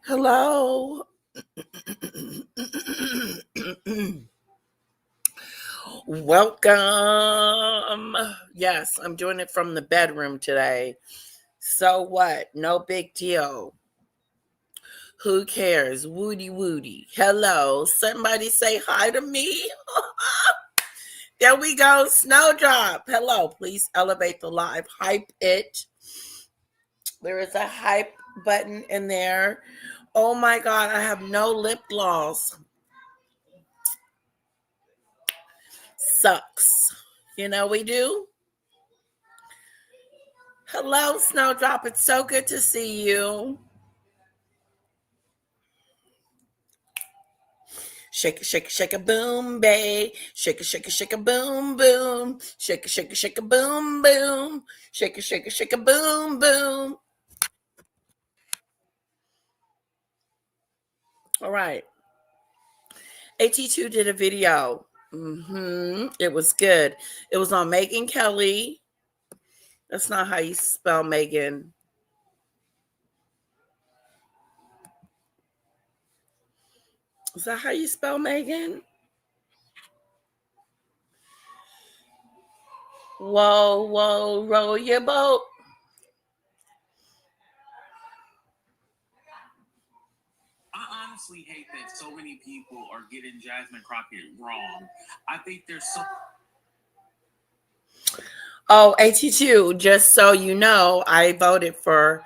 Hello. Welcome. Yes, I'm doing it from the bedroom today. So what? No big deal. Who cares? Woody woody. Hello. Somebody say hi to me. There we go. Snowdrop. Hello. Please elevate the live. Hype it. There is a hype button in there. Oh my God. I have no lip gloss. Sucks. You know we do? Hello, Snowdrop. It's so good to see you. Shake it, shake it, shake a boom, babe. Shake it, shake it, shake a boom, boom. Shake it, shake it, shake a boom, boom. Shake it, shake it, shake a boom, boom. All right. AT2 did a video. It was good. It was on Meghn Kelly. That's not how you spell Meghn. Is that how you spell Meghn? Whoa, whoa, roll your boat. I honestly hate that so many people are getting Jasmine Crockett wrong. I think there's so... Oh, AT2, just so you know, I voted for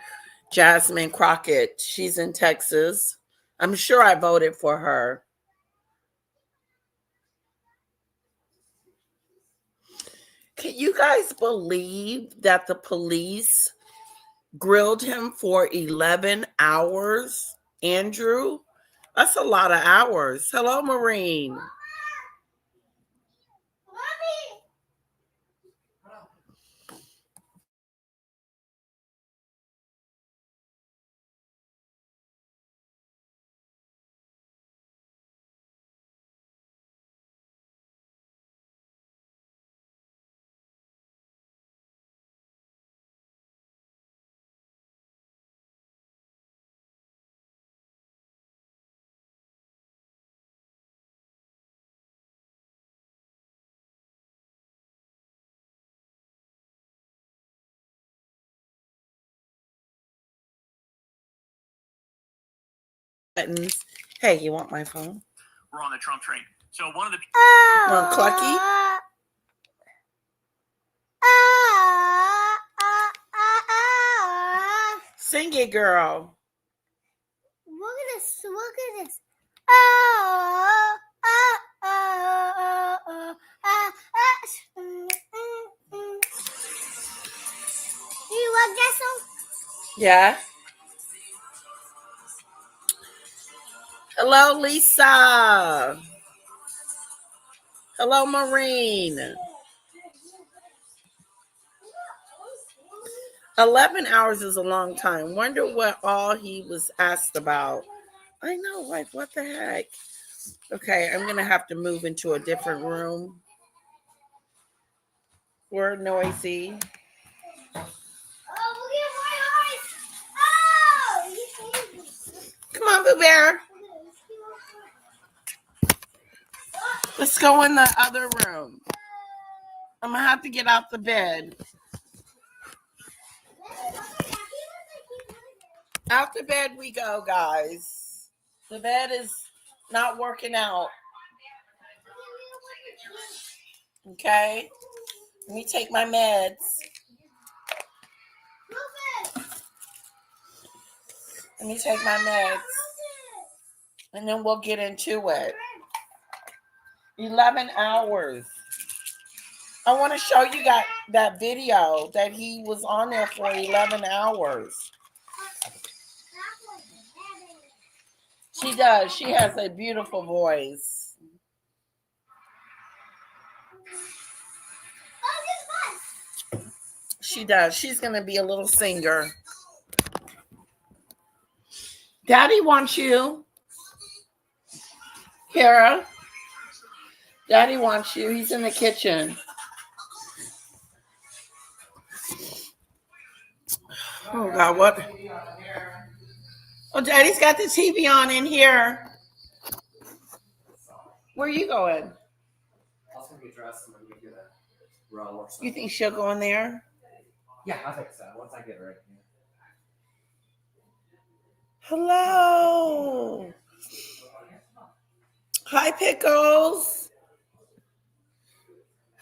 Jasmine Crockett. She's in Texas. I'm sure I voted for her. Can you guys believe that the police grilled him for 11 hours? Andrew, that's a lot of hours. Hello, Maureen. Buttons. Hey, you want my phone? We're on the Trump train. So one of the... Clucky? Sing it, girl. Look at this. Look at this. Do you like that song? Yeah. Hello, Lisa. Hello, Maureen. 11 hours is a long time. Wonder what all he was asked about. I know, like, what the heck? Okay, I'm going to have to move into a different room. We're noisy. Oh, look at my eyes. Come on, Boo Bear. Let's go in the other room. I'm going to have to get out the bed. Out the bed we go, guys. The bed is not working out. Okay? Let me take my meds. Let me take my meds. And then we'll get into it. 11 hours. I want to show you that video that he was on there for 11 hours. She does. She has a beautiful voice. She does. She's going to be a little singer. Daddy wants you. Kara. Daddy wants you. He's in the kitchen. Oh, God, what? Oh, Daddy's got the TV on in here. Where are you going? I was gonna get dressed and I'm gonna get a row or something. You think she'll go in there? Yeah, I think so. Once I get ready. Hello. Hi, Pickles.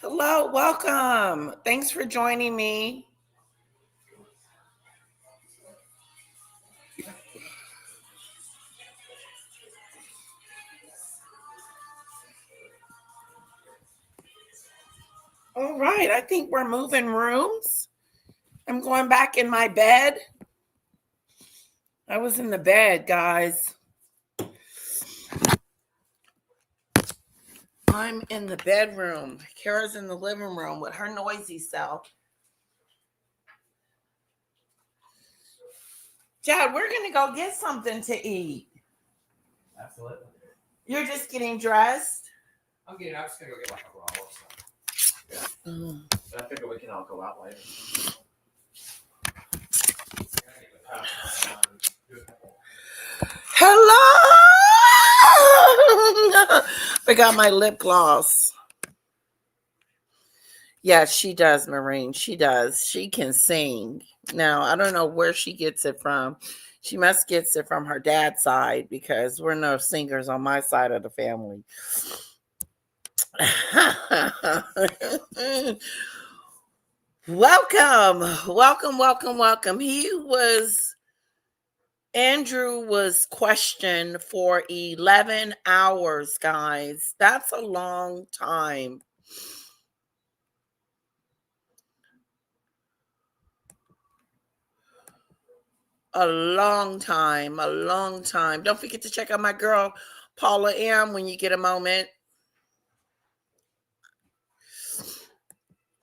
Hello, welcome. Thanks for joining me. All right, I think we're moving rooms. I'm going back in my bed. I was in the bed, guys. I'm in the bedroom. Kara's in the living room with her noisy self. Chad, we're going to go get something to eat. Absolutely. You're just getting dressed? I'm just gonna go get like a roll or something. Mm. But I figure we can all go out later. Hello! Forgot my lip gloss. Yeah, she does, Maureen. She does. She can sing. Now, I don't know where she gets it from. She must get it from her dad's side because we're no singers on my side of the family. Welcome. Andrew was questioned for 11 hours, guys. That's a long time. A long time. Don't forget to check out my girl, Paula M, when you get a moment.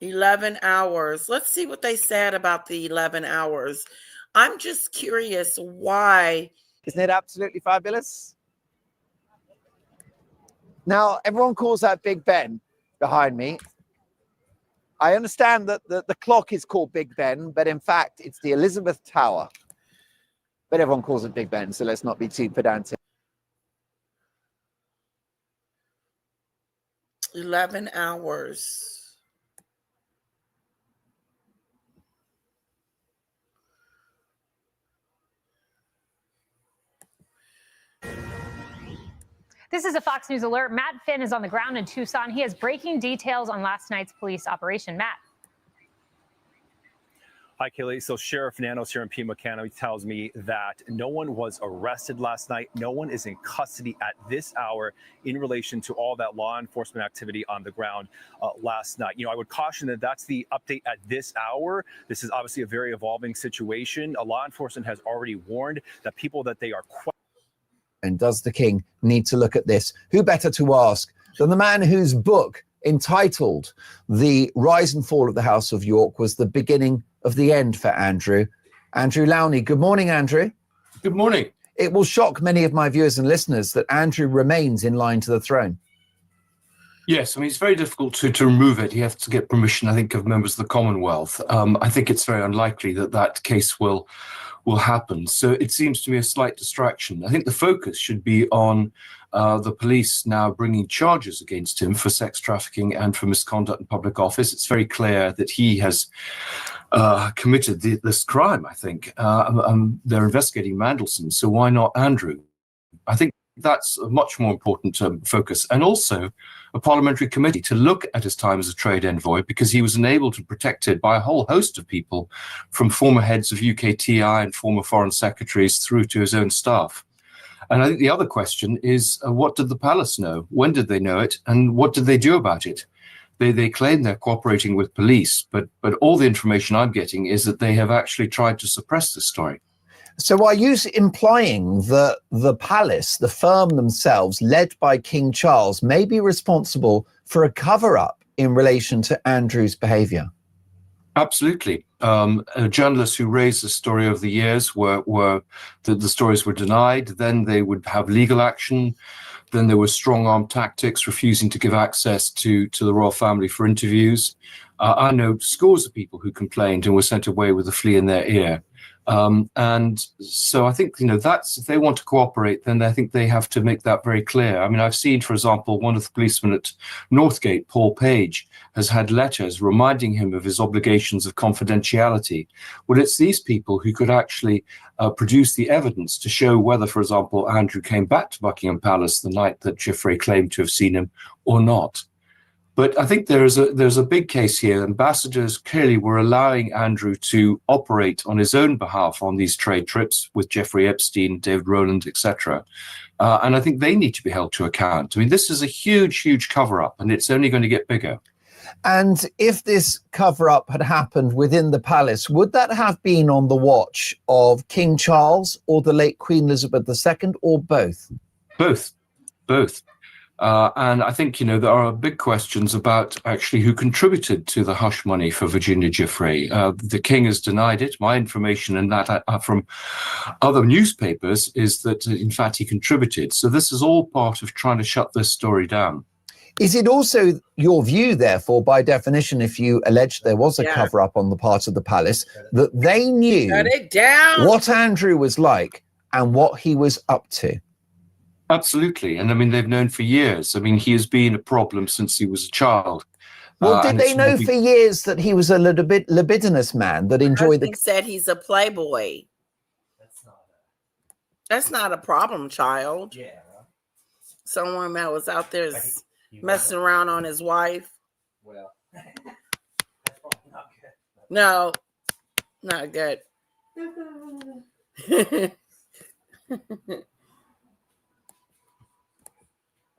11 hours. Let's see what they said about the 11 hours. I'm just curious why. Isn't it absolutely fabulous? Now, everyone calls that Big Ben behind me. I understand that the clock is called Big Ben, but in fact, it's the Elizabeth Tower. But everyone calls it Big Ben, so let's not be too pedantic. 11 hours. This is a Fox News alert. Matt Finn is on the ground in Tucson. He has breaking details on last night's police operation. Matt. Hi, Kaylee. So Sheriff Nanos here in Pima County tells me that no one was arrested last night. No one is in custody at this hour in relation to all that law enforcement activity on the ground last night. You know, I would caution that that's the update at this hour. This is obviously a very evolving situation. Law enforcement has already warned that people that they are And does the king need to look at this? Who better to ask than the man whose book entitled The Rise and Fall of the House of York was the beginning of the end for Andrew. Andrew Lowney. Good morning, Andrew. Good morning. It will shock many of my viewers and listeners that Andrew remains in line to the throne. Yes, I mean, it's very difficult to remove it. You have to get permission, I think, of members of the Commonwealth. I think it's very unlikely that that case will happen. So it seems to me a slight distraction. I think the focus should be on the police now bringing charges against him for sex trafficking and for misconduct in public office. It's very clear that he has committed this crime, I think. They're investigating Mandelson, so why not Andrew? I think that's a much more important focus. And also a parliamentary committee to look at his time as a trade envoy, because he was enabled and protected by a whole host of people, from former heads of UKTI and former foreign secretaries through to his own staff. And I think the other question is, what did the palace know? When did they know it? And what did they do about it? They claim they're cooperating with police, but all the information I'm getting is that they have actually tried to suppress this story. So are you implying that the palace, the firm themselves, led by King Charles, may be responsible for a cover-up in relation to Andrew's behaviour? Absolutely. Journalists who raised the story over the years were the stories were denied. Then they would have legal action. Then there were strong-arm tactics, refusing to give access to the royal family for interviews. I know scores of people who complained and were sent away with a flea in their ear. And so I think, that's, if they want to cooperate, then I think they have to make that very clear. I mean, I've seen, for example, one of the policemen at Northgate, Paul Page, has had letters reminding him of his obligations of confidentiality. Well, it's these people who could actually produce the evidence to show whether, for example, Andrew came back to Buckingham Palace the night that Giuffre claimed to have seen him or not. But I think there's a big case here. Ambassadors clearly were allowing Andrew to operate on his own behalf on these trade trips with Jeffrey Epstein, David Rowland, etc. And I think they need to be held to account. I mean, this is a huge, huge cover-up, and it's only going to get bigger. And if this cover-up had happened within the palace, would that have been on the watch of King Charles or the late Queen Elizabeth II, or both? Both. And I think, there are big questions about actually who contributed to the hush money for Virginia Giuffre. The king has denied it. My information and that from other newspapers is that, in fact, he contributed. So this is all part of trying to shut this story down. Is it also your view, therefore, by definition, if you allege there was a cover-up on the part of the palace, that they knew what Andrew was like and what he was up to? Absolutely. And I mean, they've known for years. I mean, he has been a problem since he was a child. Well, did they know for years that he was a little bit libidinous man that enjoyed He said he's a playboy. That's not a problem, child. Yeah. Someone that was out there messing around on his wife. Well, that's probably not good. No, not good.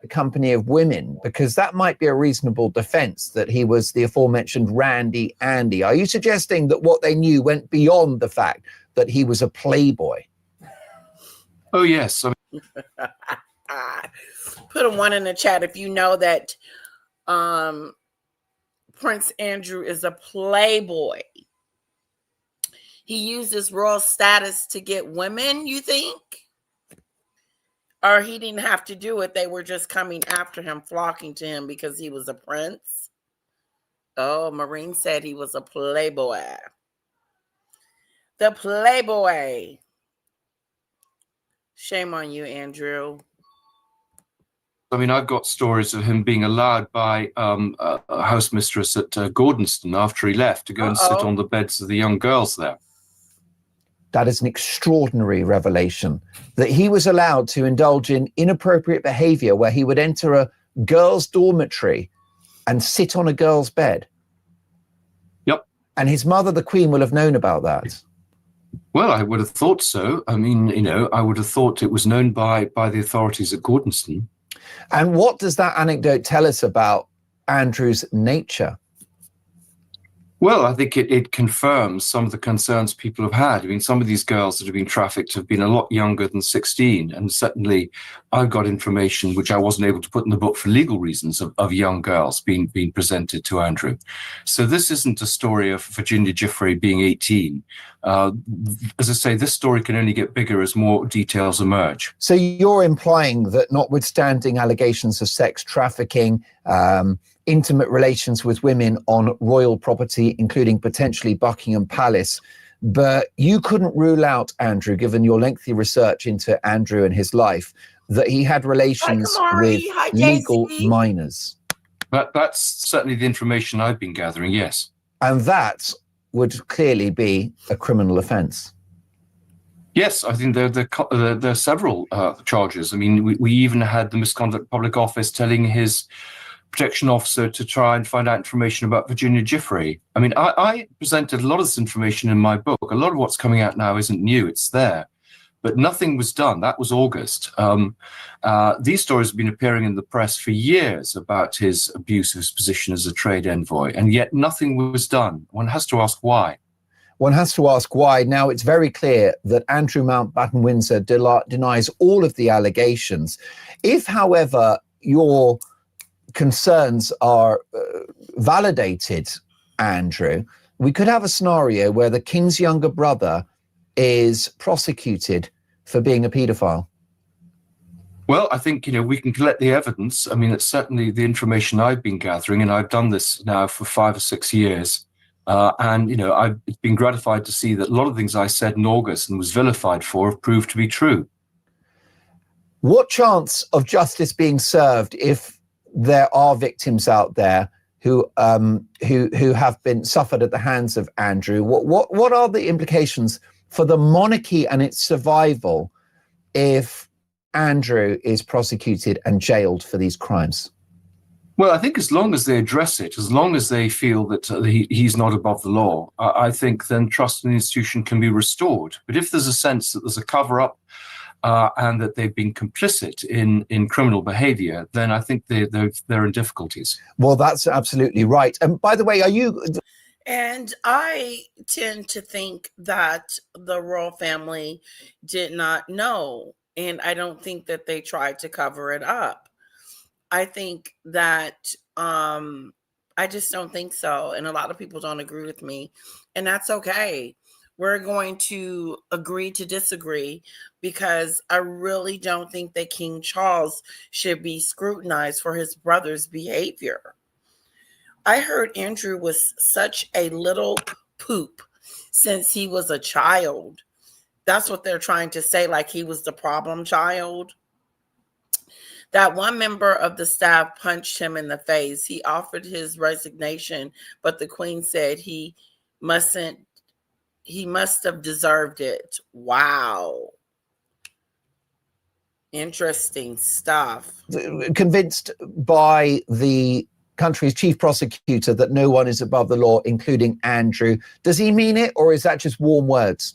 A company of women, because that might be a reasonable defense that he was the aforementioned Randy Andy. Are you suggesting that what they knew went beyond the fact that he was a playboy? Oh, yes. Put a 1 in the chat if you know that Prince Andrew is a playboy. He used his royal status to get women, you think? Or he didn't have to do it. They were just coming after him, flocking to him because he was a prince. Oh, Marine said he was a playboy. The playboy. Shame on you, Andrew. I mean, I've got stories of him being allowed by a housemistress at Gordonston after he left to go and sit on the beds of the young girls there. That is an extraordinary revelation, that he was allowed to indulge in inappropriate behavior where he would enter a girl's dormitory and sit on a girl's bed. Yep. And his mother, the Queen, will have known about that. Well, I would have thought so. I mean, I would have thought it was known by the authorities at Gordonston. And what does that anecdote tell us about Andrew's nature? Well, I think it confirms some of the concerns people have had. I mean, some of these girls that have been trafficked have been a lot younger than 16. And certainly I've got information which I wasn't able to put in the book for legal reasons of young girls being presented to Andrew. So this isn't a story of Virginia Giuffre being 18. As I say, this story can only get bigger as more details emerge. So you're implying that notwithstanding allegations of sex trafficking, intimate relations with women on royal property, including potentially Buckingham Palace, but you couldn't rule out, Andrew, given your lengthy research into Andrew and his life, that he had relations with legal minors. That's certainly the information I've been gathering, yes. And that would clearly be a criminal offence. Yes, I think there are several charges. I mean, we even had the Misconduct Public Office telling his protection officer to try and find out information about Virginia Giuffre. I mean, I presented a lot of this information in my book. A lot of what's coming out now isn't new, it's there. But nothing was done. That was August. These stories have been appearing in the press for years about his abuse of his position as a trade envoy, and yet nothing was done. One has to ask why. One has to ask why. Now, it's very clear that Andrew Mountbatten Windsor denies all of the allegations. If, however, your concerns are validated, Andrew, we could have a scenario where the king's younger brother is prosecuted for being a paedophile. Well, I think, we can collect the evidence. I mean, it's certainly the information I've been gathering, and I've done this now for 5 or 6 years. And, I've been gratified to see that a lot of things I said in August and was vilified for have proved to be true. What chance of justice being served if there are victims out there who have been suffered at the hands of Andrew? What are the implications for the monarchy and its survival if Andrew is prosecuted and jailed for these crimes? Well, I think as long as they address it, as long as they feel that he's not above the law, I think then trust in the institution can be restored. But if there's a sense that there's a cover-up and that they've been complicit in criminal behavior, then I think they're in difficulties. Well, that's absolutely right. And by the way, And I tend to think that the royal family did not know, and I don't think that they tried to cover it up. I think that I just don't think so. And a lot of people don't agree with me. And that's okay. We're going to agree to disagree because I really don't think that King Charles should be scrutinized for his brother's behavior. I heard Andrew was such a little poop since he was a child. That's what they're trying to say, like he was the problem child. That one member of the staff punched him in the face. He offered his resignation, but the Queen said he must have deserved it. Wow. Interesting stuff. Convinced by the country's chief prosecutor that no one is above the law, including Andrew. Does he mean it, or is that just warm words?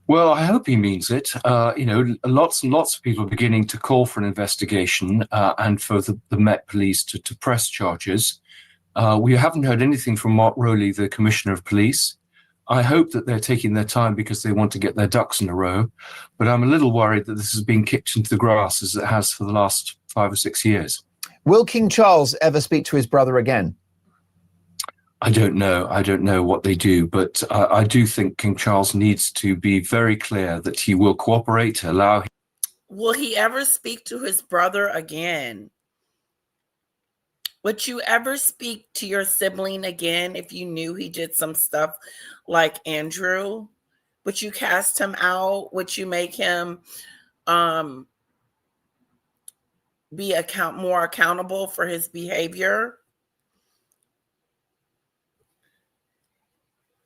Well, I hope he means it. Lots and lots of people are beginning to call for an investigation and for the Met Police to press charges. We haven't heard anything from Mark Rowley, the Commissioner of Police. I hope that they're taking their time because they want to get their ducks in a row. But I'm a little worried that this has been kicked into the grass as it has for the last 5 or 6 years. Will King Charles ever speak to his brother again? I don't know. I don't know what they do, but I do think King Charles needs to be very clear that he will cooperate, allow him. Will he ever speak to his brother again? Would you ever speak to your sibling again if you knew he did some stuff like Andrew? Would you cast him out? Would you make him be more accountable for his behavior?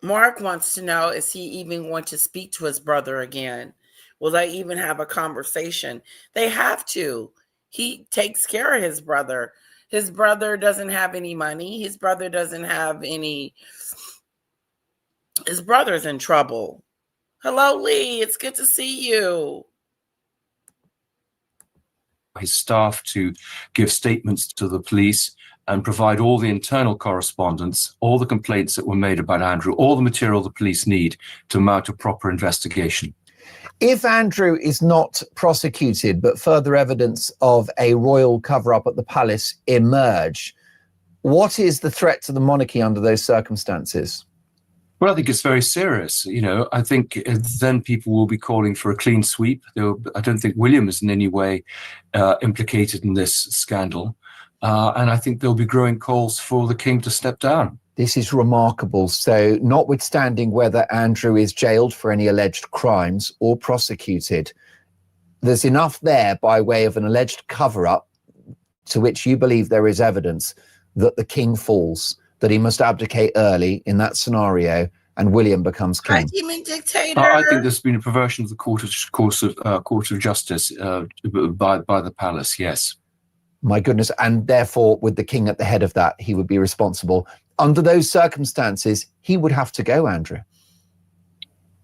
Mark wants to know, is he even going to speak to his brother again? Will they even have a conversation? They have to. He takes care of his brother. His brother doesn't have any money. His brother doesn't have any. His brother's in trouble. Hello, Lee. It's good to see you. His staff to give statements to the police and provide all the internal correspondence, all the complaints that were made about Andrew, all the material the police need to mount a proper investigation. If Andrew is not prosecuted, but further evidence of a royal cover-up at the palace emerge, what is the threat to the monarchy under those circumstances? Well, I think it's very serious. I think then people will be calling for a clean sweep. I don't think William is in any way implicated in this scandal. And I think there'll be growing calls for the king to step down. This is remarkable. So notwithstanding whether Andrew is jailed for any alleged crimes or prosecuted, there's enough there by way of an alleged cover-up to which you believe there is evidence that the king falls, that he must abdicate early in that scenario, and William becomes king. Hi, demon dictator. I think there's been a perversion of the court of justice by the palace. Yes. My goodness. And therefore, with the king at the head of that, he would be responsible. Under those circumstances, he would have to go, Andrew.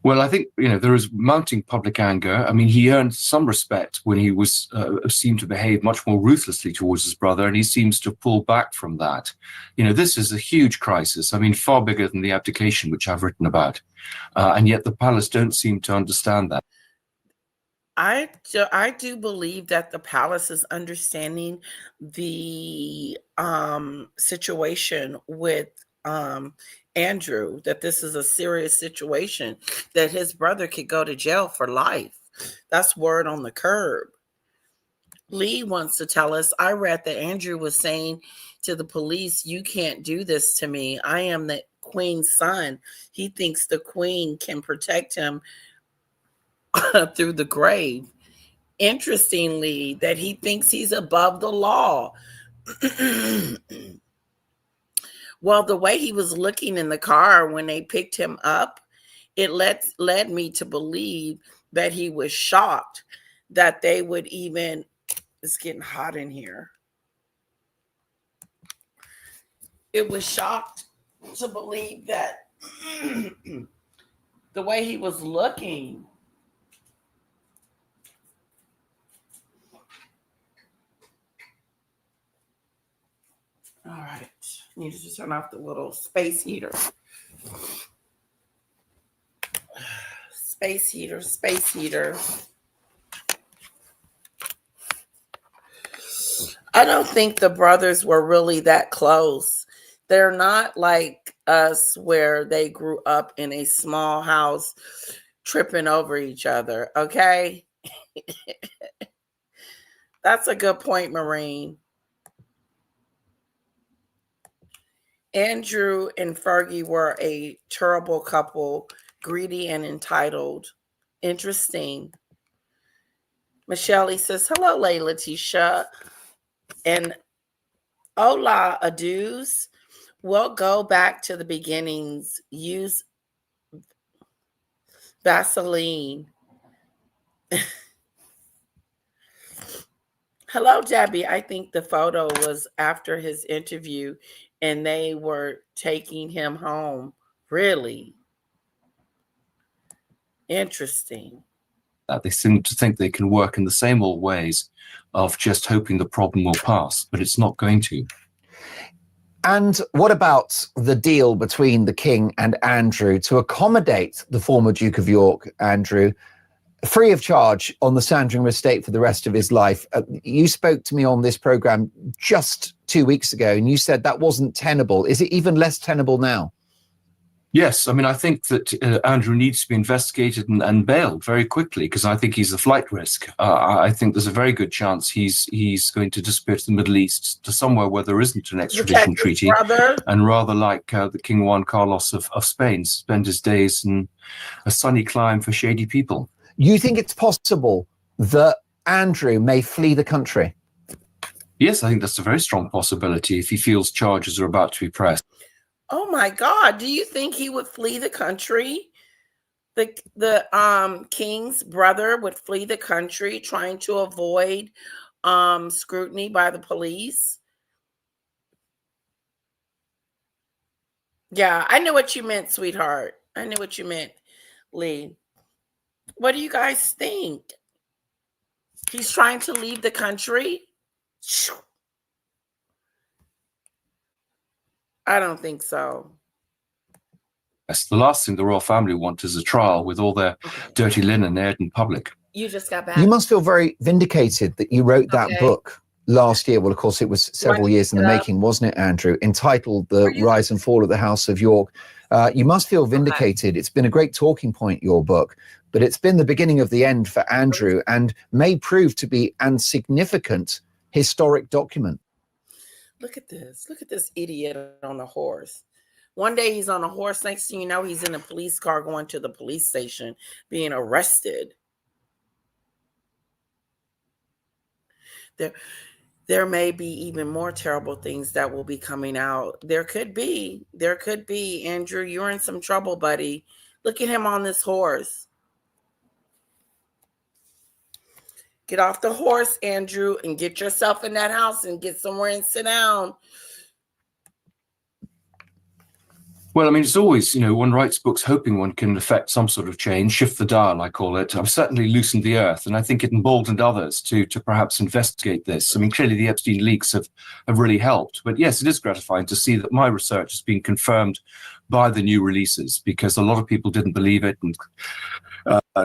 Well, I think, there is mounting public anger. I mean, he earned some respect when he was seemed to behave much more ruthlessly towards his brother, and he seems to pull back from that. This is a huge crisis. I mean, far bigger than the abdication, which I've written about. And yet the palace don't seem to understand that. I do believe that the palace is understanding the situation with Andrew, that this is a serious situation, that his brother could go to jail for life. That's word on the curb. Lee wants to tell us, I read that Andrew was saying to the police, you can't do this to me. I am the queen's son. He thinks the queen can protect him through the grave. Interestingly, that he thinks he's above the law. Well, the way he was looking in the car when they picked him up, it led me to believe that he was shocked that they would even, it's getting hot in here. It was shocked to believe that the way he was looking. All right, needed to turn off the little space heater. Space heater, space heater. I don't think the brothers were really that close. They're not like us where they grew up in a small house tripping over each other, okay? That's a good point, Maureen. Andrew and Fergie were a terrible couple, greedy and entitled. Interesting. Michelle says, hello, Letitia. And hola, adus. We'll go back to the beginnings. Use Vaseline. Hello, Debbie. I think the photo was after his interview and they were taking him home. Really? Interesting. They seem to think they can work in the same old ways of just hoping the problem will pass, but it's not going to. And what about the deal between the King and Andrew to accommodate the former Duke of York, Andrew, free of charge on the Sandringham estate for the rest of his life? You spoke to me on this program just 2 weeks ago, and you said that wasn't tenable. Is it even less tenable now? Yes, I mean, I think that Andrew needs to be investigated and bailed very quickly because I think he's a flight risk. I think there's a very good chance he's going to disappear to the Middle East, to somewhere where there isn't an extradition treaty, and rather like the King Juan Carlos of Spain, spend his days in a sunny clime for shady people. You think it's possible that Andrew may flee the country? Yes, I think that's a very strong possibility if he feels charges are about to be pressed. Oh my God, do you think he would flee the country? The king's brother would flee the country trying to avoid scrutiny by the police? Yeah, I knew what you meant, sweetheart. I knew what you meant, Lee. What do you guys think? He's trying to leave the country? I don't think so. Yes, the last thing the royal family want is a trial with all their dirty linen aired in public. You just got back. You must feel very vindicated that you wrote that book last year. Well, of course, it was several years in the making, wasn't it, Andrew? Entitled The Rise and Fall of the House of York. You must feel vindicated. It's been a great talking point, your book, but it's been the beginning of the end for Andrew and may prove to be an significant historic document. Look at this. Look at this idiot on a horse. One day he's on a horse. Next thing you know, he's in a police car going to the police station being arrested. There may be even more terrible things that will be coming out. There could be. Andrew, you're in some trouble, buddy. Look at him on this horse. Get off the horse, Andrew, and get yourself in that house and get somewhere and sit down. Well, I mean, it's always, one writes books hoping one can affect some sort of change, shift the dial, I call it. I've certainly loosened the earth, and I think it emboldened others to perhaps investigate this. I mean, clearly the Epstein leaks have really helped. But yes, it is gratifying to see that my research has been confirmed by the new releases, because a lot of people didn't believe it and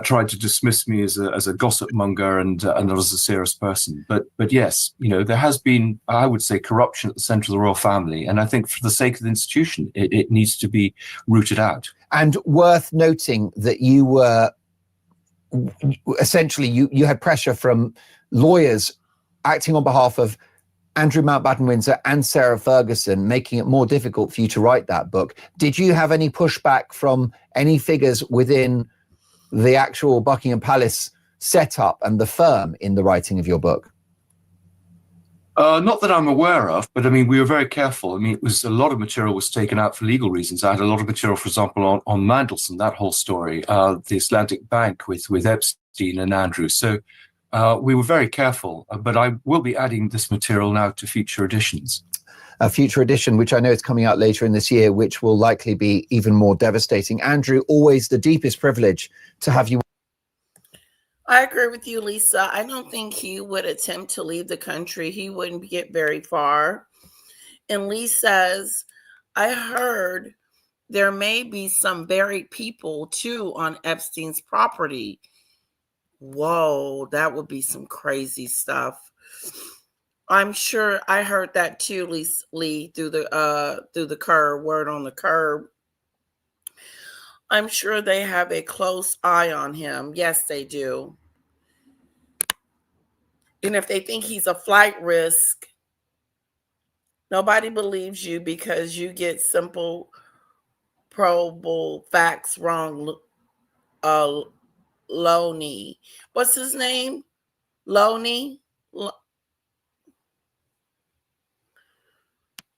tried to dismiss me as a gossip monger and not as a serious person. But yes, there has been, I would say, corruption at the center of the royal family. And I think for the sake of the institution, it needs to be rooted out. And worth noting that you were essentially, you had pressure from lawyers acting on behalf of Andrew Mountbatten Windsor and Sarah Ferguson, making it more difficult for you to write that book. Did you have any pushback from any figures within the actual Buckingham Palace setup and the firm in the writing of your book? Not that I'm aware of, but I mean, we were very careful. I mean, it was a lot of material was taken out for legal reasons. I had a lot of material, for example, on Mandelson, that whole story, the Icelandic Bank with Epstein and Andrew. So we were very careful, but I will be adding this material now to future editions. A future edition, which I know is coming out later in this year, which will likely be even more devastating. Andrew, always the deepest privilege to have you. I agree with you, Lisa. I don't think he would attempt to leave the country. He wouldn't get very far. And Lee says, I heard there may be some buried people too on Epstein's property. Whoa, that would be some crazy stuff. I'm sure I heard that too, Lee, through the curb, word on the curb. I'm sure they have a close eye on him. Yes, they do. And if they think he's a flight risk, nobody believes you because you get simple, probable facts wrong. Loney. What's his name? Loney?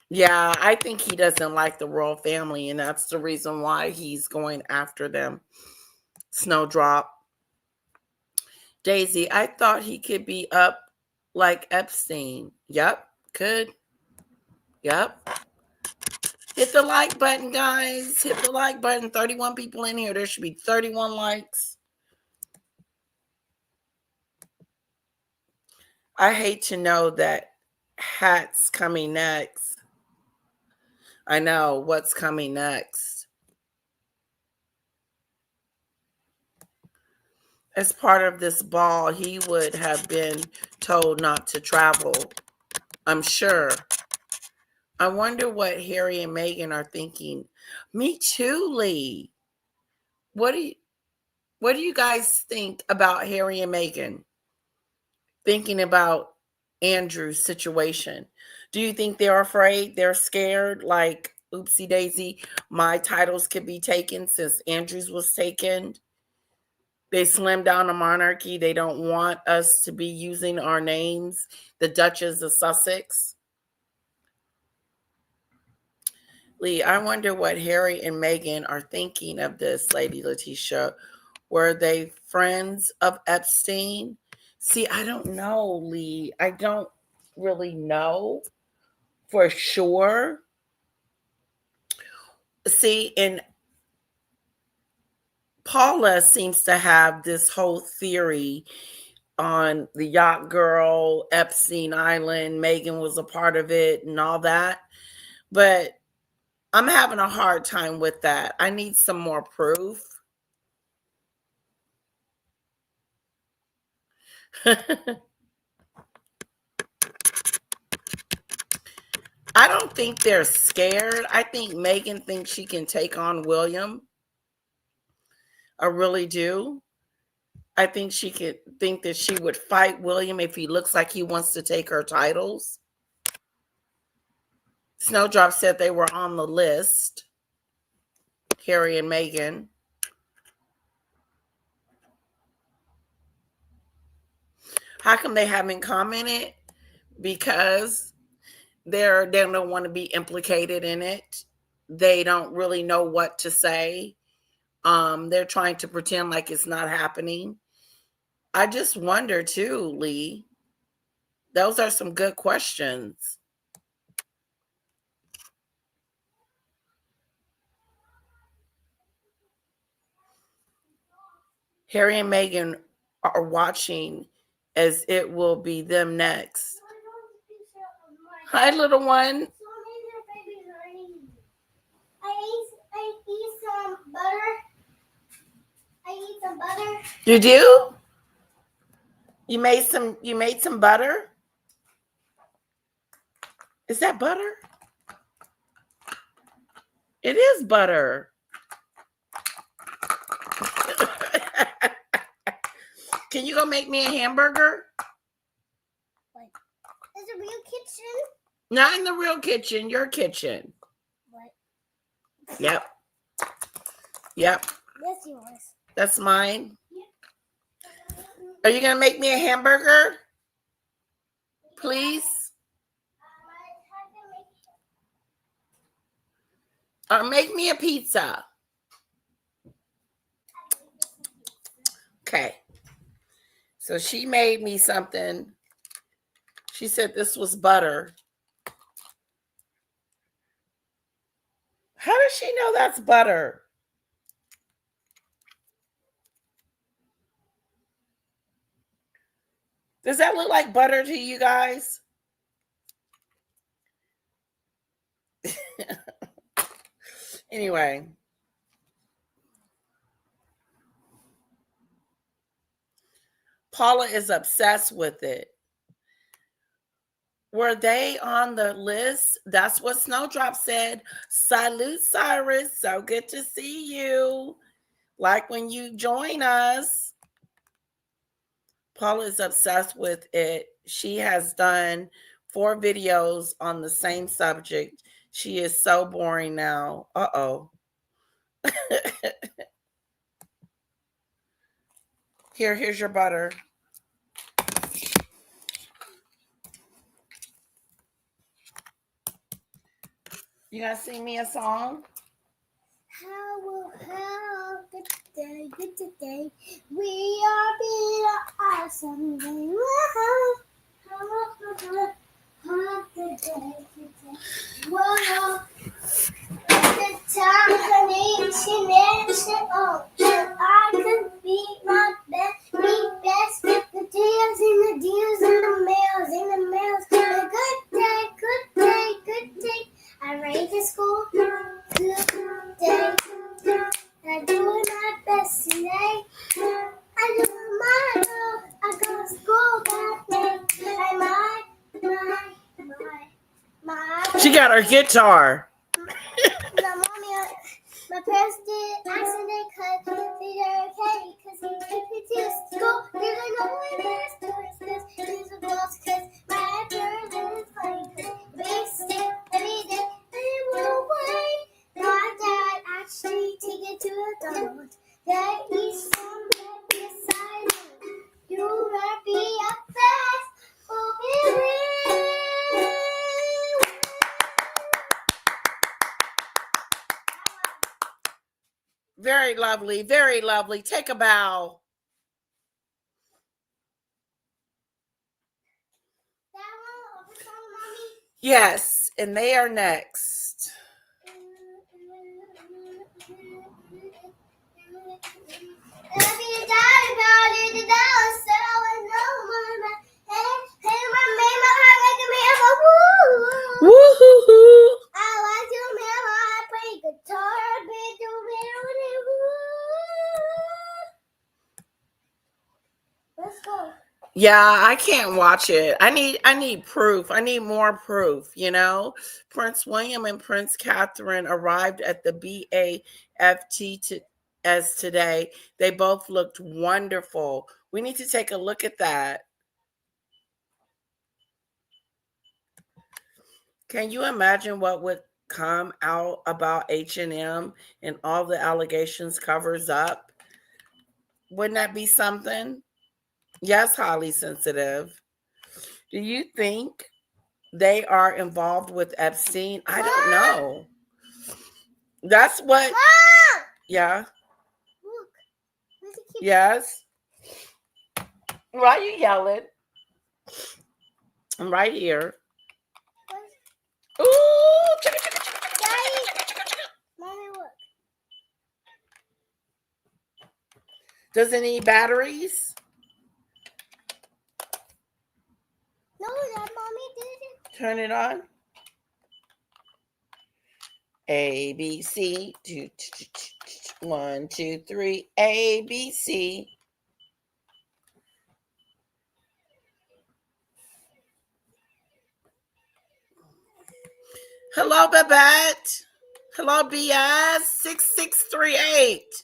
Yeah, I think he doesn't like the royal family, and that's the reason why he's going after them. Snowdrop. Daisy, I thought he could be up like Epstein. Yep, could. Yep. Hit the like button, guys. Hit the like button. 31 people in here. There should be 31 likes. I hate to know that Hat's coming next. I know what's coming next. As part of this ball, he would have been told not to travel, I'm sure. I wonder what Harry and Meghan are thinking. Me too, Lee. What do you guys think about Harry and Meghan? Thinking about Andrew's situation. Do you think they're afraid? They're scared? Like, oopsie daisy, my titles could be taken since Andrew's was taken. They slimmed down the monarchy. They don't want us to be using our names. The Duchess of Sussex. Lee, I wonder what Harry and Meghan are thinking of this, Lady Letitia. Were they friends of Epstein? See, I don't know, Lee. I don't really know for sure. See, and Paula seems to have this whole theory on the yacht girl, Epstein Island. Meghan was a part of it and all that. But I'm having a hard time with that. I need some more proof. I don't think they're scared. I think Meghan thinks she can take on William. I really do. I think she could think that she would fight William if he looks like he wants to take her titles. Snowdrop said they were on the list. Harry and Meghan. How come they haven't commented? Because they don't want to be implicated in it. They don't really know what to say. They're trying to pretend like it's not happening. I just wonder too, Lee. Those are some good questions. Harry and Meghan are watching as it will be them next. Hi, little one. I eat some butter. I eat some butter. You do? You made some butter? Is that butter? It is butter. Can you go make me a hamburger? Is There's a real kitchen. Not in the real kitchen, your kitchen. What? Yep. Yep. That's yours. That's mine. Are you going to make me a hamburger? Please? Or make me a pizza. Okay. So she made me something. She said this was butter. How does she know that's butter? Does that look like butter to you guys? Anyway. Paula is obsessed with it. Were they on the list? That's what Snowdrop said. Salute, Cyrus. So good to see you. Like when you join us. Paula is obsessed with it. She has done 4 videos on the same subject. She is so boring now. Uh-oh. Here's your butter. You gonna sing me a song? How good day. We are being awesome day. Good day. Whoa. The time connection I could be my best. The deals and the mails. A good day. I rate the school. Good day. I do my best today. I go to school that day. She got her guitar. My parents did accident cut. They're okay because we took it to school. Didn't know where stories because these are balls because my parents is funny because we stay every day. They will wait. My dad actually take it to a dog. That he's some beside him. You will be up fast. Oh, baby. Very lovely, very lovely. Take a bow. Yes, and they are next. Woo-hoo-hoo. I like to remember I play guitar, Let's go. Yeah, I can't watch it. I need proof. I need more proof, you know. Prince William and Prince Catherine arrived at the BAFT as today. They both looked wonderful. We need to take a look at that. Can you imagine what would come out about H&M and all the allegations covers up? Wouldn't that be something? Yes, highly sensitive. Do you think they are involved with Epstein? I don't know. That's what. Mom! Yeah. Look. Yes. Why are you yelling? I'm right here. Ooh. Mommy, look. Does it need batteries? No, that Mommy did it. Turn it on. A, B, C. 1, 2, 3. A, B, C. Hello, Babette. Hello, BS 6638.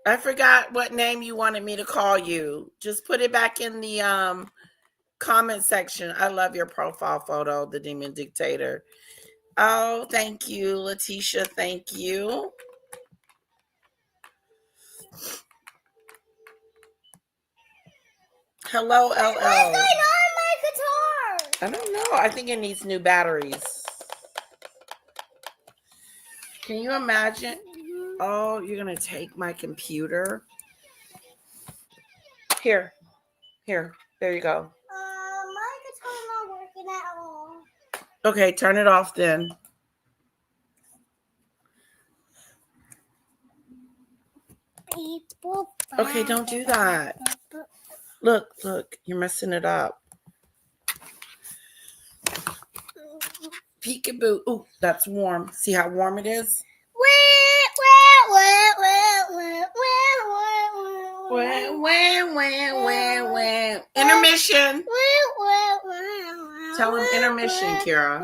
I forgot what name you wanted me to call you. Just put it back in the comment section. I love your profile photo, the Demon Dictator. Oh, thank you, Letitia. Thank you. Hello, LL. What's going on my guitar? I don't know. I think it needs new batteries. Can you imagine? Oh, you're going to take my computer? Here. Here. There you go. My guitar's not working at all. Okay, turn it off then. Okay, don't do that. Look, you're messing it up. Peekaboo. Ooh, that's warm. See how warm it is? Intermission. Tell him intermission, Kira.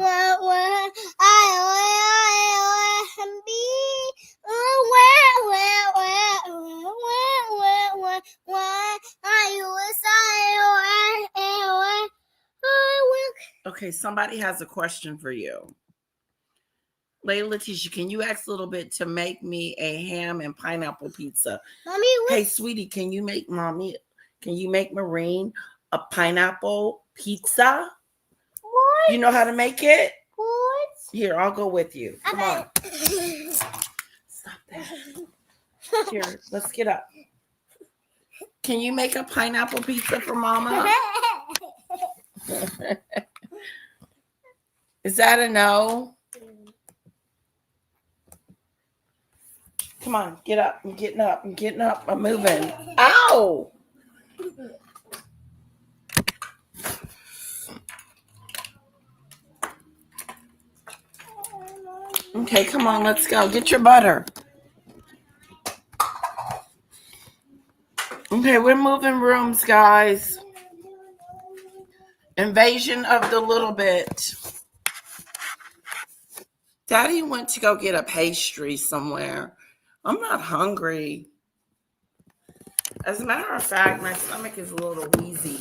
Okay, somebody has a question for you. Layla Letitia, can you ask a little bit to make me a ham and pineapple pizza? Mommy, hey, sweetie, can you make Marine a pineapple pizza? What? You know how to make it? What? Here, I'll go with you. Come on. Stop that. Here, let's get up. Can you make a pineapple pizza for Mama? Is that a no? Come on, get up. I'm getting up. I'm moving. Ow! Okay, come on, let's go. Get your butter. Okay, we're moving rooms, guys. Invasion of the little bit. Daddy went to go get a pastry somewhere. I'm not hungry. As a matter of fact, my stomach is a little wheezy.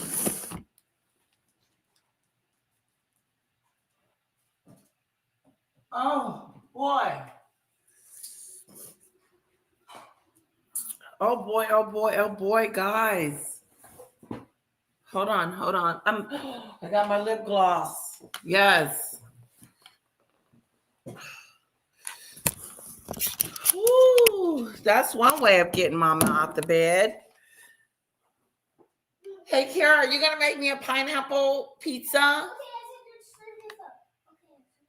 Oh, boy. Oh, boy, guys. Hold on. I got my lip gloss. Yes. Woo, that's one way of getting Mama out the bed. Hey, Kara, are you going to make me a pineapple pizza?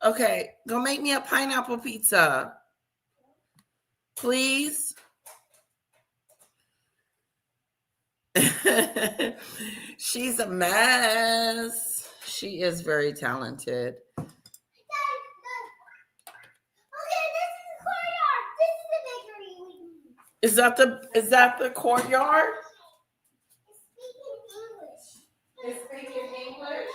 Okay, go make me a pineapple pizza. Please. She's a mess. She is very talented. Is that the courtyard? It's speaking English.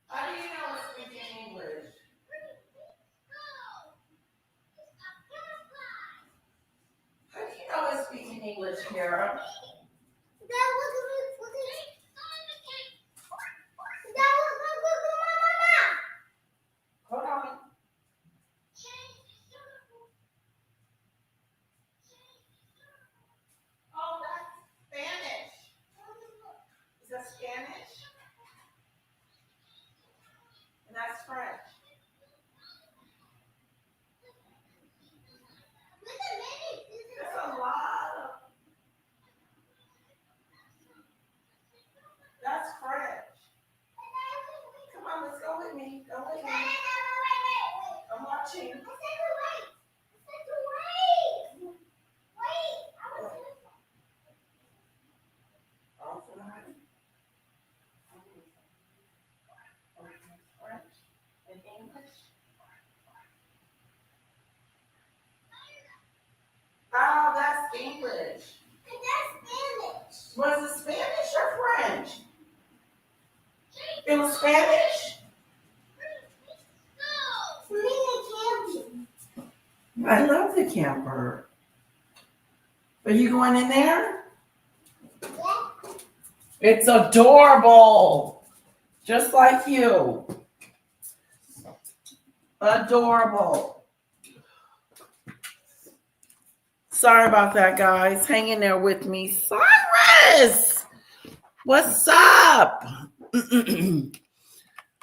How do you know it's speaking English? How do you know it's speaking English, Kara? Hold on. Oh, that's Spanish. Is that Spanish? And that's French. There's a lot of. That's French. Come on, let's go with me. Go with me. I'm watching. French and English. Oh, that's English. Was it Spanish or French? It was Spanish? I love the camper. Are you going in there? It's adorable. Just like you. Adorable. Sorry about that, guys. Hang in there with me. Cyrus! What's up?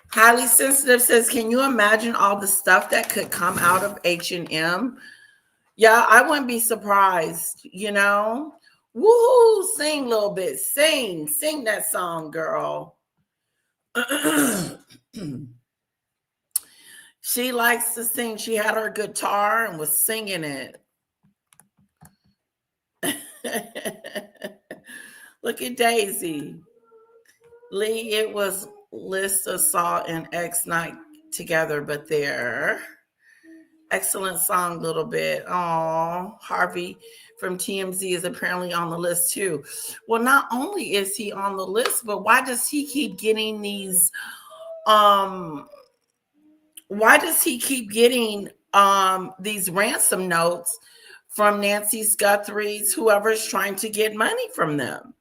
Highly Sensitive says, can you imagine all the stuff that could come out of H&M? Yeah, I wouldn't be surprised, you know? Woohoo! Sing a little bit. Sing that song, girl. She likes to sing. She had her guitar and was singing it. Look at Daisy. Lee, it was Lista Saw and X night together, but they're excellent song, little bit. Oh, Harvey from TMZ is apparently on the list too. Well, not only is he on the list, but why does he keep getting these ransom notes from Nancy's, Guthrie's, whoever's trying to get money from them?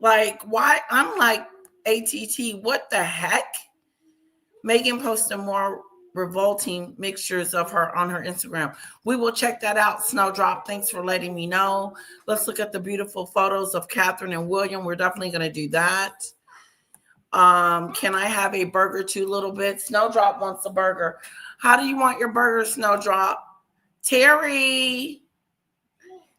Like, why? I'm like, AT2, what the heck? Meghn posted more revolting mixtures of her on her Instagram. We will check that out. Snowdrop, thanks for letting me know. Let's look at the beautiful photos of Catherine and William. We're definitely going to do that. Can I have a burger too, little bit? Snowdrop wants a burger. How do you want your burger, Snowdrop? Terry.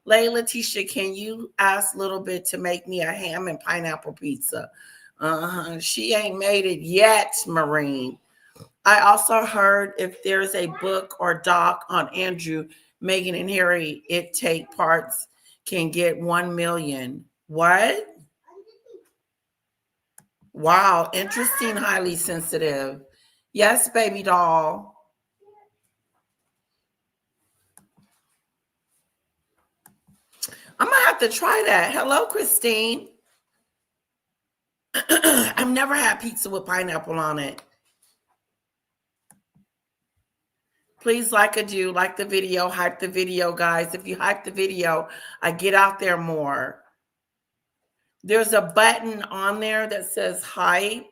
Layla Tisha, can you ask Little Bit to make me a ham and pineapple pizza? She ain't made it yet, Marine. I also heard if there's a book or doc on Andrew, Meghn, and Harry, it take parts can get 1 million. What? Wow, interesting, Highly Sensitive. Yes, baby doll. I'm gonna have to try that. Hello, Christine. I've never had pizza with pineapple on it. Please like the video, hype the video, guys. If you hype the video, I get out there more. There's a button on there that says hype.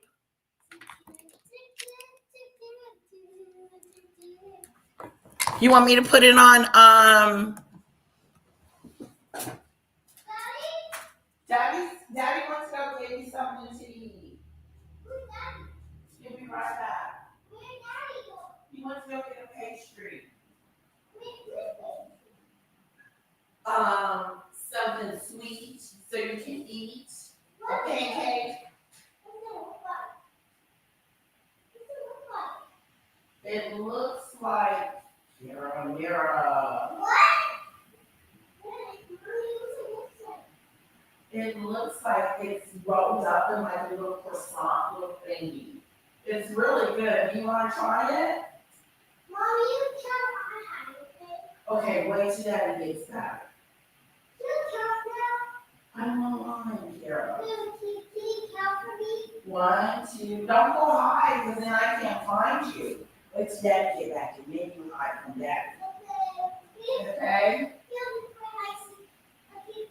You want me to put it on Daddy wants to go get you something to eat. He'll be right back. He wants to go get a pastry. Something sweet so you can eat. A pancake. It looks like Mira. It looks like it's rolled up in like a little croissant, little thingy. It's really good. You want to try it? Mommy, you count my hand, Okay, wait till Daddy gets back. you count now? I'm online, Kara. Can you count for me? 1, 2. Don't go high, because then I can't find you. Wait till Daddy get back and then you hide from Daddy. Okay. Okay? Okay.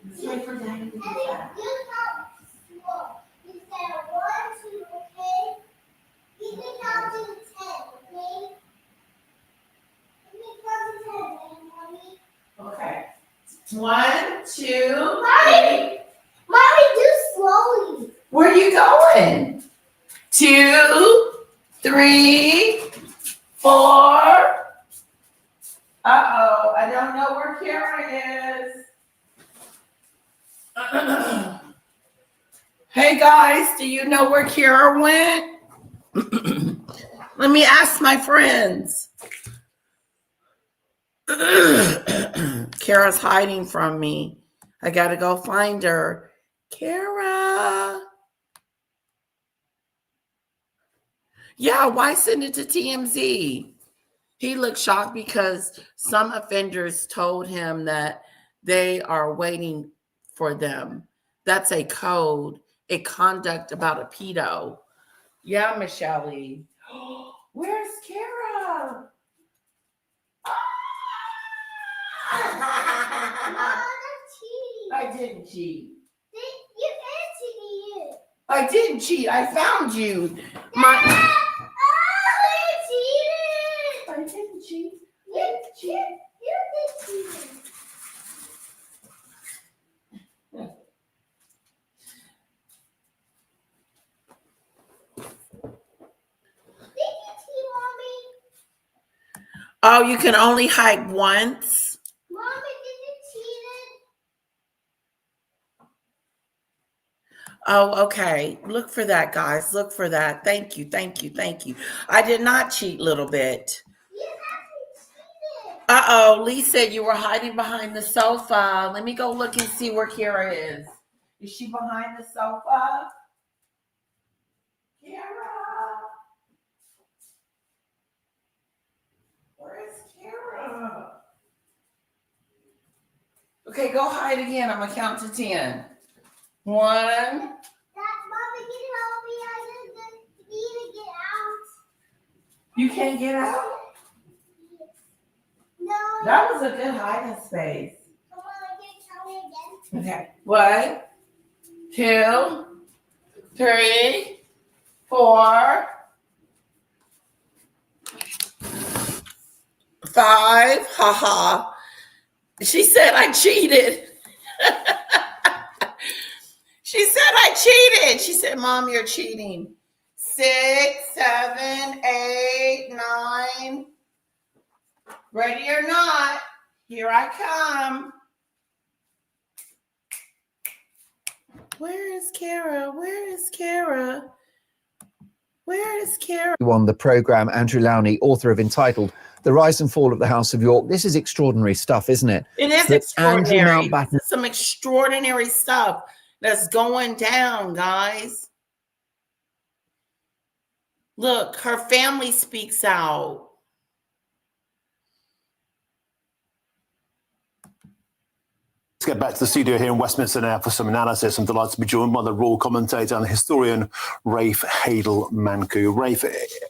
Just wait for Daddy to And get then back. you count slow. You say 1, 2, okay? You can count to 10, okay? You can count to 10, Mommy. Okay. 1, 2, Mommy! 3. Mommy, do slowly. Where are you going? 2, 3, 4. Uh-oh, I don't know where Kara is. Hey guys, do you know where Kara went? Let me ask my friends. Kara's hiding from me. I gotta go find her. Kara. Yeah, why send it to TMZ? He looked shocked because some offenders told him that they are waiting for them. That's a code, a conduct about a pedo. Yeah, Michelle. Where's Kara? I didn't cheat. I didn't cheat. I found you. I didn't cheat. You did cheat. Oh, you can only hike once? Mommy, did you cheat? Oh, okay. Look for that, guys. Look for that. Thank you. Thank you. Thank you. I did not cheat, little bit. You haven't cheated. Uh-oh. Lee said you were hiding behind the sofa. Let me go look and see where Kara is. Is she behind the sofa? Kara? Where is Kara? Okay, go hide again. I'm going to count to 10. 1. Mommy, can you help me? I need to get out. You can't get out? No. That was a good hiding space. Come on, can you tell me again? Okay. 1, 2, 3, 4, 5. Haha. She said I cheated. She said I cheated. She said, Mom, you're cheating. 6, 7, 8, 9. Ready or not, here I come. Where is Kara? Where is Kara? Where is Kara? On the program, Andrew Lowney, author of entitled The Rise and Fall of the House of York. This is extraordinary stuff, isn't it? It is That extraordinary. Andrew Mountbatten, This is some extraordinary stuff that's going down, guys. Look, her family speaks out. Let's get back to the studio here in Westminster now for some analysis. I'm delighted to be joined by the royal commentator and historian, Rafe Hadel-Manku. Rafe,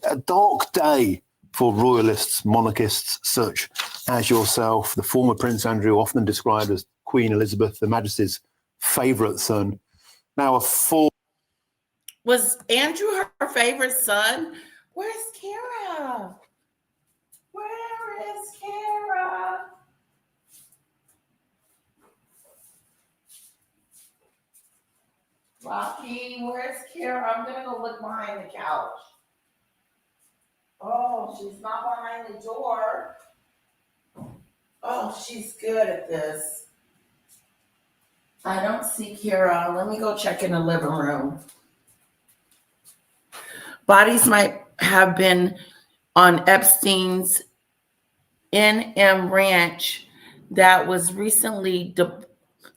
a dark day for royalists, monarchists such as yourself. The former Prince Andrew, often described as Queen Elizabeth, Her Majesty's favourite son. Now a full... Was Andrew her favorite son? Where's Kara? Where is Kara? Rocky, where's Kara? I'm gonna go look behind the couch. Oh, she's not behind the door. Oh, she's good at this. I don't see Kara. Let me go check in the living room. Bodies might have been on Epstein's NM Ranch that was recently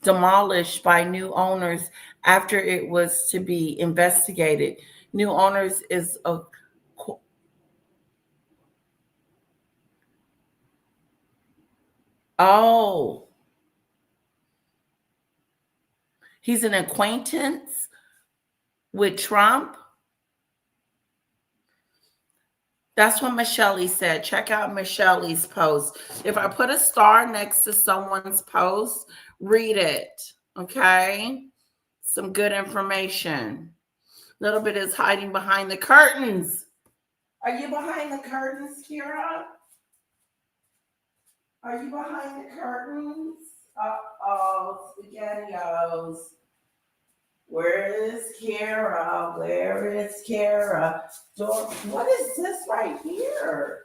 demolished by new owners after it was to be investigated. New owners is a he's an acquaintance with Trump. That's what Michelle said. Check out Michelle's post. If I put a star next to someone's post, read it, okay? Some good information. A little bit is hiding behind the curtains. Are you behind the curtains, Kira? Are you behind the curtains? Uh-oh, SpaghettiOs. Where is Kara? Where is Kara? What is this right here?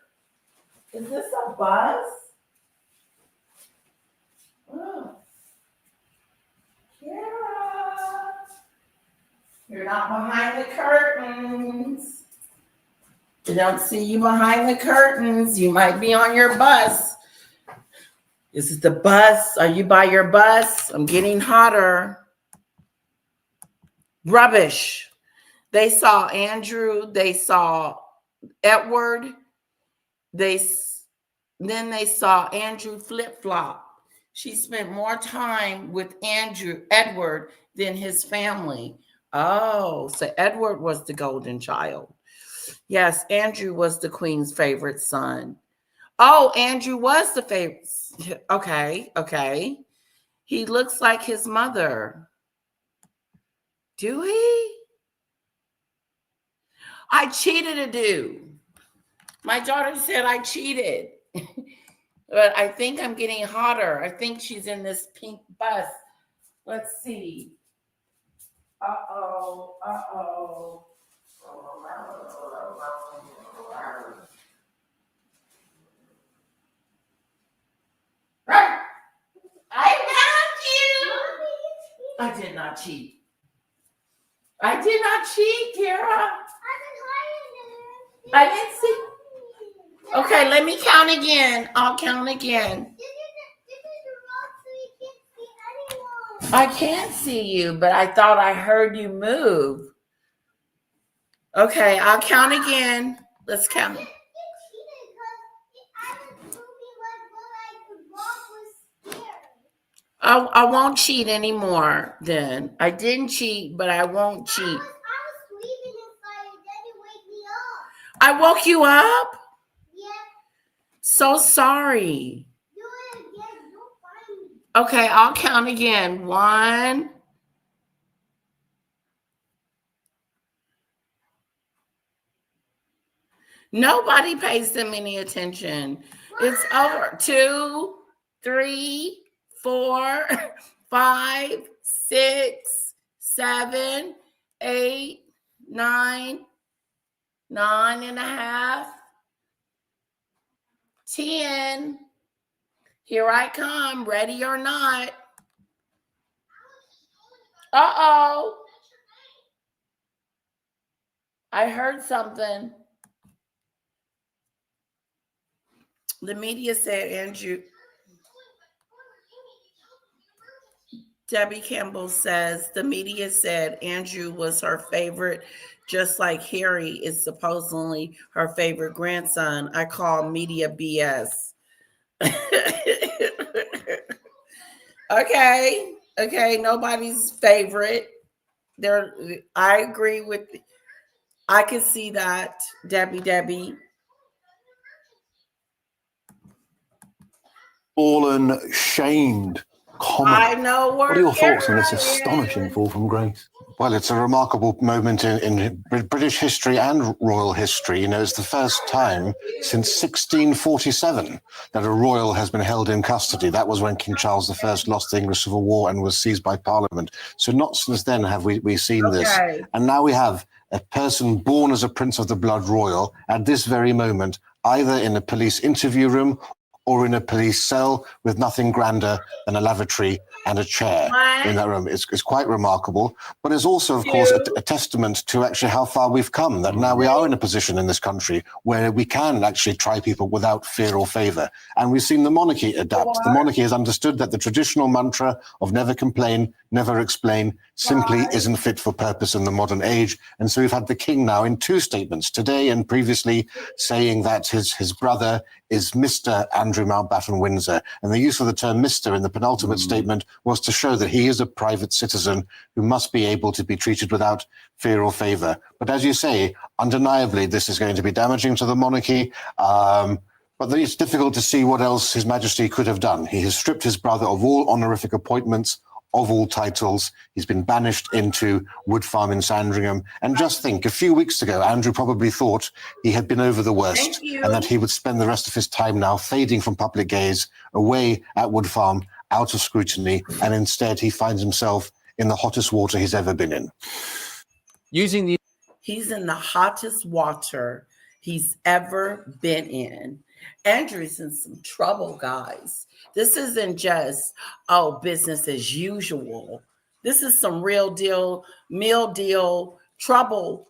Is this a bus? Oh. Kara. You're not behind the curtains. I don't see you behind the curtains. You might be on your bus. Is it the bus? Are you by your bus? I'm getting hotter. Rubbish. They saw Andrew. They saw Edward. Then they saw Andrew flip-flop. She spent more time with Edward than his family. Oh, so Edward was the golden child. Yes, Andrew was the queen's favorite son. Oh, Andrew was the favorite. Okay, okay. He looks like his mother. Do he? I cheated a dude. My daughter said I cheated. But I think I'm getting hotter. I think she's in this pink bus. Let's see. Uh-oh. Uh-oh. I found you. I did not cheat. I did not cheat, Kara. I didn't see. Okay, let me count again. I'll count again. I can't see you, but I thought I heard you move. Okay, I'll count again. Let's count. I won't cheat anymore then. I didn't cheat, but I won't cheat. I was sleeping inside and then you wake me up. I woke you up? Yeah. So sorry. Do it again. Don't find me. Okay, I'll count again. 1. Nobody pays them any attention. It's over. 2, 3, 4, 5, 6, 7, 8, 9, 9.5, 10. Here I come, ready or not. Uh-oh. I heard something. The media said Andrew. Debbie Campbell says the media said Andrew was her favorite, just like Harry is supposedly her favorite grandson. I call media BS. Okay, nobody's favorite. I agree with. I can see that, Debbie. Fallen, shamed, common. I know What are your thoughts on this Kara astonishing is. fall from grace? Well, it's a remarkable moment in British history and royal history. You know, it's the first time since 1647 that a royal has been held in custody. That was when King Charles I lost the English Civil War and was seized by Parliament. So not since then have we seen this. And now we have a person born as a prince of the blood royal at this very moment, either in a police interview room or in a police cell with nothing grander than a lavatory and a chair in that room. It's quite remarkable. But it's also, of course, a testament to actually how far we've come, that now we are in a position in this country where we can actually try people without fear or favor. And we've seen the monarchy adapt. The monarchy has understood that the traditional mantra of never complain, never explain, simply isn't fit for purpose in the modern age. And so we've had the king now in 2 statements, today and previously, saying that his brother is Mr. Andrew Mountbatten Windsor. And the use of the term Mr. in the penultimate statement was to show that he is a private citizen who must be able to be treated without fear or favor. But as you say, undeniably, this is going to be damaging to the monarchy. But it's difficult to see what else His Majesty could have done. He has stripped his brother of all honorific appointments, of all titles. He's been banished into Wood Farm in Sandringham. And just think, a few weeks ago, Andrew probably thought he had been over the worst and that he would spend the rest of his time now fading from public gaze, away at Wood Farm, out of scrutiny, and instead he finds himself in the hottest water he's ever been in. He's in the hottest water he's ever been in. Andrew's in some trouble, guys. This isn't just, business as usual. This is some real deal, meal deal, trouble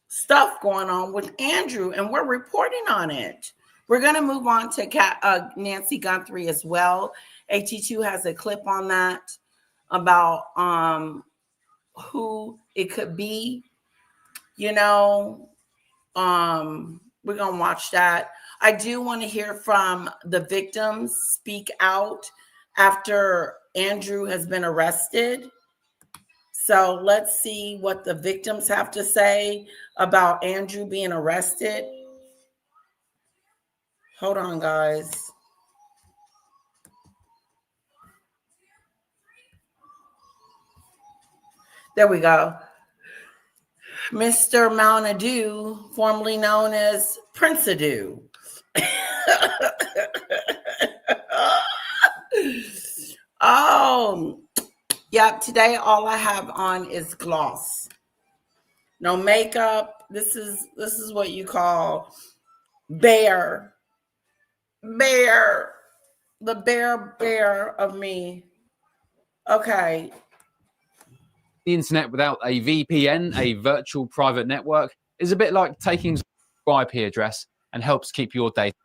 stuff going on with Andrew, and we're reporting on it. We're going to move on to Nancy Guthrie as well. AT2 has a clip on that about who it could be. You know, we're going to watch that. I do want to hear from the victims speak out after Andrew has been arrested. So let's see what the victims have to say about Andrew being arrested. Hold on, guys. There we go. Mr. Mounadoo, formerly known as Prince Adu. Yeah, today all I have on is gloss. No makeup. This is what you call bear. The bear of me. Okay. The internet without a VPN, a virtual private network, is a bit like taking your IP address and helps keep your data.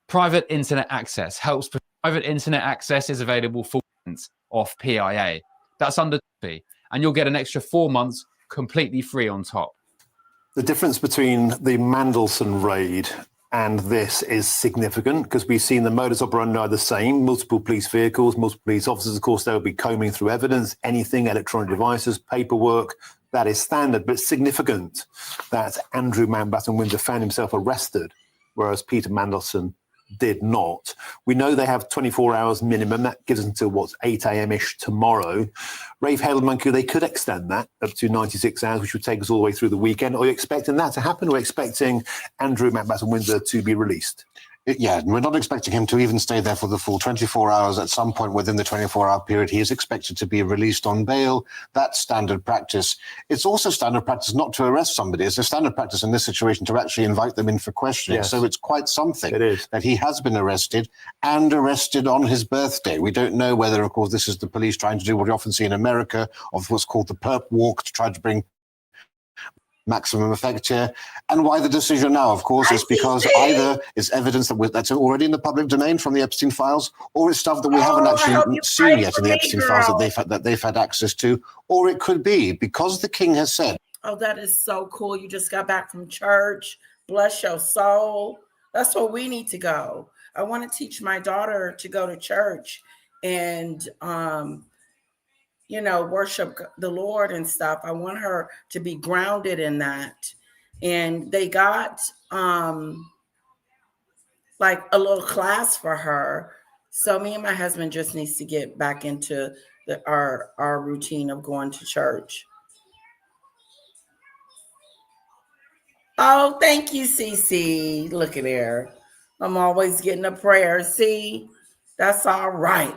Private internet access helps. Private internet access is available for months off PIA. That's under fee, and you'll get an extra 4 months completely free on top. The difference between the Mandelson raid and this is significant because we've seen the modus operandi are the same. Multiple police vehicles, multiple police officers. Of course, they'll be combing through evidence, anything, electronic devices, paperwork. That is standard, but it's significant that Andrew Mountbatten Windsor found himself arrested, whereas Peter Mandelson did not. We know they have 24 hours minimum. That gives us until 8 a.m.-ish tomorrow. Rafe Hadelmanku, they could extend that up to 96 hours, which would take us all the way through the weekend. Are you expecting that to happen? Or are you expecting Andrew Mountbatten Windsor to be released? Yeah, we're not expecting him to even stay there for the full 24 hours. At some point within the 24-hour period, he is expected to be released on bail. That's standard practice. It's also standard practice not to arrest somebody. It's a standard practice in this situation to actually invite them in for questioning. Yes. So it's quite something It is. that he has been arrested and arrested on his birthday. We don't know whether, of course, this is the police trying to do what we often see in America of what's called the perp walk to try to bring maximum effect here, and why the decision now, of course, is because either it's evidence that's already in the public domain from the Epstein files, or it's stuff that we haven't actually seen yet in the Epstein files that they've had access to, or it could be because the king has said. Oh, that is so cool. You just got back from church. Bless your soul. That's where we need to go. I want to teach my daughter to go to church and worship the Lord and stuff. I want her to be grounded in that. And they got like a little class for her. So me and my husband just needs to get back into our routine of going to church. Oh, thank you, Cece. Look at there. I'm always getting a prayer. See, that's all right.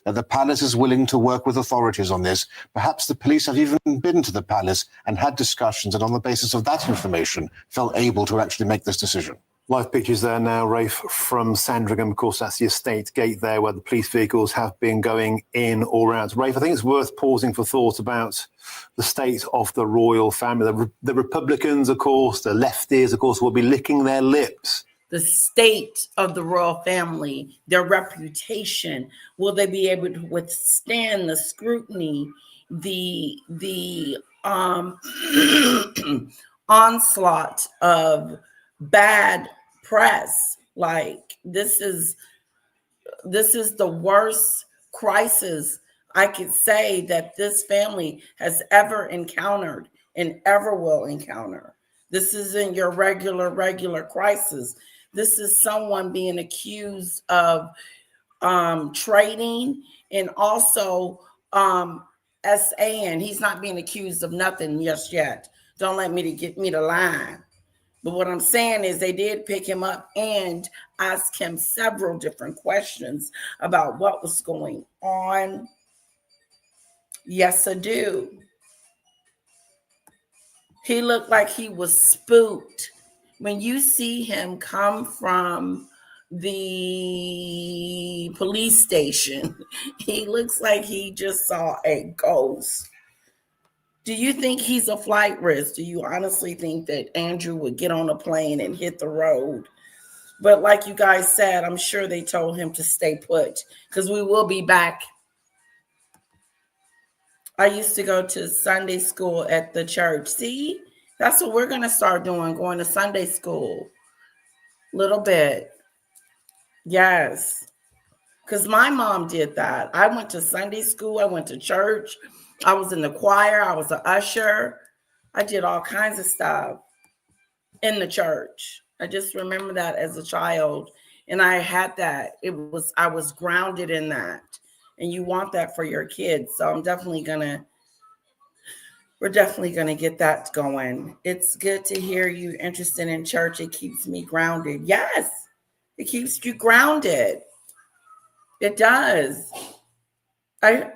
That the palace is willing to work with authorities on this. Perhaps the police have even been to the palace and had discussions, and on the basis of that information, felt able to actually make this decision. Live pictures there now, Rafe, from Sandringham. Of course, that's the estate gate there where the police vehicles have been going in or out. Rafe, I think it's worth pausing for thought about the state of the royal family. The Republicans, of course, the lefties, of course, will be licking their lips. The state of the royal family, their reputation, will they be able to withstand the scrutiny, the onslaught of bad press? Like this is the worst crisis I could say that this family has ever encountered and ever will encounter. This isn't your regular crisis. This is someone being accused of trading and also SAing. He's not being accused of nothing just yet. Don't let me to get me to line. But what I'm saying is they did pick him up and ask him several different questions about what was going on. Yes, I do. He looked like he was spooked. When you see him come from the police station, he looks like he just saw a ghost. Do you think he's a flight risk? Do you honestly think that Andrew would get on a plane and hit the road? But like you guys said, I'm sure they told him to stay put because we will be back. I used to go to Sunday school at the church. See? That's what we're going to start doing, going to Sunday school. Little bit. Yes. Because my mom did that. I went to Sunday school. I went to church. I was in the choir. I was an usher. I did all kinds of stuff in the church. I just remember that as a child. And I had that. I was grounded in that. And you want that for your kids. So we're definitely gonna get that going. It's good to hear you interested in church. It keeps me grounded. Yes, it keeps you grounded. It does. When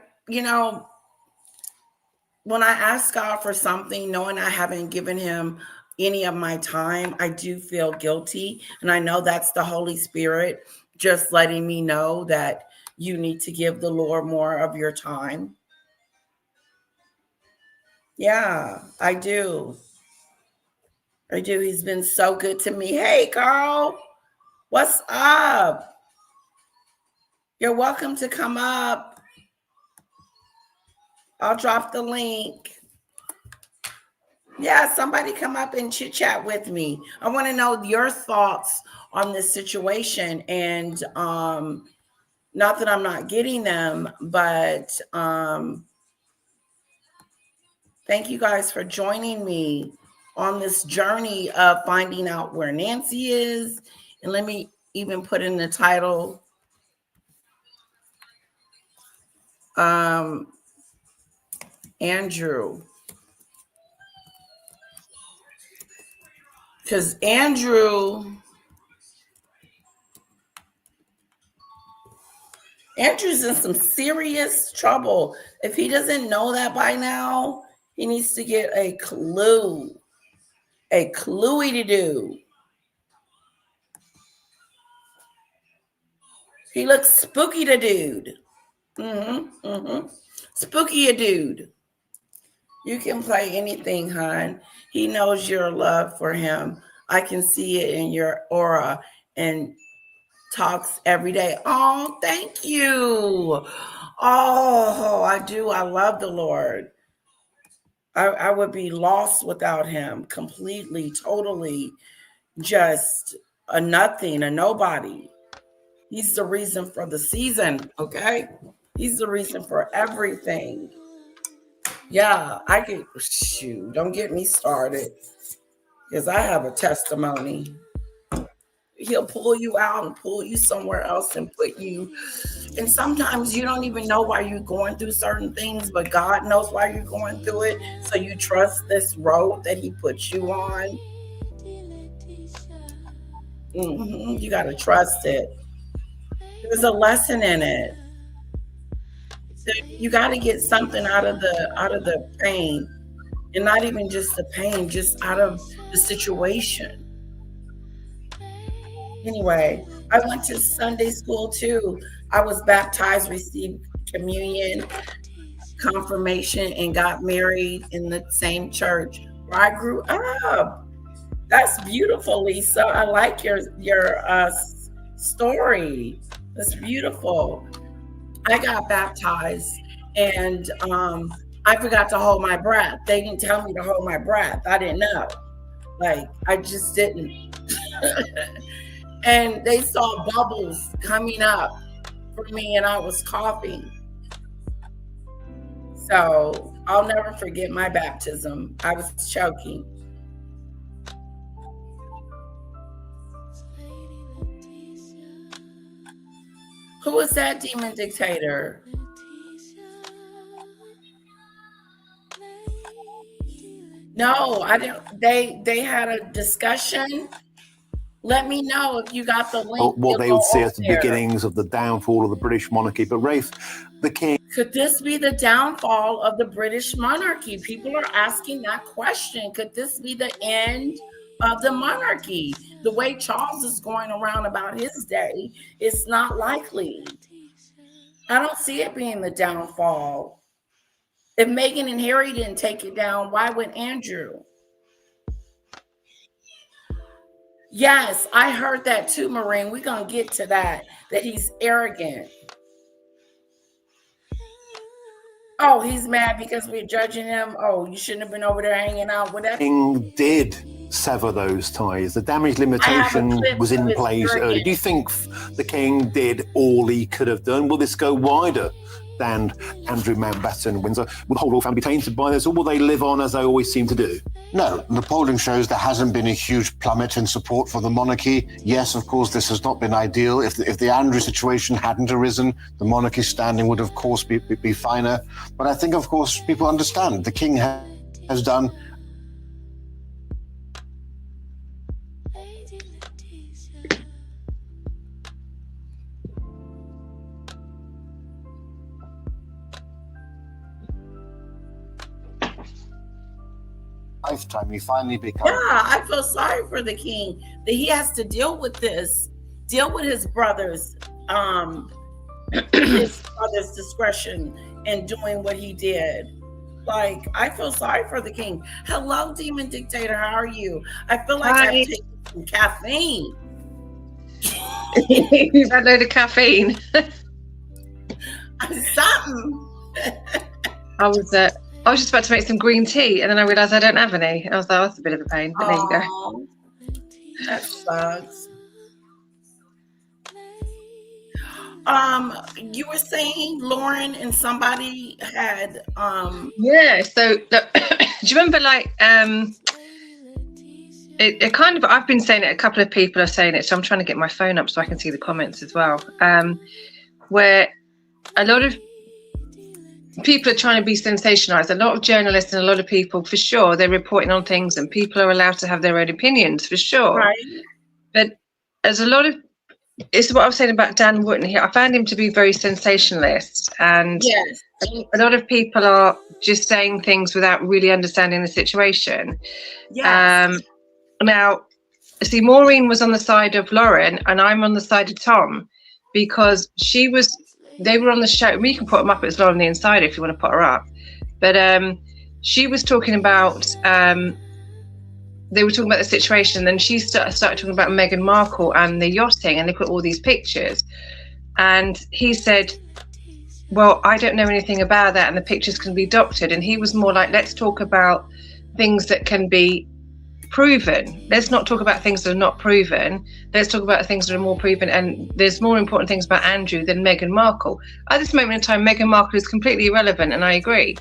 I ask God for something, knowing I haven't given him any of my time, I do feel guilty. And I know that's the Holy Spirit just letting me know that you need to give the Lord more of your time. Yeah, I do. He's been so good to me. Hey, Carl, what's up? You're welcome to come up. I'll drop the link. Yeah, somebody come up and chit chat with me. I want to know your thoughts on this situation. And not that I'm not getting them, but thank you guys for joining me on this journey of finding out where Nancy is. And let me even put in the title. Andrew. Because Andrew's in some serious trouble. If he doesn't know that by now, he needs to get a clue. A cluey to do. He looks spooky to dude. Spooky a dude. You can play anything, hon. He knows your love for him. I can see it in your aura and talks every day. Oh, thank you. Oh, I do. I love the Lord. I would be lost without him, completely, totally, just a nothing, a nobody. He's the reason for the season, okay? He's the reason for everything. Yeah, don't get me started, because I have a testimony. He'll pull you out and pull you somewhere else and put you, and sometimes you don't even know why you're going through certain things, but God knows why you're going through it. So you trust this road that he puts you on. You got to trust it. There's a lesson in it. You got to get something out of the pain, and not even just the pain, just out of the situation. Anyway, I went to Sunday school too. I was baptized, received communion, confirmation, and got married in the same church where I grew up. That's beautiful, Lisa. I like your story. That's beautiful. I got baptized, and I forgot to hold my breath. They didn't tell me to hold my breath. I didn't know. Like, I just didn't. And they saw bubbles coming up for me, and I was coughing. So I'll never forget my baptism. I was choking. Who was that demon dictator? No, I didn't. They had a discussion. Let me know if you got the link. What they would see as the beginnings of the downfall of the British monarchy. But Rafe, the king. Could this be the downfall of the British monarchy? People are asking that question. Could this be the end of the monarchy? The way Charles is going around about his day, it's not likely. I don't see it being the downfall. If Meghan and Harry didn't take it down, why would Andrew? Yes, I heard that too, Maureen. We're going to get to that he's arrogant. Oh, he's mad because we're judging him. Oh, you shouldn't have been over there hanging out with that. King did sever those ties. The damage limitation was in place early. Do you think the king did all he could have done? Will this go wider than Andrew Mountbatten Windsor? Will the whole royal family be tainted by this, or will they live on as they always seem to do? No, the polling shows there hasn't been a huge plummet in support for the monarchy. Yes, of course, this has not been ideal. If the Andrew situation hadn't arisen, the monarchy's standing would, of course, be finer. But I think, of course, people understand the king has done lifetime. He finally become. Yeah, I feel sorry for the king that he has to deal with this, deal with his brother's discretion in doing what he did. Like, I feel sorry for the king. Hello, Demon Dictator. How are you? I feel like I've taken some caffeine. You've had a load of caffeine. Something. I was just about to make some green tea, and then I realised I don't have any. I was like, oh, that's a bit of a pain, but there you go. That sucks. You were saying Lauren and somebody had yeah, so look, do you remember, like, it kind of, I've been saying it, a couple of people are saying it, so I'm trying to get my phone up so I can see the comments as well, where a lot of people are trying to be sensationalized. A lot of journalists and a lot of people, for sure, they're reporting on things, and people are allowed to have their own opinions, for sure. Right. But there's a lot of, it's what I was saying about Dan Wootton here. I found him to be very sensationalist, and yes, a lot of people are just saying things without really understanding the situation. yes. Now, see, Maureen was on the side of Lauren, and I'm on the side of Tom, because they were on the show. We can put them up as well on the inside if you want to put her up. But she was talking about, they were talking about the situation, and then she started talking about Meghan Markle and the yachting, and they put all these pictures. And he said, well, I don't know anything about that, and the pictures can be doctored. And he was more like, let's talk about things that can be proven. Let's not talk about things that are not proven. Let's talk about things that are more proven. And there's more important things about Andrew than Meghan Markle. At this moment in time, Meghan Markle is completely irrelevant, and I agree.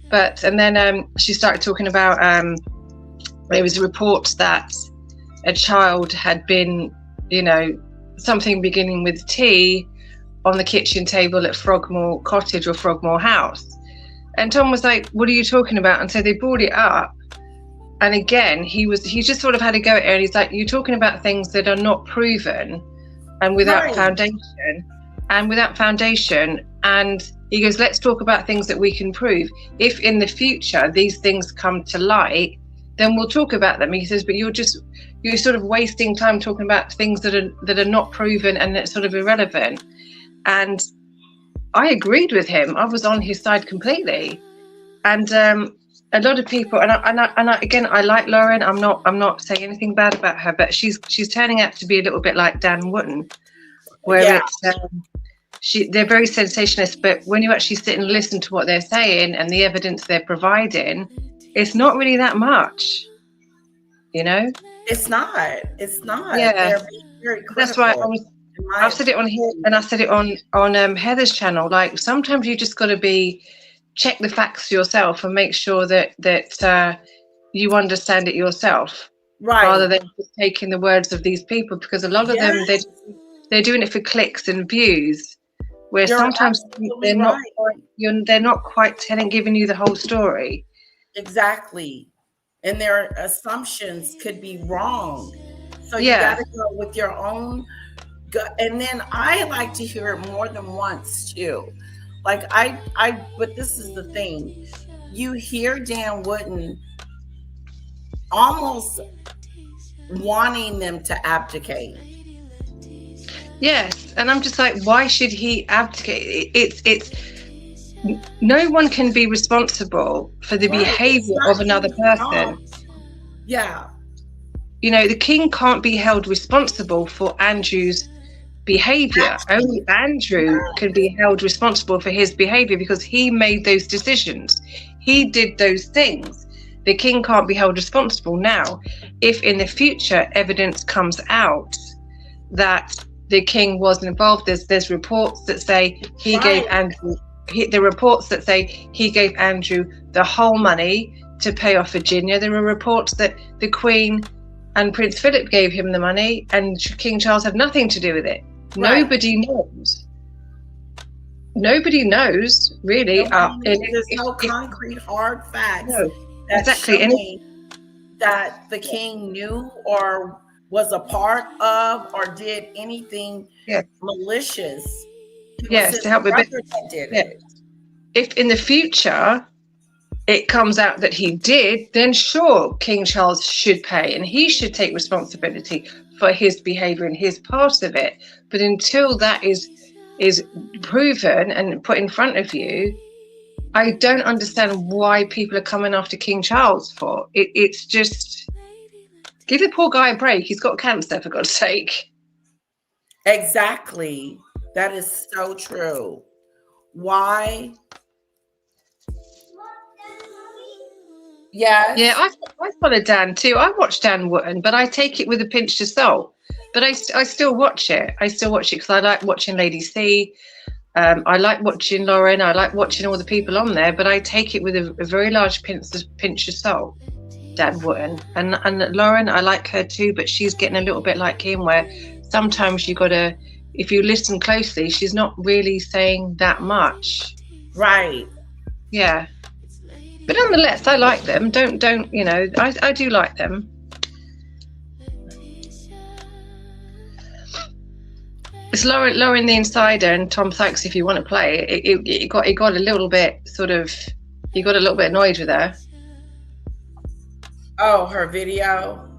But, and then she started talking about, there was a report that a child had been, something beginning with T on the kitchen table at Frogmore Cottage or Frogmore House. And Tom was like, what are you talking about? And so they brought it up. And again, he just sort of had a go at her, and he's like, you're talking about things that are not proven and without foundation. And he goes, let's talk about things that we can prove. If in the future these things come to light, then we'll talk about them. He says, but you're sort of wasting time talking about things that are not proven and that's sort of irrelevant. And I agreed with him. I was on his side completely. And a lot of people, and I like Lauren. I'm not saying anything bad about her, but she's turning out to be a little bit like Dan Wootton, where they're very sensationalist. But when you actually sit and listen to what they're saying and the evidence they're providing, it's not really that much, It's not. Yeah, they're very critical. That's why I've said it on here, and I said it on Heather's channel. Like, sometimes you just got to check the facts for yourself and make sure that you understand it yourself, right? Rather than just taking the words of these people, because a lot of them they're doing it for clicks and views, where sometimes they're not quite giving you the whole story. Exactly. And their assumptions could be wrong. So you got to go with your own gut. And then I like to hear it more than once too. Like but this is the thing. You hear Dan Wootton almost wanting them to abdicate. Yes. And I'm just like, why should he abdicate? It's no one can be responsible for the behavior of another person. Yeah. The king can't be held responsible for Andrew's behavior. Only Andrew can be held responsible for his behavior, because he made those decisions. He did those things. The king can't be held responsible. Now, if in the future evidence comes out that the king wasn't involved, there's reports that say he gave Andrew. The reports that say he gave Andrew the whole money to pay off Virginia. There were reports that the Queen and Prince Philip gave him the money, and King Charles had nothing to do with it. Right. Nobody knows. Nobody knows, really. There's no concrete, hard facts exactly that the king knew or was a part of or did anything malicious. Yes, to help with it. If in the future it comes out that he did, then sure, King Charles should pay and he should take responsibility for his behaviour and his part of it. But until that is proven and put in front of you, I don't understand why people are coming after King Charles for. It's just, give the poor guy a break. He's got cancer, for God's sake. Exactly. That is so true. Why? Yes. Yeah, I follow Dan too. I watch Dan Wootton, but I take it with a pinch of salt. But I still watch it. I still watch it because I like watching Lady C. I like watching Lauren. I like watching all the people on there, but I take it with a very large pinch of salt. Dan Wootton and Lauren, I like her too, but she's getting a little bit like him, where sometimes you gotta, if you listen closely, she's not really saying that much. Right. Yeah. But nonetheless, I like them. Don't you know? I do like them. It's Lauren the Insider and Tom Sykes. If you want to play it got a little bit sort of. You got a little bit annoyed with her. Oh, her video.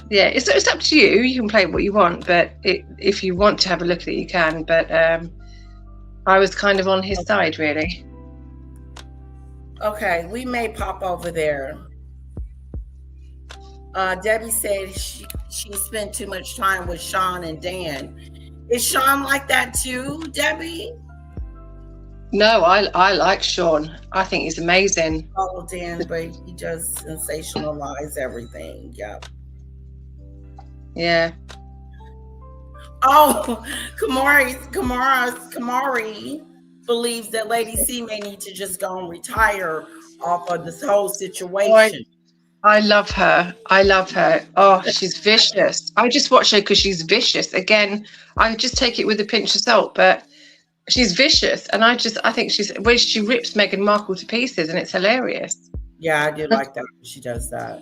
Yeah, it's up to you. You can play what you want, but if you want to have a look at it, you can. But I was kind of on his side, really. Okay, we may pop over there. Debbie said she spent too much time with Sean and Dan. Is Sean like that too, Debbie? No, I like Sean. I think he's amazing. Oh, Dan, but he does sensationalize everything. Yep. Yeah. Oh, Kamari believes that Lady C may need to just go and retire off of this whole situation. I love her. Oh, she's vicious. I just watch her because she's vicious. Again, I just take it with a pinch of salt, but she's vicious. And I think when she rips Meghan Markle to pieces, and it's hilarious. Yeah, I do like that when she does that.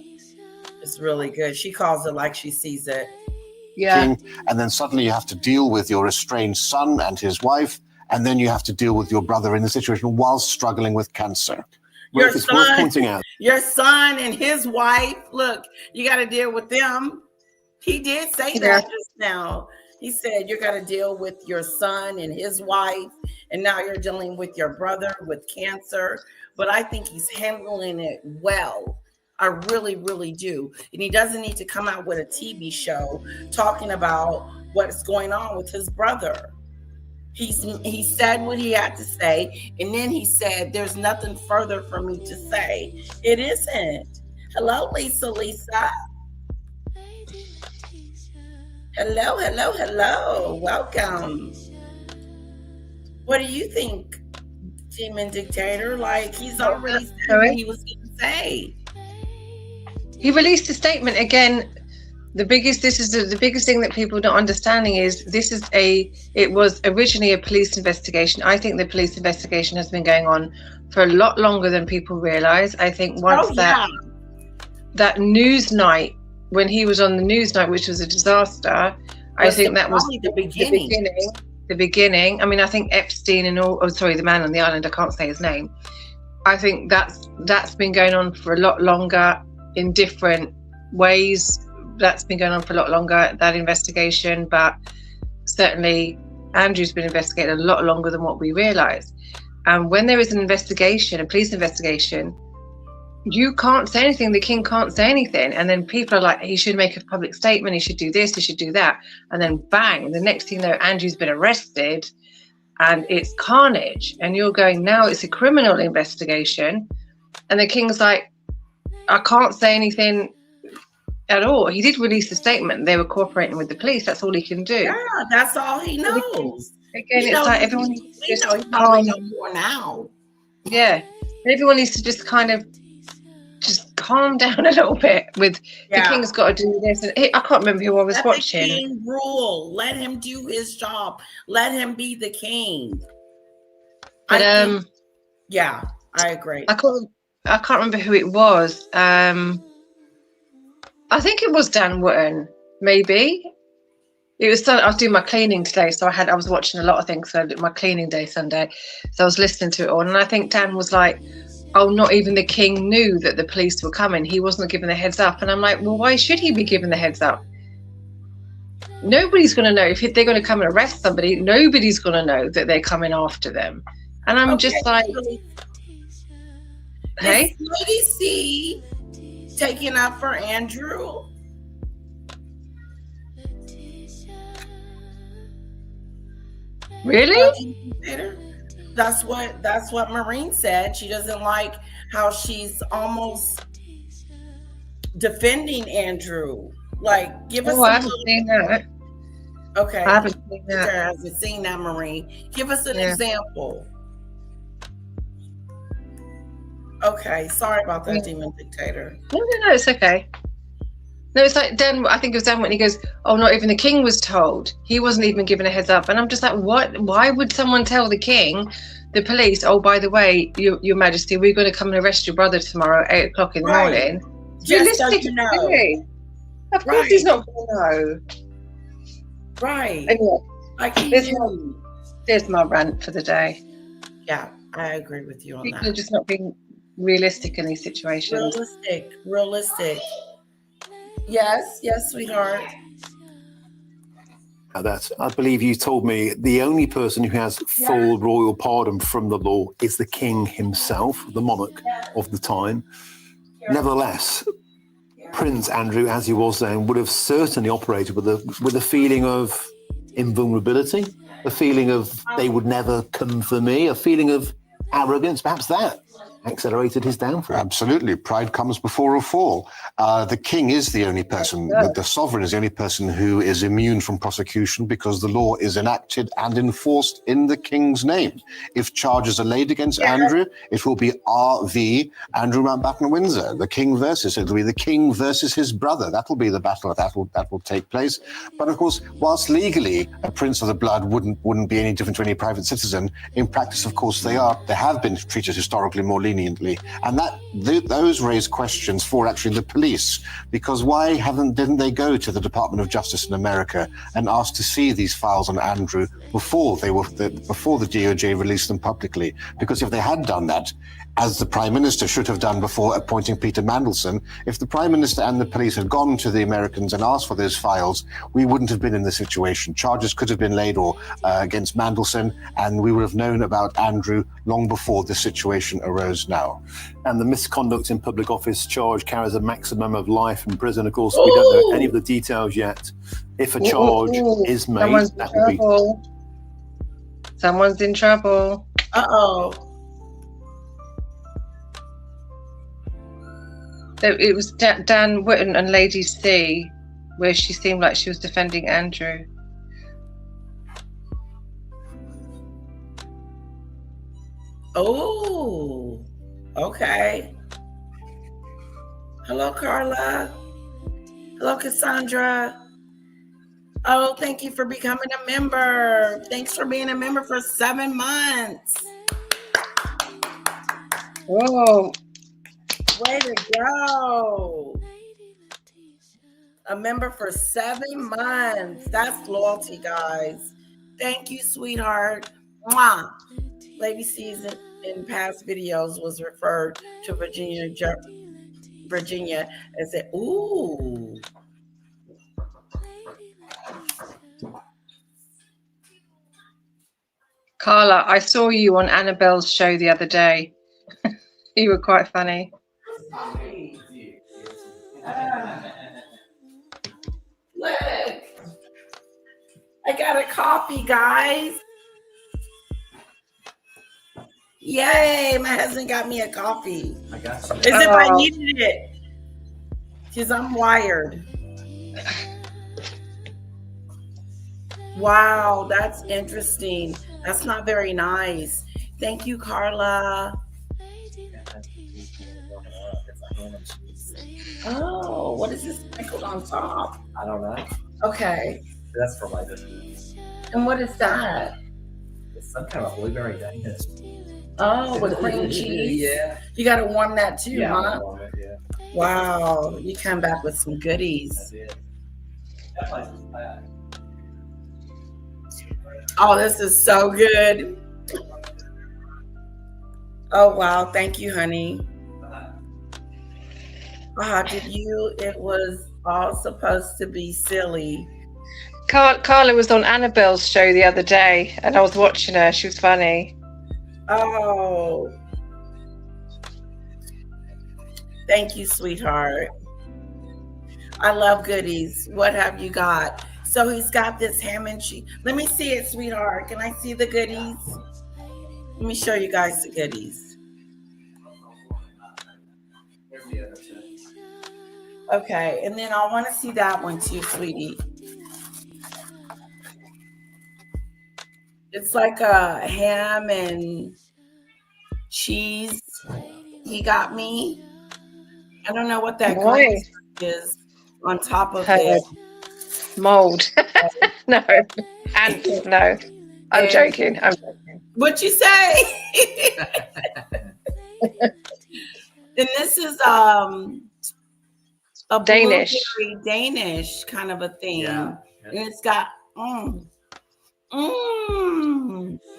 It's really good. She calls it like she sees it. Yeah. And then suddenly you have to deal with your estranged son and his wife, and then you have to deal with your brother in the situation while struggling with cancer. It's worth pointing out. Your son and his wife, look, you got to deal with them. He did say that just now. He said you're going to deal with your son and his wife, and now you're dealing with your brother with cancer. But I think he's handling it well. I really, really do. And he doesn't need to come out with a TV show talking about what's going on with his brother. He said what he had to say, and then he said, there's nothing further for me to say. It isn't. Hello, Lisa. Hello. Welcome. What do you think, Demon Dictator? Like, he's already said what he was going to say. He released a statement again. The biggest thing that people are not understanding is it was originally a police investigation. I think the police investigation has been going on for a lot longer than people realize. I think once that news night, when he was on the news night, which was a disaster, I think that was the beginning. I mean, I think Epstein and all, the man on the island, I can't say his name. I think that's been going on for a lot longer in different ways. That's been going on for a lot longer, that investigation, but certainly Andrew's been investigated a lot longer than what we realise. And when there is an investigation, a police investigation, you can't say anything, the king can't say anything. And then people are like, he should make a public statement, he should do this, he should do that. And then bang, the next thing you know, Andrew's been arrested and it's carnage. And you're going, now it's a criminal investigation. And the king's like, I can't say anything at all. He did release a statement. They were cooperating with the police. That's all he can do. Yeah, that's all he knows. Again, We it's know like he- everyone needs to we just know he calm. probably knows more now. Yeah, everyone needs to just kind of just calm down a little bit. With the king's got to do this, and I can't remember who I was Let watching. the king rule. Let him do his job. Let him be the king. But yeah, I agree. I can't remember who it was. I think it was Dan Wootton, maybe. It was I was doing my cleaning today, so I was watching a lot of things. So my cleaning day Sunday, so I was listening to it all, and I think Dan was like, "Oh, not even the king knew that the police were coming. He wasn't given the heads up." And I'm like, "Well, why should he be given the heads up? Nobody's going to know if they're going to come and arrest somebody. Nobody's going to know that they're coming after them." And I'm just like, "Hey, is Lady C taking up for Andrew?" Really? That's what Maureen said. She doesn't like how she's almost defending Andrew. Like, give us. I haven't seen that. Okay, I haven't seen that. Hasn't seen that, Maureen. Give us an example. Okay, sorry about that, Demon Dictator. No, it's okay. No, it's like Dan. I think it was Dan when he goes, "Oh, not even the king was told. He wasn't even given a heads up." And I'm just like, "What? Why would someone tell the king, the police? Oh, by the way, Your Majesty, we're going to come and arrest your brother tomorrow at 8 o'clock in the morning." Just so you know. Of course, he's not going to know. Right. Anyway, there's my rant for the day. Yeah, I agree with you on People that. are just not being realistic in these situations. Realistic. Yes, sweetheart. That I believe you told me the only person who has full royal pardon from the law is the king himself, the monarch of the time. Nevertheless, Prince Andrew, as he was then, would have certainly operated with a feeling of invulnerability, a feeling of they would never come for me, a feeling of arrogance. Perhaps that accelerated his downfall. Absolutely. Pride comes before a fall. The king is the only person, the sovereign is the only person who is immune from prosecution because the law is enacted and enforced in the king's name. If charges are laid against Andrew, it will be RV Andrew Mountbatten Windsor. The king versus, it'll be the king versus his brother. That will be the battle that will take place. But of course, whilst legally a prince of the blood wouldn't be any different to any private citizen, in practice, of course, they have been treated historically more leniently, and those raise questions for actually the police, because why didn't they go to the Department of Justice in America and ask to see these files on Andrew before the DOJ released them publicly? Because if they had done that, as the Prime Minister should have done before appointing Peter Mandelson, if the Prime Minister and the police had gone to the Americans and asked for those files, we wouldn't have been in this situation. Charges could have been laid against Mandelson, and we would have known about Andrew long before this situation arose now. And the misconduct in public office charge carries a maximum of life in prison. Of course, we don't know any of the details yet. If a charge is made, that will be... Someone's in trouble. Uh-oh. So it was Dan Wootton and Lady C, where she seemed like she was defending Andrew. Oh, okay. Hello, Carla. Hello, Cassandra. Oh, thank you for becoming a member. Thanks for being a member for 7 months. Whoa. Way to go. A member for 7 months. That's loyalty, guys. Thank you, sweetheart. Mwah. Lady Season in past videos was referred to Virginia and said, ooh. Carla, I saw you on Annabelle's show the other day. You were quite funny. Look, I got a coffee, guys. Yay, my husband got me a coffee. I got you. As if I needed it. Because I'm wired. Wow, that's interesting. That's not very nice. Thank you, Carla. Oh, what is this sprinkled on top? I don't know. Okay. That's for like And what is that? it's some kind of blueberry thing. Oh, with cream cheese. Yeah. You got to warm that too, Yeah. huh? Yeah. Wow, you come back with some goodies. That place is bad. Oh, this is so good. Oh, wow. Thank you, honey. It was all supposed to be silly. Carla was on Annabelle's show the other day, and I was watching her. She was funny. Oh. Thank you, sweetheart. I love goodies. What have you got? So he's got this ham and cheese. Let me see it, sweetheart. Can I see the goodies? Let me show you guys the goodies. Okay, and then I want to see that one too, sweetie. It's like a ham and cheese. He got me. I don't know what that green is on top of it. Mold. No. And no. I'm joking. What'd you say? And this is a Danish. Danish kind of a thing. Yeah. And it's got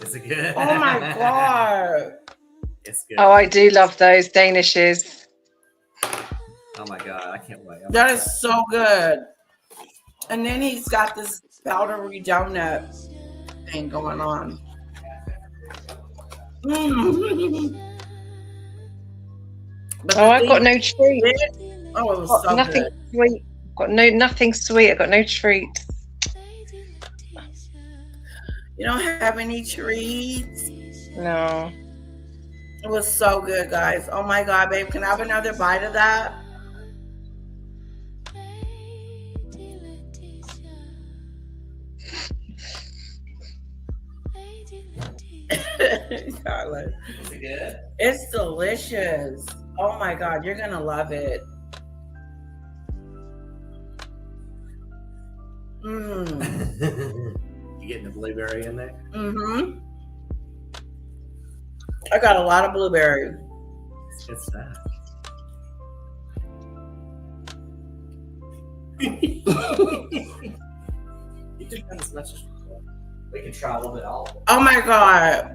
Is it good? Oh my god. It's good. Oh, I do love those Danishes. Oh my god, I can't wait. That is so good. And then he's got this powdery donut thing going on. Oh, I've got no treat. Oh, it was so nothing good. sweet. Got nothing sweet. I've got no treats. You don't have any treats? No. It was so good, guys. Oh my god, babe. Can I have another bite of that? Carla. Is it good? It's delicious. Oh my god, you're gonna love it. You getting the blueberry in there? Mm-hmm. I got a lot of blueberry. It's good stuff. You just done as much as we can try a little bit of all of it. Oh my god.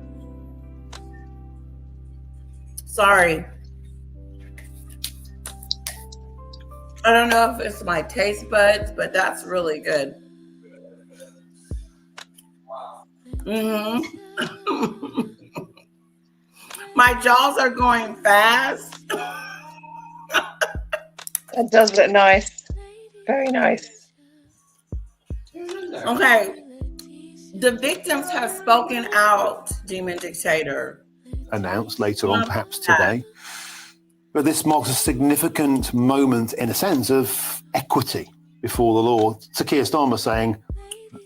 Sorry. I don't know if it's my taste buds, but that's really good. Mm-hmm. My jaws are going fast. That does look nice. Very nice. Okay. The victims have spoken out, Demon Dictator. Announced later on, perhaps today. But this marks a significant moment, in a sense, of equity before the law. Sir Keir Starmer saying,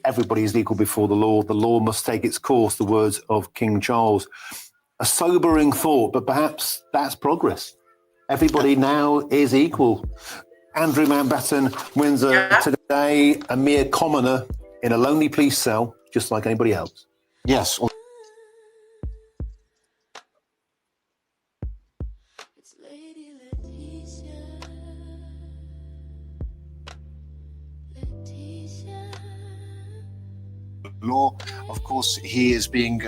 everybody is equal before the law must take its course, the words of King Charles. A sobering thought, but perhaps that's progress. Everybody now is equal. Andrew Mountbatten, Windsor, today, a mere commoner in a lonely police cell, just like anybody else. Yes. Law, of course, he is being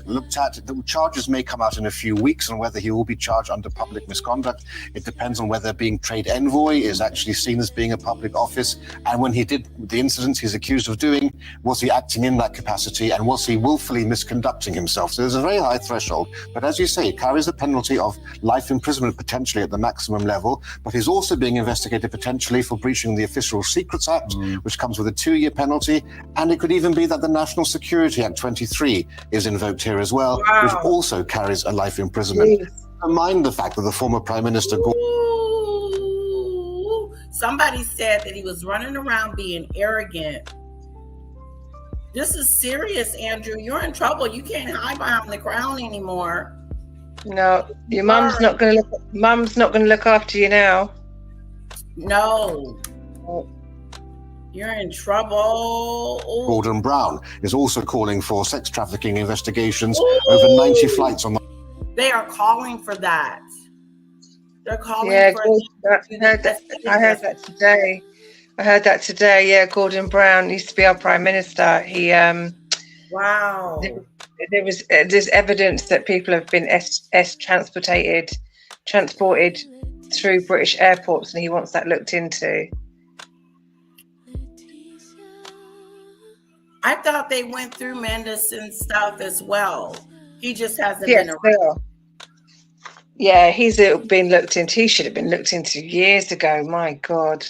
looked at. The charges may come out in a few weeks, and whether he will be charged under public misconduct, it depends on whether being trade envoy is actually seen as being a public office. And when he did the incident he's accused of doing, was he acting in that capacity, and was he willfully misconducting himself? So there's a very high threshold. But as you say, it carries the penalty of life imprisonment potentially at the maximum level. But he's also being investigated potentially for breaching the Official Secrets Act, which comes with a 2-year penalty. And it could even be that the National Security Act 23 is invoked here as well, which also carries a life imprisonment. Mind the fact that the former Prime Minister... Somebody said that he was running around being arrogant. This is serious, Andrew. You're in trouble. You can't hide behind the crown anymore. No, your mum's not going to look after you now. No. You're in trouble. Ooh. Gordon Brown is also calling for sex trafficking investigations. Over 90 flights on the... They are calling for that. They're calling for I heard that today. Yeah, Gordon Brown used to be our Prime Minister. He wow. There's evidence that people have been transported through British airports, and he wants that looked into. I thought they went through Mendes and stuff as well. He just hasn't been around. Yeah, he's been looked into. He should have been looked into years ago. My God.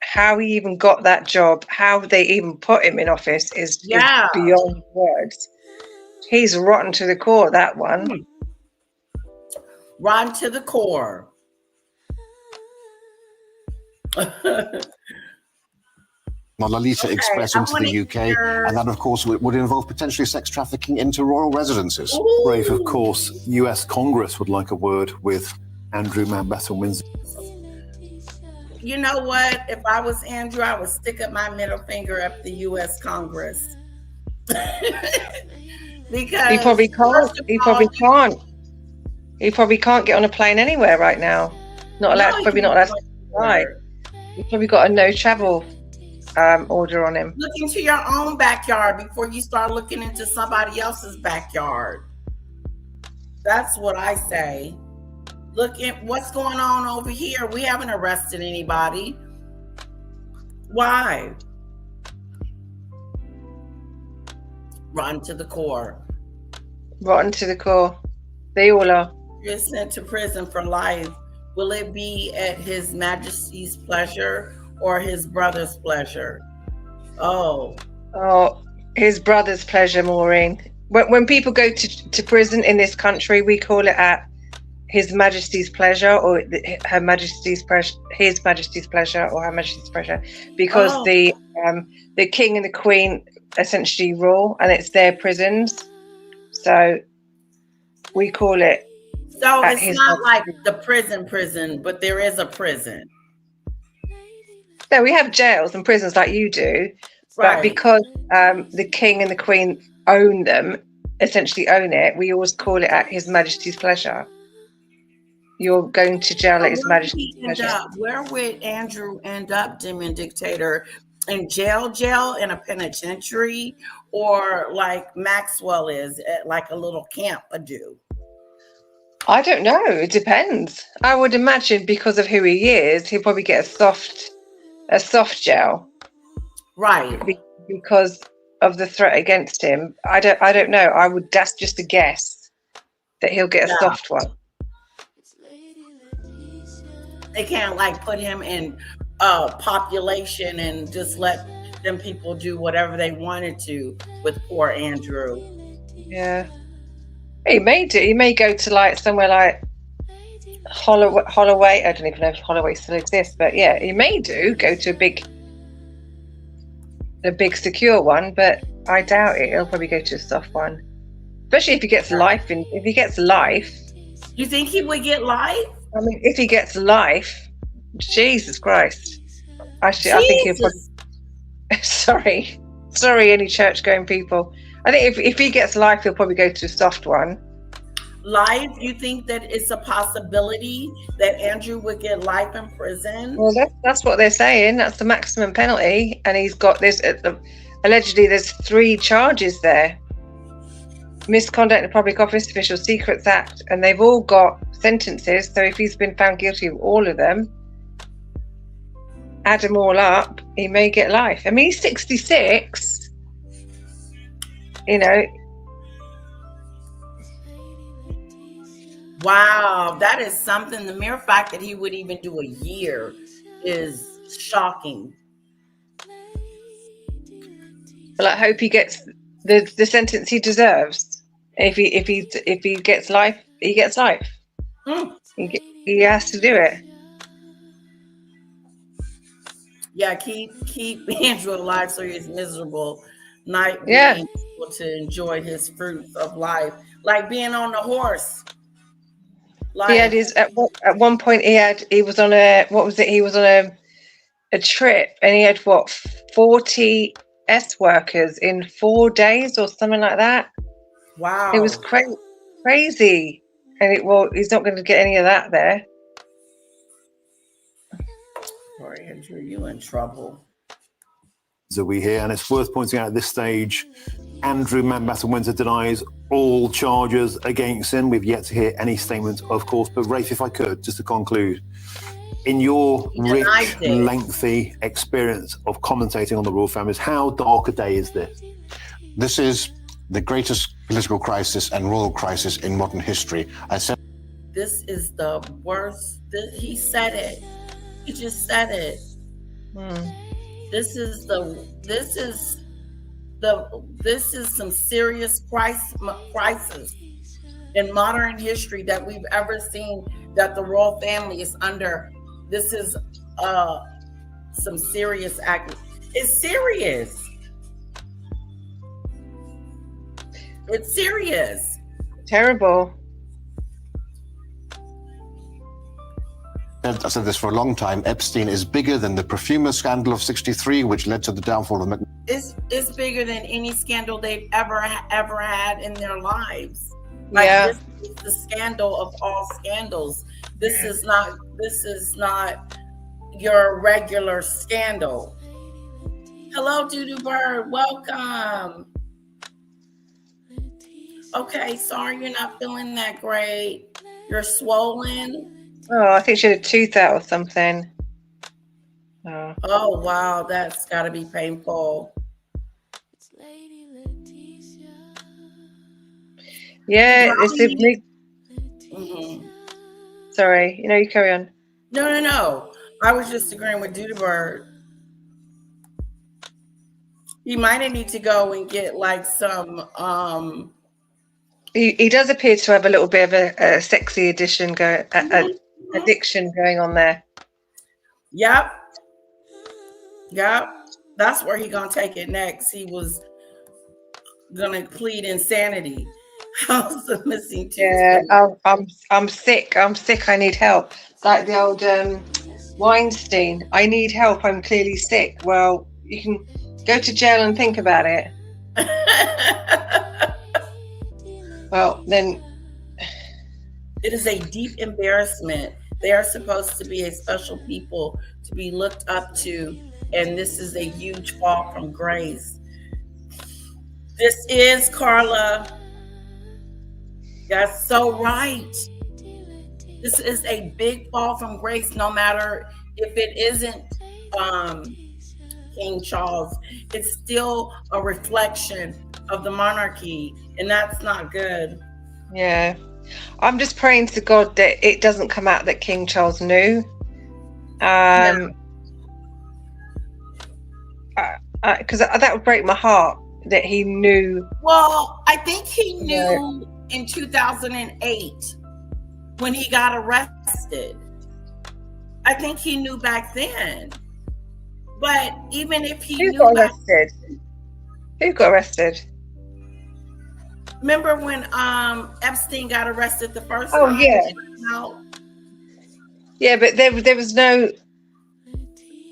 How he even got that job, how they even put him in office is beyond words. He's rotten to the core, that one. Rotten to the core. Lolita Express into the UK, and that, of course, would involve potentially sex trafficking into royal residences. Rafe, of course, US Congress would like a word with Andrew Mountbatten-Windsor. You know what? If I was Andrew, I would stick up my middle finger at the US Congress. Because he probably can't. He probably can't get on a plane anywhere right now. Not allowed. Probably not allowed to fly. He's probably got a no travel order on him. Look into your own backyard before you start looking into somebody else's backyard. That's what I say. Look at what's going on over here. We haven't arrested anybody. Why? Rotten to the core. Rotten to the core. They all are. You're sent to prison for life. Will it be at His Majesty's pleasure or his brother's pleasure? Oh, his brother's pleasure, Maureen. When people go to prison in this country, we call it at His Majesty's pleasure, or Her Majesty's pleasure, His Majesty's pleasure, or Her Majesty's pleasure, because the King and the Queen essentially rule, and it's their prisons. So we call it. So it's not like the prison, but there is a prison. No, we have jails and prisons like you do, but because the King and the Queen own them, essentially own it, we always call it at His Majesty's pleasure. You're going to jail at His Majesty's pleasure. Where would Andrew end up, Demon Dictator? In jail, in a penitentiary, or like Maxwell is at like a little camp do? I don't know. It depends. I would imagine because of who he is, he'll probably get a soft jail, right? Because of the threat against him. I don't know. That's just a guess that he'll get a soft one. They can't like put him in population and just let them people do whatever they wanted to with poor Andrew. Yeah, he may do. He may go to like somewhere like Holloway. I don't even know if Holloway still exists, but yeah, he may go to a big secure one, but I doubt it. He'll probably go to a soft one, especially if he gets life. If he gets life, you think he would get life? I mean, if he gets life, Jesus Christ! Actually, I think he'll probably. Sorry, any church-going people. I think if he gets life, he'll probably go to a soft one. Life? You think that it's a possibility that Andrew would get life in prison? Well, that's what they're saying. That's the maximum penalty, and he's got this. Allegedly, there's 3 charges there: misconduct in public office, Official Secrets Act, and they've all got sentences. So if he's been found guilty of all of them, add them all up, he may get life. I mean, he's 66. You know. Wow, that is something. The mere fact that he would even do a year is shocking. Well, I hope he gets the sentence he deserves. If he gets life, he gets life. He has to do it. Yeah, keep Andrew alive so he's miserable, not Yeah. being able to enjoy his fruits of life, like being on the horse. He had Life. his at one point he was on a what was it? He was on a trip and he had 40 S workers in 4 days or something like that. Wow. It was crazy. And he's not going to get any of that there. Poor Andrew, you in trouble. Are we here? And it's worth pointing out at this stage, Andrew Mountbatten-Windsor denies all charges against him. We've yet to hear any statement, of course. But Rafe, if I could, just to conclude, in your rich, lengthy experience of commentating on the royal families, how dark a day is this? This is the greatest political crisis and royal crisis in modern history. I said this is the worst. He said it. He just said it. This is some serious crisis in modern history that we've ever seen that the royal family is under. This is some serious act. It's serious. It's serious. Terrible. I said this for a long time. Epstein is bigger than the perfumer scandal of '63, which led to the downfall of Meghn. It's bigger than any scandal they've ever had in their lives. Yeah. This is the scandal of all scandals. This is not your regular scandal. Hello, Doodoo Bird. Welcome. Okay, sorry you're not feeling that great. You're swollen. Oh, I think she had a tooth out or something. Oh, wow. That's got to be painful. Yeah, it's a big... Sorry, you carry on. No. I was just agreeing with Doodoo Bird. You might need to go and get like some... He does appear to have a little bit of a sexy addiction addiction going on there. Yep. That's where he gonna take it next. He was gonna plead insanity. How's the missing tooth? Yeah, I'm sick. I need help. Like the old Weinstein. I need help. I'm clearly sick. Well, you can go to jail and think about it. Well, then. It is a deep embarrassment. They are supposed to be a special people to be looked up to, and this is a huge fall from grace. This is Carla. That's so right. This is a big fall from grace, no matter if it isn't King Charles. It's still a reflection of the monarchy, and that's not good. Yeah. I'm just praying to God that it doesn't come out that King Charles knew. Because that would break my heart that he knew. Well, I think he knew in 2008 when he got arrested. I think he knew back then. But even if he knew got arrested? Who got arrested? Remember when Epstein got arrested the first time? Oh, yeah. Yeah, but there was no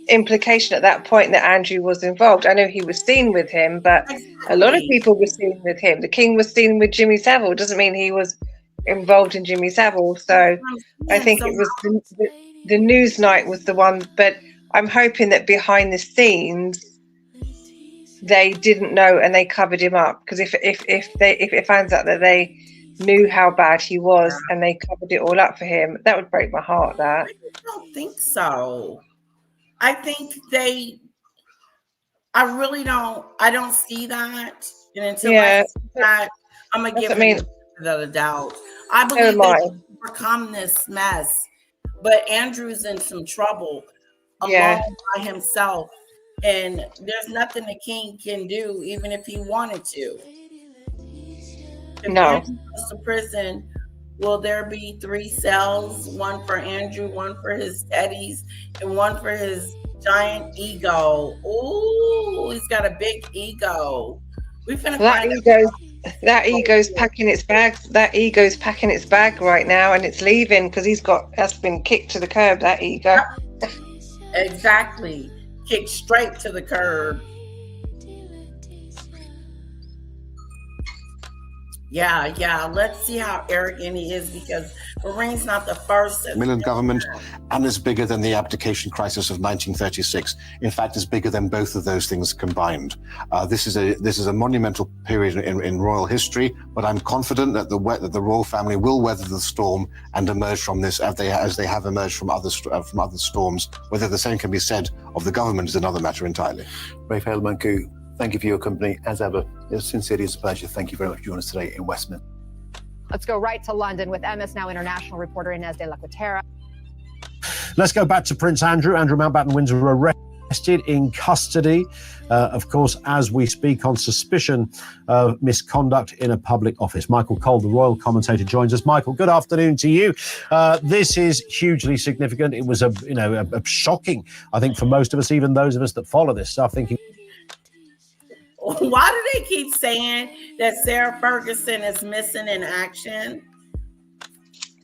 implication at that point that Andrew was involved. I know he was seen with him, but a lot of people were seen with him. The King was seen with Jimmy Savile. Doesn't mean he was involved in Jimmy Savile. So I think it was the Newsnight was the one. But I'm hoping that behind the scenes they didn't know and they covered him up, because if it finds out that they knew how bad he was and they covered it all up for him, that would break my heart. That I don't think so. I think I don't see that, and until I see that, I'm gonna give him the doubt. I believe they overcome this mess, but Andrew's in some trouble alone by himself. And there's nothing the king can do, even if he wanted to. If Andrew goes to prison, will there be 3 cells? One for Andrew, one for his daddies, and one for his Giant ego. Ooh, he's got a big ego. We finna That find ego's packing its bags. That ego's packing its bag right now, and it's leaving because that's been kicked to the curb. That ego. exactly. Kicked straight to the curb. Yeah. Let's see how arrogant he is, because Marines not the first. Macmillan government, and is bigger than the abdication crisis of 1936. In fact, is bigger than both of those things combined. This is a monumental period in royal history, but I'm confident that the royal family will weather the storm and emerge from this as they have emerged from other storms. Whether the same can be said of the government is another matter entirely. Rafe Haydel-Mankoo, thank you for your company as ever. It's sincerely a pleasure. Thank you very much for joining us today in Westminster. Let's go right to London with MS Now international reporter Inez de la Cuetara. Let's go back to Prince Andrew. Andrew Mountbatten Windsor arrested in custody, of course, as we speak, on suspicion of misconduct in a public office. Michael Cole, the royal commentator, joins us. Michael, good afternoon to you. This is hugely significant. It was a shocking, I think, for most of us, even those of us that follow this stuff, thinking, why do they keep saying that Sarah Ferguson is missing in action?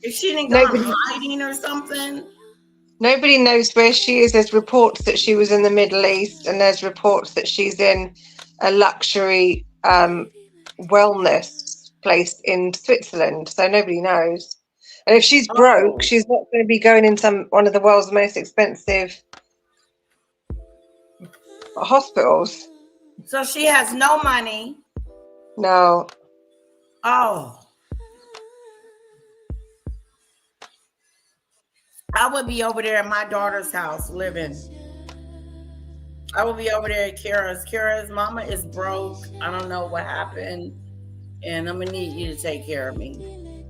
If she didn't go in hiding or something? Nobody knows where she is. There's reports that she was in the Middle East, and there's reports that she's in a luxury wellness place in Switzerland. So nobody knows. And if she's broke, she's not going to be going in one of the world's most expensive hospitals. So she has no money. No. Oh. I would be over there at my daughter's house living. I would be over there at Kara's. Kara's mama is broke. I don't know what happened. And I'm going to need you to take care of me.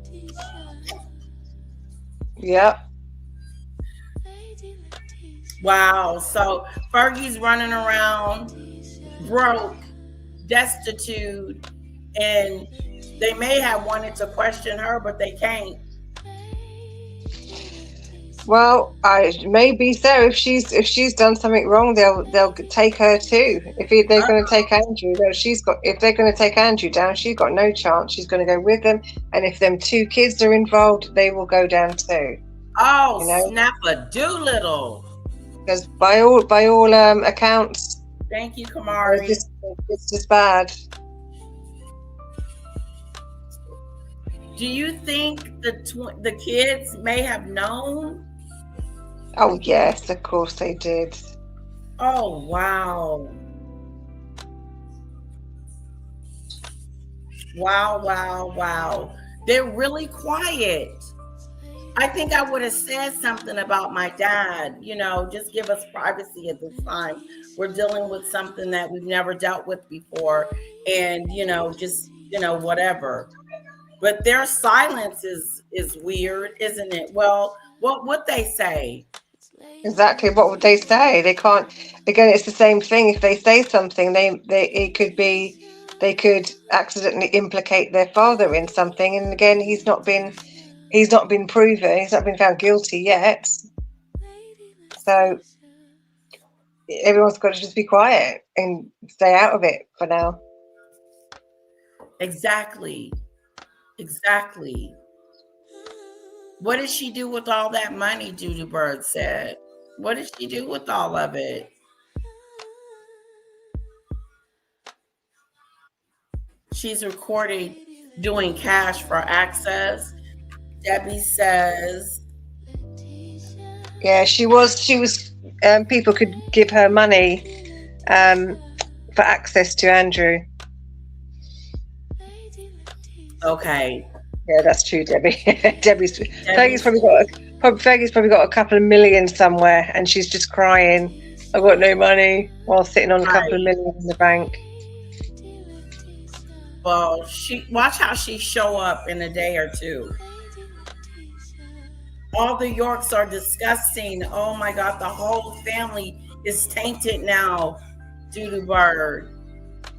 Yep. Wow. So Fergie's running around broke, destitute, and they may have wanted to question her, but they can't. Well, maybe so. If she's done something wrong, they'll take her too. If they're going to take Andrew, if they're going to take Andrew down, she's got no chance. She's going to go with them, and if them two kids are involved, they will go down too. Oh, snap a doolittle! Because by all accounts. Thank you, Kamari. It's just bad. Do you think the kids may have known? Oh, yes, of course they did. Oh, wow. Wow. They're really quiet. I think I would have said something about my dad, just give us privacy at this time. We're dealing with something that we've never dealt with before, and, whatever. But their silence is weird, isn't it? Well, what would they say? Exactly. What would they say? They can't. Again, it's the same thing. If they say something, they could accidentally implicate their father in something. And again, he's not been proven. He's not been found guilty yet. So everyone's got to just be quiet and stay out of it for now. Exactly. What did she do with all that money, Judy Bird said? What did she do with all of it? She's recorded doing cash for access. Debbie says. Yeah, she was. People could give her money for access to Andrew. Okay. Yeah, that's true, Debbie. Fergie's probably got a couple of million somewhere, and she's just crying, "I've got no money," while sitting on a couple of million in the bank. Well, watch how she show up in a day or two. All the Yorks are disgusting. Oh my God, the whole family is tainted now, Judy Bird.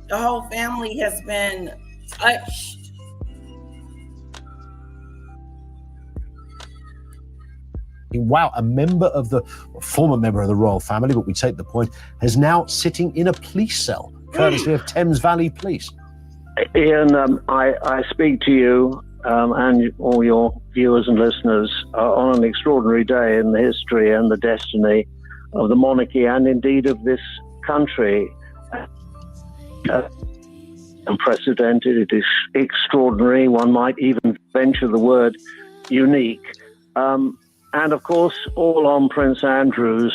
The whole family has been touched. wow, former member of the royal family, but we take the point, is now sitting in a police cell, courtesy of Thames Valley Police. Ian, I speak to you and all your viewers and listeners on an extraordinary day in the history and the destiny of the monarchy and indeed of this country. Unprecedented, it is extraordinary, one might even venture the word unique. And of course, all on Prince Andrew's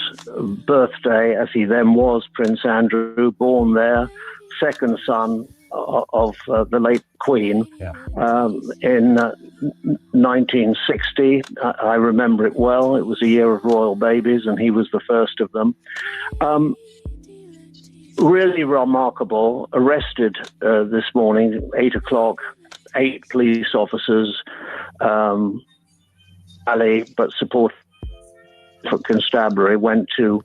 birthday, as he then was Prince Andrew, born there, second son of the late Queen, in 1960. I remember it well. It was a year of royal babies, and he was the first of them. Really remarkable. Arrested this morning, 8 o'clock, 8 police officers, but support for constabulary, went to.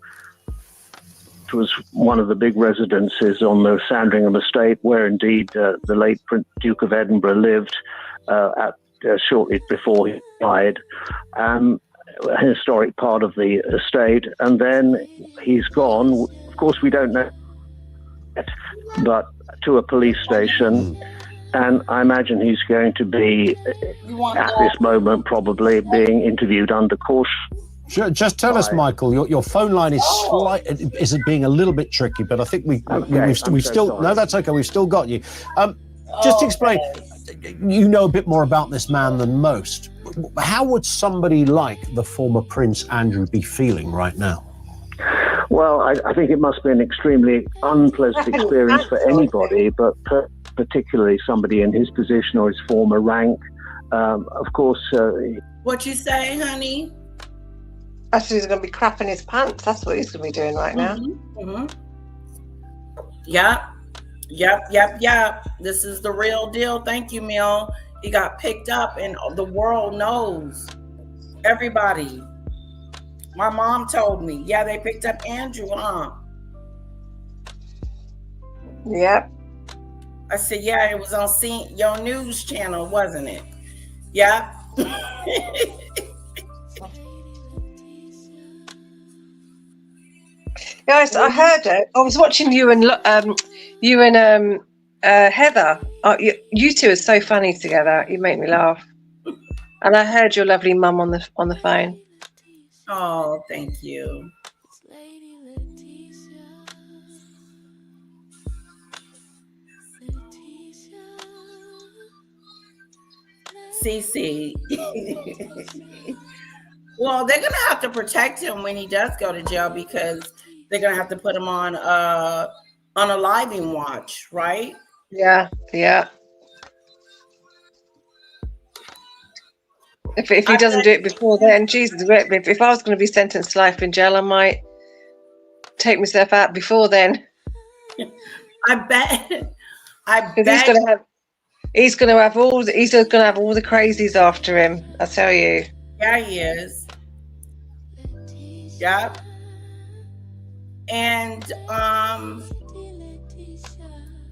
It was one of the big residences on the Sandringham estate, where indeed the late Duke of Edinburgh lived shortly before he died. A historic part of the estate, and then he's gone. Of course, we don't know yet, but to a police station. And I imagine he's going to be, at this moment, probably being interviewed under caution. Just tell us, Michael, your phone line is being a little bit tricky, but I think we've still. No, that's okay. We've still got you. Just explain. You know a bit more about this man than most. How would somebody like the former Prince Andrew be feeling right now? Well, I think it must be an extremely unpleasant experience for anybody, but particularly somebody in his position or his former rank. Of course. What you say, honey? Actually, he's going to be crapping his pants. That's what he's going to be doing right now. Yep. This is the real deal. Thank you, Mill. He got picked up, and the world knows. Everybody. My mom told me, they picked up Andrew, huh? Yep. I said, it was on your news channel, wasn't it? Yep. Guys, I heard it. I was watching you and Heather. You two are so funny together. You make me laugh. And I heard your lovely mum on the phone. Oh, thank you. Cece. Well, they're gonna have to protect him when he does go to jail, because they're gonna have to put him on a living watch, right? Yeah. If he doesn't do it before then, Jesus, if I was going to be sentenced to life in jail, I might take myself out before then. I bet. He's going to have all the crazies after him. I tell you. Yeah, he is. Yep. And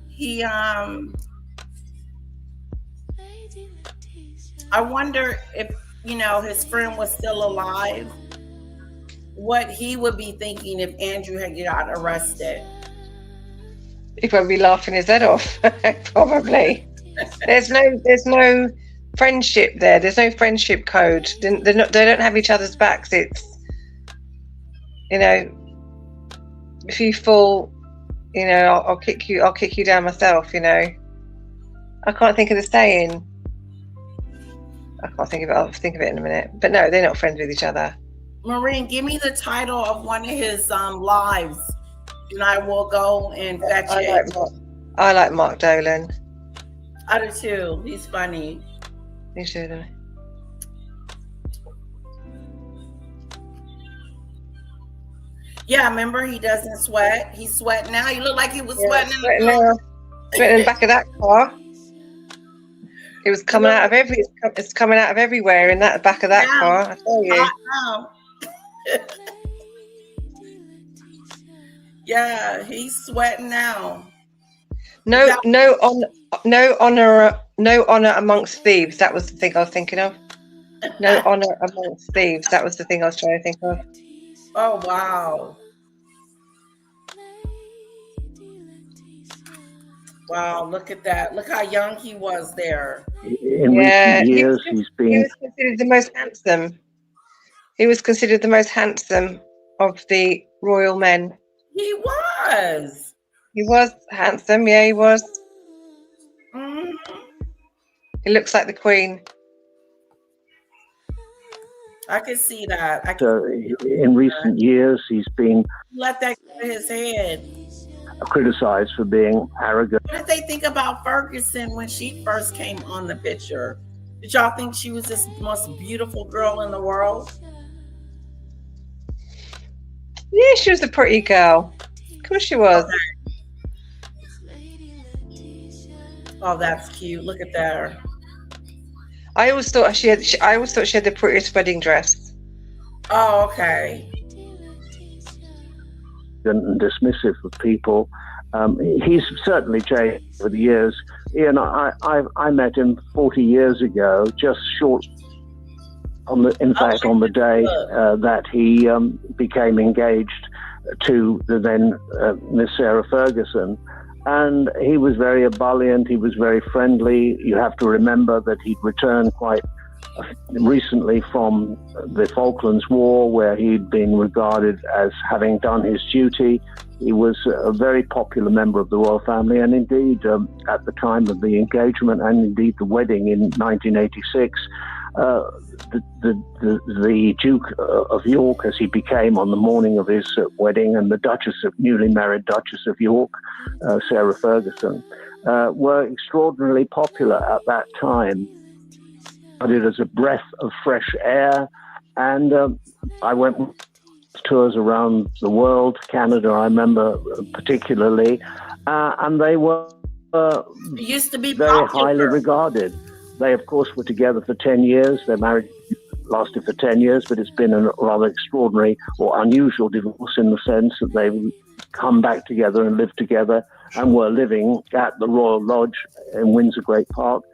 he I wonder if his friend was still alive, what he would be thinking if Andrew had got arrested. He'd probably be laughing his head off. Probably. There's no friendship there. There's no friendship code. They don't have each other's backs. It's if you fall, I'll kick you down myself. I can't think of the saying. I can't think of it. I'll think of it in a minute. But no, they're not friends with each other. Maureen, give me the title of one of his lives, and I will go and fetch it. I like Mark Dolan. I do too. He's funny. Me too, though. Yeah, remember, he doesn't sweat. He's sweating now. He looked like he was sweating in the car. Sweating in the back of that car. It was coming out of it's coming out of everywhere in that back of that car. I tell you. Yeah, he's sweating now. No honor amongst thieves. That was the thing I was thinking of. No honour amongst thieves. That was the thing I was trying to think of. Oh, wow. Wow, look at that. Look how young he was there. In Yeah, recent years, he he's been was considered the most handsome. He was considered the most handsome of the royal men. He was. He was handsome, yeah, he was. Mhm. He looks like the Queen. I can see that. in recent years, he's been Let that go to his head. criticized for being arrogant. What did they think about Ferguson when she first came on the picture? Did y'all think she was this most beautiful girl in the world? Yeah, she was a pretty girl. Of course she was. Okay. Oh, that's cute. Look at that. I always thought she had the prettiest wedding dress. Oh, okay. And dismissive of people. He's certainly changed over the years. Ian, I met him 40 years ago, just short on the day that he became engaged to the then Miss Sarah Ferguson. And he was very ebullient, he was very friendly. You have to remember that he'd returned quite recently from the Falklands War, where he'd been regarded as having done his duty. He was a very popular member of the royal family, and indeed, at the time of the engagement and indeed the wedding in 1986, the Duke of York, as he became on the morning of his wedding, and the newly married Duchess of York, Sarah Ferguson, were extraordinarily popular at that time. It as a breath of fresh air, and I went on tours around the world, Canada, I remember particularly, and they were used to be very highly regarded. They, of course, were together for 10 years. Their marriage lasted for 10 years, but it's been a rather extraordinary or unusual divorce in the sense that they've come back together and lived together and were living at the Royal Lodge in Windsor Great Park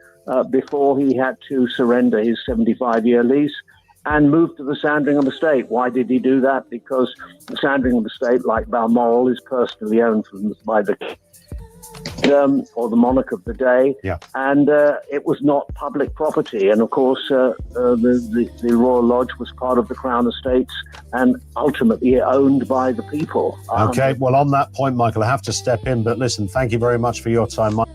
before he had to surrender his 75-year lease and move to the Sandringham estate. Why did he do that? Because the Sandringham estate, like Balmoral, is personally owned by the king or the monarch of the day, and it was not public property. And of course, the Royal Lodge was part of the Crown Estates and ultimately owned by the people. Okay, well, on that point, Michael, I have to step in, but listen, thank you very much for your time, Mike.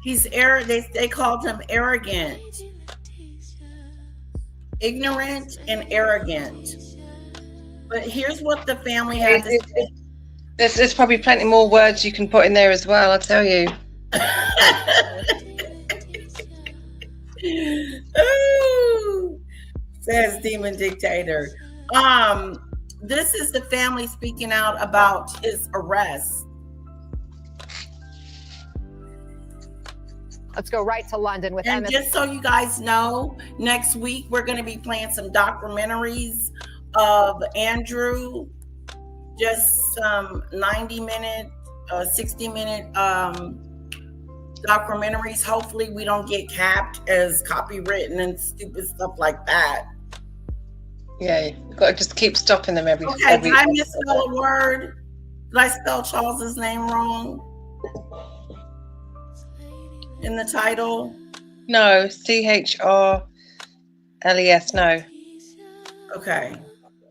He's they called him arrogant. Ignorant and arrogant. But here's what the family had to say. There's probably plenty more words you can put in there as well, I'll tell you. Ooh, says Demon Dictator. This is the family speaking out about his arrest. Let's go right to London with And just so you guys know, next week we're going to be playing some documentaries of Andrew, just some 90-minute, 60-minute documentaries. Hopefully we don't get capped as copywritten and stupid stuff like that. Yeah, you've got to just keep stopping them every. Okay, did I misspell a word? Did I spell Charles's name wrong in the title? No, CHRLES, no. Okay,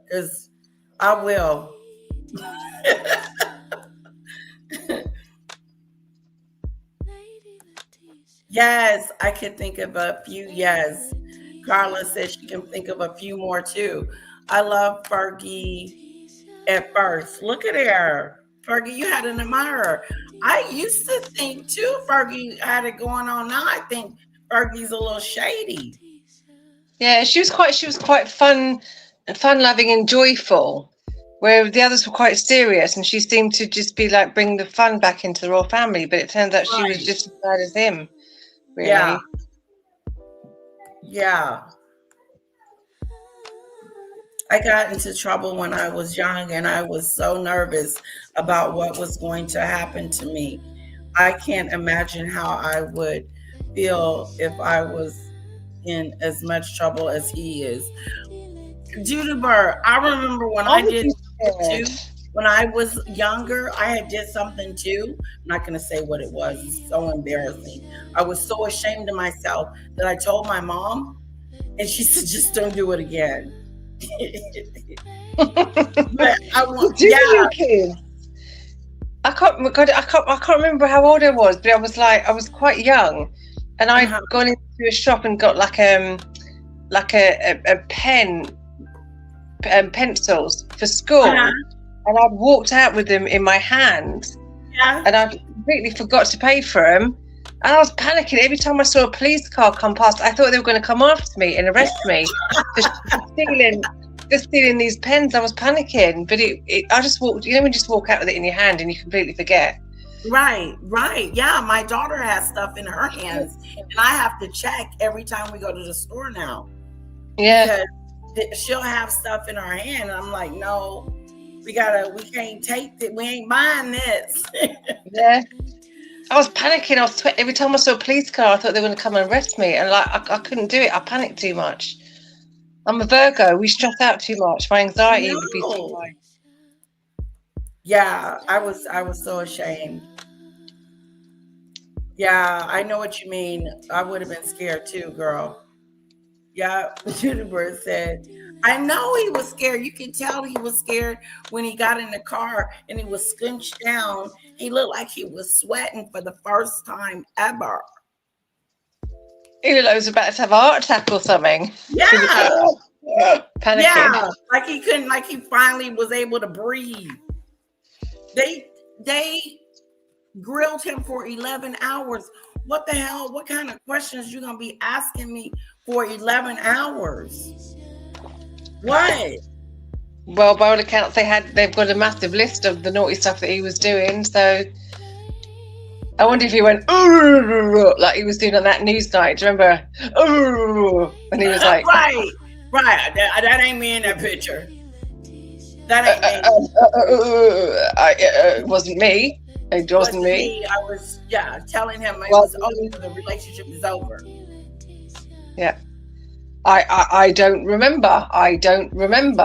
because I will. Yes, I could think of a few. Yes, Carla says she can think of a few more too. I love Fergie at first. Look at her. Fergie, you had an admirer. I used to think too Fergie had it going on. Now I think Fergie's a little shady. Yeah, she was quite fun, loving and joyful, where the others were quite serious, and she seemed to just be like bring the fun back into the royal family. But it turns out she was just as bad as him. Really. Yeah. Yeah. I got into trouble when I was young, and I was so nervous about what was going to happen to me. I can't imagine how I would feel if I was in as much trouble as he is. Judibur, I remember when I did too. When I was younger, I had did something too. I'm not going to say what it was. It's so embarrassing. I was so ashamed of myself that I told my mom, and she said, "Just don't do it again." But I want, you kids? I can't remember how old I was, but I was quite young, and I'd gone into a shop and got like a pen, pencils for school, and I'd walked out with them in my hand, and I completely forgot to pay for them, and I was panicking every time I saw a police car come past. I thought they were going to come after me and arrest me for stealing these pens. I was panicking, but I just walked. You know, when you just walk out with it in your hand and you completely forget. Right. Yeah, my daughter has stuff in her hands, and I have to check every time we go to the store now. Yeah. Because she'll have stuff in her hand, and I'm like, no, we can't take it. We ain't buying this. Yeah. I was panicking. Every time I saw a police car, I thought they were going to come and arrest me, and I couldn't do it. I panicked too much. I'm a Virgo. We stress out too much. My anxiety would be too high. Yeah, I was so ashamed. Yeah, I know what you mean. I would have been scared too, girl. Yeah, Juniper said, I know he was scared. You can tell he was scared when he got in the car and he was squinched down. He looked like he was sweating for the first time ever. He looked like he was about to have a heart attack or something. Yeah. Panicking. Yeah, like he couldn't, like he finally was able to breathe. They grilled him for 11 hours. What the hell? What kind of questions you gonna be asking me for 11 hours? What? Well, by all accounts, they've got a massive list of the naughty stuff that he was doing. So I wonder if he went like he was doing on that news night. Do you remember? And he was like, right. That ain't me in that picture. That ain't me. It wasn't me. It wasn't me. I was telling him it was over. The relationship is over. Yeah. I don't remember. I don't remember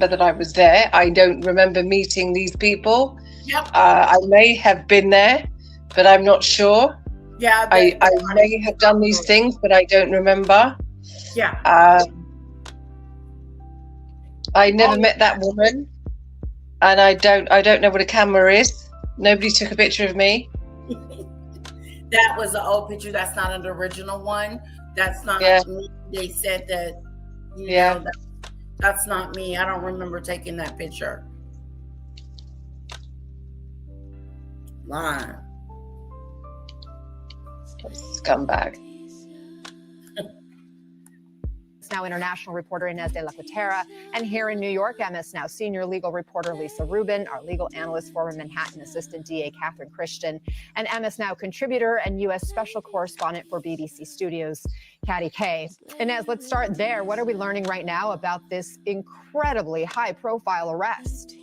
that I was there. I don't remember meeting these people. Yep. I may have been there, but I'm not sure. Yeah. I may have done these things, but I don't remember. Yeah. I never met that woman, and I don't know what a camera is. Nobody took a picture of me. That was an old picture. That's not an original one. That's not me. They said that. You know, that's not me. I don't remember taking that picture. Lying. Scumbag. Now international reporter Inez de la Cuetara, and here in New York, MS Now senior legal reporter Lisa Rubin, our legal analyst, former Manhattan assistant DA Catherine Christian, and MS Now contributor and U.S. special correspondent for BBC Studios, Katty Kay. Inez, let's start there. What are we learning right now about this incredibly high-profile arrest?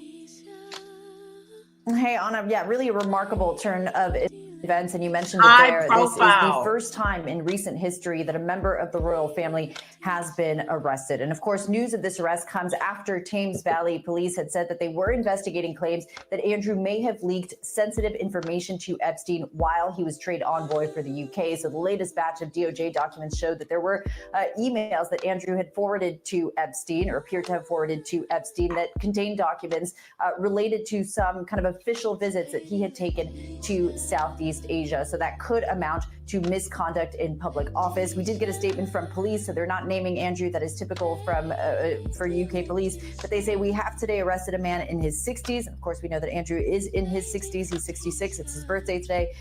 Hey, Anna, really a remarkable turn of events, and you mentioned it there. This is the first time in recent history that a member of the royal family has been arrested. And of course, news of this arrest comes after Thames Valley Police had said that they were investigating claims that Andrew may have leaked sensitive information to Epstein while he was trade envoy for the UK. So the latest batch of DOJ documents showed that there were emails that Andrew had forwarded to Epstein, or appeared to have forwarded to Epstein, that contained documents related to some kind of official visits that he had taken to Southeast Asia. So that could amount to misconduct in public office. We did get a statement from police, so they're not naming Andrew. That is typical for UK police, but they say we have today arrested a man in his 60s. Of course, we know that Andrew is in his 60s. He's 66. It's his birthday today.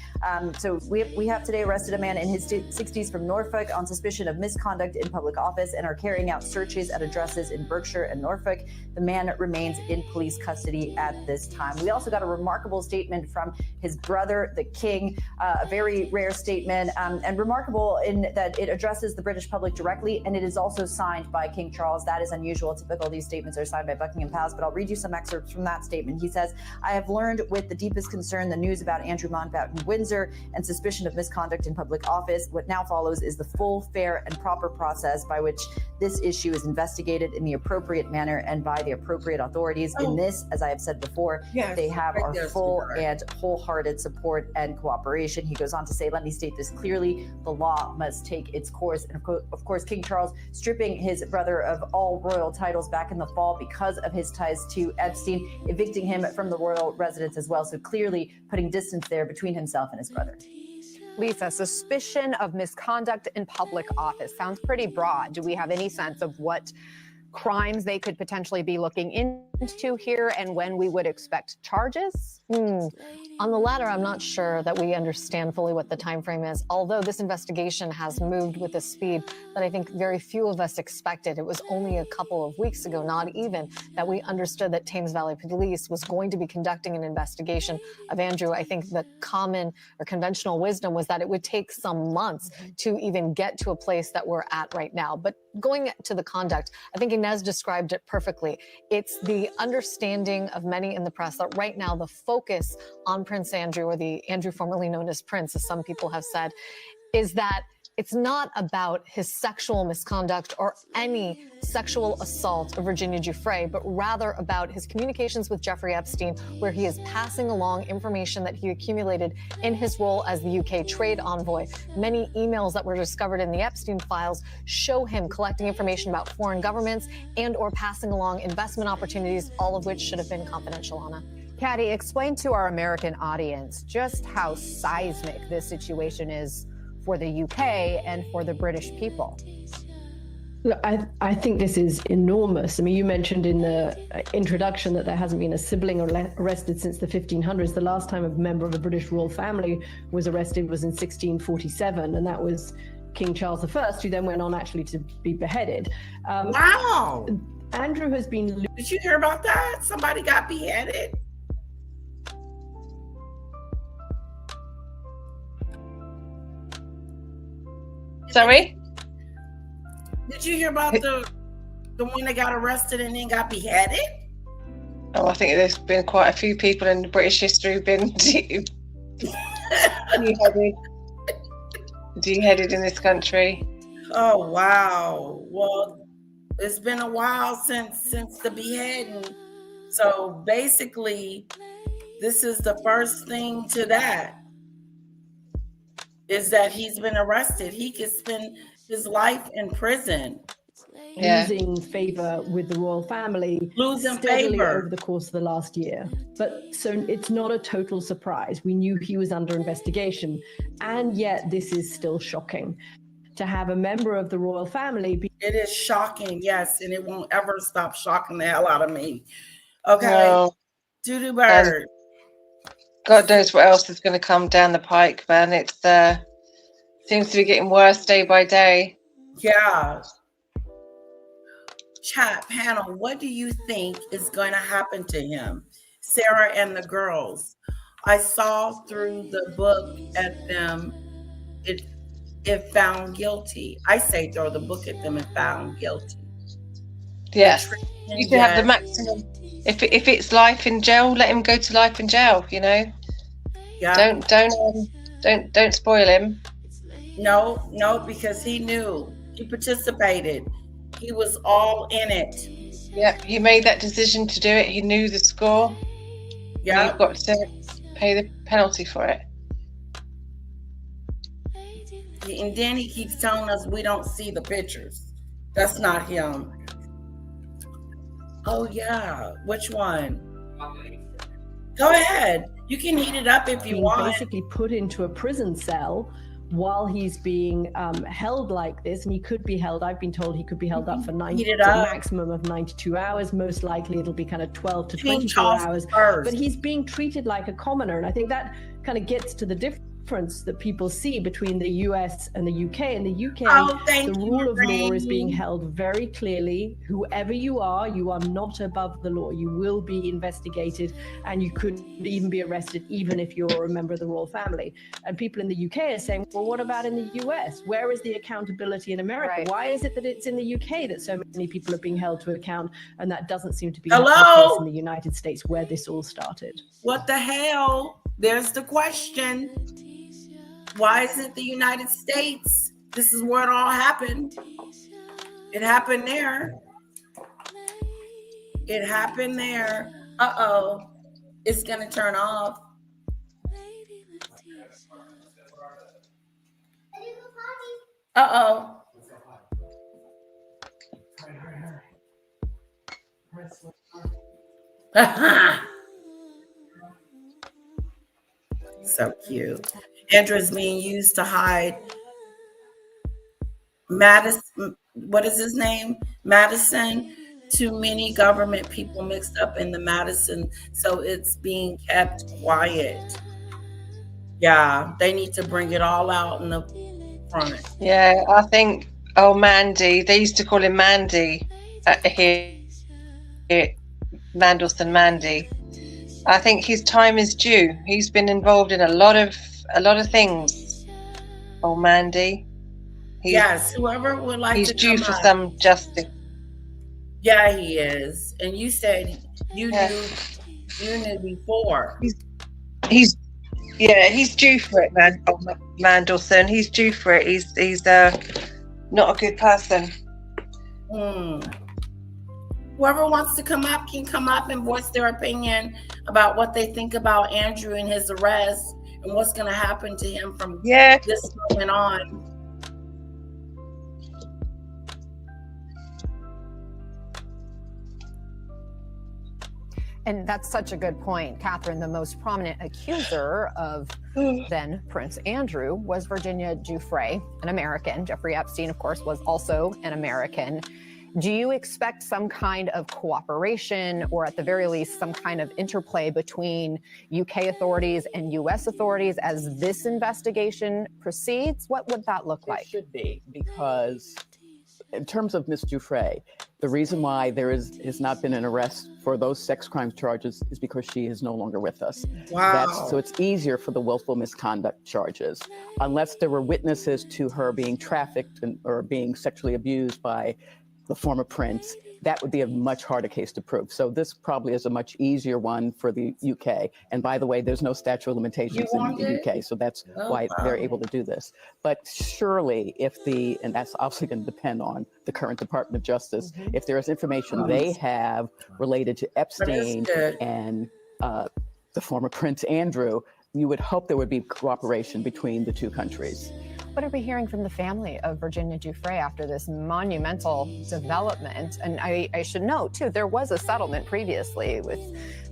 So we have today arrested a man in his 60s from Norfolk on suspicion of misconduct in public office and are carrying out searches at addresses in Berkshire and Norfolk. The man remains in police custody at this time. We also got a remarkable statement from his brother, the King, a very rare statement. statement, and remarkable in that it addresses the British public directly, and it is also signed by King Charles. That is unusual. Typical, these statements are signed by Buckingham Palace, but I'll read you some excerpts from that statement. He says, "I have learned with the deepest concern the news about Andrew Mountbatten Windsor and suspicion of misconduct in public office. What now follows is the full, fair, and proper process by which this issue is investigated in the appropriate manner and by the appropriate authorities. In this, as I have said before, they have our full and wholehearted support and cooperation." He goes on to say, "Let me state this clearly, the law must take its course." And of course, King Charles stripping his brother of all royal titles back in the fall because of his ties to Epstein, evicting him from the royal residence as well. So clearly putting distance there between himself and his brother. Lisa, suspicion of misconduct in public office sounds pretty broad. Do we have any sense of what crimes they could potentially be looking into here and when we would expect charges? On the latter, I'm not sure that we understand fully what the time frame is, although this investigation has moved with a speed that I think very few of us expected. It was only a couple of weeks ago, not even, that we understood that Thames Valley Police was going to be conducting an investigation of Andrew. I think the common or conventional wisdom was that it would take some months to even get to a place that we're at right now. But going to the conduct, I think Inez described it perfectly. It's the understanding of many in the press that right now the focus on Prince Andrew, or the Andrew formerly known as Prince, as some people have said, is that it's not about his sexual misconduct or any sexual assault of Virginia Giuffre, but rather about his communications with Jeffrey Epstein, where he is passing along information that he accumulated in his role as the UK trade envoy. Many emails that were discovered in the Epstein files show him collecting information about foreign governments and or passing along investment opportunities, all of which should have been confidential, Anna. Patty, explain to our American audience just how seismic this situation is for the UK and for the British people. Look, I think this is enormous. I mean, you mentioned in the introduction that there hasn't been a sibling arrested since the 1500s. The last time a member of the British royal family was arrested was in 1647, and that was King Charles I, who then went on actually to be beheaded. Wow. Andrew has been... Did you hear about that? Somebody got beheaded? Sorry? Did you hear about the one that got arrested and then got beheaded? Oh, I think there's been quite a few people in British history who've been beheaded in this country. Oh, wow. Well, it's been a while since the beheading. So basically, this is the first thing to that, is that he's been arrested. He could spend his life in prison. Losing favor with the royal family, losing steadily favor over the course of the last year. But so it's not a total surprise. We knew he was under investigation, and yet this is still shocking to have a member of the royal family be... It is shocking, yes, and it won't ever stop shocking the hell out of me. Okay, No. Doodoo Bird. God knows what else is going to come down the pike, man. It's seems to be getting worse day by day. Yeah. Chat panel, what do you think is going to happen to him? Sarah and the girls. I saw through the book at them, it found guilty. I say throw the book at them and found guilty. Yes. You can have the maximum. If it's life in jail, let him go to life in jail, you know? Yeah. Don't spoil him. No, because he knew. He participated. He was all in it. Yeah, he made that decision to do it. He knew the score. Yeah. You've got to pay the penalty for it. And then he keeps telling us we don't see the pictures. That's not him. Oh, yeah. Which one? Go ahead. You can heat it up if you want. Basically put into a prison cell while he's being held like this, and he could be held, I've been told he could be held up for a maximum of 92 hours. Most likely it'll be kind of 12 to 24 hours. But he's being treated like a commoner, and I think that kind of gets to the difference. difference that people see between the US and the UK. In the UK, Oh, thank the you, rule of law is being Rainey. held very clearly. Whoever you are not above the law. You will be investigated, and you could even be arrested even if you're a member of the royal family. And people in the UK are saying, well, what about in the US? Where is the accountability in America? Right. Why is it that it's in the UK that so many people are being held to account, and that doesn't seem to be Hello? the case in the United States, where this all started? What the hell? There's the question. Why is it the United States? This is where it all happened. It happened there. It happened there. Uh-oh. It's going to turn off. Uh-oh. So cute. Andrew's being used to hide Madison. What is his name? Madison. Too many government people mixed up in the Madison, so it's being kept quiet. Yeah, they need to bring it all out in the front. Yeah, I think, Mandy, they used to call him Mandy here, Mandelson Mandy. I think his time is due. He's been involved in a lot of things. Mandy. Yes, whoever would like he's to due come for up. some justice. Yeah, he is. And you said you knew before. He's due for it, man. Mandelson. He's due for it. He's not a good person. Whoever wants to come up can come up and voice their opinion about what they think about Andrew and his arrest and what's going to happen to him from this moment on. And that's such a good point, Catherine. The most prominent accuser of then Prince Andrew was Virginia Giuffre, an American. Jeffrey Epstein, of course, was also an American. Do you expect some kind of cooperation, or at the very least, some kind of interplay between UK authorities and US authorities as this investigation proceeds? What would that look like? It should be, because in terms of Ms. Giuffre, the reason why there has not been an arrest for those sex crime charges is because she is no longer with us. Wow. So it's easier for the willful misconduct charges, unless there were witnesses to her being trafficked or being sexually abused by the former prince. That would be a much harder case to prove. So this probably is a much easier one for the UK. And by the way, there's no statute of limitations in the UK, so that's why they're able to do this. But surely and that's obviously going to depend on the current Department of Justice, if there is information they have related to Epstein and the former Prince Andrew, you would hope there would be cooperation between the two countries. What are we hearing from the family of Virginia Giuffre after this monumental development? And I should note, too, there was a settlement previously with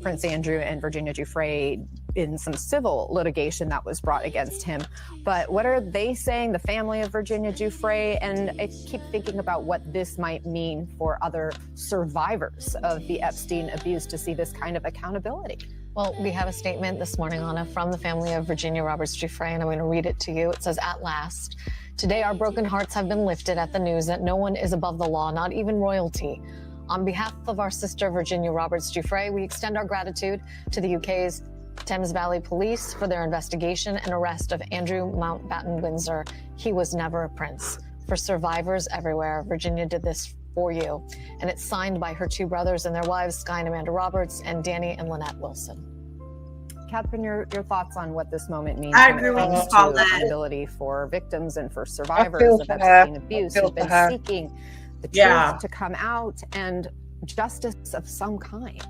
Prince Andrew and Virginia Giuffre in some civil litigation that was brought against him. But what are they saying, the family of Virginia Giuffre? And I keep thinking about what this might mean for other survivors of the Epstein abuse to see this kind of accountability. Well, we have a statement this morning, Anna, from the family of Virginia Roberts Giuffre, and I'm going to read it to you. It says, "At last, today our broken hearts have been lifted at the news that no one is above the law, not even royalty. On behalf of our sister, Virginia Roberts Giuffre, we extend our gratitude to the UK's Thames Valley Police for their investigation and arrest of Andrew Mountbatten Windsor. He was never a prince. For survivors everywhere, Virginia did this for you." And it's signed by her two brothers and their wives, Sky and Amanda Roberts, and Danny and Lynette Wilson. Catherine, your thoughts on what this moment means I when agree it with comes you, to Paulette. accountability for victims and for survivors of for Epstein her. abuse I feel who've been for her. seeking the Yeah. truth to come out and justice of some kind.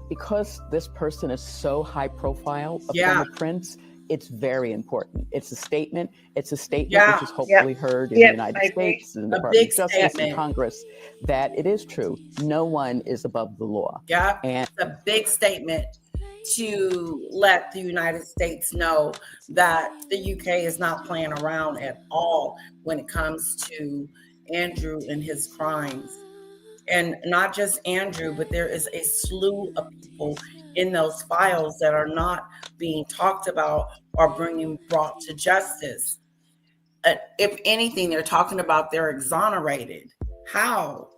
Because this person is so high profile, a Yeah. former prince, it's very important. It's a statement. It's a statement Yeah. which is hopefully heard in Yep, the United I agree. States, in the A Department big of Justice, and statement. Congress, that it is true. No one is above the law. Yeah, And it's a big statement to let the United States know that the UK is not playing around at all when it comes to Andrew and his crimes. And not just Andrew, but there is a slew of people in those files that are not being talked about are being brought to justice. If anything, they're talking about they're exonerated. How?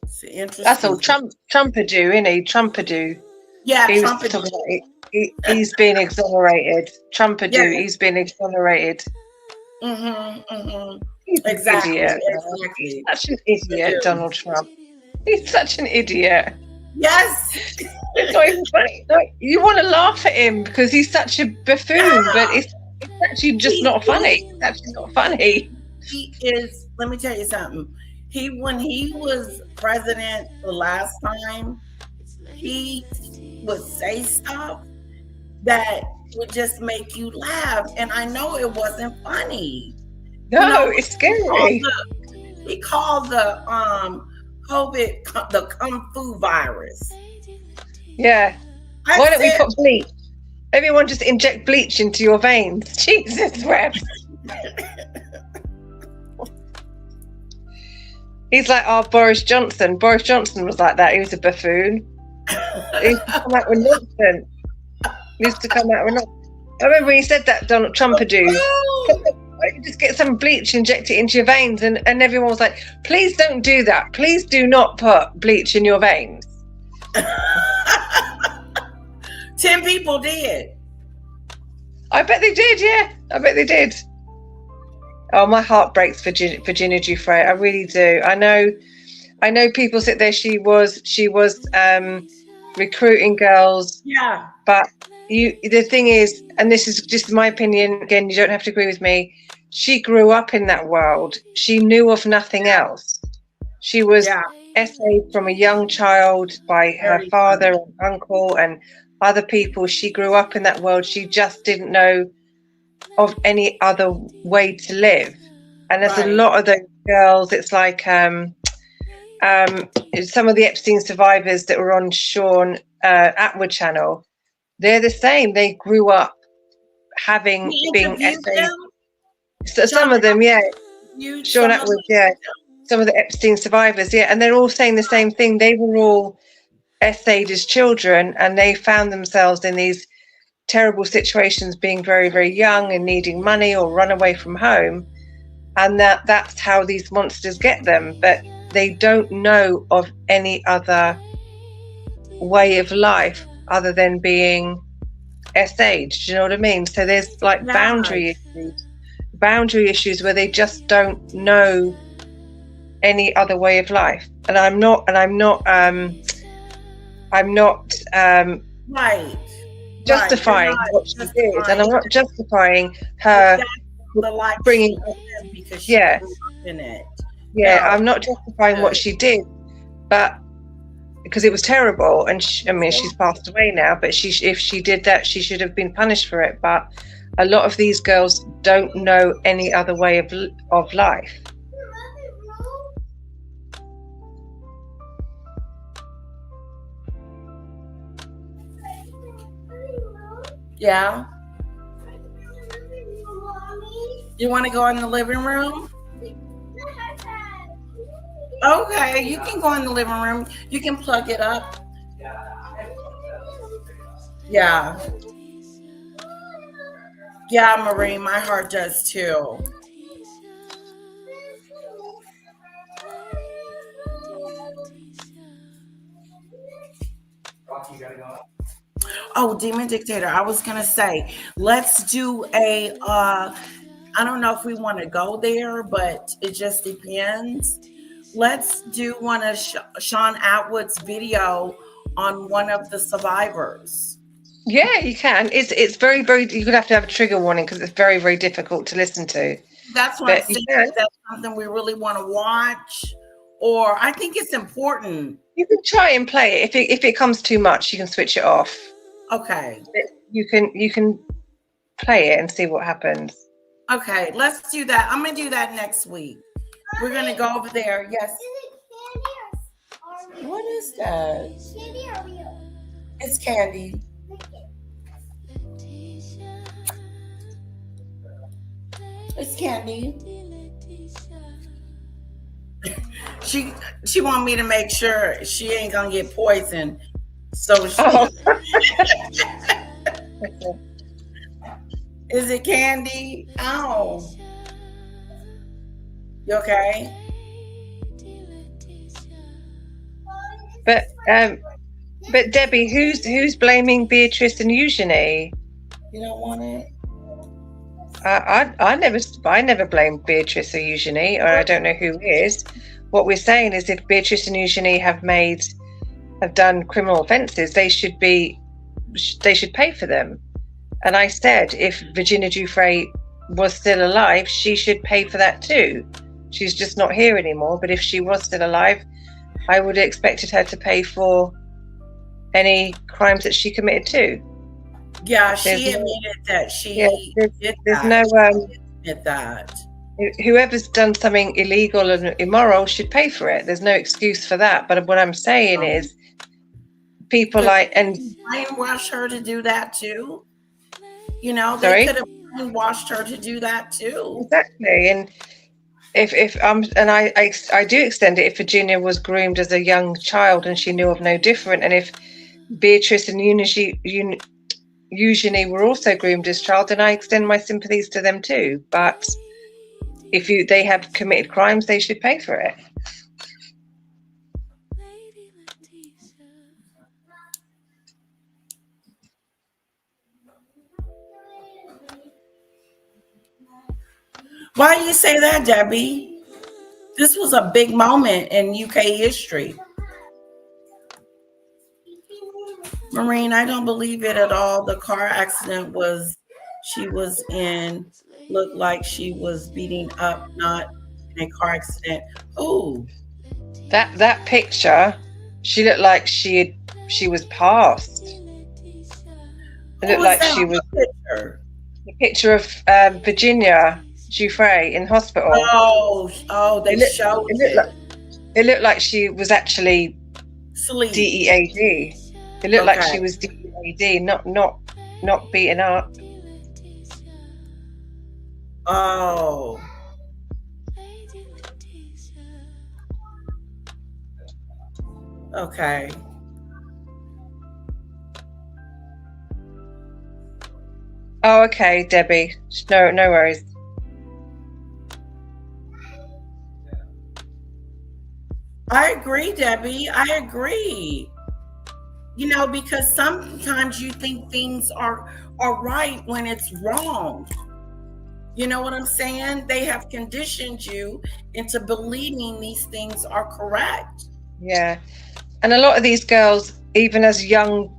It's interesting. That's all Trumpadoo, isn't he? Trumpadoo. Yeah, he was Trumpadoo. talking about he's been exonerated. Trumpadoo, Yeah. he's been exonerated. Exactly. Idiot. Exactly. Such an idiot, Donald Trump. He's such an idiot. Yes. It's not even funny. Like, you want to laugh at him because he's such a buffoon, but it's actually just not funny. It's actually not funny. He is. Let me tell you something. When he was president the last time, he would say stuff that would just make you laugh, and I know it wasn't funny. No, it's scary. He called the COVID the Kung Fu virus. Yeah. Why don't we put bleach? Everyone just inject bleach into your veins. Jesus, Reb. He's like our Boris Johnson. Boris Johnson was like that. He was a buffoon. He used to come out with nonsense. I remember when he said that, Donald Trumpadoo. Why don't you just get some bleach, inject it into your veins? And everyone was like, please don't do that. Please do not put bleach in your veins. 10 people did. I bet they did, yeah. I bet they did. Oh, my heart breaks for Virginia Giuffre. I really do. I know people sit there, she was recruiting girls. Yeah. But the thing is, and this is just my opinion, again, you don't have to agree with me, she grew up in that world. She knew of nothing else. She was essayed from a young child by her father and uncle and other people. She grew up in that world. She just didn't know of any other way to live. And there's a lot of those girls, it's like some of the Epstein survivors that were on Sean Atwood channel, they're the same. They grew up being essayed. So some of them, yeah. Sean Atwood, yeah. Some of the Epstein survivors, yeah. And they're all saying the same thing. They were all essayed as children and they found themselves in these terrible situations, being very, very young and needing money or run away from home. And that's how these monsters get them. But they don't know of any other way of life other than being essayed. Do you know what I mean? So there's like boundary issues where they just don't know any other way of life. And I'm not justifying what she did, and I'm not justifying her bringing because she grew up in it. Yeah, I'm not justifying what she did, but because it was terrible, and she's passed away now. But if she did that, she should have been punished for it. But a lot of these girls don't know any other way of life. Yeah. You want to go in the living room? Okay, you can go in the living room. You can plug it up. Yeah. Yeah, Marie, my heart does too. Oh, Demon Dictator, I was going to say, let's do a, I don't know if we want to go there, but it just depends. Let's do one of Sean Atwood's video on one of the survivors. Yeah, you can. It's very, very, you're going to have a trigger warning because it's very, very difficult to listen to. That's what I'm saying. That's something we really want to watch, or I think it's important. You can try and play it. If it comes too much, you can switch it off. Okay. You can play it and see what happens. Okay, let's do that. I'm going to do that next week. We're going to go over there. Yes. What is that? It's candy. It's candy. She want me to make sure she ain't gonna get poisoned. So she Is it Candy? Oh. You okay? But Debbie, who's blaming Beatrice and Eugenie? You don't want it? I never blamed Beatrice or Eugenie, or I don't know who is. What we're saying is, if Beatrice and Eugenie have done criminal offences, they should pay for them. And I said, if Virginia Giuffre was still alive, she should pay for that too. She's just not here anymore. But if she was still alive, I would have expected her to pay for any crimes that she committed too. Yeah, she admitted that she did there's that. no Admit that. Whoever's done something illegal and immoral should pay for it. There's no excuse for that. But what I'm saying is, people brainwash her to do that too. You know, they could have brainwashed her to do that too. Exactly. And if I do extend it, if Virginia was groomed as a young child and she knew of no different, and if Beatrice and Eugenie were also groomed as child, then I extend my sympathies to them too. But if they have committed crimes, they should pay for it. Why do you say that, Debbie? This was a big moment in UK history. Maureen, I don't believe it at all. The car accident she was in looked like she was beating up, not in a car accident. Ooh. That picture, she looked like she was passed. It looked like she was the picture of Virginia Giuffre in hospital. They showed it looked like she was actually DEAD. It looked like she was DEAD, not beaten up. Oh. Okay. Oh, okay, Debbie. No worries. I agree, Debbie. I agree. You know, because sometimes you think things are right when it's wrong. You know what I'm saying? They have conditioned you into believing these things are correct. Yeah. And a lot of these girls, even as young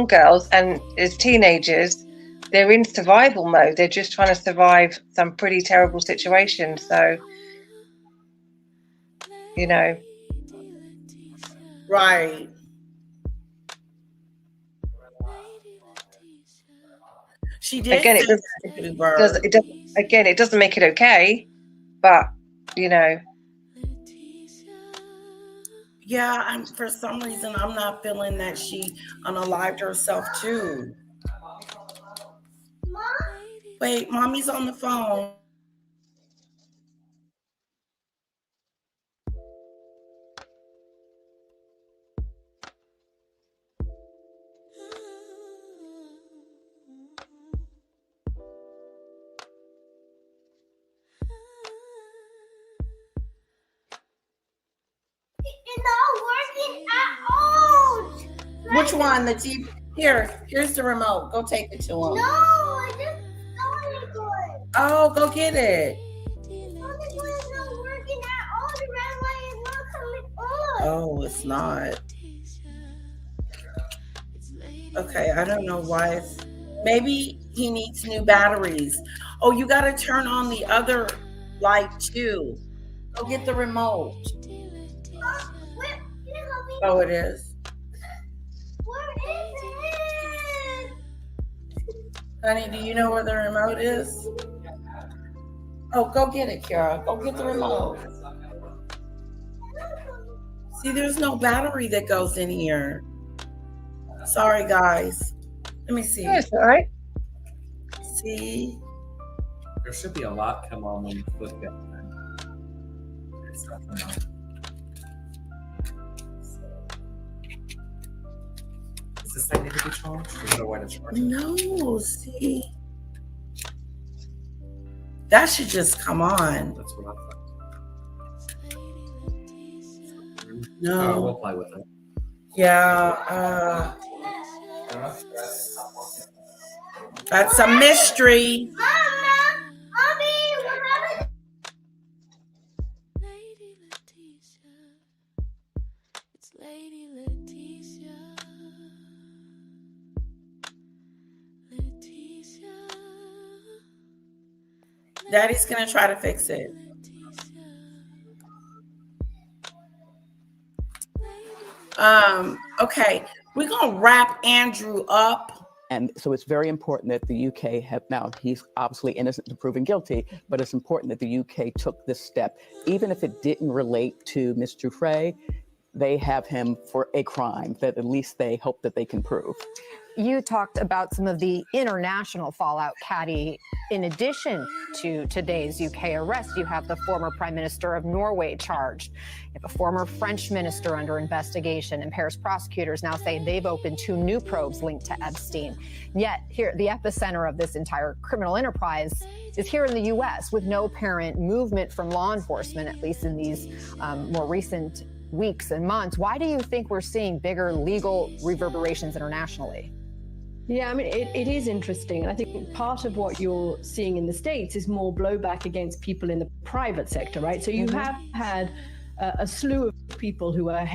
girls and as teenagers, they're in survival mode. They're just trying to survive some pretty terrible situations. So, you know. Right. She did. Again, it doesn't make it okay, but you know. Yeah, for some reason I'm not feeling that she unalived herself too. Wait, mommy's on the phone. It's not working at all. Which one? The TV? Here's the remote. Go take it to him. No, I just started one. Oh, go get it. It's not working at all. The red light is not coming on. Oh, it's not. Okay, I don't know why maybe he needs new batteries. Oh, you got to turn on the other light too. Go get the remote. Oh, it is. Where is it? Honey, do you know where the remote is? Oh, go get it, Kiara. Go get the remote. See, there's no battery that goes in here. Sorry, guys. Let me see. That's all right. See? There should be a lot come on when you flip it. There's nothing on. Is Does that need to be charged? There's no way to charge it. No, see. That should just come on. That's what I thought. No. We'll play with it. Yeah. That's a mystery. Daddy's gonna try to fix it. Okay, we're gonna wrap Andrew up. And so it's very important that the UK have, now he's obviously innocent until proven guilty, but it's important that the UK took this step. Even if it didn't relate to Ms. Giuffre, they have him for a crime that at least they hope that they can prove. You talked about some of the international fallout, Caddy. In addition to today's UK arrest, you have the former Prime Minister of Norway charged. You have a former French minister under investigation, and Paris prosecutors now say they've opened 2 new probes linked to Epstein. Yet, here, the epicenter of this entire criminal enterprise is here in the U.S., with no apparent movement from law enforcement, at least in these more recent weeks and months. Why do you think we're seeing bigger legal reverberations internationally? Yeah, I mean, it is interesting. And I think part of what you're seeing in the States is more blowback against people in the private sector, right? So you have had a slew of people who are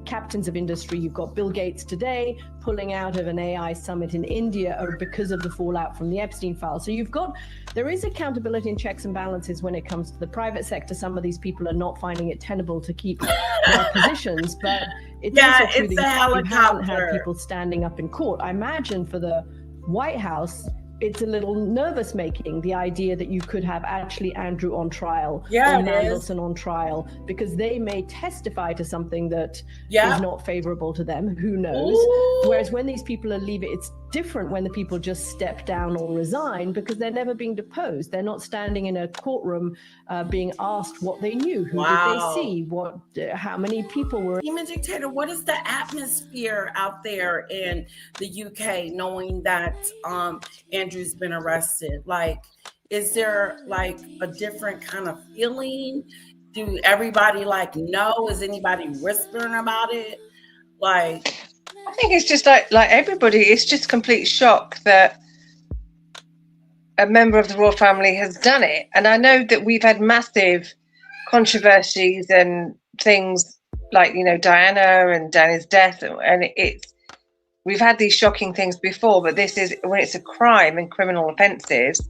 captains of industry. You've got Bill Gates today pulling out of an AI summit in India because of the fallout from the Epstein files. So there is accountability and checks and balances when it comes to the private sector. Some of these people are not finding it tenable to keep their positions, but it's also true that you haven't had people standing up in court. I imagine for the White House, it's a little nervous making, the idea that you could have actually Andrew on trial or Mandelson on trial, because they may testify to something that is not favorable to them. Who knows? Ooh. Whereas when these people are leaving, it's different when the people just step down or resign because they're never being deposed. They're not standing in a courtroom being asked what they knew. Who did they see? How many people were... Demon Dictator, what is the atmosphere out there in the UK knowing that Andrew's been arrested? Like, is there like a different kind of feeling? Do everybody know? Is anybody whispering about it? Like, I think it's just like everybody, it's just complete shock that a member of the royal family has done it. And I know that we've had massive controversies and things like, Diana and Danny's death, and we've had these shocking things before, but this is when it's a crime and criminal offences,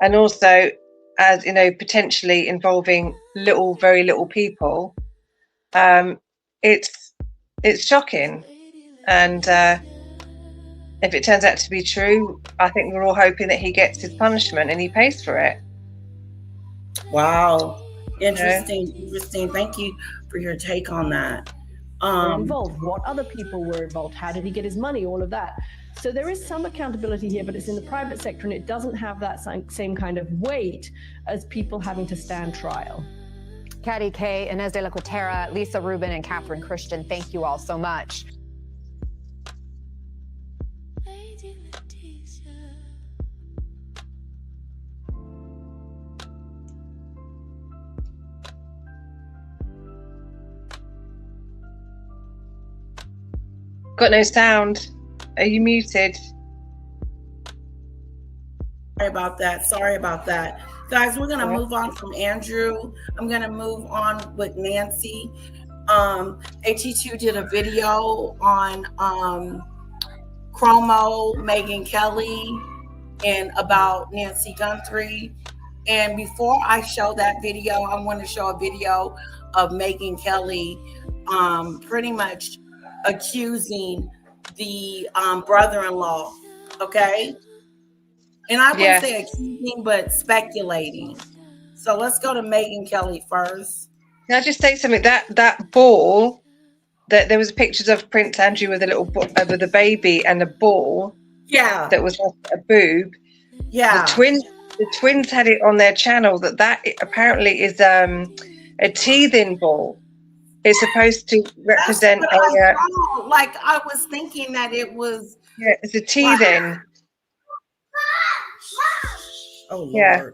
and also as potentially involving very little people. It's shocking, and if it turns out to be true, I think we're all hoping that he gets his punishment and he pays for it. Wow, interesting. Thank you for your take on that. Involved, what other people were involved, how did he get his money, all of that. So there is some accountability here, but it's in the private sector and it doesn't have that same kind of weight as people having to stand trial. Caddy Kay, Inez de la Cuetara, Lisa Rubin, and Catherine Christian, thank you all so much. Got no sound. Are you muted? Sorry about that. Guys, we're going to move on from Andrew. I'm going to move on with Nancy. AT2 did a video on Cuomo, Meghn Kelly, and about Nancy Guthrie. And before I show that video, I want to show a video of Meghn Kelly pretty much accusing the brother-in-law, okay? And I wouldn't say accusing, but speculating. So let's go to Meghn Kelly first. Can I just say something? That ball, that there was pictures of Prince Andrew with a little with a baby and a ball. Yeah. That was like a boob. Yeah. The twins had it on their channel that apparently is a teething ball. It's supposed to represent That's a. what I thought. Like I was thinking that it was. Yeah, it's a teething. Oh Lord. Yeah.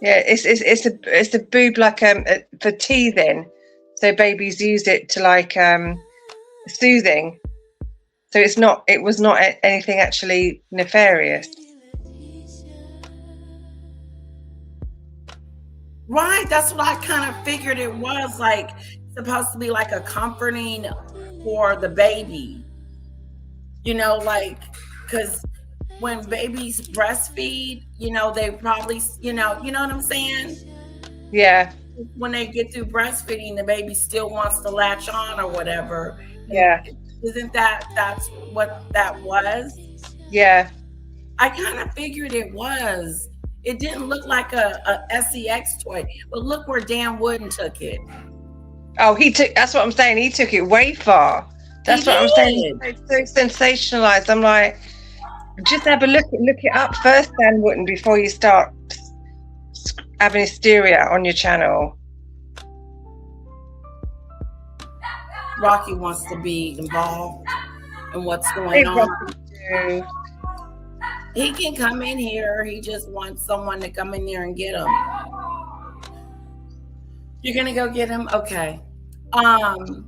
Yeah, it's a boob like for teething, so babies use it to like soothing. So it was not anything actually nefarious. Right, that's what I kind of figured it was, like supposed to be like a comforting for the baby. You know, like because when babies breastfeed, you know, they probably, you know what I'm saying? Yeah. When they get through breastfeeding, the baby still wants to latch on or whatever. Yeah. Isn't that's what that was? Yeah. I kind of figured it was. It didn't look like a SEX toy, but look where Dan Wooden took it. Oh, that's what I'm saying. He took it way far. That's what I'm saying. It's so sensationalized. I'm like, just have a look it up first, Dan Wooden, before you start having hysteria on your channel. Rocky wants to be involved in what's going on. He can come in here. He just wants someone to come in here and get him. You're gonna go get him? Okay. What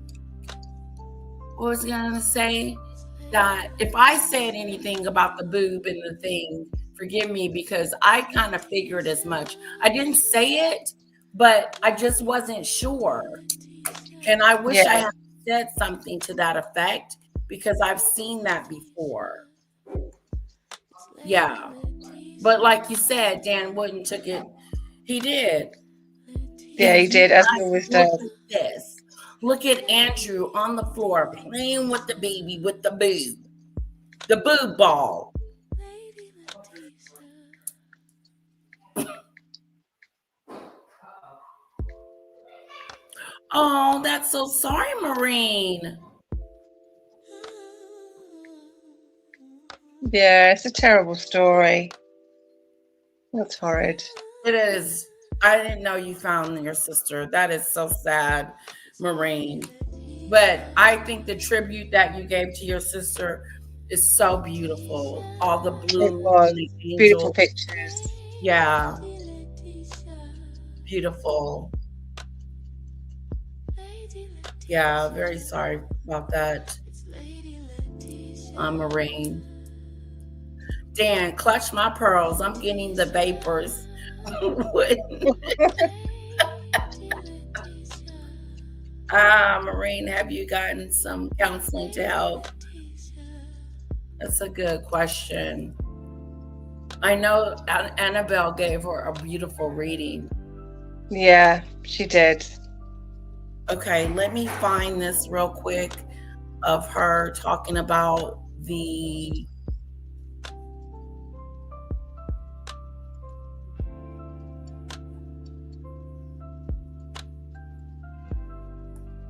was I gonna say? That if I said anything about the boob and the thing, forgive me, because I kind of figured as much. I didn't say it, but I just wasn't sure. And I wish I had said something to that effect because I've seen that before. Yeah. But like you said, Dan Wooden took it. He did. Yeah, he did, as he always does. Look at this. Look at Andrew on the floor playing with the baby with the boob. The boob ball. Oh, that's so sorry, Maureen. Yeah, it's a terrible story. That's horrid. It is. I didn't know you found your sister. That is so sad, Maureen. But I think the tribute that you gave to your sister is so beautiful. All the blue, It was the beautiful angels. pictures. Yeah. Beautiful. Yeah, very sorry about that. Maureen. Dan, clutch my pearls. I'm getting the vapors. Maureen, have you gotten some counseling to help? That's a good question. I know Annabelle gave her a beautiful reading. Yeah, she did. Okay, let me find this real quick of her talking about the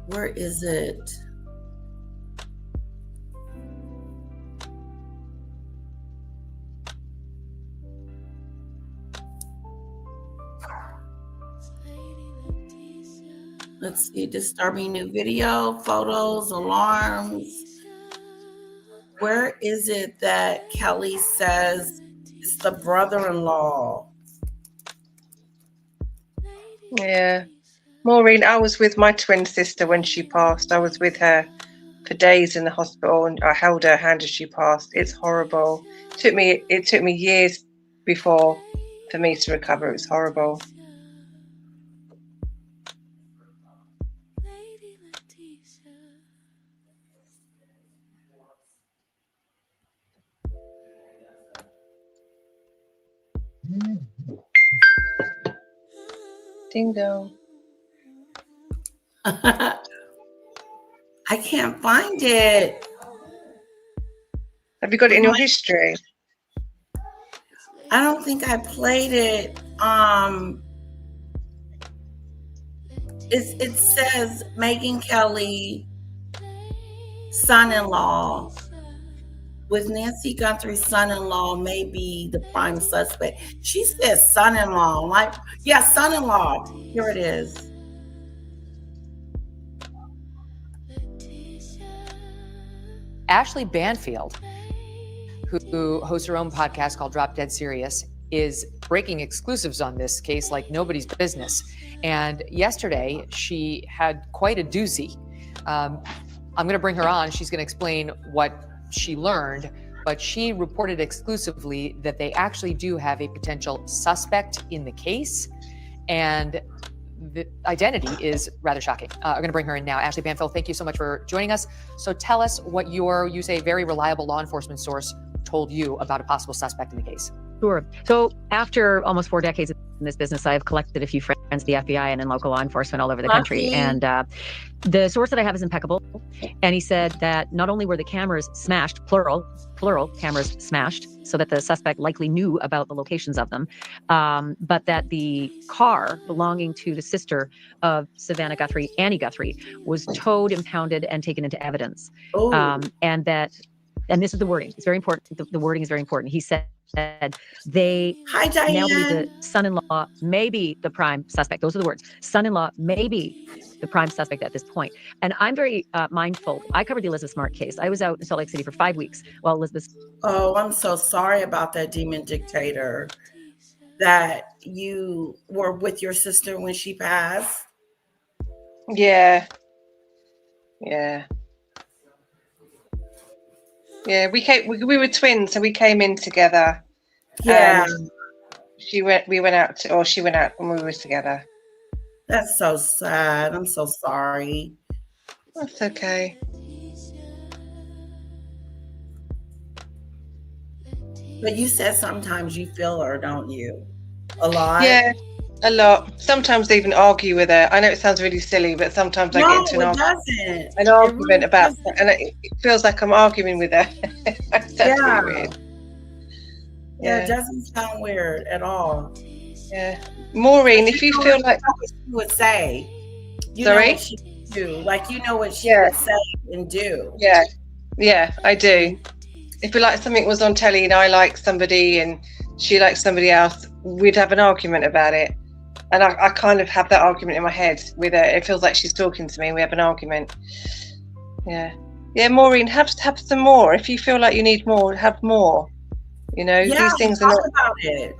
where is it? Let's see, disturbing new video, photos, alarms. Where is it that Kelly says it's the brother-in-law? Yeah. Maureen, I was with my twin sister when she passed. I was with her for days in the hospital and I held her hand as she passed. It's horrible. It took me years for me to recover. It's horrible. Ding dong. I can't find it. Have you got it in your history? I don't think I played it. It says Meghn Kelly, son-in-law. with Nancy Guthrie's son-in-law may be the prime suspect. She says son-in-law, like, yeah, son-in-law. Here it is. Ashley Banfield, who hosts her own podcast called Drop Dead Serious, is breaking exclusives on this case like nobody's business. And yesterday, she had quite a doozy. I'm going to bring her on. She's going to explain what she learned, but she reported exclusively that they actually do have a potential suspect in the case, and the identity is rather shocking. I'm going to bring her in now. Ashley Banfield, thank you so much for joining us. So tell us what you say, very reliable law enforcement source told you about a possible suspect in the case. Sure. So after almost 4 decades in this business, I've collected a few friends, the FBI and in local law enforcement all over the country. And the source that I have is impeccable. And he said that not only were the cameras smashed, plural cameras smashed, so that the suspect likely knew about the locations of them, but that the car belonging to the sister of Savannah Guthrie, Annie Guthrie, was towed, impounded, and taken into evidence. And this is the wording. It's very important. The wording is very important. He said they now believe the son-in-law may be the prime suspect. Those are the words. Son-in-law may be the prime suspect at this point. And I'm very mindful. I covered the Elizabeth Smart case. I was out in Salt Lake City for 5 weeks while Elizabeth. Oh, I'm so sorry about that demon dictator, that you were with your sister when she passed. Yeah. We were twins, so we came in together. Yeah. She went out when we were together. That's so sad. I'm so sorry. That's okay. But you said sometimes you feel her, don't you? A lot? Yeah, a lot. Sometimes I even argue with her. I know it sounds really silly, but sometimes I get into an argument about that, and it feels like I'm arguing with her. That's really weird. Yeah, it doesn't sound weird at all. Yeah. Maureen, if you feel like... what she would say. You Sorry? know what she would do. Like, you know what she would say and do. Yeah, I do. If like something was on telly and I like somebody and she likes somebody else, we'd have an argument about it. And I kind of have that argument in my head with her. It feels like she's talking to me and we have an argument. Yeah. Yeah, Maureen, have some more. If you feel like you need more, have more. You know, these things are not about it.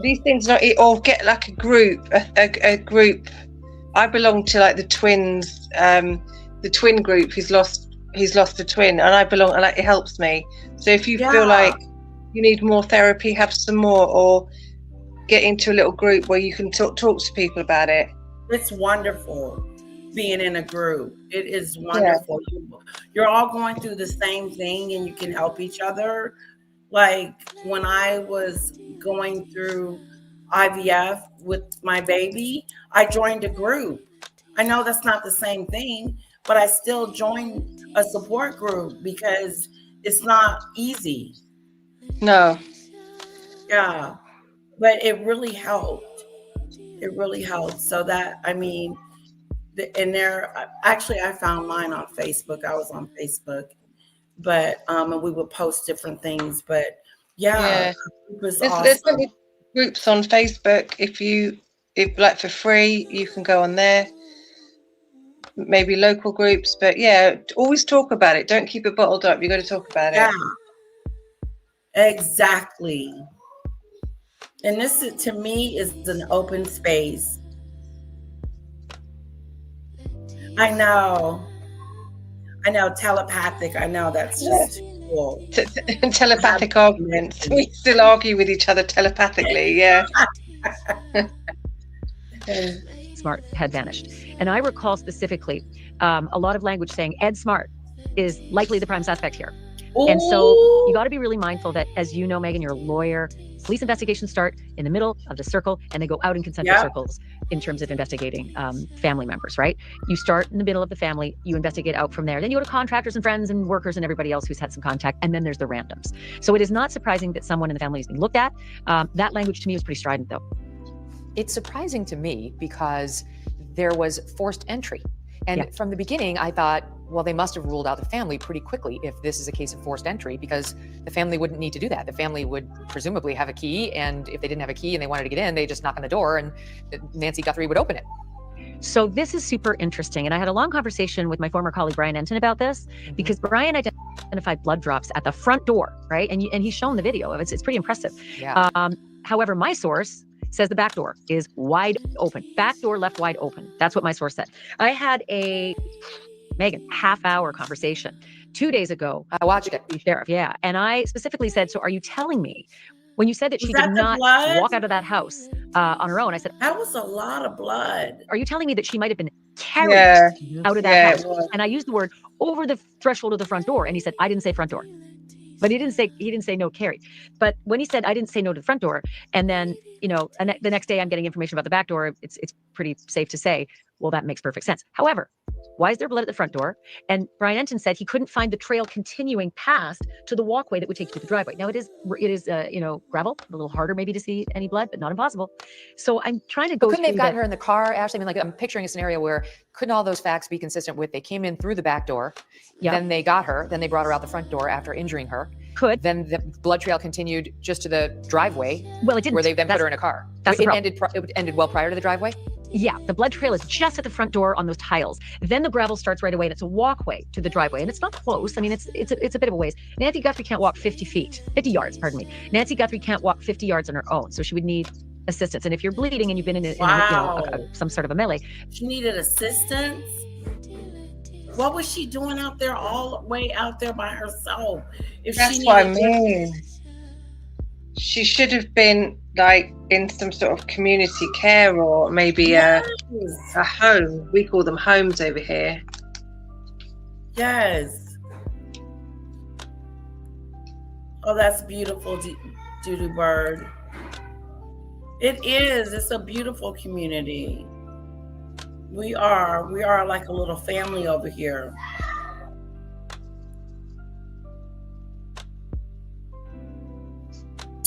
These things not, or get like a group, a group. I belong to like the twins, the twin group. He's lost a twin, and I belong, and it helps me. So if you feel like you need more therapy, have some more, or get into a little group where you can talk to people about it. It's wonderful being in a group. It is wonderful. You're all going through the same thing, and you can help each other. Like when I was going through IVF with my baby, I joined a group. I know that's not the same thing, but I still joined a support group because it's not easy. No. Yeah. But it really helped. It really helped. So that, I mean, and there, actually I found mine on Facebook. I was on Facebook. But and we would post different things, but it was awesome. There's many groups on Facebook. If like for free, you can go on there. Maybe local groups, but always talk about it. Don't keep it bottled up. You got to talk about it. Exactly. And this, to me, is an open space. I know, telepathic. I know, that's just cool. Telepathic arguments. We still argue with each other telepathically, Smart had vanished. And I recall specifically a lot of language saying Ed Smart is likely the prime suspect here. Ooh. And so you got to be really mindful that, as you know, Meghn, you're a lawyer. Police investigations start in the middle of the circle and they go out in concentric circles in terms of investigating family members, right? You start in the middle of the family, you investigate out from there. Then you go to contractors and friends and workers and everybody else who's had some contact. And then there's the randoms. So it is not surprising that someone in the family is being looked at. That language to me was pretty strident, though. It's surprising to me because there was forced entry. And from the beginning, I thought well, they must have ruled out the family pretty quickly if this is a case of forced entry, because the family wouldn't need to do that. The family would presumably have a key, and if they didn't have a key and they wanted to get in, they just knock on the door and Nancy Guthrie would open it. So this is super interesting. And I had a long conversation with my former colleague, Brian Enton, about this, because Brian identified blood drops at the front door, right? And he's shown the video. It's pretty impressive. Yeah. However, my source says the back door is wide open. Back door left wide open. That's what my source said. I had a Meghn half-hour conversation 2 days ago. I watched it. The sheriff, yeah. And I specifically said, so are you telling me, when you said that she that did the not blood? walk out of that house on her own, I said, That was a lot of blood. are you telling me that she might have been carried out of that Yeah, house? it was. And I used the word over the threshold of the front door. And he said, I didn't say front door. But he didn't say no carried. But when he said, I didn't say no to the front door, and then, the next day I'm getting information about the back door, it's pretty safe to say, well, that makes perfect sense. However, why is there blood at the front door? And Brian Enton said he couldn't find the trail continuing past to the walkway that would take you to the driveway. Now it is gravel, a little harder maybe to see any blood, but not impossible. So I'm trying to go. Couldn't they have through gotten her in the car, Ashley? I mean, like, I'm picturing a scenario where couldn't all those facts be consistent with they came in through the back door, then they got her, then they brought her out the front door after injuring her. Could. Then the blood trail continued just to the driveway. Well, it didn't. Where they then put her in a car. That's the it problem. ended well prior to the driveway? Yeah, the blood trail is just at the front door on those tiles. Then the gravel starts right away, and it's a walkway to the driveway, and it's not close. I mean, it's a bit of a ways. Nancy Guthrie can't walk 50 yards, pardon me. Nancy Guthrie can't walk 50 yards on her own, so she would need assistance. And if you're bleeding and you've been in some sort of a melee, she needed assistance. What was she doing out there, all the way out there by herself? That's what I mean. She should have been like in some sort of community care, or maybe a home. We call them homes over here. Yes. Oh, that's beautiful, Doodoo Bird. It is. It's a beautiful community. We are like a little family over here.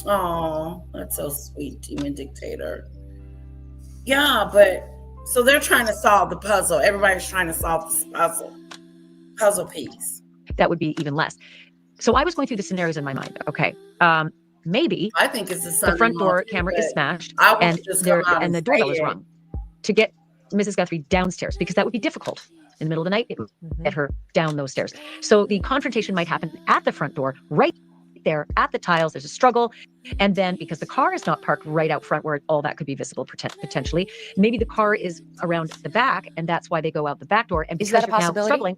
Oh, that's so sweet, Demon Dictator. Yeah, but so they're trying to solve the puzzle. Everybody's trying to solve this puzzle piece. that would be even less. So I was going through the scenarios in my mind. Okay, maybe I think it's the front door camera is smashed and the doorbell is rung to get Mrs. Guthrie downstairs, because that would be difficult in the middle of the night. It would get her down those stairs. So the confrontation might happen at the front door, right there at the tiles. There's a struggle. And then because the car is not parked right out front where all that could be visible potentially, maybe the car is around the back, and that's why they go out the back door. And is that a possibility? Struggling,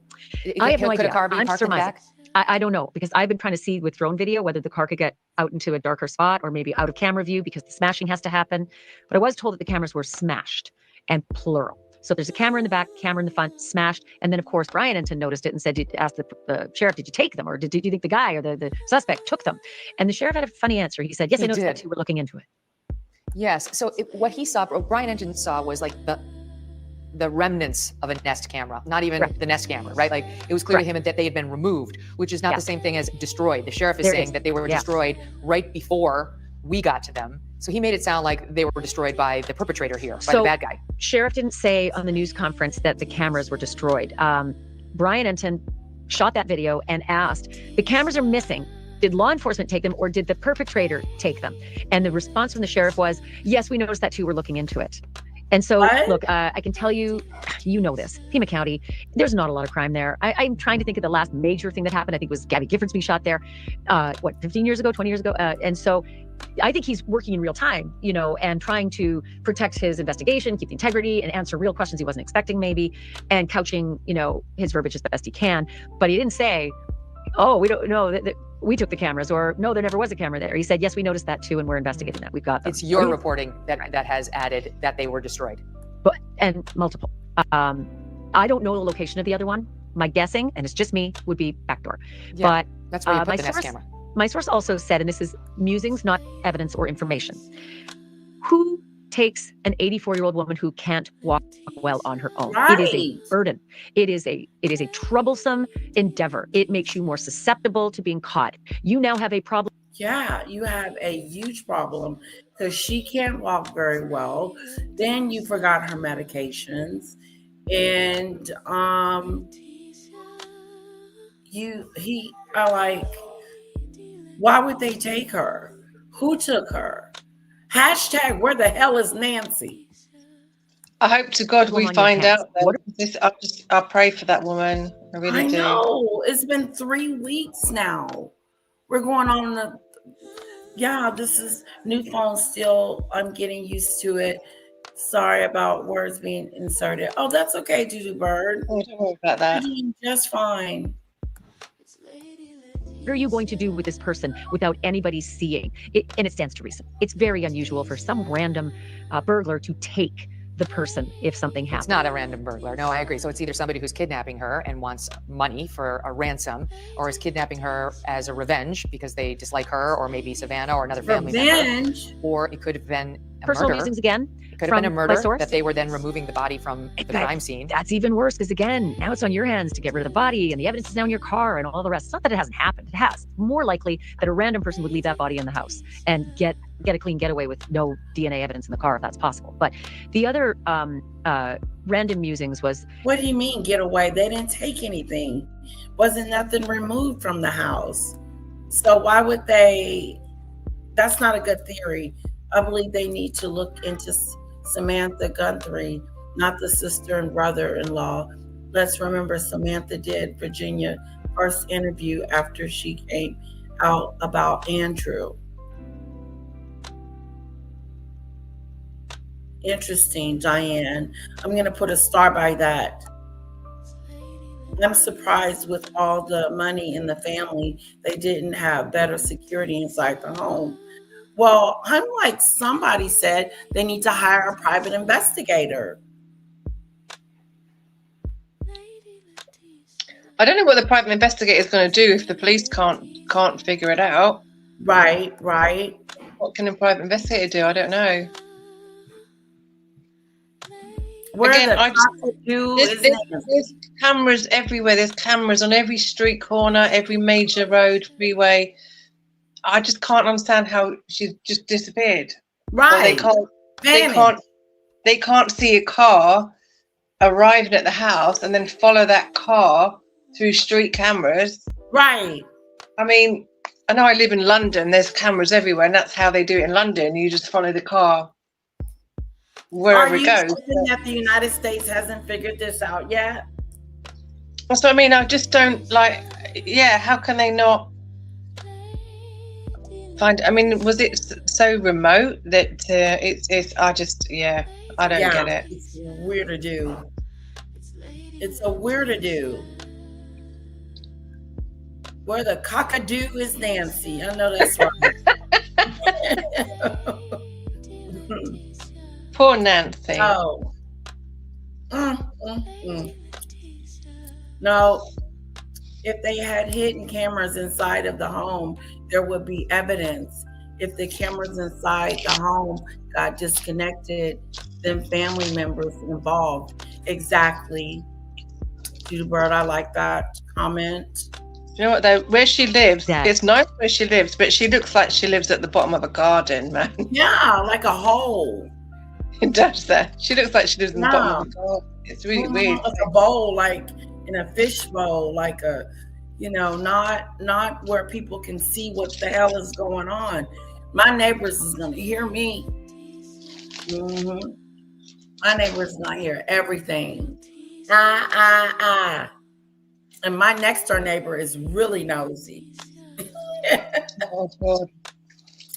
I have no idea. Could a car be parked in the back? I don't know, because I've been trying to see with drone video whether the car could get out into a darker spot or maybe out of camera view, because the smashing has to happen. But I was told that the cameras were smashed, and plural. So there's a camera in the back, camera in the front, smashed. And then, of course, Brian Enton noticed it and said, asked the sheriff, did you take them? Or do you think the guy or the suspect took them? And the sheriff had a funny answer. He said, yes, I noticed that too. We're looking into it. Yes. So what he saw, what Brian Enton saw was like the remnants of a Nest camera, not even the Nest camera, right? Like it was clear to him that they had been removed, which is not the same thing as destroyed. The sheriff is saying that they were destroyed right before we got to them. So he made it sound like they were destroyed by the perpetrator here, by the bad guy. Sheriff didn't say on the news conference that the cameras were destroyed. Brian Enton shot that video and asked, the cameras are missing. Did law enforcement take them, or did the perpetrator take them? And the response from the sheriff was, yes, we noticed that too. We're looking into it. And so, look, I can tell you, you know this, Pima County, there's not a lot of crime there. I'm trying to think of the last major thing that happened. I think it was Gabby Giffords being shot there, 15 years ago, 20 years ago. And so I think he's working in real time, and trying to protect his investigation, keep the integrity, and answer real questions he wasn't expecting maybe, and couching, his verbiage as best he can. But he didn't say, oh, we don't know that we took the cameras, or no, there never was a camera there. He said, yes, we noticed that too, and we're investigating that. We've got them. It's your reporting that has added that they were destroyed. And multiple. I don't know the location of the other one. My guessing, and it's just me, would be backdoor. Yeah, but that's where you put the Nest camera. My source also said, and this is musings, not evidence or information, who takes an 84-year-old woman who can't walk well on her own? Right. It is a burden. It is a troublesome endeavor. It makes you more susceptible to being caught. You now have a problem. Yeah, you have a huge problem because she can't walk very well. Then you forgot her medications. And why would they take her? Who took her? Hashtag where the hell is Nancy? I hope to God we find out. Though. I pray for that woman. I really do. I know. It's been 3 weeks now. We're going on this is new phone still. I'm getting used to it. Sorry about words being inserted. Oh, that's okay, Judy Bird. Oh, don't worry about that. You're doing just fine. What are you going to do with this person without anybody seeing? And it stands to reason. It's very unusual for some random burglar to take the person if something happens. It's not a random burglar. No, I agree. So it's either somebody who's kidnapping her and wants money for a ransom, or is kidnapping her as a revenge because they dislike her, or maybe Savannah or another family member. Or it could have been a personal murder. reasons again. It could have been a murder that they were then removing the body from the crime scene. That's even worse because, again, now it's on your hands to get rid of the body, and the evidence is now in your car and all the rest. It's not that it hasn't happened. It has. More likely that a random person would leave that body in the house and get a clean getaway with no DNA evidence in the car if that's possible. But the other random musings was... What do you mean getaway? They didn't take anything. Wasn't nothing removed from the house. So why would they... That's not a good theory. I believe they need to look into Samantha Guthrie, not the sister and brother-in-law. Let's remember Samantha did Virginia first interview after she came out about Andrew. Interesting, Diane. I'm going to put a star by that. I'm surprised with all the money in the family, they didn't have better security inside the home. Well, unlike somebody said, they need to hire a private investigator. I don't know what the private investigator is going to do if the police can't figure it out. Right. What can a private investigator do? I don't know. There's cameras everywhere. There's cameras on every street corner, every major road, freeway. I just can't understand how she's just disappeared. Right. They can't see a car arriving at the house and then follow that car through street cameras. Right. I mean, I know I live in London. There's cameras everywhere, and that's how they do it in London. You just follow the car wherever it goes. Are you saying that the United States hasn't figured this out yet? That's what I mean. I just don't how can they not find? I mean, was it so remote that I don't get it. It's weird to do. It's a weird to do. Where the cockadoo is Nancy. I know that's right. Poor Nancy. Oh. No, if they had hidden cameras inside of the home, there would be evidence. If the cameras inside the home got disconnected, then family members involved. Exactly. Judy Bird, I like that comment. You know what though? Where she lives, it's nice where she lives, but she looks like she lives at the bottom of a garden, man. Yeah, like a hole. It does that. She looks like she lives in the bottom of a garden. It's really weird. Like a bowl, like in a fish bowl, like a, not where people can see what the hell is going on. My neighbors is gonna hear me. My neighbors gonna hear everything. And my next door neighbor is really nosy. Oh, God.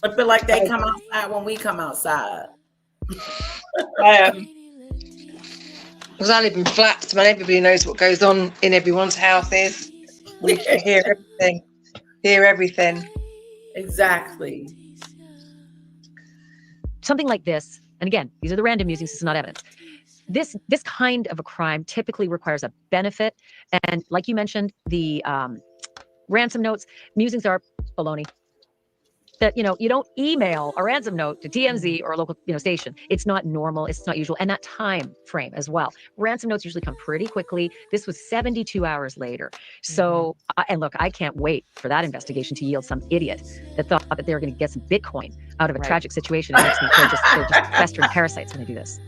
I feel like they come outside when we come outside. Because I live in flats, man. Everybody knows what goes on in everyone's houses. We can hear everything. Exactly. Something like this, and again, these are the random musings, this is not evidence. This kind of a crime typically requires a benefit. And like you mentioned, the ransom notes, musings are baloney. That, you don't email a ransom note to TMZ or a local, station. It's not normal. It's not usual. And that time frame as well. Ransom notes usually come pretty quickly. This was 72 hours later. So, and look, I can't wait for that investigation to yield some idiot that thought that they were going to get some Bitcoin out of a tragic situation. They're just festering parasites when they do this.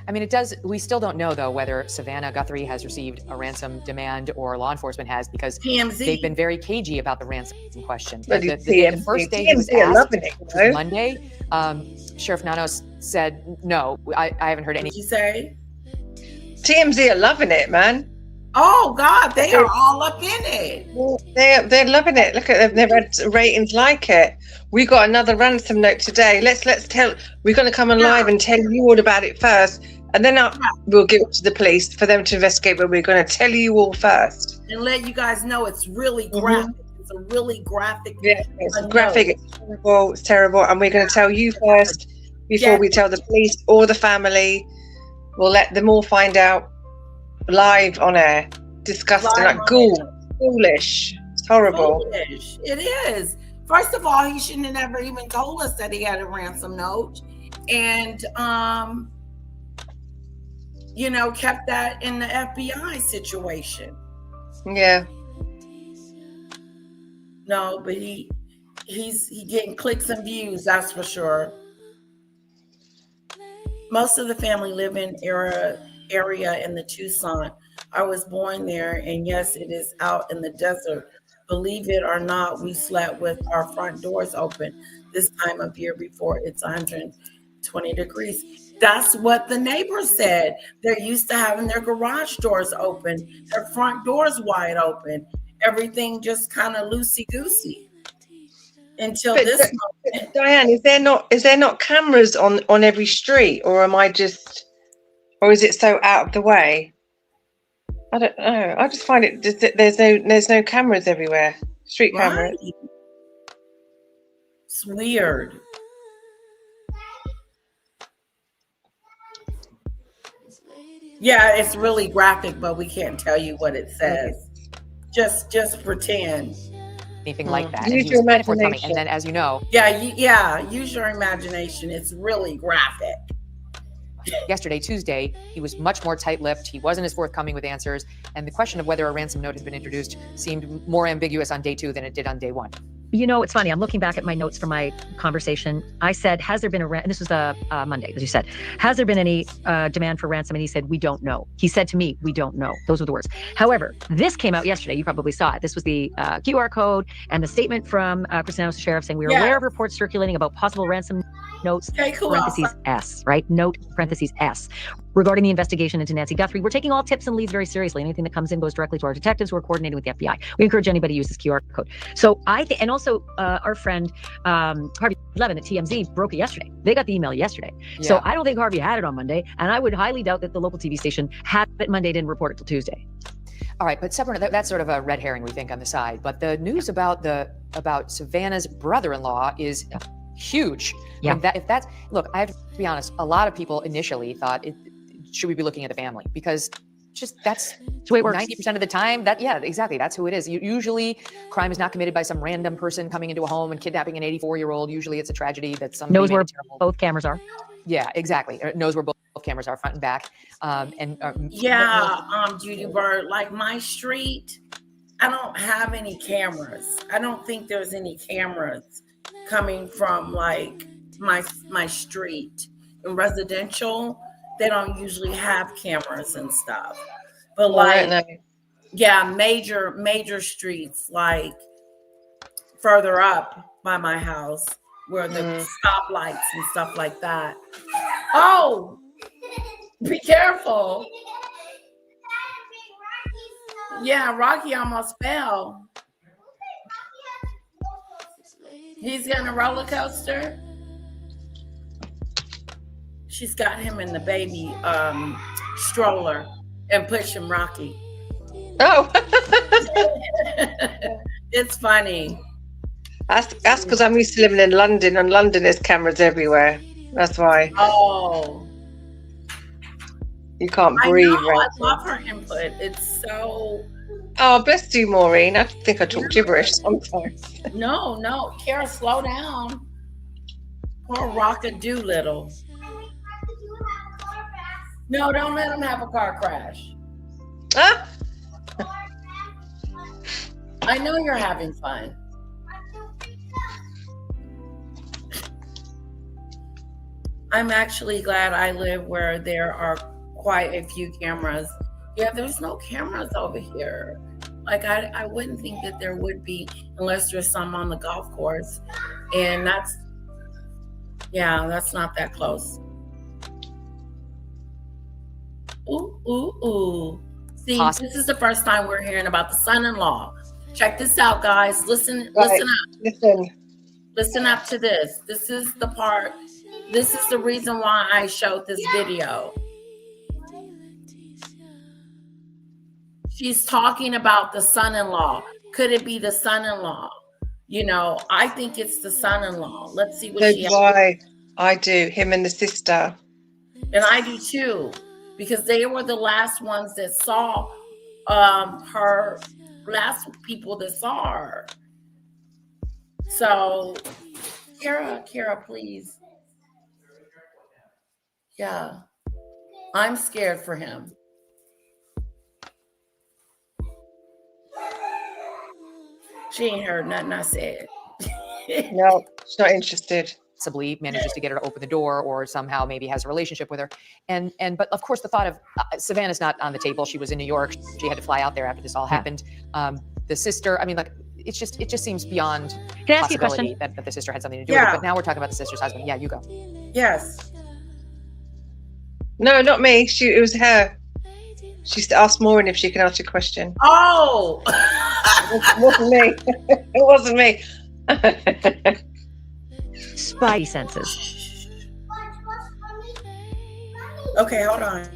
I mean, it does. We still don't know, though, whether Savannah Guthrie has received a ransom demand or law enforcement has, because TMZ. they've been very cagey about the ransom question. Bloody The first day he was TMZ are asked, loving it, which you know? was Monday, Sheriff Nanos said, no, I haven't heard any. What'd you say? TMZ are loving it, man. Oh, God, they are all up in it. They're loving it. Look at them. They've had ratings like it. We got another ransom note today. Let's tell. We're going to come on live and tell you all about it first, and then we'll give it to the police for them to investigate. But we're going to tell you all first and let you guys know it's really graphic. It's a really graphic. Yeah, it's graphic. It's terrible. It's terrible. And we're going to tell you first before we tell the police or the family. We'll let them all find out live on air. Disgusting, like foolish. It's horrible. Foolish. It is. First of all, he shouldn't have never even told us that he had a ransom note, and kept that in the FBI situation. Yeah. No, but he's getting clicks and views, that's for sure. Most of the family live in area in the Tucson. I was born there, and yes, it is out in the desert. Believe it or not, we slept with our front doors open this time of year before it's 120 degrees. That's what the neighbors said. They're used to having their garage doors open, their front doors wide open, everything just kind of loosey-goosey until this moment. Diane, is there not cameras on every street, or or is it so out of the way? I don't know. I just find there's no cameras everywhere. Street cameras. Right. It's weird. Yeah, it's really graphic, but we can't tell you what it says. Just pretend. Anything like that. Use And your kind of forthcoming. imagination. And then, as you know, use your imagination. It's really graphic. yesterday, Tuesday, he was much more tight-lipped. He wasn't as forthcoming with answers. And the question of whether a ransom note had been introduced seemed more ambiguous on day 2 than it did on day 1. You know, it's funny. I'm looking back at my notes from my conversation. I said, has there been and this was Monday, as you said, has there been any demand for ransom? And he said, we don't know. He said to me, we don't know. Those were the words. However, this came out yesterday. You probably saw it. This was the QR code and the statement from Christiana Sheriff saying, we are aware of reports circulating about possible ransom notes, parentheses S, right? Note, parentheses S. Regarding the investigation into Nancy Guthrie, we're taking all tips and leads very seriously. Anything that comes in goes directly to our detectives who are coordinating with the FBI. We encourage anybody to use this QR code. So and also our friend Harvey Levin at TMZ broke it yesterday. They got the email yesterday. Yeah. So I don't think Harvey had it on Monday, and I would highly doubt that the local TV station had it Monday, didn't report it till Tuesday. All right, but separate, that's sort of a red herring, we think, on the side. But the news about Savannah's brother-in-law is huge. Yeah. And look, I have to be honest, a lot of people initially thought, should we be looking at the family? Because that's the way it works. 90% of the time, exactly. That's who it is. Usually crime is not committed by some random person coming into a home and kidnapping an 84-year-old. Usually it's a tragedy that somebody knows where both cameras are. Yeah, exactly. Or knows where both cameras are, front and back. Judy Bird, like my street, I don't have any cameras. I don't think there's any cameras coming from like my street. In residential, they don't usually have cameras and stuff. But major streets like further up by my house where the stoplights and stuff like that. Oh, be careful. Yeah, Rocky almost fell. He's in a roller coaster. She's got him in the baby stroller and pushing Rocky. Oh. It's funny. That's because I'm used to living in London, and London there's cameras everywhere. That's why. Oh. You can't breathe. I love her input. It's so... Oh, bless you, Maureen. I think I talk gibberish sometimes. No. Kara, slow down. Poor Rocka Doolittle. No, don't let him have a car crash. Ah? I know you're having fun. I'm actually glad I live where there are quite a few cameras. Yeah, there's no cameras over here. Like, I wouldn't think that there would be unless there's some on the golf course. And that's not that close. Ooh. See, this is the first time we're hearing about the son-in-law. Check this out, guys. Listen up. Listen up to this. This is the part. This is the reason why I showed this video. She's talking about the son-in-law. Could it be the son-in-law? You know, I think it's the son-in-law. Let's see what So she has. why I do, him and the sister. And I do too, because they were the last ones that saw her, last people that saw her. So, Kara, please. Yeah. I'm scared for him. She ain't heard nothing I said. No, she's not interested. Possibly manages to get her to open the door, or somehow maybe has a relationship with her. But of course the thought of Savannah's not on the table. She was in New York. She had to fly out there after this all happened. The sister, I mean, like, it just seems beyond Can I ask you a possibility question? that the sister had something to do with it. But now we're talking about the sister's husband. Yeah, you go. Yes. No, not me. It was her. She asked Maureen if she can ask a question. Oh! It wasn't me. It wasn't me. Spidey senses. Okay, hold on.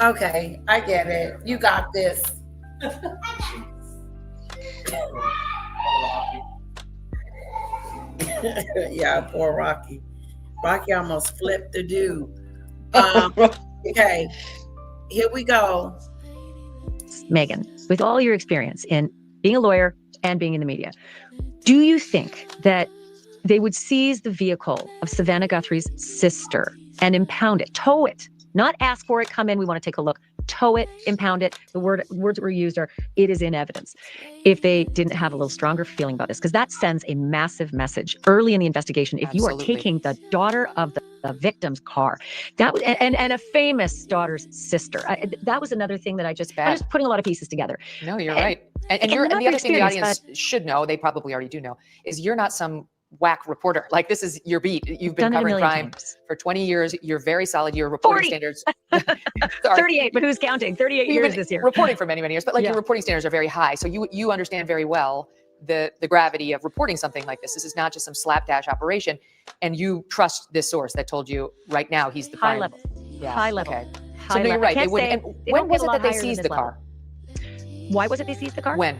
Okay, I get it. You got this. Yeah, poor Rocky. Rocky almost flipped the dude. Okay, here we go. Meghn, with all your experience in being a lawyer and being in the media, do you think that they would seize the vehicle of Savannah Guthrie's sister and impound it, tow it, not ask for it, come in, we want to take a look, tow it, impound it? The words that were used are, it is in evidence. If they didn't have a little stronger feeling about this, because that sends a massive message early in the investigation. If you are taking the daughter of the victim's car, that was, and a famous daughter's sister, that was another thing that I'm just putting a lot of pieces together. No, you're right. And the other thing the audience should know, they probably already do know, is you're not some whack reporter. Like, this is your beat. You've been covering crime for 20 years. You're very solid. Your reporting standards. 38, but who's counting? 38 years this year. Reporting for many, many years, but your reporting standards are very high. So you understand very well the gravity of reporting something like this. This is not just some slapdash operation, and you trust this source that told you right now he's the high level. Yeah. High level. Okay. High So no, you're level. right. They wouldn't. And when was it that they seized the car? Why was it they seized the car? When?